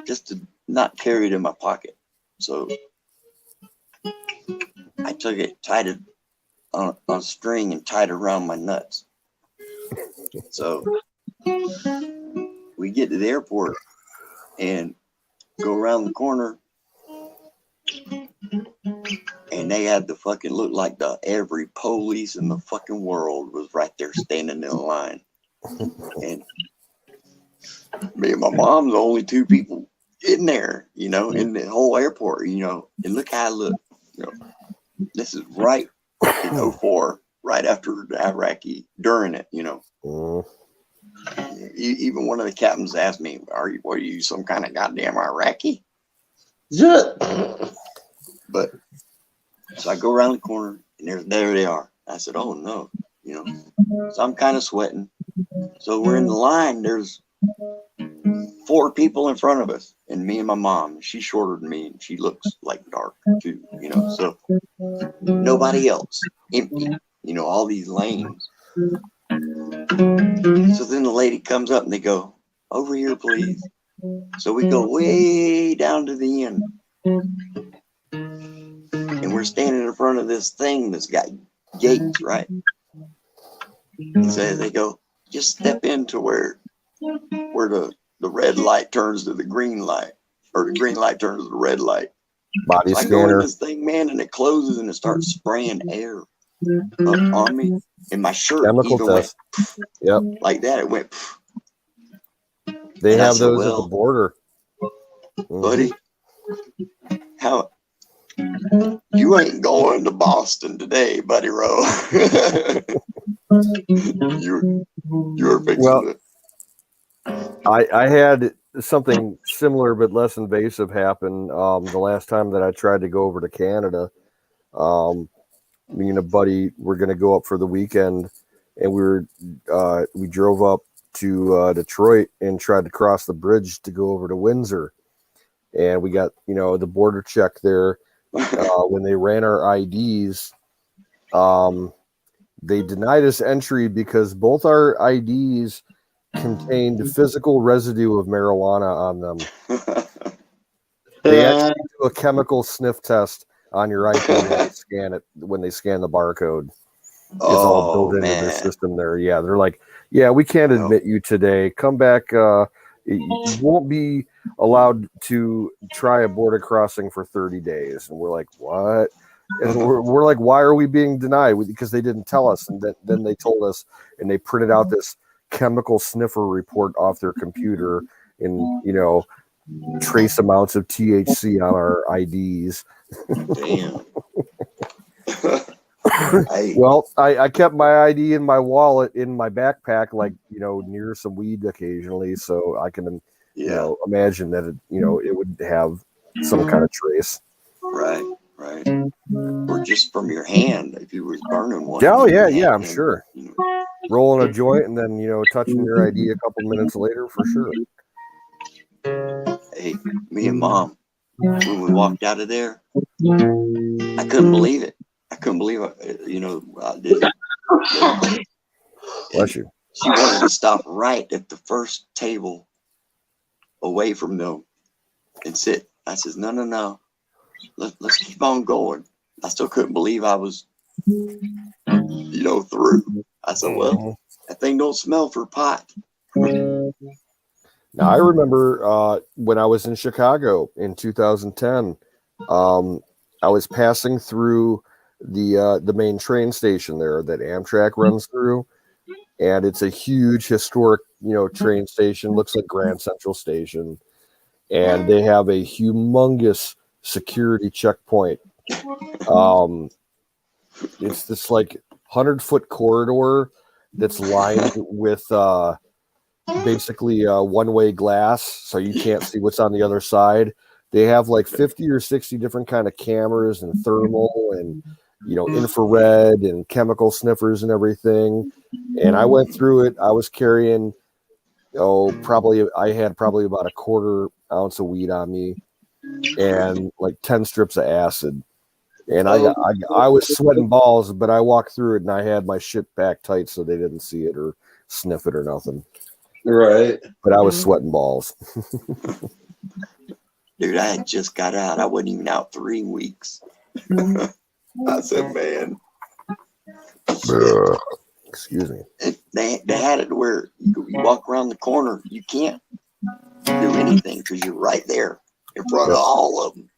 just to not carry it in my pocket. So I took it, tied it on a string, and tied it around my nuts. So we get to the airport and go around the corner, and they had the fucking look like every police in the fucking world was right there standing in line. And me and my mom's the only two people in there, in the whole airport, and look how I look. This is right in 2004, right after the Iraqi, during it, Even one of the captains asked me, are you some kind of goddamn Iraqi? But so I go around the corner, and there they are. I said, oh no, So I'm kind of sweating. So we're in the line. There's 4 people in front of us, and me and my mom. She's shorter than me, and she looks like dark too, So nobody else. Empty, all these lanes. So then the lady comes up, and they go, over here, please. So we go way down to the end. And we're standing in front of this thing that's got gates, right? So they go, just step into where the red light turns to the green light, or the green light turns to the red light. Body so I go in scanner. this thing, man, and it closes and it starts spraying air. up on me, and my shirt Chemical even test. Yep. went like that. It went. They And I have said, those at the "Well, border. buddy, how you ain't going to Boston today, buddy Rowe. you're fixing Well, to." I had something similar but less invasive happen the last time that I tried to go over to Canada. Me and a buddy were going to go up for the weekend, and we drove up to Detroit and tried to cross the bridge to go over to Windsor, and we got the border check there. When they ran our IDs, they denied us entry because both our IDs contained physical residue of marijuana on them. They actually do a chemical sniff test on your ID when they scan the barcode. It's all built into their system there. Yeah, they're like, yeah, we can't admit you today. Come back. You won't be allowed to try a border crossing for 30 days. And we're like, what? And we're like, why are we being denied? Because they didn't tell us. And then they told us, and they printed out this chemical sniffer report off their computer and, trace amounts of THC on our IDs. Damn. Well, I kept my ID in my wallet in my backpack, like, near some weed occasionally. So I can, imagine that it would have some kind of trace. Right. Or just from your hand if you were burning one. Oh yeah, I'm sure. Rolling a joint and then touching your ID a couple minutes later for sure. Hey, me and Mom, when we walked out of there, I couldn't believe it. I couldn't believe it. I did it. Bless you. She wanted to stop right at the first table away from them and sit. I says, no. Let's keep on going. I still couldn't believe I was, through. I said, well, that thing don't smell for pot. Now, I remember when I was in Chicago in 2010, I was passing through the main train station there that Amtrak runs through, and it's a huge historic, train station. Looks like Grand Central Station, and they have a humongous security checkpoint. It's this like 100-foot corridor that's lined with basically one-way glass, so you can't see what's on the other side. They have like 50 or 60 different kind of cameras and thermal and infrared and chemical sniffers and everything. And I went through it. I was carrying I had probably about a 1/4 ounce of weed on me and like 10 strips of acid. And I was sweating balls, but I walked through it and I had my shit back tight so they didn't see it or sniff it or nothing. Right. But I was sweating balls. Dude, I had just got out. I wasn't even out 3 weeks. I said, man. Excuse me. They had it where you walk around the corner, you can't do anything because you're right there in front of all of them.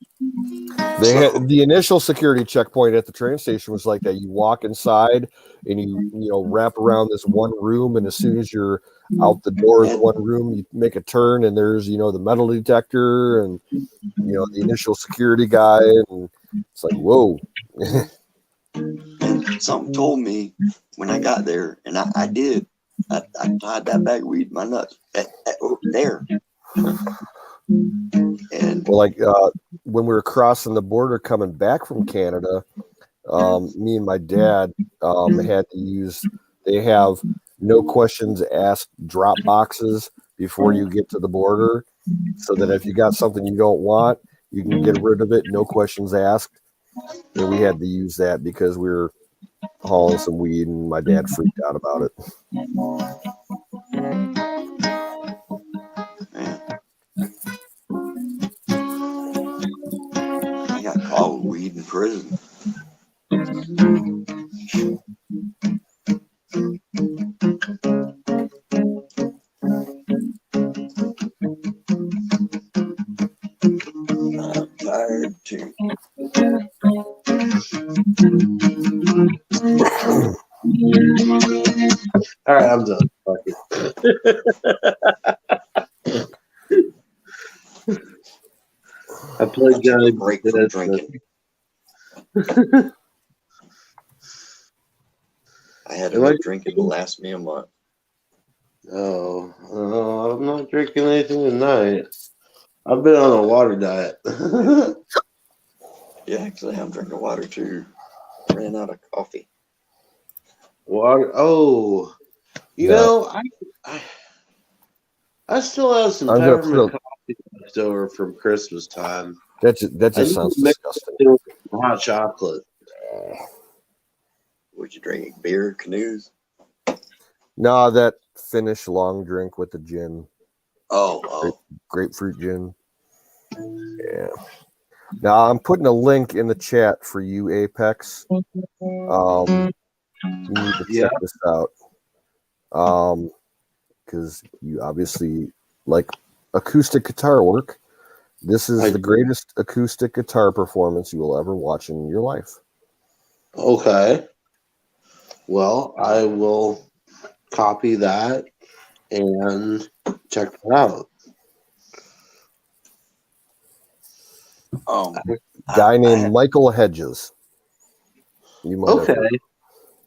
They had the initial security checkpoint at the train station was like that. You walk inside and you wrap around this one room, and as soon as you're out the door of the one room, you make a turn and there's the metal detector and the initial security guy, and it's like, whoa. And something told me when I got there, and I did. I tied that bag of weed in my nuts there. And when we were crossing the border coming back from Canada, me and my dad had to use. They have no questions asked drop boxes before you get to the border, so that if you got something you don't want, you can get rid of it, no questions asked. And we had to use that because we were hauling some weed, and my dad freaked out about it. I got caught with weed in prison. I'm tired too. I'm done. Fuck it. I played I took Johnny a break from drinking. I had to Am I- quit drinking to last me a month. Oh, I'm not drinking anything tonight. I've been on a water diet. Yeah, actually, I'm drinking water too. Ran out of coffee. Water. Oh, you Yeah. know, I still have some I'm gonna put peppermint a, coffee left over from Christmas time. that I just need to sounds mix disgusting. it with some hot chocolate. Would you drink beer, canoes? No, that Finnish long drink with the gin, Oh. grapefruit gin. Yeah. Now I'm putting a link in the chat for you, Apex. You need to check this out. Because you obviously like acoustic guitar work. This is the greatest acoustic guitar performance you will ever watch in your life. Okay. Well, I will copy that and check it out. Guy named Michael Hedges. You might have Okay. heard.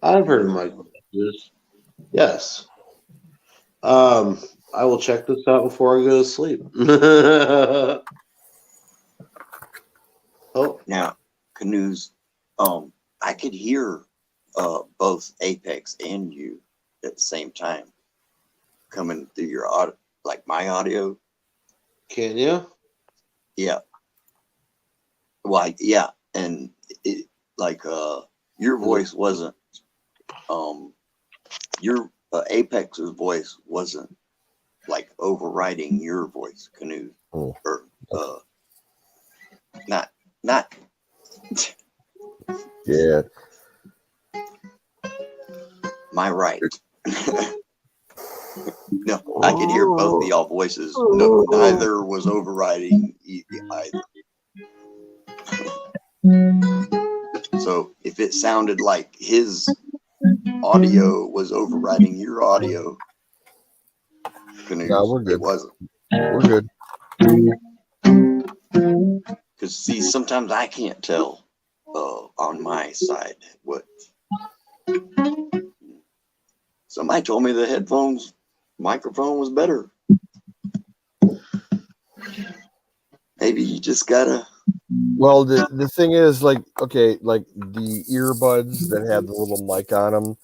I've heard of Michael Hedges. Yes. I will check this out before I go to sleep. Now, canoes. I could hear both Apex and you at the same time coming through your audio, like my audio. Can you? Yeah. Well, yeah, and it your voice wasn't. Your Apex's voice wasn't like overriding your voice, Canoe, or not. Yeah. My right. No, I could hear both of y'all voices. No, neither was overriding either. So if it sounded like his audio was overriding your audio, Canoes, No, we're good. It wasn't. We're good. Because see, sometimes I can't tell on my side what. Somebody told me the headphones microphone was better. Maybe you just gotta. Well, the thing is, like, okay, like the earbuds that have the little mic on them,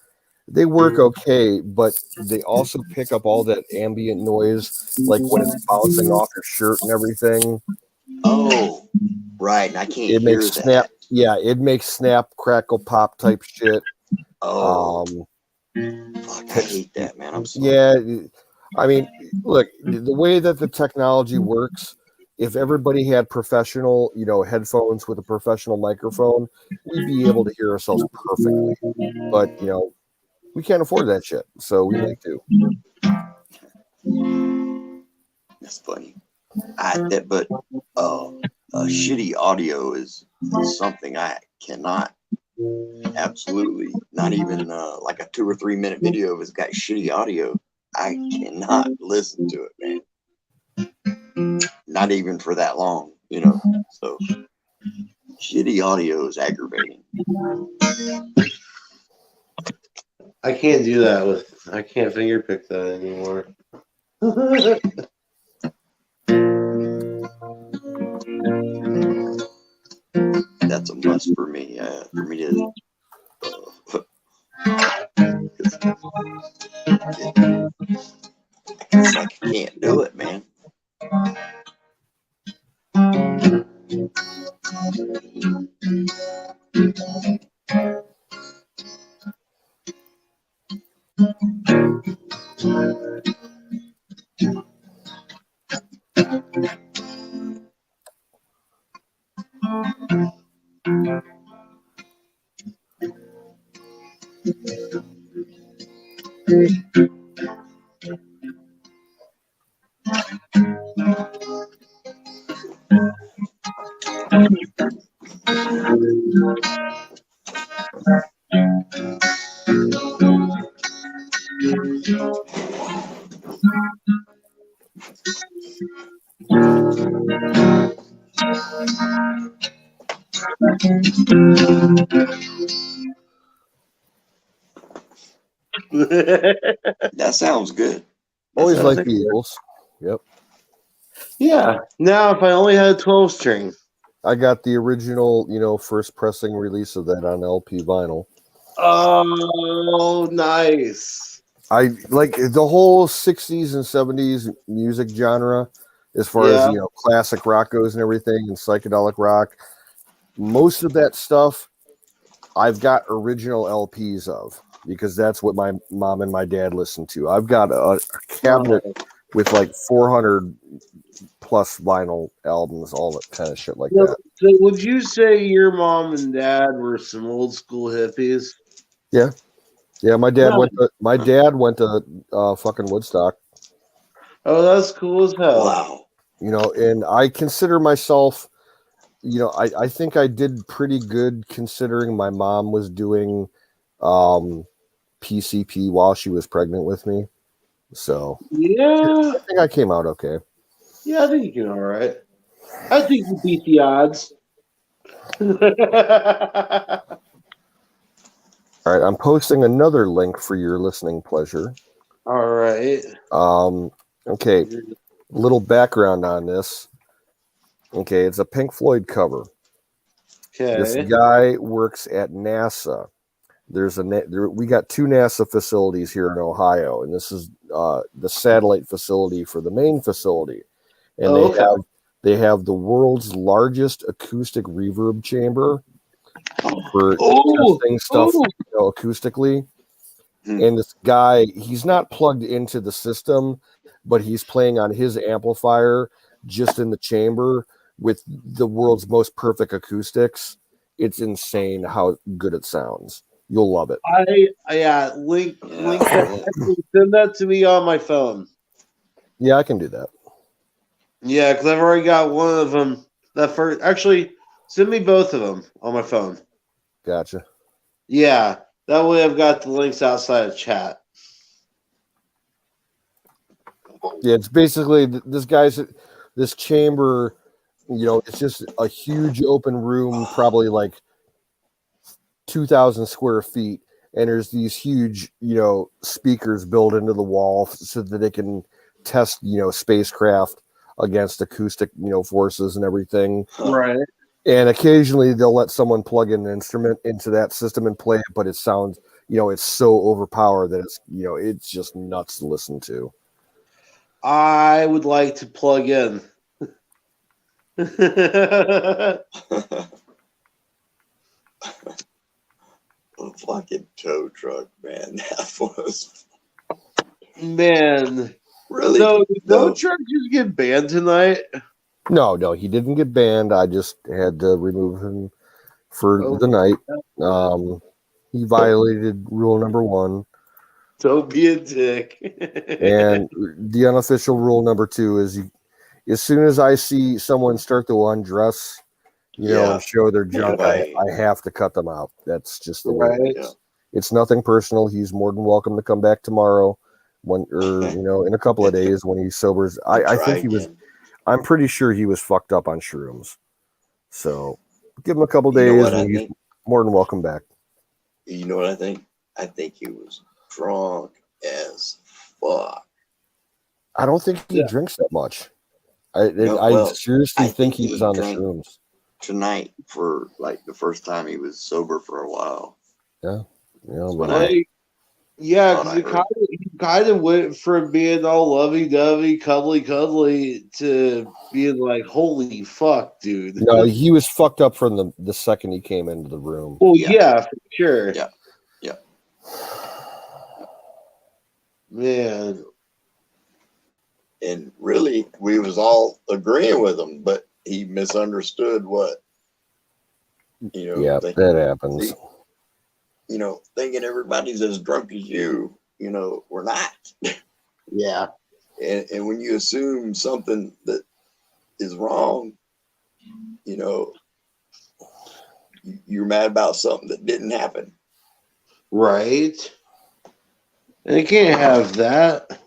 they work okay, but they also pick up all that ambient noise, like when it's bouncing off your shirt and everything. Oh, right. I can't It hear makes that. snap. Yeah, it makes snap, crackle, pop type shit. Oh, fuck, I hate that, man. I'm sorry. Yeah, I mean, look, the way that the technology works, if everybody had professional, headphones with a professional microphone, we'd be able to hear ourselves perfectly. But, we can't afford that shit, so we make do. That's funny. But shitty audio is something I cannot. Absolutely, not even like a 2 or 3 minute video if it's got shitty audio. I cannot listen to it, man. Not even for that long, So shitty audio is aggravating. I can't do that I can't finger pick that anymore. That's a must for me. For me to. It's like I can't do it, man. That sounds good. Always like think the so. Eagles. Yep. Yeah. Now, if I only had a 12 string. I got the original, first pressing release of that on LP vinyl. Oh, nice. I like the whole 60s and 70s music genre as far as, Yeah. classic rock goes and everything and psychedelic rock. Most of that stuff I've got original LPs of because that's what my mom and my dad listened to. I've got a cabinet with like 400 plus vinyl albums, all that kind of shit like that. So would you say your mom and dad were some old school hippies? Yeah. Yeah, my dad Nice. went to fucking Woodstock. Oh, that's cool as hell. Wow. And I consider myself, I think I did pretty good considering my mom was doing PCP while she was pregnant with me. So Yeah. I think I came out okay. Yeah, I think you can all right. I think you beat the odds. All right, I'm posting another link for your listening pleasure. All right. Okay, little background on this. Okay, it's a Pink Floyd cover. This Okay. guy works at NASA. We got 2 NASA facilities here in Ohio, and this is the satellite facility for the main facility. And they have the world's largest acoustic reverb chamber for testing stuff acoustically. And this guy, he's not plugged into the system, but he's playing on his amplifier just in the chamber with the world's most perfect acoustics. It's insane how good it sounds. You'll love it. Link that. Send that to me on my phone. Yeah, I can do that. Yeah, because I've already got one of them. Actually, send me both of them on my phone. Gotcha. Yeah, that way I've got the links outside of chat. Yeah, it's basically this chamber. It's just a huge open room, probably like 2,000 square feet, and there's these huge, speakers built into the wall so that they can test, spacecraft against acoustic, forces and everything. Right. And occasionally they'll let someone plug in an instrument into that system and play it, but it sounds, it's so overpowered that it's just nuts to listen to. I would like to plug in. A fucking tow truck, man. That was Man. Really? So did tow truck just get banned tonight? No, he didn't get banned. I just had to remove him for the night. He violated rule number 1. Don't be a dick. And the unofficial rule number 2 is as soon as I see someone start to undress, and show their junk, I have to cut them out. That's just the way it is. It's nothing personal. He's more than welcome to come back tomorrow in a couple of days when he sobers. I think I'm pretty sure he was fucked up on shrooms. So give him a couple days and he's more than welcome back. You know what I think? I think he was drunk as fuck. I don't think he drinks that much. I seriously think he was on the shrooms tonight for like the first time he was sober for a while. Yeah. Because he kind of went from being all lovey-dovey, cuddly to being like, holy fuck, dude. No, he was fucked up from the second he came into the room. Well, yeah for sure. Yeah. Man. And really, we was all agreeing with him, but he misunderstood what, Yeah, that happens. Thinking everybody's as drunk as you, we're not. Yeah. And when you assume something that is wrong, you're mad about something that didn't happen. Right. And you can't have that.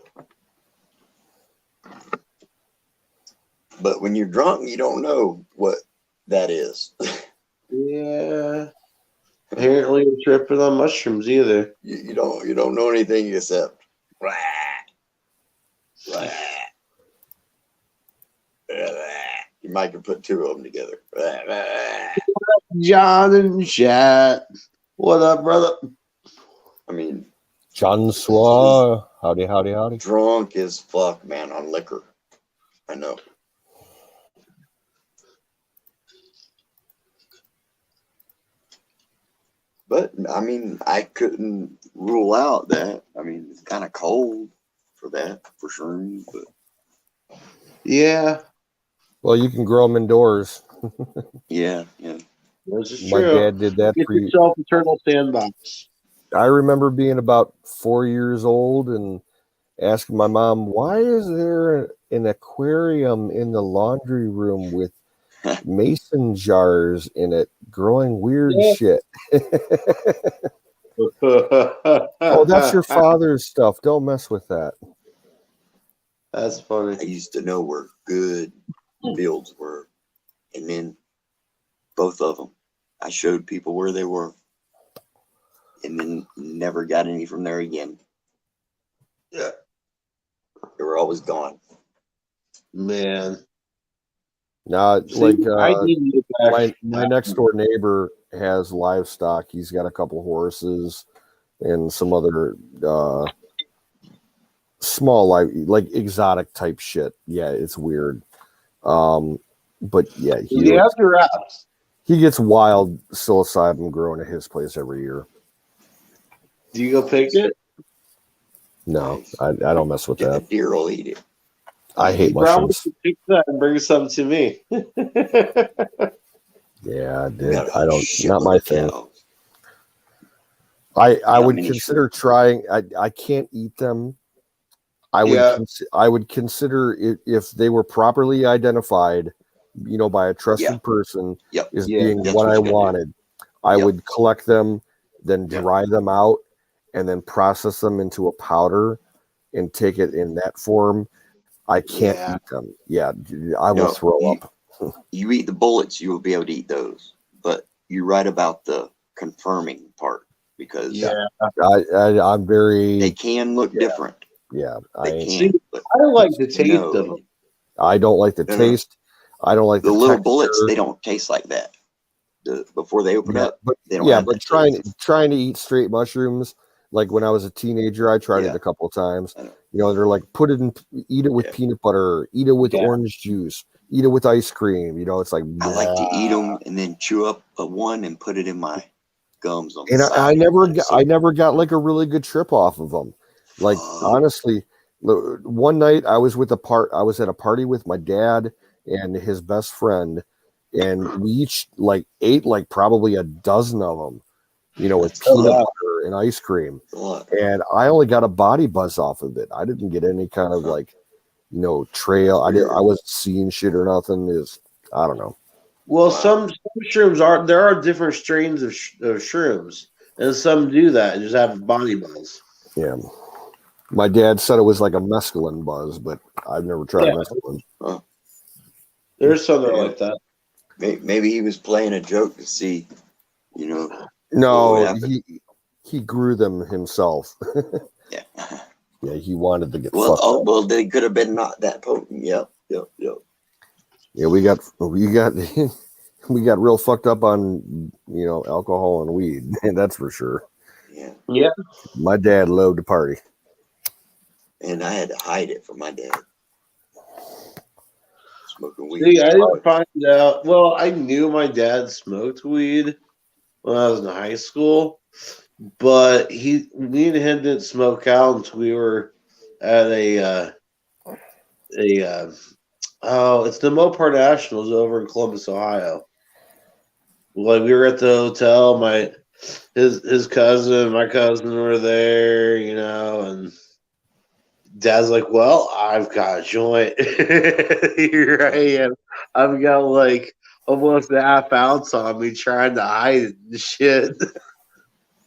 But when you're drunk, you don't know what that is. Yeah. Apparently, you're tripping on mushrooms either. You don't know anything except. You might can put two of them together. John and chat. What up, brother? I mean, John Swa. Howdy, howdy, howdy. Drunk as fuck, man, on liquor. I know. But I mean, I couldn't rule out that. I mean, it's kind of cold for that, for shrooms, but yeah. Well, you can grow them indoors. yeah. This is My true. dad did that Get for you. yourself a turtle sandbox. I remember being about 4 years old and asking my mom, why is there an aquarium in the laundry room with mason jars in it growing weird shit? Oh, that's your father's stuff. Don't mess with that. That's funny. I used to know where good fields were, and then both of them, I showed people where they were, and then never got any from there again. Yeah, they were always gone. Man. Now, See, like I need to get back. my next door neighbor has livestock. He's got a couple horses and some other small like exotic type shit. Yeah, it's weird. But yeah, he gets wild psilocybin growing at his place every year. Do you go pick it? No, I don't mess with that. Deer will eat it. I hate mushrooms. Pick that and bring some to me. Yeah, dude. I don't. Not my thing. I would consider trying. I can't eat them. I would consider it if they were properly identified, by a trusted person as being what I wanted. I would collect them, then dry them out, and then process them into a powder and take it in that form. I can't eat them. Yeah, I will throw up. You eat the bullets, you will be able to eat those. But you're right about the confirming part, because I'm very. They can look different. Yeah, they can. I don't like the taste of them. I don't like the taste. I don't like the the little texture. bullets. They don't taste like that. Before they open up, But they don't have but that trying to eat straight mushrooms. Like when I was a teenager, I tried it a couple of times. They're like, eat it with peanut butter, eat it with orange juice, eat it with ice cream. It's like I like to eat them and then chew up one and put it in my gums on the and side. I never got like a really good trip off of them. Like honestly, one night I was I was at a party with my dad and his best friend, and we each ate probably a dozen of them, with peanut butter and ice cream. And I only got a body buzz off of it. I didn't get any kind of trail. I wasn't seeing shit or nothing. I don't know. Well, some shrooms there are different strains of shrooms, and some do that and just have a body buzz. Yeah. My dad said it was like a mescaline buzz, but I've never tried mescaline. There's something like that. Maybe he was playing a joke to see, No, he grew them himself. Yeah. Yeah, he wanted to get well, fucked up. Well, they could have been not that potent. Yep. Yeah, we got we got real fucked up on alcohol and weed, and that's for sure. Yeah. My dad loved to party, and I had to hide it from my dad. Smoking weed. See, I didn't find out. Well, I knew my dad smoked weed when I was in high school, but me and him didn't smoke out until we were at it's the Mopar Nationals over in Columbus, Ohio. Like we were at the hotel, his cousin, my cousin were there, and Dad's like, well, I've got a joint. Here I am. I've got almost a half ounce on me trying to hide it and shit.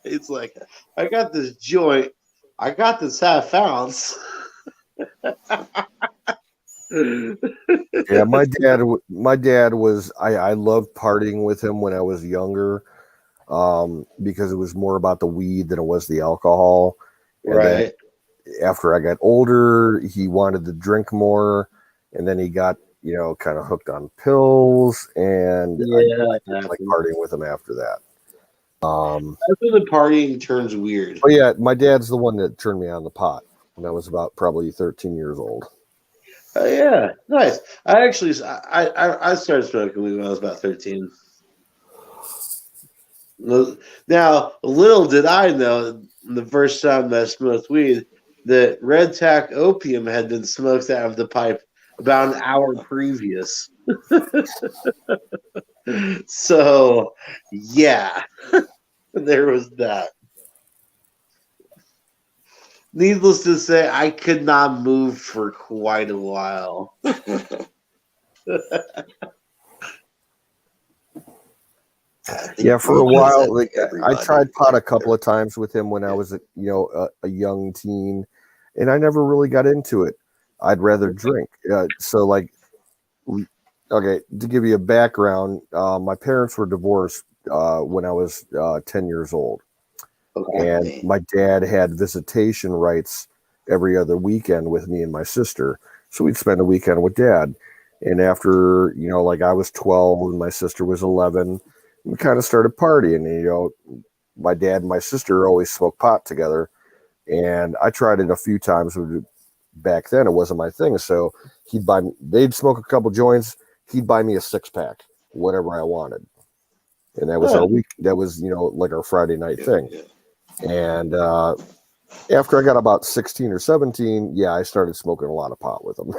It's like, I got this joint. I got this half ounce. Yeah, my dad was. I loved partying with him when I was younger, because it was more about the weed than it was the alcohol. And then Right. after I got older, he wanted to drink more, and then he got kind of hooked on pills, and I Yeah, didn't that like happens. partying with him after that. That's when the partying turns weird. But yeah, my dad's the one that turned me on the pot when I was about probably 13 years old. Oh yeah, nice. I started smoking weed when I was about 13. Now, little did I know the first time that I smoked weed that red tack opium had been smoked out of the pipe about an hour previous. So, yeah, there was that. Needless to say, I could not move for quite a while. Yeah, for a while, like I everybody. tried pot a couple of times with him when I was a young teen, and I never really got into it. I'd rather drink. So like, okay, to give you a background, my parents were divorced when I was 10 years old, and my dad had visitation rights every other weekend with me and my sister. So we'd spend a weekend with dad. And after, like I was 12 and my sister was 11, we kind of started partying. And, my dad and my sister always smoked pot together. And I tried it a few times. Back then, it wasn't my thing. So they'd smoke a couple joints. He'd buy me a 6-pack, whatever I wanted. And that was our week. That was, like our Friday night thing. And after I got about 16 or 17, yeah, I started smoking a lot of pot with him.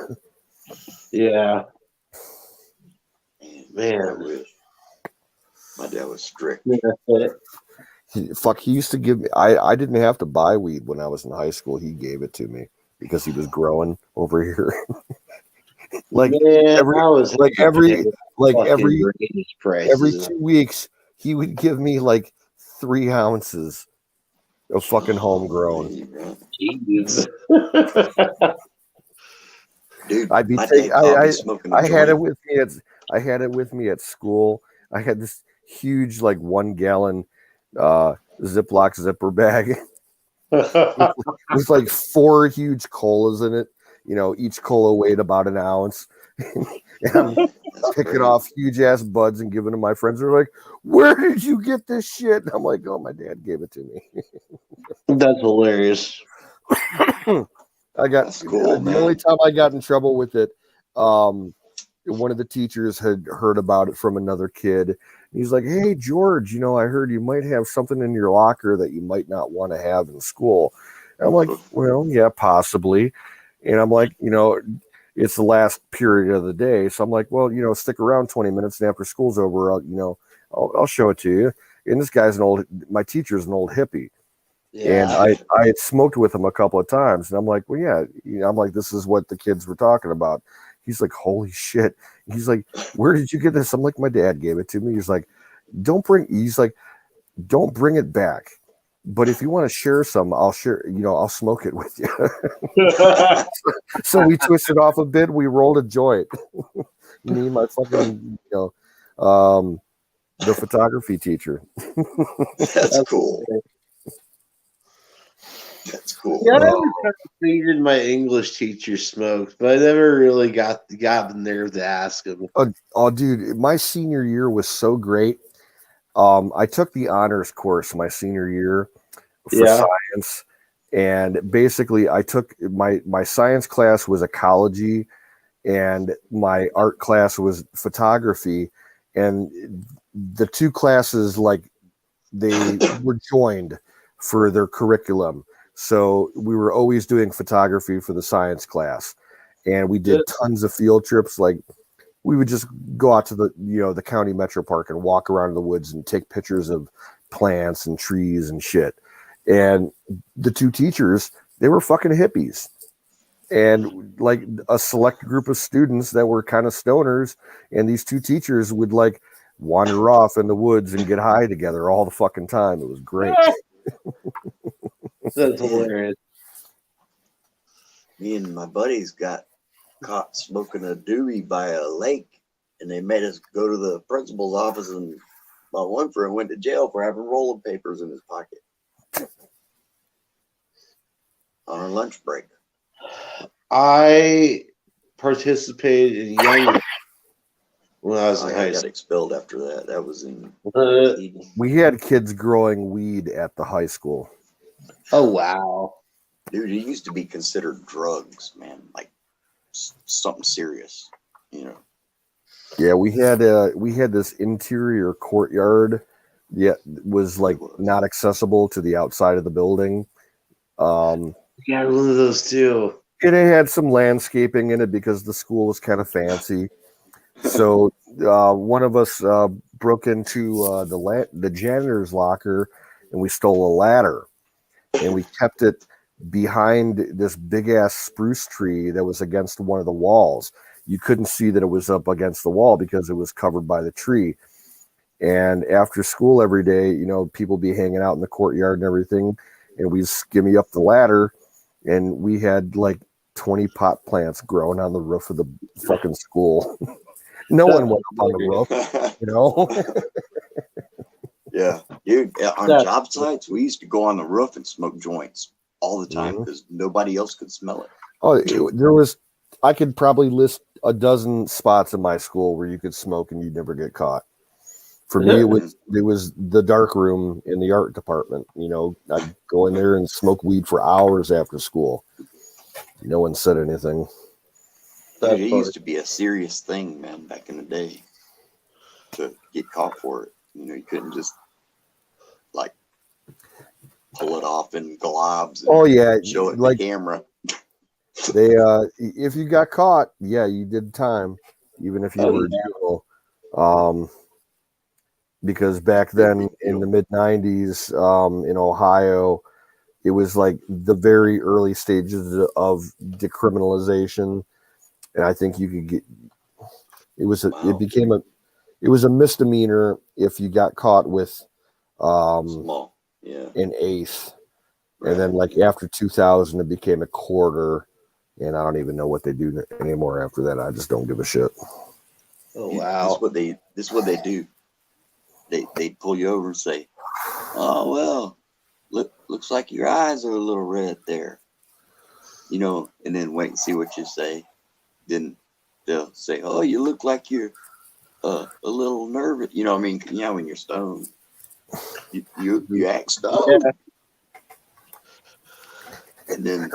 Yeah. Man. My dad was strict. He used to give me, I didn't have to buy weed when I was in high school. He gave it to me because he was growing over here. every 2 weeks, he would give me like 3 ounces of fucking homegrown. Dude, I'd be my taking. dad caught me smoking a I had it joint. with me at. I had it with me at school. I had this huge, like 1 gallon, Ziploc zipper bag with like 4 huge colas in it. Each cola weighed about an ounce. And I'm picking off huge ass buds and giving them to my friends. They're like, "Where did you get this shit?" And I'm like, "Oh, my dad gave it to me." That's hilarious. I got the only time I got in trouble with it. One of the teachers had heard about it from another kid. He's like, "Hey, George, I heard you might have something in your locker that you might not want to have in school." And I'm like, "Well, yeah, possibly." And I'm like, it's the last period of the day. So I'm like, "Well, stick around 20 minutes and after school's over, I'll show it to you." And this guy's my teacher's an old hippie. Yeah. And I had smoked with him a couple of times, and I'm like, "Well, yeah," I'm like, "This is what the kids were talking about." He's like, "Holy shit!" He's like, "Where did you get this?" I'm like, "My dad gave it to me." He's like, "Don't bring." He's like, "Don't bring it back. But if you want to share some, I'll share. I'll smoke it with you." So we twisted off a bit. We rolled a joint. Me and my fucking, the photography teacher. That's cool. That's cool. Yeah, I always kind of figured my English teacher smoked, but I never really got the nerve to ask him. Oh, dude, my senior year was so great. I took the honors course my senior year for science, and basically I took my science class was ecology, and my art class was photography, and the two classes, like, they were joined for their curriculum. So we were always doing photography for the science class, and we did tons of field trips. Like, we would just go out to the county metro park and walk around in the woods and take pictures of plants and trees and shit. And the two teachers, they were fucking hippies, and like a select group of students that were kind of stoners, and these two teachers would like wander off in the woods and get high together all the fucking time. It was great. That's hilarious. Me and my buddies got caught smoking a doobie by a lake, and they made us go to the principal's office, and my one friend went to jail for having rolling papers in his pocket on our lunch break. I participated in young when I was in high got school. expelled after that. That was in. We had kids growing weed at the high school. Oh wow, dude! It used to be considered drugs, man. Like something serious, you know. Yeah, we had this interior courtyard that was like not accessible to the outside of the building. yeah, one of those too. And it had some landscaping in it because the school was kind of fancy. So one of us broke into the janitor's locker, and we stole a ladder, and we kept it behind this big ass spruce tree that was against one of the walls. You couldn't see that it was up against the wall because it was covered by the tree. And after school every day, you know, people be hanging out in the courtyard and everything, and we skimmy up the ladder, and we had like 20 pot plants growing on the roof of the fucking school. No one went up on the roof, you know. Yeah, dude. On job sites, we used to go on the roof and smoke joints all the time because nobody else could smell it. Oh, there was. I could probably list a dozen spots in my school where you could smoke and you'd never get caught. For me, it was the dark room in the art department. You know, I'd go in there and smoke weed for hours after school. No one said anything. Dude, it used to be a serious thing, man, back in the day. To get caught for it, you know, you couldn't just like pull it off in globs. And oh yeah, show it like the camera. They if you got caught, yeah, you did time, even if you were a juvenile. Because back then in the mid 90s, in Ohio, it was like the very early stages of decriminalization, and I think you could get it was a misdemeanor if you got caught with small, an eighth, and then like after 2000, it became a quarter. And I don't even know what they do anymore after that. I just don't give a shit. Oh wow! This is what they do. They pull you over and say, "Oh well, looks like your eyes are a little red there," you know, and then wait and see what you say. Then they'll say, "Oh, you look like you're a little nervous." You know what I mean? You know, when you're stoned, you act stoned. Yeah. And then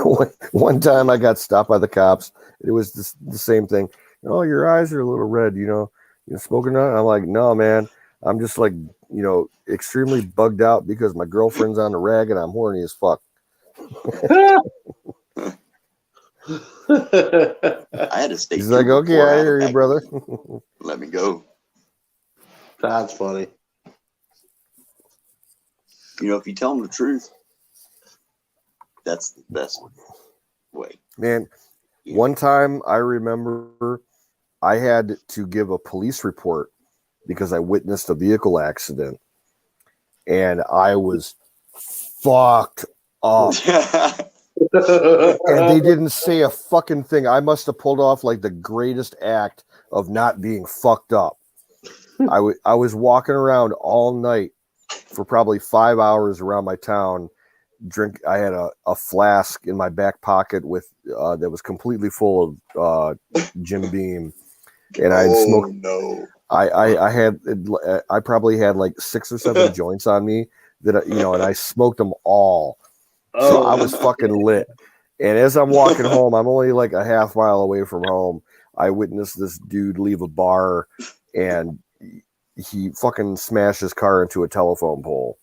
one time I got stopped by the cops. It was the same thing. Oh, your eyes are a little red. You know, you smoking on? I'm like, no, man. I'm just like, you know, extremely bugged out because my girlfriend's on the rag and I'm horny as fuck. I had a state. He's like, okay, I hear you, brother. Let me go. That's funny. You know, if you tell them the truth, that's the best way. Man, one time I remember I had to give a police report because I witnessed a vehicle accident and I was fucked up. And they didn't say a fucking thing. I must have pulled off like the greatest act of not being fucked up. I was walking around all night for probably 5 hours around my town. I had a flask in my back pocket with that was completely full of Jim Beam, and I had smoked. No. I probably had like 6 or 7 joints on me that you know, and I smoked them all. So I was fucking lit. And as I'm walking home, I'm only like a half mile away from home. I witnessed this dude leave a bar, and he fucking smashed his car into a telephone pole.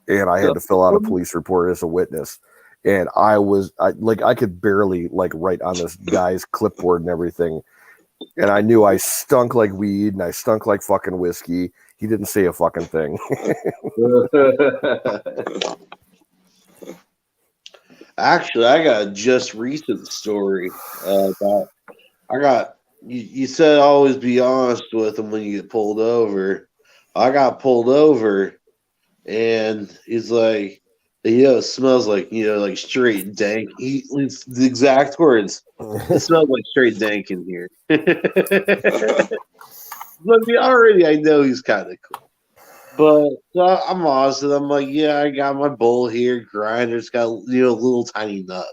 And I had to fill out a police report as a witness. And I could barely like write on this guy's clipboard and everything. And I knew I stunk like weed and I stunk like fucking whiskey. He didn't say a fucking thing. Actually, I got a just recent story about. You said always be honest with them when you get pulled over. I got pulled over, and he's like, It smells like like straight dank. It's the exact words. It smells like straight dank in here. But I know he's kind of cool. But I'm honest with him. I'm like, yeah, I got my bowl here. Grinder's got a little tiny nug,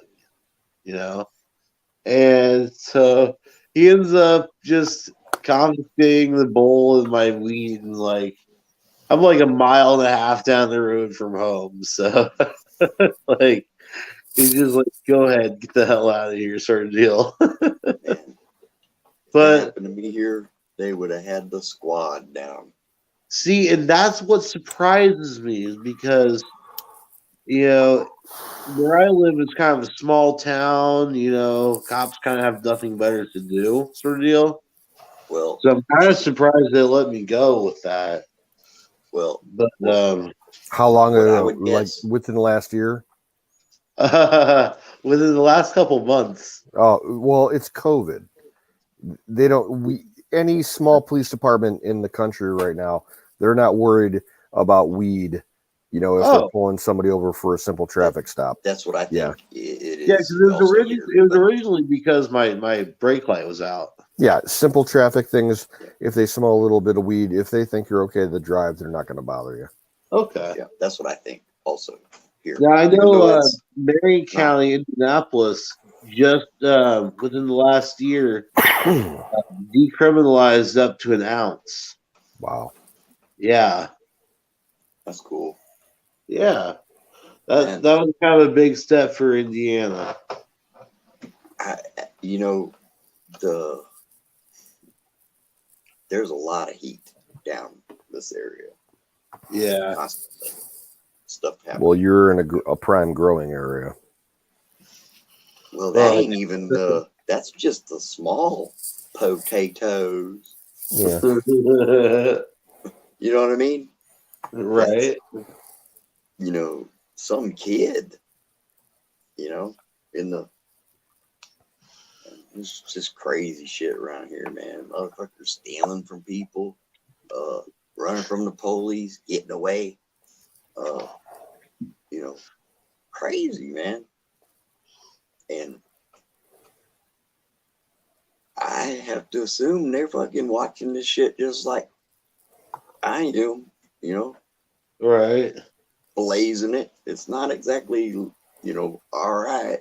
and so he ends up just confiscating the bowl of my weed, and I'm like a mile and a half down the road from home, so like he's just like, go ahead, get the hell out of here, sort of deal. If that happened to me here, they would have had the squad down. See, and that's what surprises me is because, where I live is kind of a small town, cops kind of have nothing better to do, sort of deal. Well, so I'm kind of surprised they let me go with that. Well, but how long What I ago? would Like guess- within the last year? within the last couple months. Oh well, it's COVID. They don't. Any small police department in the country right now, they're not worried about weed. If they're pulling somebody over for a simple traffic stop. That's what I think. Yeah. It is. Yeah, because it also was, here, it was but- originally because my brake light was out. Yeah, simple traffic things. If they smell a little bit of weed, if they think you're okay to drive, they're not going to bother you. Okay. Yeah, that's what I think. Also here. Yeah, I Even know though it's- Marion County, Indianapolis, just within the last year, decriminalized up to an ounce. Wow. Yeah. That's cool. Yeah. That was kind of a big step for Indiana. There's a lot of heat down this area. Yeah. Constantly. Stuff happening. Well, you're in a prime growing area. Well, that ain't even the. That's just the small potatoes. Yeah. You know what I mean? Right. Some kid. In the. It's just crazy shit around here, man. Motherfuckers stealing from people, running from the police, getting away. Crazy, man. And I have to assume they're fucking watching this shit just like I do, Right. blazing it. It's not exactly, all right.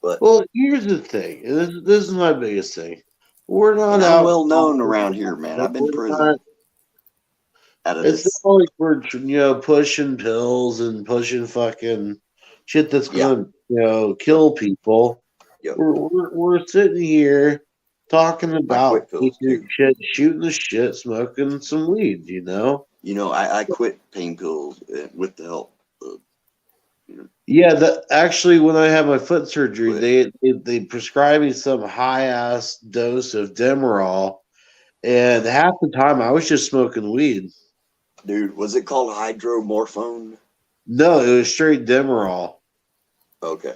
But Well, here's the thing. This is my biggest thing. We're not and out. I'm well known around here, man. I've been in prison. It's not like we're pushing pills and pushing fucking shit that's gonna kill people. Yep. We're sitting here talking about pills, shit, shooting the shit, smoking some weed. I quit pain pills with the help of. Yeah, that actually, when I had my foot surgery, they prescribed me some high ass dose of Demerol, and half the time I was just smoking weed. Dude, was it called hydromorphone? No, it was straight Demerol. Okay.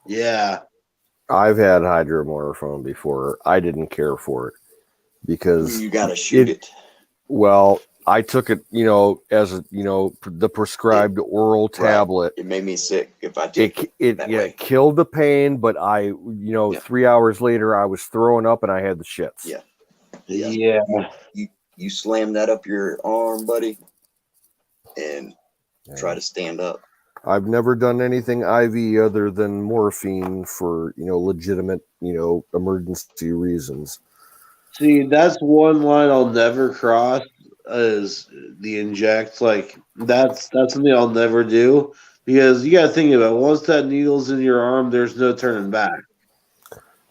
Yeah. I've had hydromorphone before. I didn't care for it because you gotta shoot it. Well, I took it, as the prescribed oral tablet. It made me sick if I took it. It killed the pain, but 3 hours later I was throwing up and I had the shits. Yeah. You slam that up your arm, buddy, and try to stand up. I've never done anything IV other than morphine for, legitimate, emergency reasons. See, that's one line I'll never cross is the inject. That's something I'll never do because you got to think about it. Once that needle's in your arm, there's no turning back.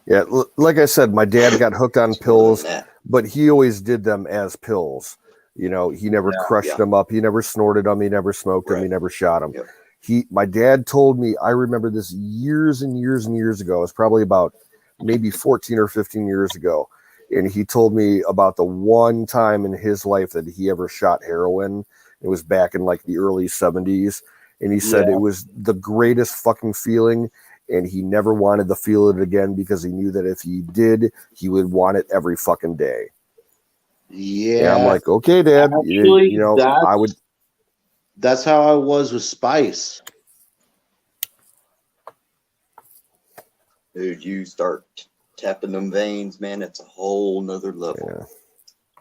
Yeah, like I said, my dad got hooked on pills, but he always did them as pills. He never crushed them up. He never snorted them. He never smoked them. He never shot them. My dad told me, I remember this years and years and years ago. It was probably about maybe 14 or 15 years ago. And he told me about the one time in his life that he ever shot heroin. It was back in the early 70s. And he said it was the greatest fucking feeling. And he never wanted to feel it again because he knew that if he did, he would want it every fucking day. Yeah. And I'm like, okay, Dad. Actually, I would. That's how I was with Spice. Dude, you start tapping them veins, man, it's a whole nother level.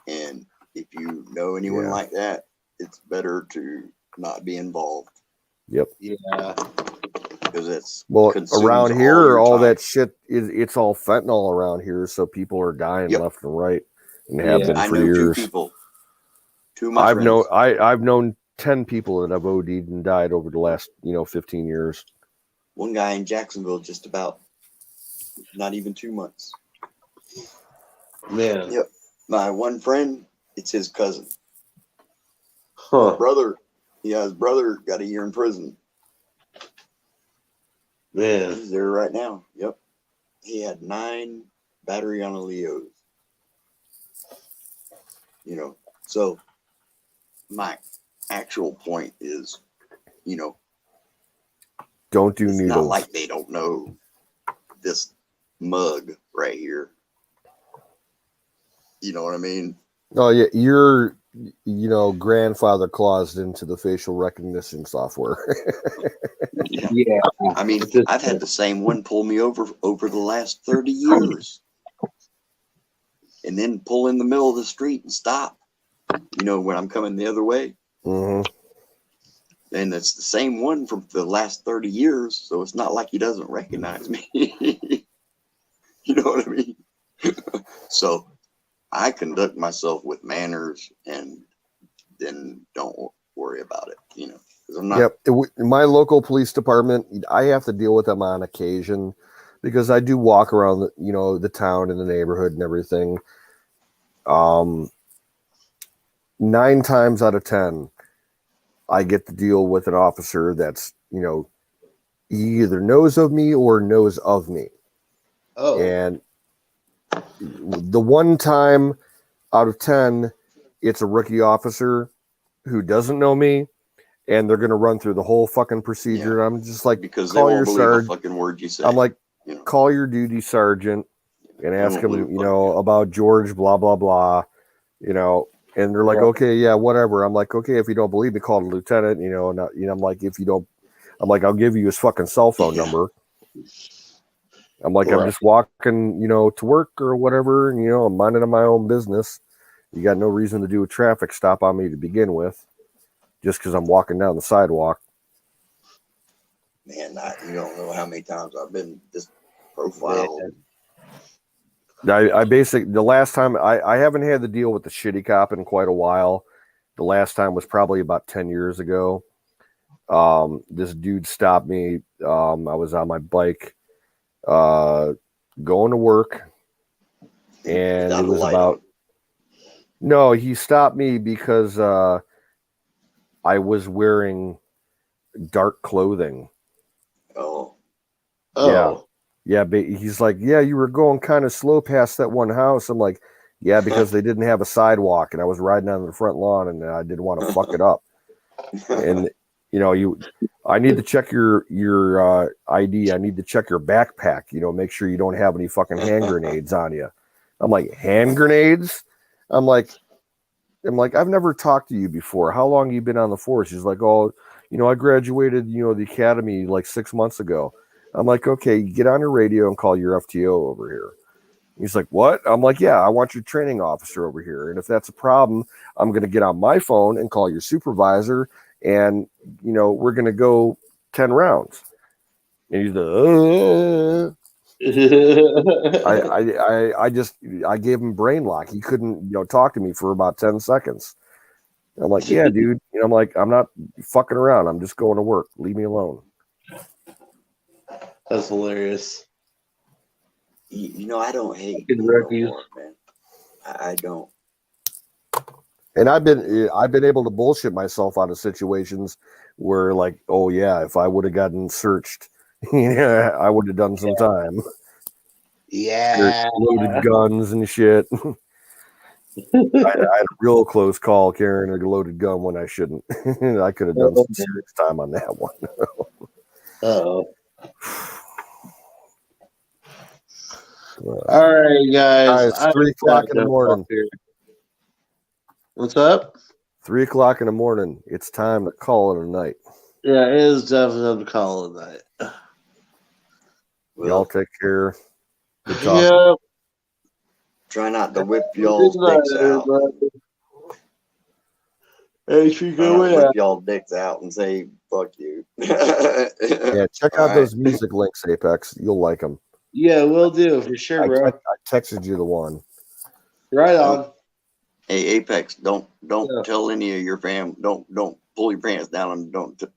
Yeah. And if you know anyone like that, it's better to not be involved. Yep. Yeah. Because it's around here, your all time. that shit it's all fentanyl around here, so people are dying left and right, and have been I for know years. 2 people. 2 of my friends. I've known 10 people that have OD'd and died over the last 15 years. One guy in Jacksonville, just about not even 2 months. Man. Yep. My one friend, it's his cousin. Huh. His brother got a year in prison. Man. He's there right now. Yep. He had 9 battery on a Leos. So my actual point is, don't do it's needles. not like they don't know this mug right here. You know what I mean? Oh yeah, you're grandfather claused into the facial recognition software. Yeah. I mean, I've had the same one pull me over the last 30 years. And then pull in the middle of the street and stop. When I'm coming the other way. Mm-hmm. And it's the same one from the last 30 years, so it's not like he doesn't recognize me. You know what I mean? So I conduct myself with manners and then don't worry about it, 'cause I'm not. Yep. My local police department, I have to deal with them on occasion because I do walk around the town and the neighborhood and everything. 9 times out of 10, I get to deal with an officer that's, he either knows of me or knows of me. Oh. And the one time out of 10, it's a rookie officer who doesn't know me, and they're going to run through the whole fucking procedure. And I'm just like, Because they call won't your believe a sergeant. fucking word you say. I'm like, call your duty sergeant and ask him, about George, blah, blah, blah, and they're like, okay, yeah, whatever. I'm like, okay, if you don't believe me, call the lieutenant, I'm like, if you don't, I'm like, I'll give you his fucking cell phone number. I'm like, I'm just walking, to work or whatever, and, I'm minding my own business. You got no reason to do a traffic stop on me to begin with, just because I'm walking down the sidewalk. Man, you don't know how many times I've been just profiled. I basically, the last time, I haven't had to deal with the shitty cop in quite a while. The last time was probably about 10 years ago. This dude stopped me. I was on my bike, going to work, and it was about, no, he stopped me because, I was wearing dark clothing. Oh. Yeah. Yeah, but he's like, yeah, you were going kind of slow past that one house. I'm like, yeah, because they didn't have a sidewalk, and I was riding on the front lawn, and I didn't want to fuck it up. And I need to check your ID. I need to check your backpack. Make sure you don't have any fucking hand grenades on you. I'm like, hand grenades? I'm like, I've never talked to you before. How long have you been on the force? He's like, oh, I graduated, the academy like 6 months ago. I'm like, okay, get on your radio and call your FTO over here. He's like, what? I'm like, yeah, I want your training officer over here. And if that's a problem, I'm going to get on my phone and call your supervisor, and, we're going to go 10 rounds. And he's like, I gave him brain lock. He couldn't, talk to me for about 10 seconds. I'm like, yeah, dude. I'm like, I'm not fucking around. I'm just going to work. Leave me alone. That's hilarious. I don't hate anymore, man. I don't. And I've been able to bullshit myself out of situations where, like, oh yeah, if I would have gotten searched, I would have done some time. Yeah. Loaded guns and shit. I had a real close call carrying a loaded gun when I shouldn't. I could have done some serious time on that one. Uh-oh. All right, guys. It's 3 o'clock in the morning. What's up? 3 o'clock in the morning. It's time to call it a night. Yeah, it is definitely to call it a night. Y'all take care. Good talk. Yeah. Try not to whip y'all's dicks out. Hey, she Try go not to in. whip y'all dicks out and say "fuck you." Yeah, check All out right. those music links, Apex. You'll like them. Yeah, we'll do for sure, bro. I texted you the one. Right on. Hey Apex, don't tell any of your fam. Don't pull your pants down and don't